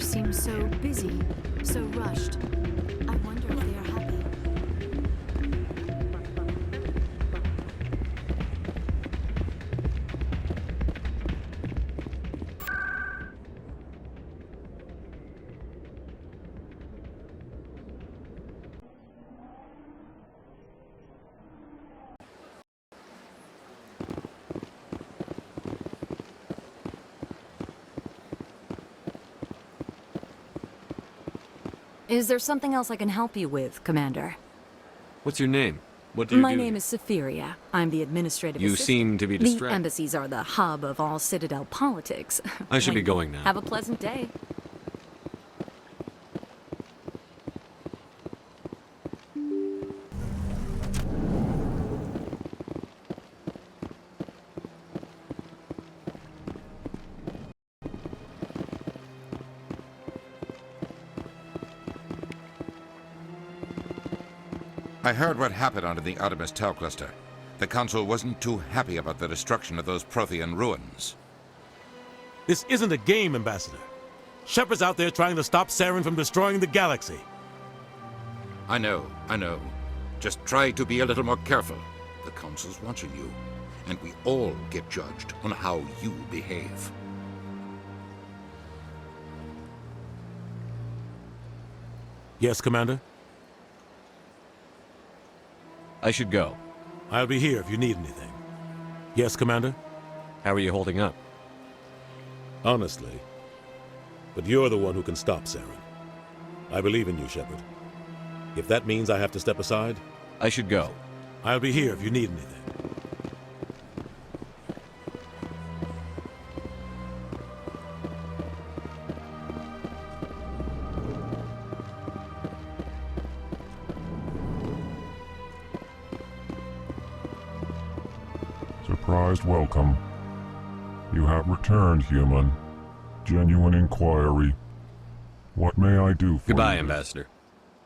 Seems so busy, so rushed. I wonder if they are happy. Is there something else I can help you with, Commander? What's your name? What do you do? My name is Safiria. I'm the administrative assistant. You seem to be distracted. The embassies are the hub of all Citadel politics. I should be going now. Have a pleasant day. I heard what happened under the Artemis Tau cluster. The Council wasn't too happy about the destruction of those Prothean ruins. This isn't a game, Ambassador. Shepard's out there trying to stop Saren from destroying the galaxy. I know. Just try to be a little more careful. The Council's watching you, and we all get judged on how you behave. Yes, Commander? I should go. I'll be here if you need anything. Yes, Commander? How are you holding up? Honestly. But you're the one who can stop Saren. I believe in you, Shepard. If that means I have to step aside... I should go. I'll be here if you need anything. Surprised welcome. You have returned, human. Genuine inquiry. What may I do for you? Goodbye, Ambassador.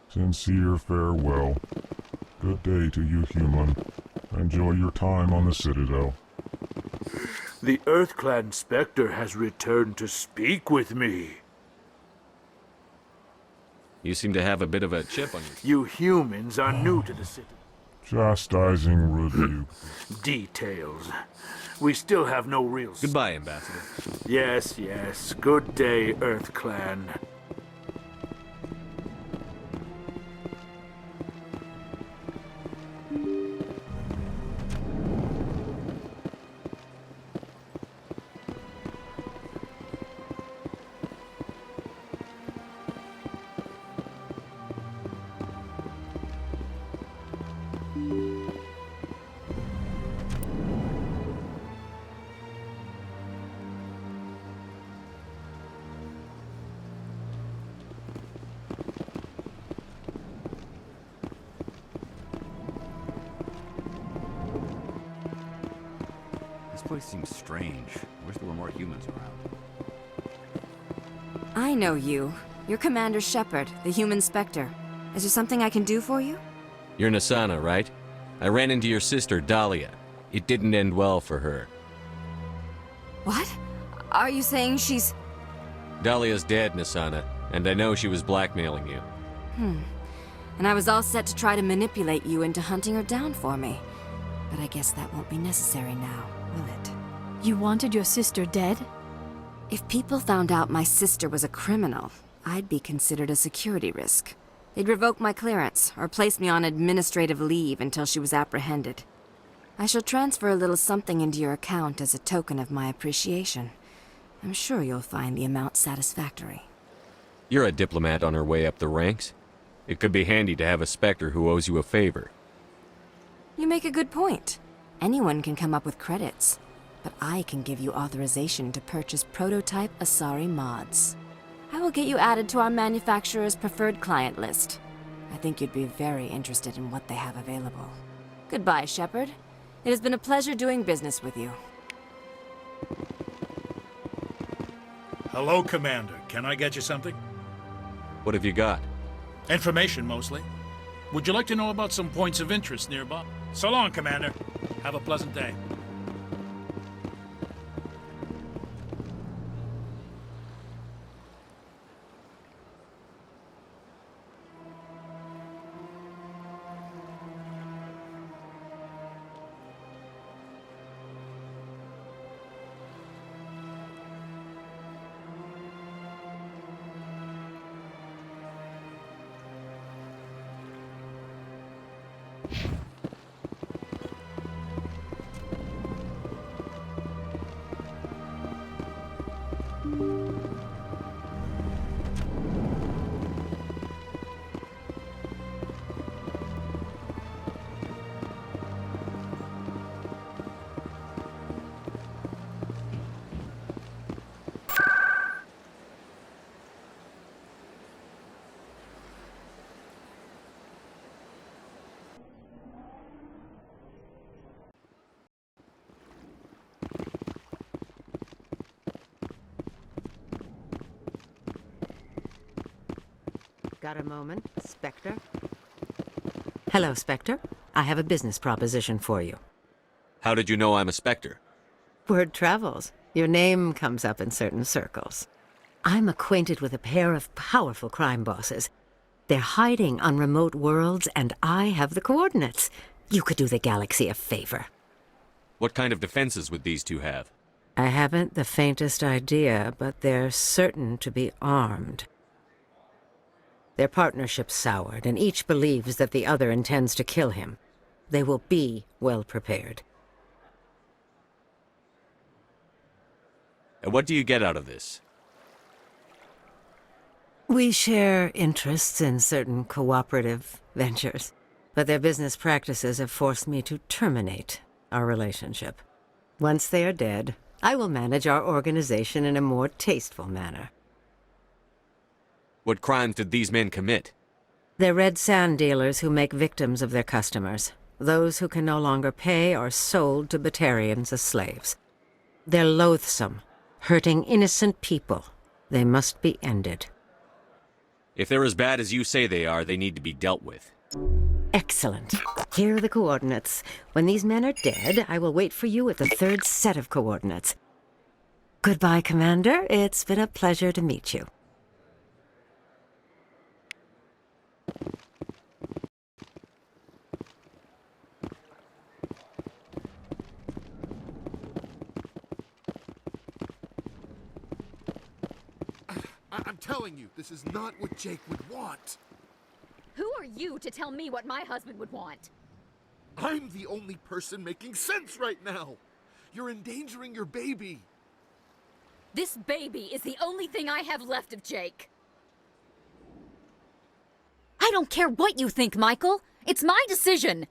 Sincere farewell. Good day to you, human. Enjoy your time on the Citadel. The EarthClan Spectre has returned to speak with me. You seem to have a bit of a chip on you. You humans are new to the city. Chastising rebuke. Details. We still have no real... Goodbye, Ambassador. Yes, yes. Good day, EarthClan. This place seems strange. I wish there were more humans around. I know you. You're Commander Shepard, the human Spectre. Is there something I can do for you? You're Nasana, right? I ran into your sister, Dahlia. It didn't end well for her. What? Are you saying she's... Dahlia's dead, Nasana, and I know she was blackmailing you. And I was all set to try to manipulate you into hunting her down for me. But I guess that won't be necessary now, will it? You wanted your sister dead? If people found out my sister was a criminal, I'd be considered a security risk. They'd revoke my clearance, or place me on administrative leave until she was apprehended. I shall transfer a little something into your account as a token of my appreciation. I'm sure you'll find the amount satisfactory. You're a diplomat on her way up the ranks. It could be handy to have a Spectre who owes you a favor. You make a good point. Anyone can come up with credits, but I can give you authorization to purchase prototype Asari mods. I will get you added to our manufacturer's preferred client list. I think you'd be very interested in what they have available. Goodbye, Shepard. It has been a pleasure doing business with you. Hello, Commander. Can I get you something? What have you got? Information, mostly. Would you like to know about some points of interest nearby? So long, Commander. Have a pleasant day. Got a moment, Spectre? Hello, Spectre. I have a business proposition for you. How did you know I'm a Spectre? Word travels. Your name comes up in certain circles. I'm acquainted with a pair of powerful crime bosses. They're hiding on remote worlds, and I have the coordinates. You could do the galaxy a favor. What kind of defenses would these two have? I haven't the faintest idea, but they're certain to be armed. Their partnership's soured, and each believes that the other intends to kill him. They will be well prepared. And what do you get out of this? We share interests in certain cooperative ventures, but their business practices have forced me to terminate our relationship. Once they are dead, I will manage our organization in a more tasteful manner. What crimes did these men commit? They're red sand dealers who make victims of their customers. Those who can no longer pay are sold to Batarians as slaves. They're loathsome, hurting innocent people. They must be ended. If they're as bad as you say they are, they need to be dealt with. Excellent. Here are the coordinates. When these men are dead, I will wait for you at the third set of coordinates. Goodbye, Commander. It's been a pleasure to meet you. I'm telling you, this is not what Jake would want. Who are you to tell me what my husband would want? I'm the only person making sense right now. You're endangering your baby. This baby is the only thing I have left of Jake. I don't care what you think, Michael. It's my decision.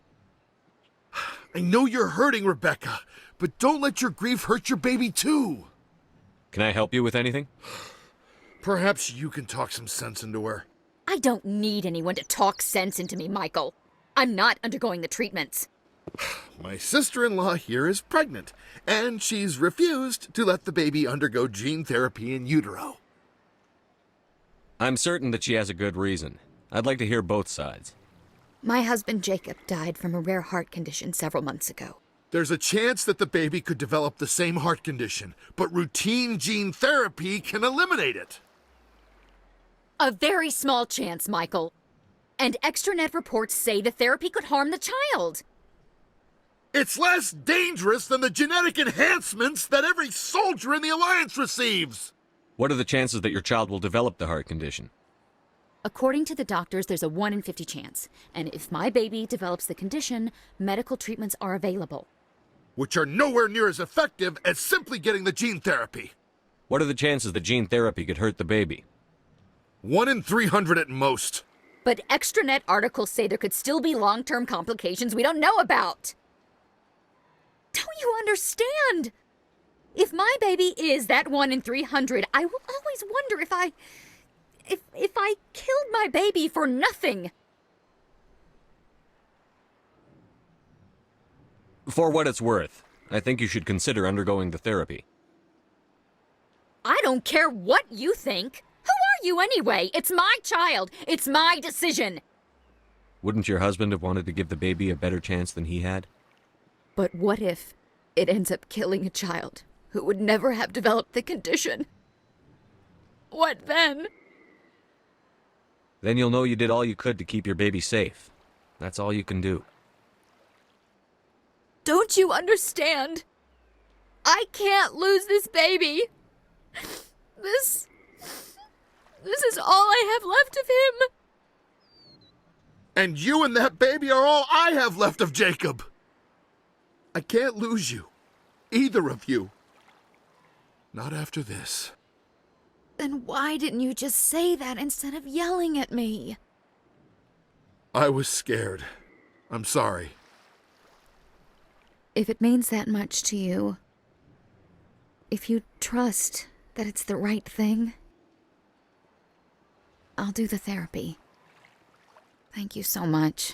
I know you're hurting, Rebecca, but don't let your grief hurt your baby too. Can I help you with anything? Perhaps you can talk some sense into her. I don't need anyone to talk sense into me, Michael. I'm not undergoing the treatments. My sister-in-law here is pregnant, and she's refused to let the baby undergo gene therapy in utero. I'm certain that she has a good reason. I'd like to hear both sides. My husband Jacob died from a rare heart condition several months ago. There's a chance that the baby could develop the same heart condition, but routine gene therapy can eliminate it. A very small chance, Michael. And extranet reports say the therapy could harm the child. It's less dangerous than the genetic enhancements that every soldier in the Alliance receives. What are the chances that your child will develop the heart condition? According to the doctors, there's a 1 in 50 chance. And if my baby develops the condition, medical treatments are available. Which are nowhere near as effective as simply getting the gene therapy. What are the chances that gene therapy could hurt the baby? 1 in 300 at most. But extranet articles say there could still be long-term complications we don't know about. Don't you understand? If my baby is that 1 in 300, I will always wonder if I killed my baby for nothing. For what it's worth, I think you should consider undergoing the therapy. I don't care what you think. Who are you anyway? It's my child. It's my decision. Wouldn't your husband have wanted to give the baby a better chance than he had? But what if it ends up killing a child who would never have developed the condition? What then? Then you'll know you did all you could to keep your baby safe. That's all you can do. Don't you understand? I can't lose this baby. This is all I have left of him. And you and that baby are all I have left of Jacob. I can't lose you. Either of you. Not after this. Then why didn't you just say that instead of yelling at me? I was scared. I'm sorry. If it means that much to you, if you trust that it's the right thing, I'll do the therapy. Thank you so much.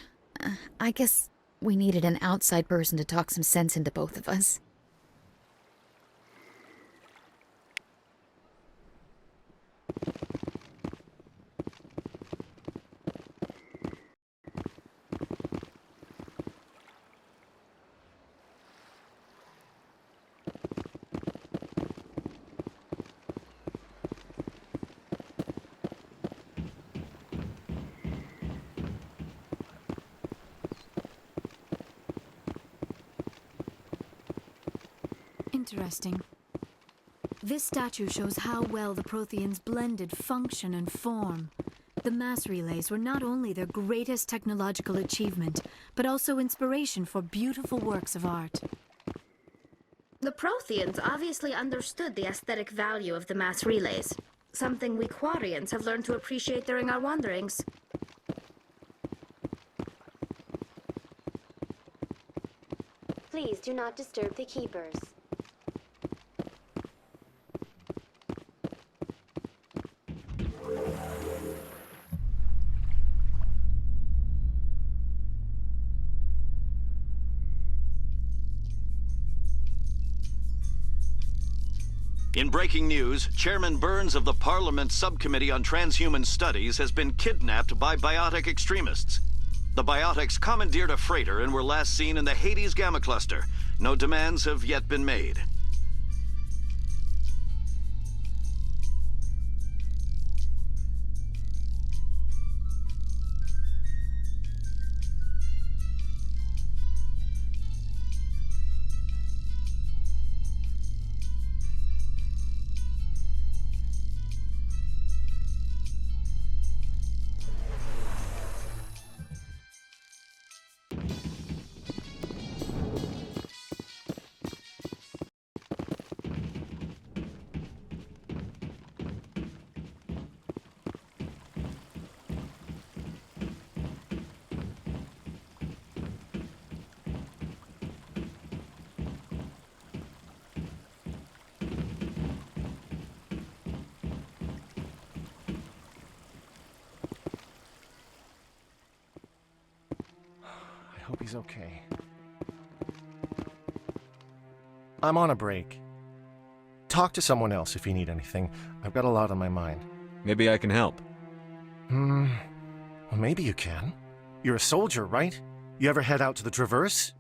I guess we needed an outside person to talk some sense into both of us. Interesting. This statue shows how well the Protheans blended function and form. The mass relays were not only their greatest technological achievement, but also inspiration for beautiful works of art. The Protheans obviously understood the aesthetic value of the mass relays, something we Quarians have learned to appreciate during our wanderings. Please do not disturb the keepers. In breaking news, Chairman Burns of the Parliament Subcommittee on Transhuman Studies has been kidnapped by biotic extremists. The biotics commandeered a freighter and were last seen in the Hades Gamma Cluster. No demands have yet been made. I hope he's okay. I'm on a break. Talk to someone else if you need anything. I've got a lot on my mind. Maybe I can help. Well, maybe you can. You're a soldier, right? You ever head out to the Traverse?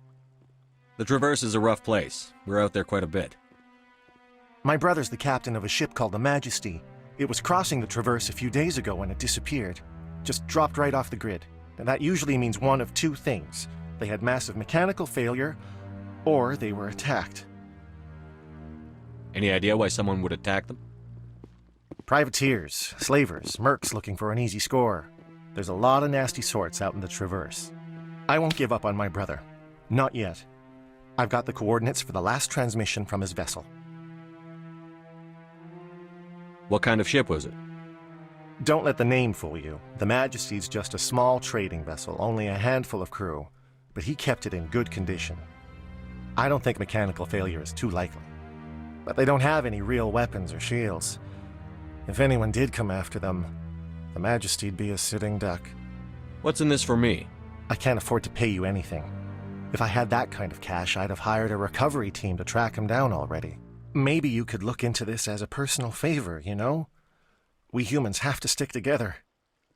The Traverse is a rough place. We're out there quite a bit. My brother's the captain of a ship called the Majesty. It was crossing the Traverse a few days ago when it disappeared. Just dropped right off the grid. And that usually means one of two things. They had massive mechanical failure, or they were attacked. Any idea why someone would attack them? Privateers, slavers, mercs looking for an easy score. There's a lot of nasty sorts out in the Traverse. I won't give up on my brother. Not yet. I've got the coordinates for the last transmission from his vessel. What kind of ship was it? Don't let the name fool you. The Majesty's just a small trading vessel, only a handful of crew. But he kept it in good condition. I don't think mechanical failure is too likely. But they don't have any real weapons or shields. If anyone did come after them, the Majesty'd be a sitting duck. What's in this for me? I can't afford to pay you anything. If I had that kind of cash, I'd have hired a recovery team to track him down already. Maybe you could look into this as a personal favor, you know? We humans have to stick together.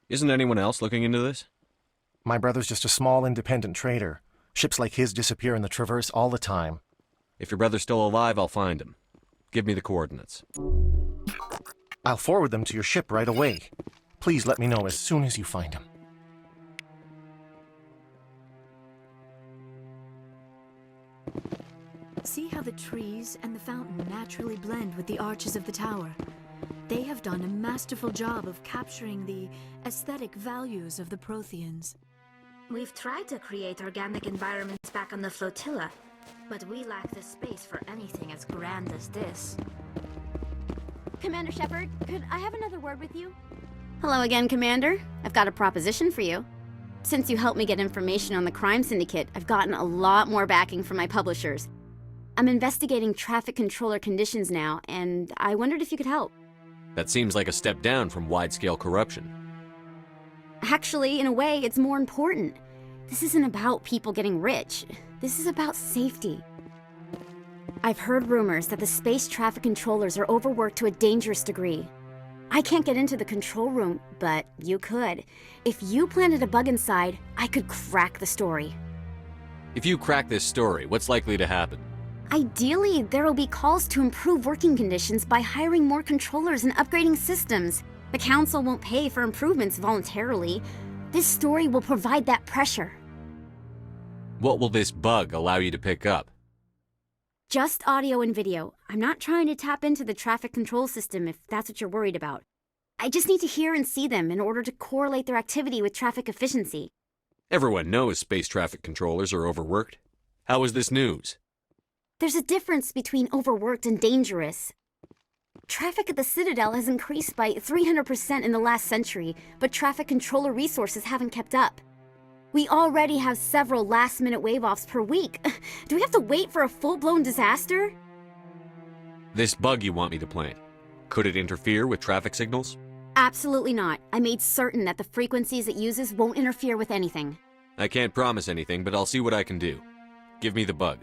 Isn't anyone else looking into this? My brother's just a small independent trader. Ships like his disappear in the Traverse all the time. If your brother's still alive, I'll find him. Give me the coordinates. I'll forward them to your ship right away. Please let me know as soon as you find him. See how the trees and the fountain naturally blend with the arches of the tower? They have done a masterful job of capturing the aesthetic values of the Protheans. We've tried to create organic environments back on the flotilla, but we lack the space for anything as grand as this. Commander Shepard, could I have another word with you? Hello again, Commander. I've got a proposition for you. Since you helped me get information on the crime syndicate, I've gotten a lot more backing from my publishers. I'm investigating traffic controller conditions now, and I wondered if you could help. That seems like a step down from wide-scale corruption. Actually, in a way, it's more important. This isn't about people getting rich. This is about safety. I've heard rumors that the space traffic controllers are overworked to a dangerous degree. I can't get into the control room, but you could. If you planted a bug inside, I could crack the story. If you crack this story, what's likely to happen? Ideally, there will be calls to improve working conditions by hiring more controllers and upgrading systems. The Council won't pay for improvements voluntarily. This story will provide that pressure. What will this bug allow you to pick up? Just audio and video. I'm not trying to tap into the traffic control system if that's what you're worried about. I just need to hear and see them in order to correlate their activity with traffic efficiency. Everyone knows space traffic controllers are overworked. How is this news? There's a difference between overworked and dangerous. Traffic at the Citadel has increased by 300% in the last century, but traffic controller resources haven't kept up. We already have several last-minute wave-offs per week. Do we have to wait for a full-blown disaster? This bug you want me to plant, could it interfere with traffic signals? Absolutely not. I made certain that the frequencies it uses won't interfere with anything. I can't promise anything, but I'll see what I can do. Give me the bug.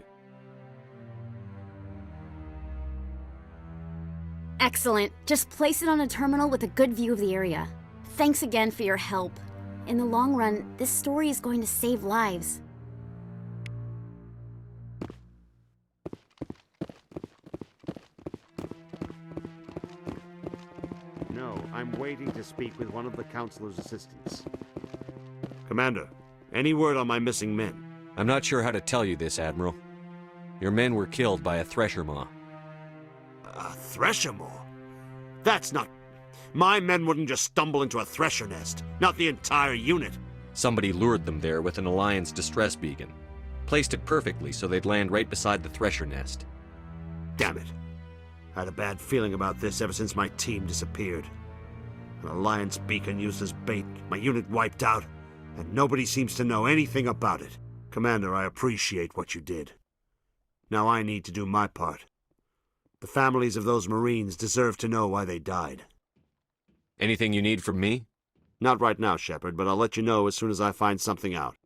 Excellent. Just place it on a terminal with a good view of the area. Thanks again for your help. In the long run, this story is going to save lives. No, I'm waiting to speak with one of the Counselor's assistants. Commander, any word on my missing men? I'm not sure how to tell you this, Admiral. Your men were killed by a thresher maw. A thresher maw? That's not... My men wouldn't just stumble into a thresher nest. Not the entire unit. Somebody lured them there with an Alliance distress beacon. Placed it perfectly so they'd land right beside the thresher nest. Damn it. I had a bad feeling about this ever since my team disappeared. An Alliance beacon used as bait, my unit wiped out, and nobody seems to know anything about it. Commander, I appreciate what you did. Now I need to do my part. The families of those Marines deserve to know why they died. Anything you need from me? Not right now, Shepard, but I'll let you know as soon as I find something out.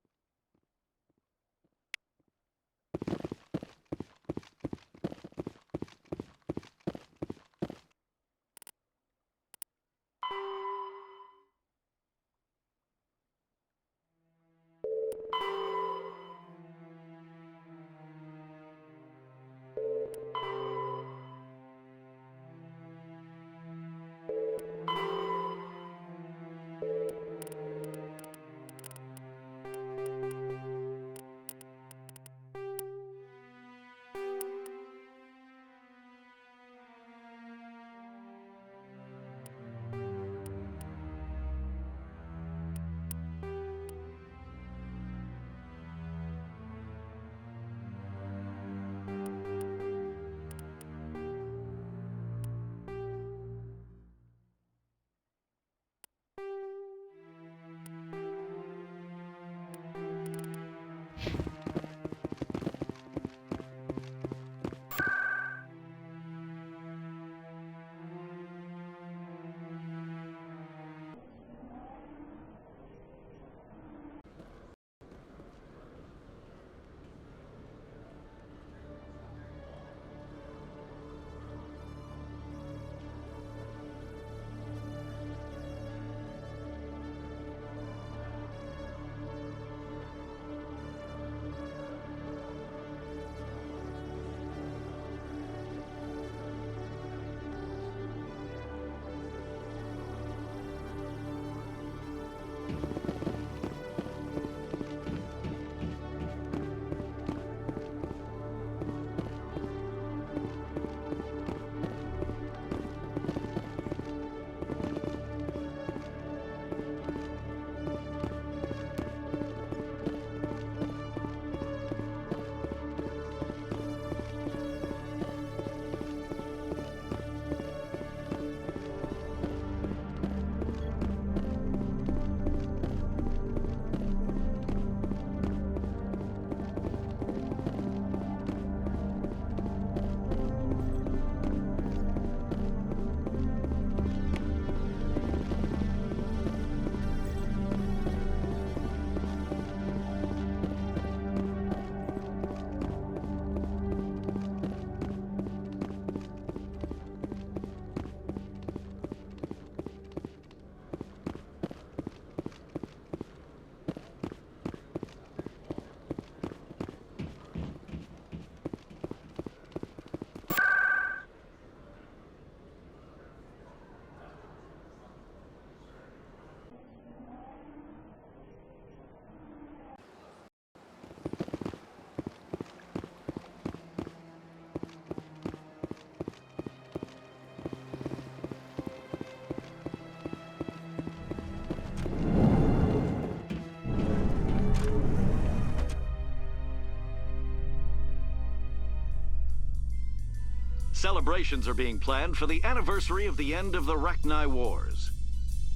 Celebrations are being planned for the anniversary of the end of the Rachni Wars.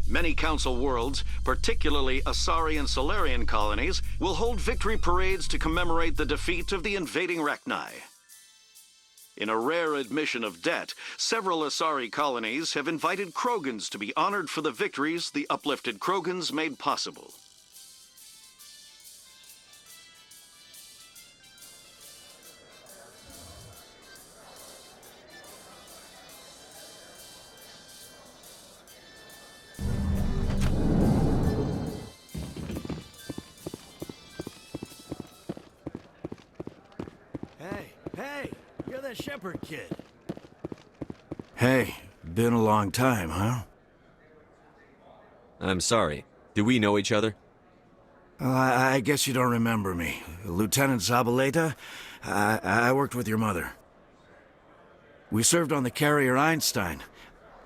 Many Council worlds, particularly Asari and Solarian colonies, will hold victory parades to commemorate the defeat of the invading Rachni. In a rare admission of debt, several Asari colonies have invited Krogans to be honored for the victories the uplifted Krogans made possible. that Shepherd kid? Hey, been a long time, huh? I'm sorry. Do we know each other? I guess you don't remember me. Lieutenant Zabaleta? I worked with your mother. We served on the carrier Einstein.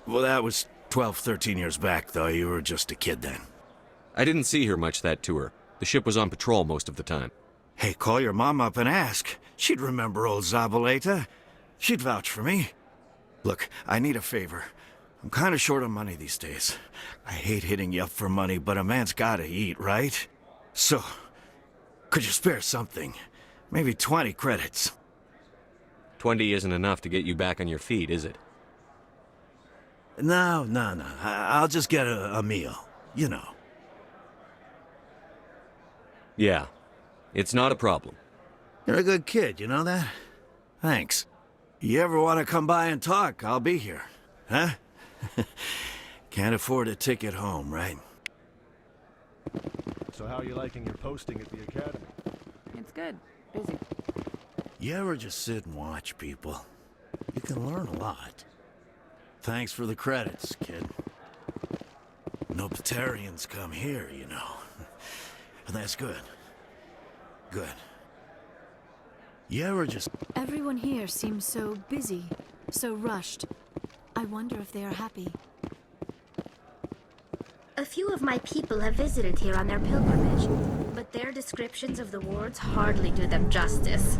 Well, that was 12, 13 years back, though. You were just a kid then. I didn't see her much that tour. The ship was on patrol most of the time. Hey, call your mom up and ask. She'd remember old Zabaleta. She'd vouch for me. Look, I need a favor. I'm kind of short on money these days. I hate hitting you up for money, but a man's gotta eat, right? So, could you spare something? Maybe 20 credits. 20 isn't enough to get you back on your feet, is it? No. I'll just get a meal. You know. Yeah. It's not a problem. You're a good kid, you know that? Thanks. You ever want to come by and talk, I'll be here. Huh? Can't afford a ticket home, right? So how are you liking your posting at the academy? It's good. Busy. You ever just sit and watch people? You can learn a lot. Thanks for the credits, kid. No Batarians come here, you know. And that's good. Good. You ever just... Everyone here seems so busy, so rushed. I wonder if they are happy. A few of my people have visited here on their pilgrimage, but their descriptions of the wards hardly do them justice.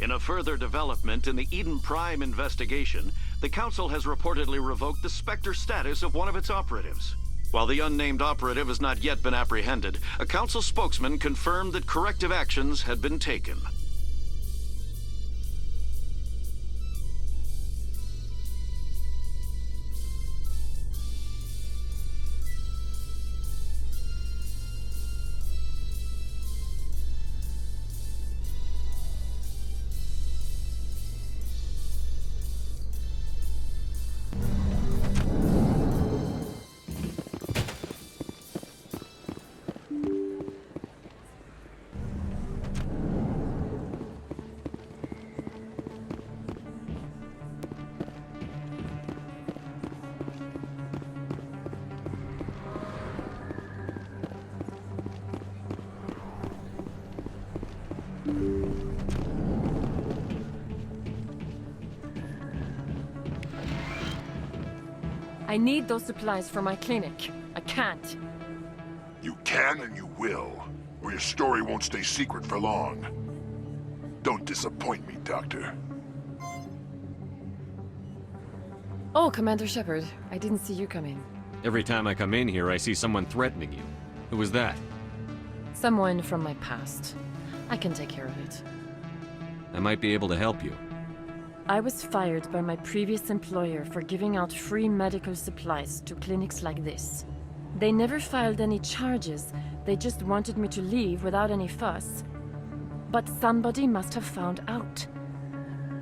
In a further development in the Eden Prime investigation, the Council has reportedly revoked the Spectre status of one of its operatives. While the unnamed operative has not yet been apprehended, a Council spokesman confirmed that corrective actions had been taken. I need those supplies for my clinic. I can't. You can and you will, or your story won't stay secret for long. Don't disappoint me, Doctor. Oh, Commander Shepard. I didn't see you come in. Every time I come in here, I see someone threatening you. Who was that? Someone from my past. I can take care of it. I might be able to help you. I was fired by my previous employer for giving out free medical supplies to clinics like this. They never filed any charges, they just wanted me to leave without any fuss. But somebody must have found out.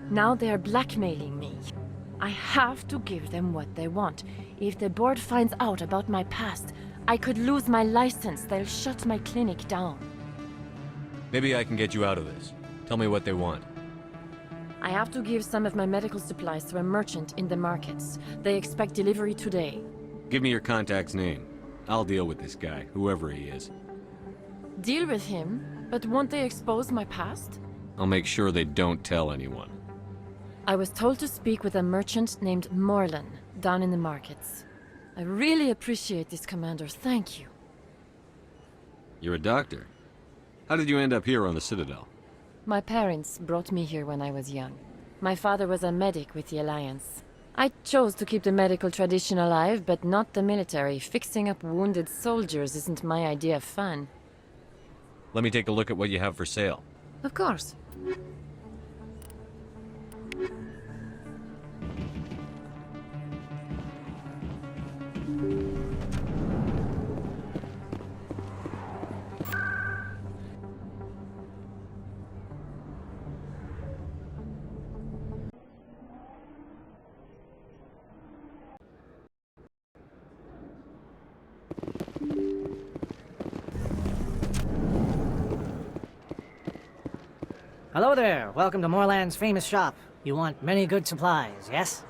Now they are blackmailing me. I have to give them what they want. If the board finds out about my past, I could lose my license. They'll shut my clinic down. Maybe I can get you out of this. Tell me what they want. I have to give some of my medical supplies to a merchant in the markets. They expect delivery today. Give me your contact's name. I'll deal with this guy, whoever he is. Deal with him? But won't they expose my past? I'll make sure they don't tell anyone. I was told to speak with a merchant named Morlan, down in the markets. I really appreciate this, Commander. Thank you. You're a doctor. How did you end up here on the Citadel? My parents brought me here when I was young. My father was a medic with the Alliance. I chose to keep the medical tradition alive, but not the military. Fixing up wounded soldiers isn't my idea of fun. Let me take a look at what you have for sale. Of course. Hello there. Welcome to Moorland's famous shop. You want many good supplies, yes?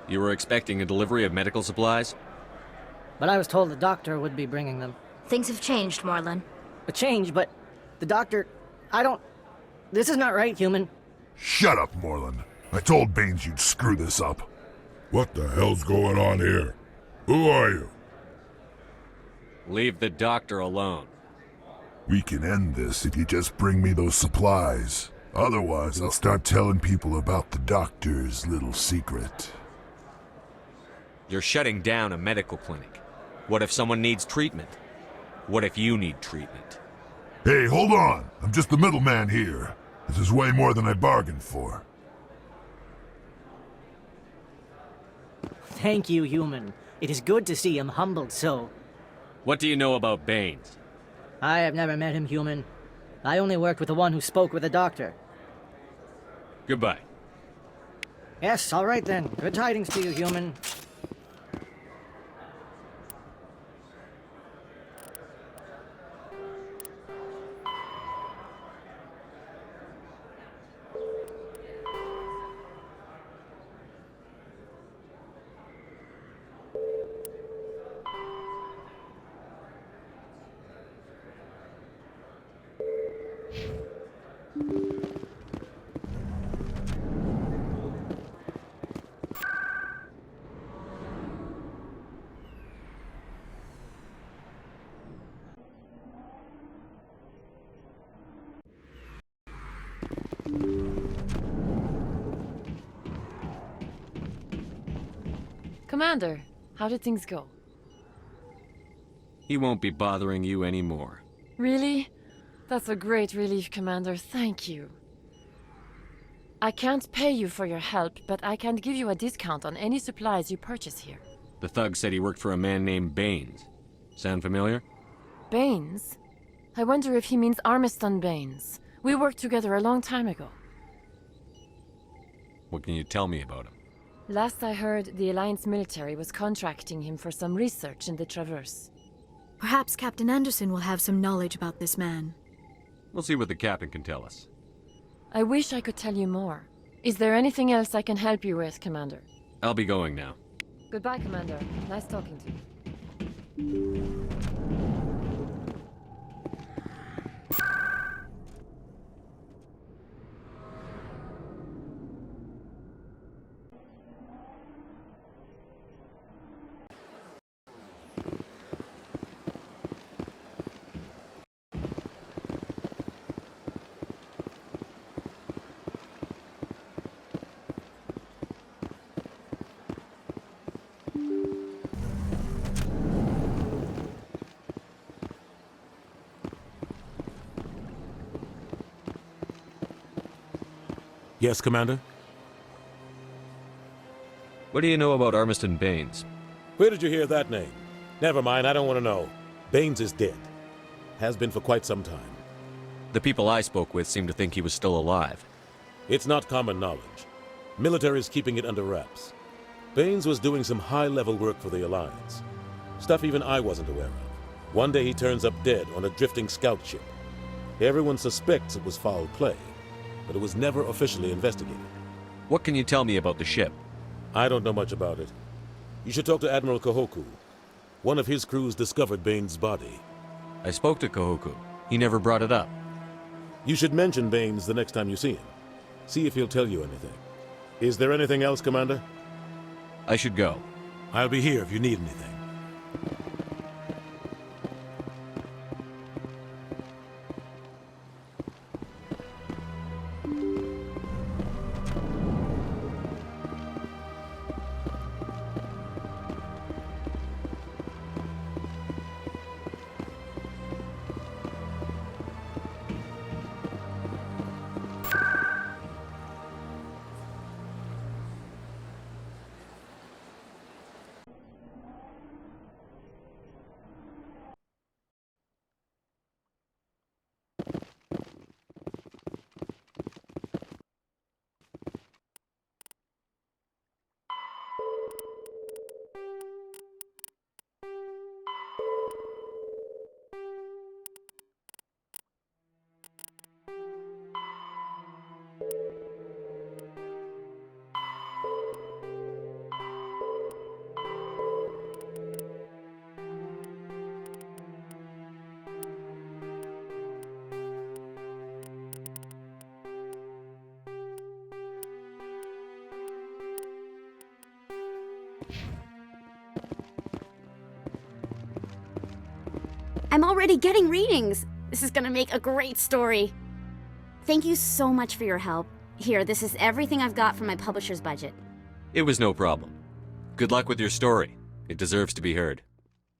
You were expecting a delivery of medical supplies? But I was told the doctor would be bringing them. Things have changed, Moorland. A change, but the doctor... I don't... This is not right, human. Shut up, Moorland. I told Baines you'd screw this up. What the hell's going on here? Who are you? Leave the doctor alone. We can end this if you just bring me those supplies. Otherwise, I'll start telling people about the doctor's little secret. You're shutting down a medical clinic. What if someone needs treatment? What if you need treatment? Hey, hold on! I'm just the middleman here. This is way more than I bargained for. Thank you, human. It is good to see him humbled so. What do you know about Baines? I have never met him, human. I only worked with the one who spoke with the doctor. Goodbye. Yes, all right then. Good tidings to you, human. Commander, how did things go? He won't be bothering you anymore. Really? That's a great relief, Commander. Thank you. I can't pay you for your help, but I can give you a discount on any supplies you purchase here. The thug said he worked for a man named Baines. Sound familiar? Baines? I wonder if he means Armiston Baines. We worked together a long time ago. What can you tell me about him? Last I heard, the Alliance military was contracting him for some research in the Traverse. Perhaps Captain Anderson will have some knowledge about this man. We'll see what the captain can tell us. I wish I could tell you more. Is there anything else I can help you with, Commander? I'll be going now. Goodbye, Commander. Nice talking to you. Yes, Commander? What do you know about Armiston Baines? Where did you hear that name? Never mind, I don't want to know. Baines is dead. Has been for quite some time. The people I spoke with seem to think he was still alive. It's not common knowledge. Military's keeping it under wraps. Baines was doing some high-level work for the Alliance. Stuff even I wasn't aware of. One day he turns up dead on a drifting scout ship. Everyone suspects it was foul play, but it was never officially investigated. What can you tell me about the ship? I don't know much about it. You should talk to Admiral Kahoku. One of his crews discovered Baines' body. I spoke to Kahoku. He never brought it up. You should mention Baines the next time you see him. See if he'll tell you anything. Is there anything else, Commander? I should go. I'll be here if you need anything. I'm already getting readings. This is gonna make a great story. Thank you so much for your help. Here, this is everything I've got from my publisher's budget. It was no problem. Good luck with your story. It deserves to be heard.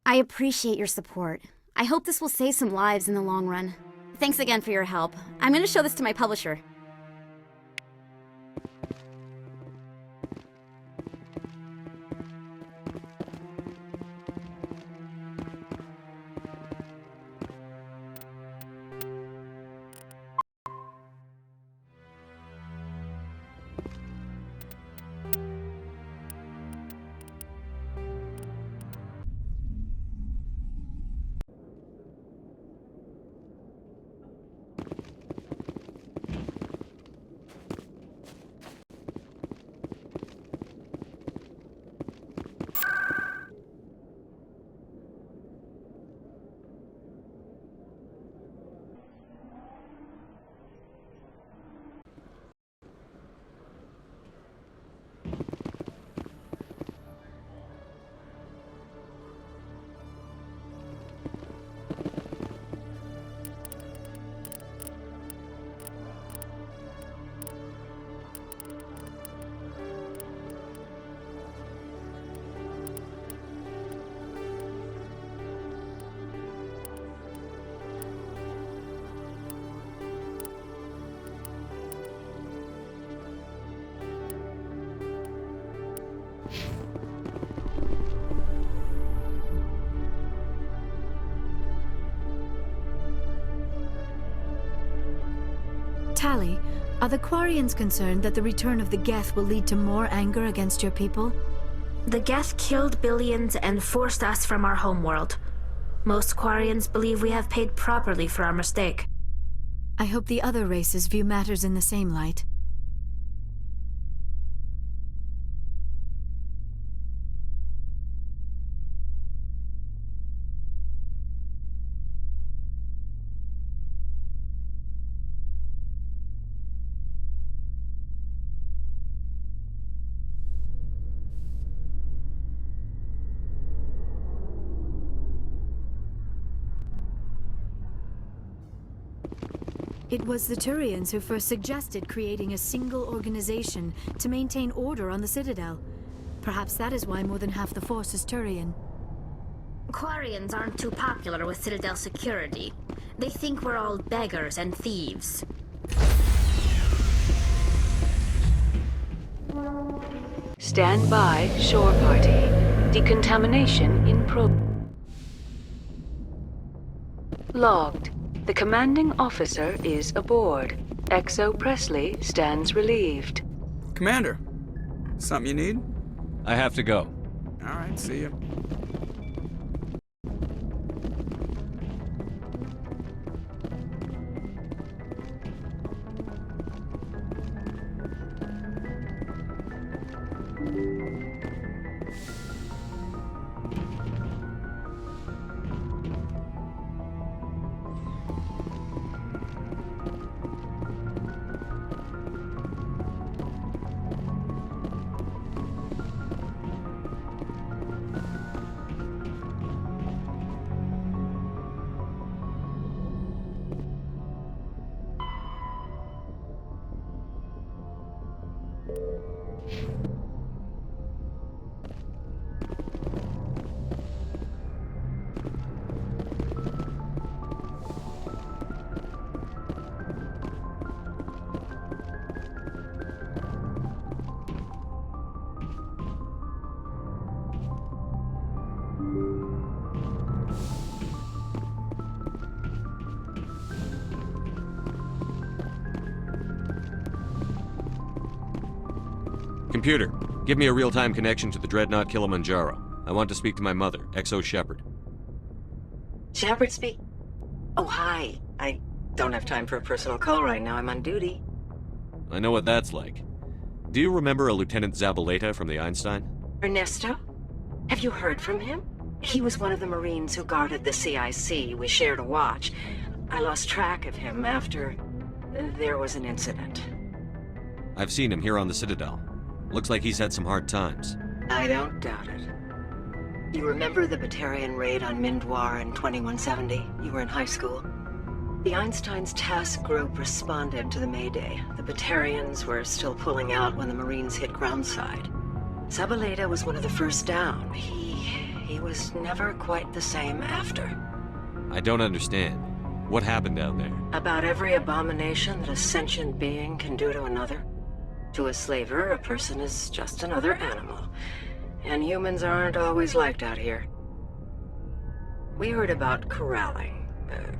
I appreciate your support. I hope this will save some lives in the long run. Thanks again for your help. I'm gonna show this to my publisher. Tally, are the Quarians concerned that the return of the Geth will lead to more anger against your people? The Geth killed billions and forced us from our homeworld. Most Quarians believe we have paid properly for our mistake. I hope the other races view matters in the same light. It was the Turians who first suggested creating a single organization to maintain order on the Citadel. Perhaps that is why more than half the force is Turian. Quarians aren't too popular with Citadel security. They think we're all beggars and thieves. Stand by, shore party. Decontamination in Logged. The commanding officer is aboard. XO Presley stands relieved. Commander, something you need? I have to go. All right, see ya. Computer, give me a real-time connection to the Dreadnought Kilimanjaro. I want to speak to my mother, XO Shepard. Shepard speak? Oh, hi. I don't have time for a personal call right now. I'm on duty. I know what that's like. Do you remember a Lieutenant Zabaleta from the Einstein? Ernesto? Have you heard from him? He was one of the Marines who guarded the CIC. We shared a watch. I lost track of him after there was an incident. I've seen him here on the Citadel. Looks like he's had some hard times. I don't doubt it. You remember the Batarian raid on Mindwar in 2170? You were in high school. The Einstein's task group responded to the Mayday. The Batarians were still pulling out when the Marines hit groundside. Zabaleta was one of the first down. He was never quite the same after. I don't understand. What happened out there? About every abomination that a sentient being can do to another. To a slaver, a person is just another animal. And humans aren't always liked out here. We heard about corralling,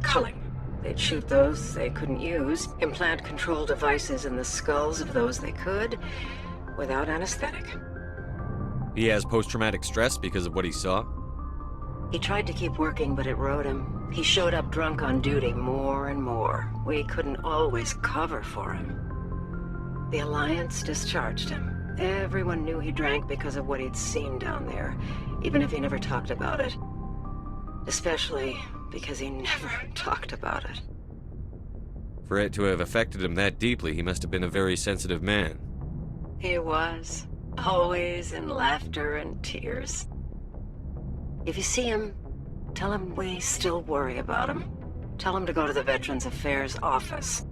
culling. They'd shoot those they couldn't use, implant control devices in the skulls of those they could, without anesthetic. He has post-traumatic stress because of what he saw? He tried to keep working, but it rode him. He showed up drunk on duty more and more. We couldn't always cover for him. The Alliance discharged him. Everyone knew he drank because of what he'd seen down there, even if he never talked about it. Especially because he never talked about it. For it to have affected him that deeply, he must have been a very sensitive man. He was. Always in laughter and tears. If you see him, tell him we still worry about him. Tell him to go to the Veterans Affairs office.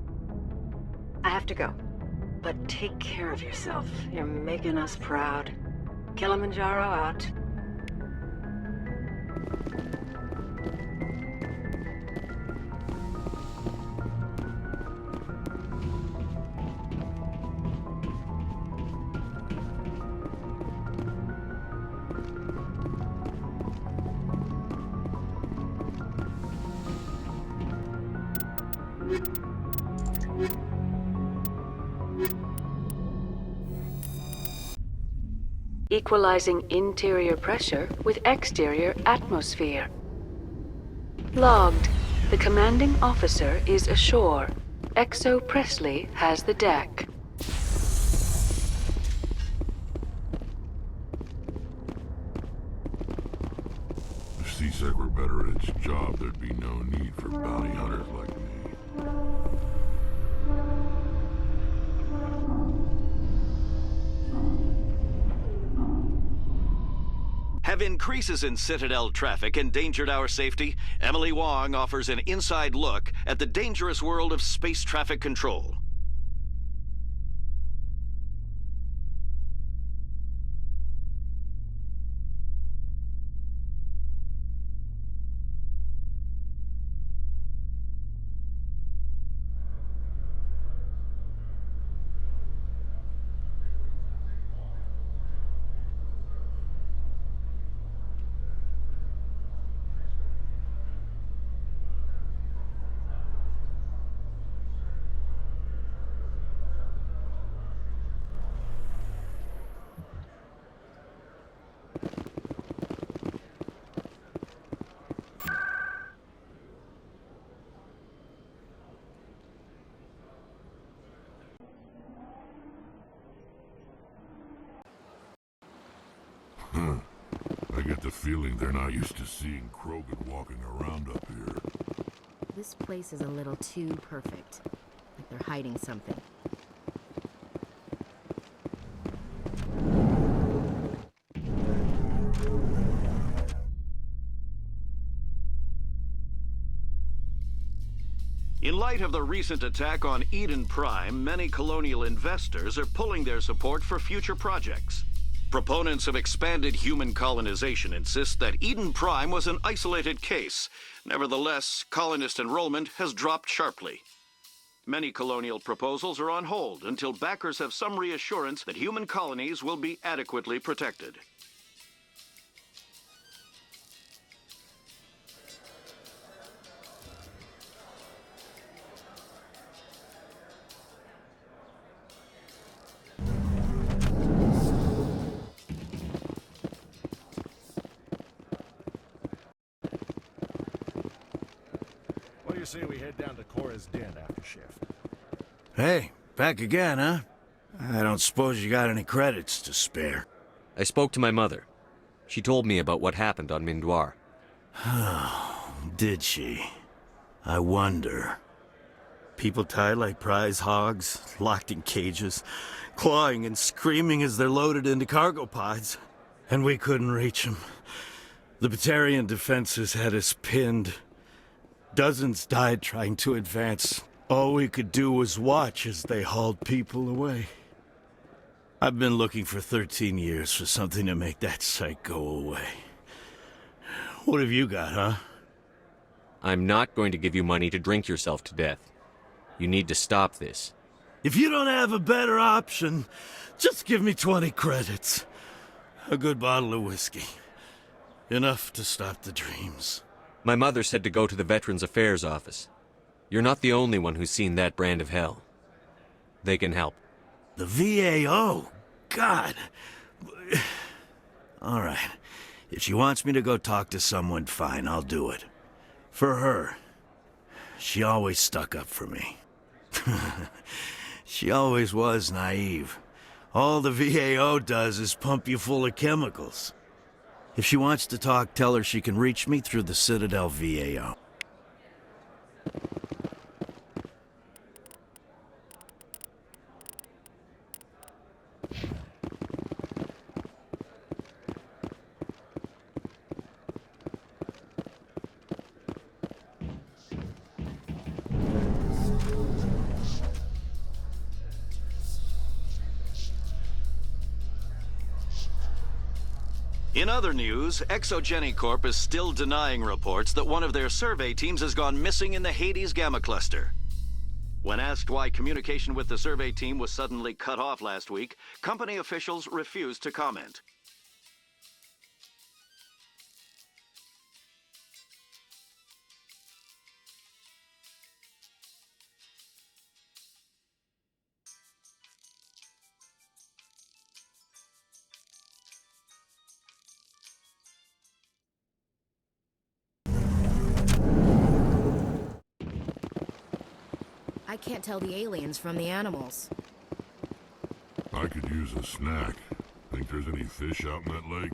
I have to go. But take care of yourself. You're making us proud. Kilimanjaro out. Equalizing interior pressure with exterior atmosphere. Logged. The commanding officer is ashore. XO Presley has the deck. If C-Sec were better at its job, there'd be no need for bounty hunters like me. Have increases in Citadel traffic endangered our safety? Emily Wong offers an inside look at the dangerous world of space traffic control. I get the feeling they're not used to seeing Krogan walking around up here. This place is a little too perfect. Like they're hiding something. In light of the recent attack on Eden Prime, many colonial investors are pulling their support for future projects. Proponents of expanded human colonization insist that Eden Prime was an isolated case. Nevertheless, colonist enrollment has dropped sharply. Many colonial proposals are on hold until backers have some reassurance that human colonies will be adequately protected. What do you say we head down to Cora's den after shift? Hey, back again, huh? I don't suppose you got any credits to spare. I spoke to my mother. She told me about what happened on Mindwar. Did she? I wonder. People tied like prize hogs, locked in cages, clawing and screaming as they're loaded into cargo pods. and we couldn't reach him. The Batarian defenses had us pinned. Dozens died trying to advance. All we could do was watch as they hauled people away. I've been looking for 13 years for something to make that sight go away. What have you got, huh? I'm not going to give you money to drink yourself to death. You need to stop this. If you don't have a better option, just give me 20 credits. A good bottle of whiskey. Enough to stop the dreams. My mother said to go to the Veterans Affairs office. You're not the only one who's seen that brand of hell. They can help. The VAO? God. All right. If she wants me to go talk to someone, fine, I'll do it. For her. She always stuck up for me. She always was naive. All the VAO does is pump you full of chemicals. If she wants to talk, tell her she can reach me through the Citadel VAO. In other news, Exogeny Corp is still denying reports that one of their survey teams has gone missing in the Hades Gamma Cluster. When asked why communication with the survey team was suddenly cut off last week, company officials refused to comment. I can't tell the aliens from the animals. I could use a snack. Think there's any fish out in that lake?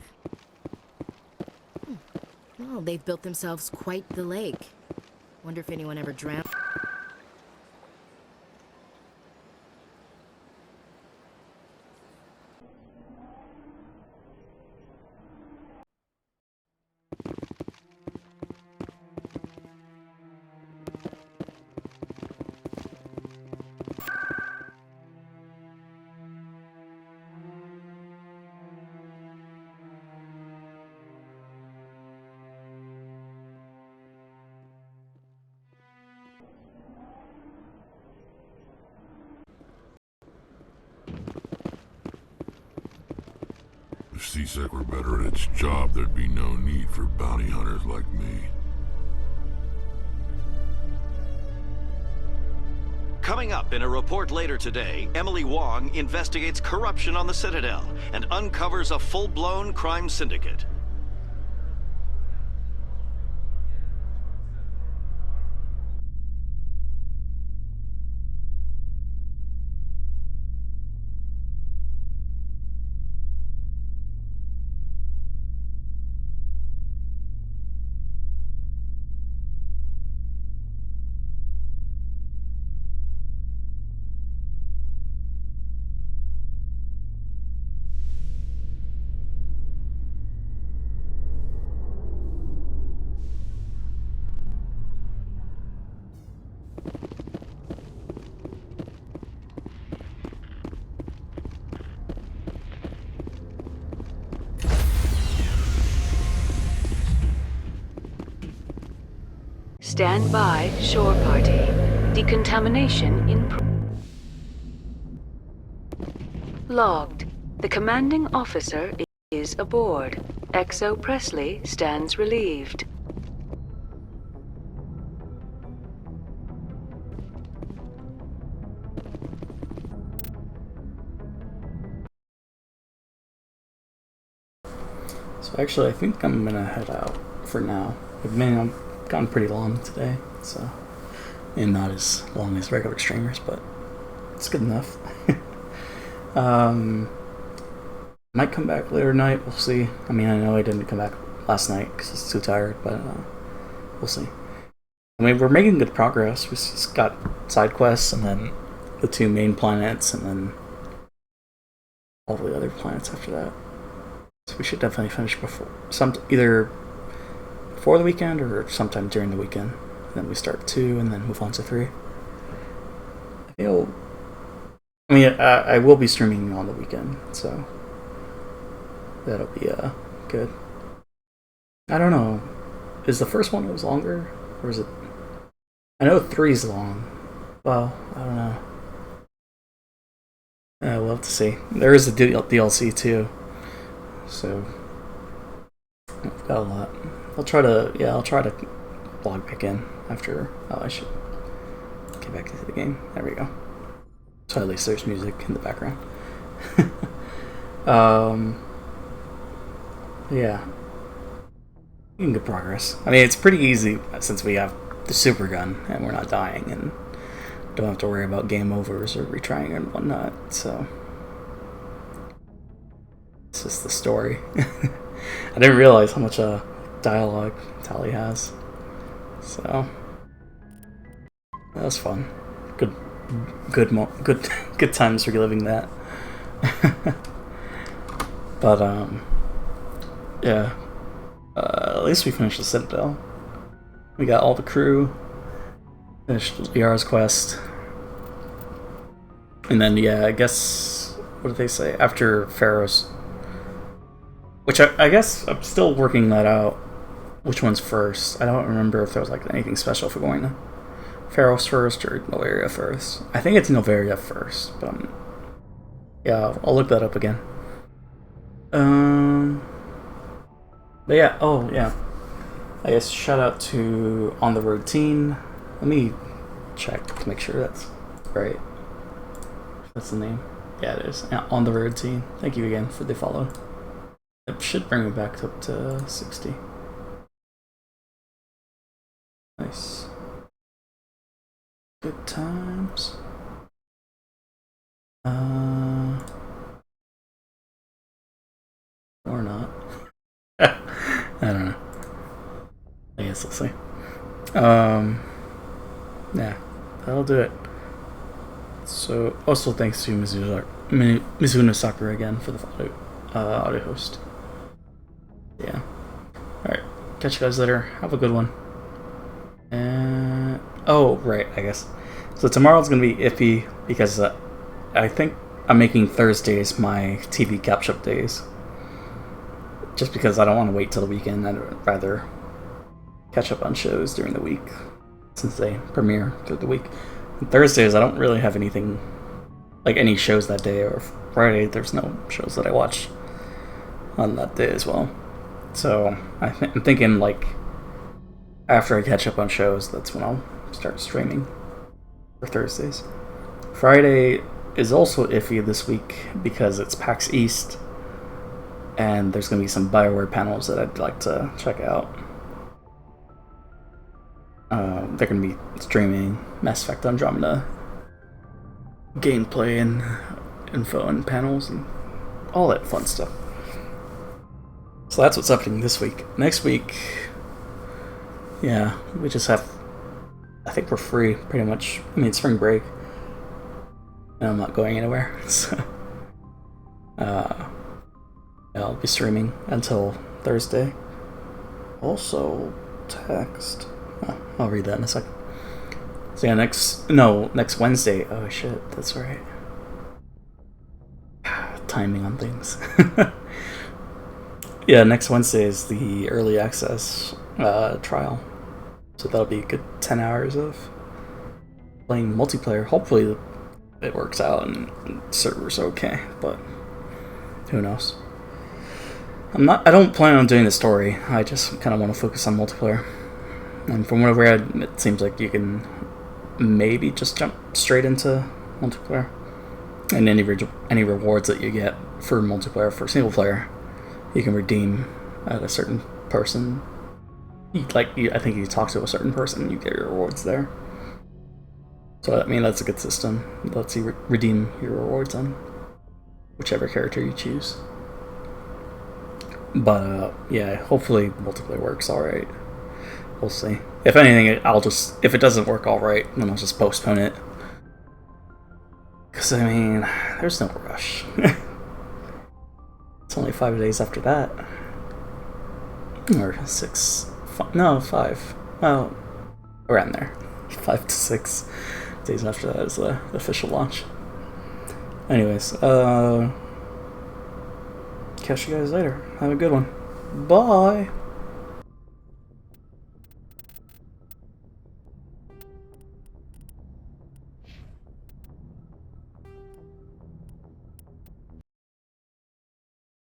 Oh, they've built themselves quite the lake. Wonder if anyone ever drowned. If C-Sec were better at its job, there'd be no need for bounty hunters like me. Coming up in a report later today, Emily Wong investigates corruption on the Citadel and uncovers a full-blown crime syndicate. Stand by, shore party. Decontamination in Logged. The commanding officer is aboard. Exo Presley stands relieved. So actually, I think I'm gonna head out for now. I've gone pretty long today, so, and not as long as regular streamers, but it's good enough. Might come back later tonight, we'll see. I mean, I know I didn't come back last night because I was too tired, but we'll see. I mean, we're making good progress. We just got side quests, and then the 2 main planets, and then all the other planets after that. So we should definitely finish before either before the weekend or sometime during the weekend. Then we start 2 and then move on to 3. I will be streaming on the weekend, so that'll be good. I don't know. Is the first one was longer, or is it? I know 3's long. Well, I don't know. We'll have to see. There is a DLC too, so I've got a lot. I'll try to log back in after. Oh, I should get back into the game. There we go. So at least there's music in the background. Yeah. Making good progress. I mean, it's pretty easy since we have the super gun and we're not dying and don't have to worry about game overs or retrying and whatnot, so it's just the story. I didn't realize how much dialogue Tally has, so that was fun. Good times reliving that. But yeah, at least we finished the Citadel. We got all the crew, finished Liara's quest, and then yeah, I guess, what did they say after Pharaoh's? Which I guess I'm still working that out. Which one's first? I don't remember if there was like anything special for going to Pharaoh's first or Novaria first. I think it's Novaria first, but yeah, I'll look that up again. But yeah, oh yeah. I guess shout out to On the Road Teen. Let me check to make sure that's right. That's the name. Yeah, it is. Yeah, On the Road Teen. Thank you again for the follow. It should bring me back up to 60. Nice. Good times. Or not. I don't know. I guess we'll see. Yeah, that'll do it. So, also thanks to Mizuno Sakura again for the audio host. Yeah. Alright, catch you guys later. Have a good one. And oh, right, I guess. So tomorrow's gonna be iffy because I think I'm making Thursdays my TV catch-up days. Just because I don't want to wait till the weekend. I'd rather catch up on shows during the week since they premiere through the week. And Thursdays, I don't really have anything, like any shows that day, or Friday, there's no shows that I watch on that day as well. So I'm thinking like after I catch up on shows, that's when I'll start streaming for Thursdays. Friday is also iffy this week because it's PAX East. And there's going to be some BioWare panels that I'd like to check out. They're going to be streaming Mass Effect Andromeda gameplay and info and panels and all that fun stuff. So that's what's happening this week. Next week, yeah, we just have, I think we're free pretty much. I mean, it's spring break. And I'm not going anywhere, so I'll be streaming until Thursday. Also, text. Oh, I'll read that in a second. So yeah, next Wednesday. Oh shit, that's right. Timing on things. Yeah, next Wednesday is the early access trial. So that'll be a good 10 hours of playing multiplayer. Hopefully it works out and the server's okay, but who knows. I don't plan on doing the story. I just kind of want to focus on multiplayer. And from what I've read, it seems like you can maybe just jump straight into multiplayer. And any rewards that you get for multiplayer for single player, you can redeem at a certain person. I think you talk to a certain person, you get your rewards there. So I mean, that's a good system. It lets you redeem your rewards on whichever character you choose. But yeah, hopefully multiplayer works alright. We'll see. If anything, if it doesn't work alright, then I'll just postpone it. Because I mean, there's no rush. It's It's only 5 days after that. Or 6. No, 5. Well, around there. 5 to 6 days after that is the official launch. Anyways, catch you guys later. Have a good one. Bye!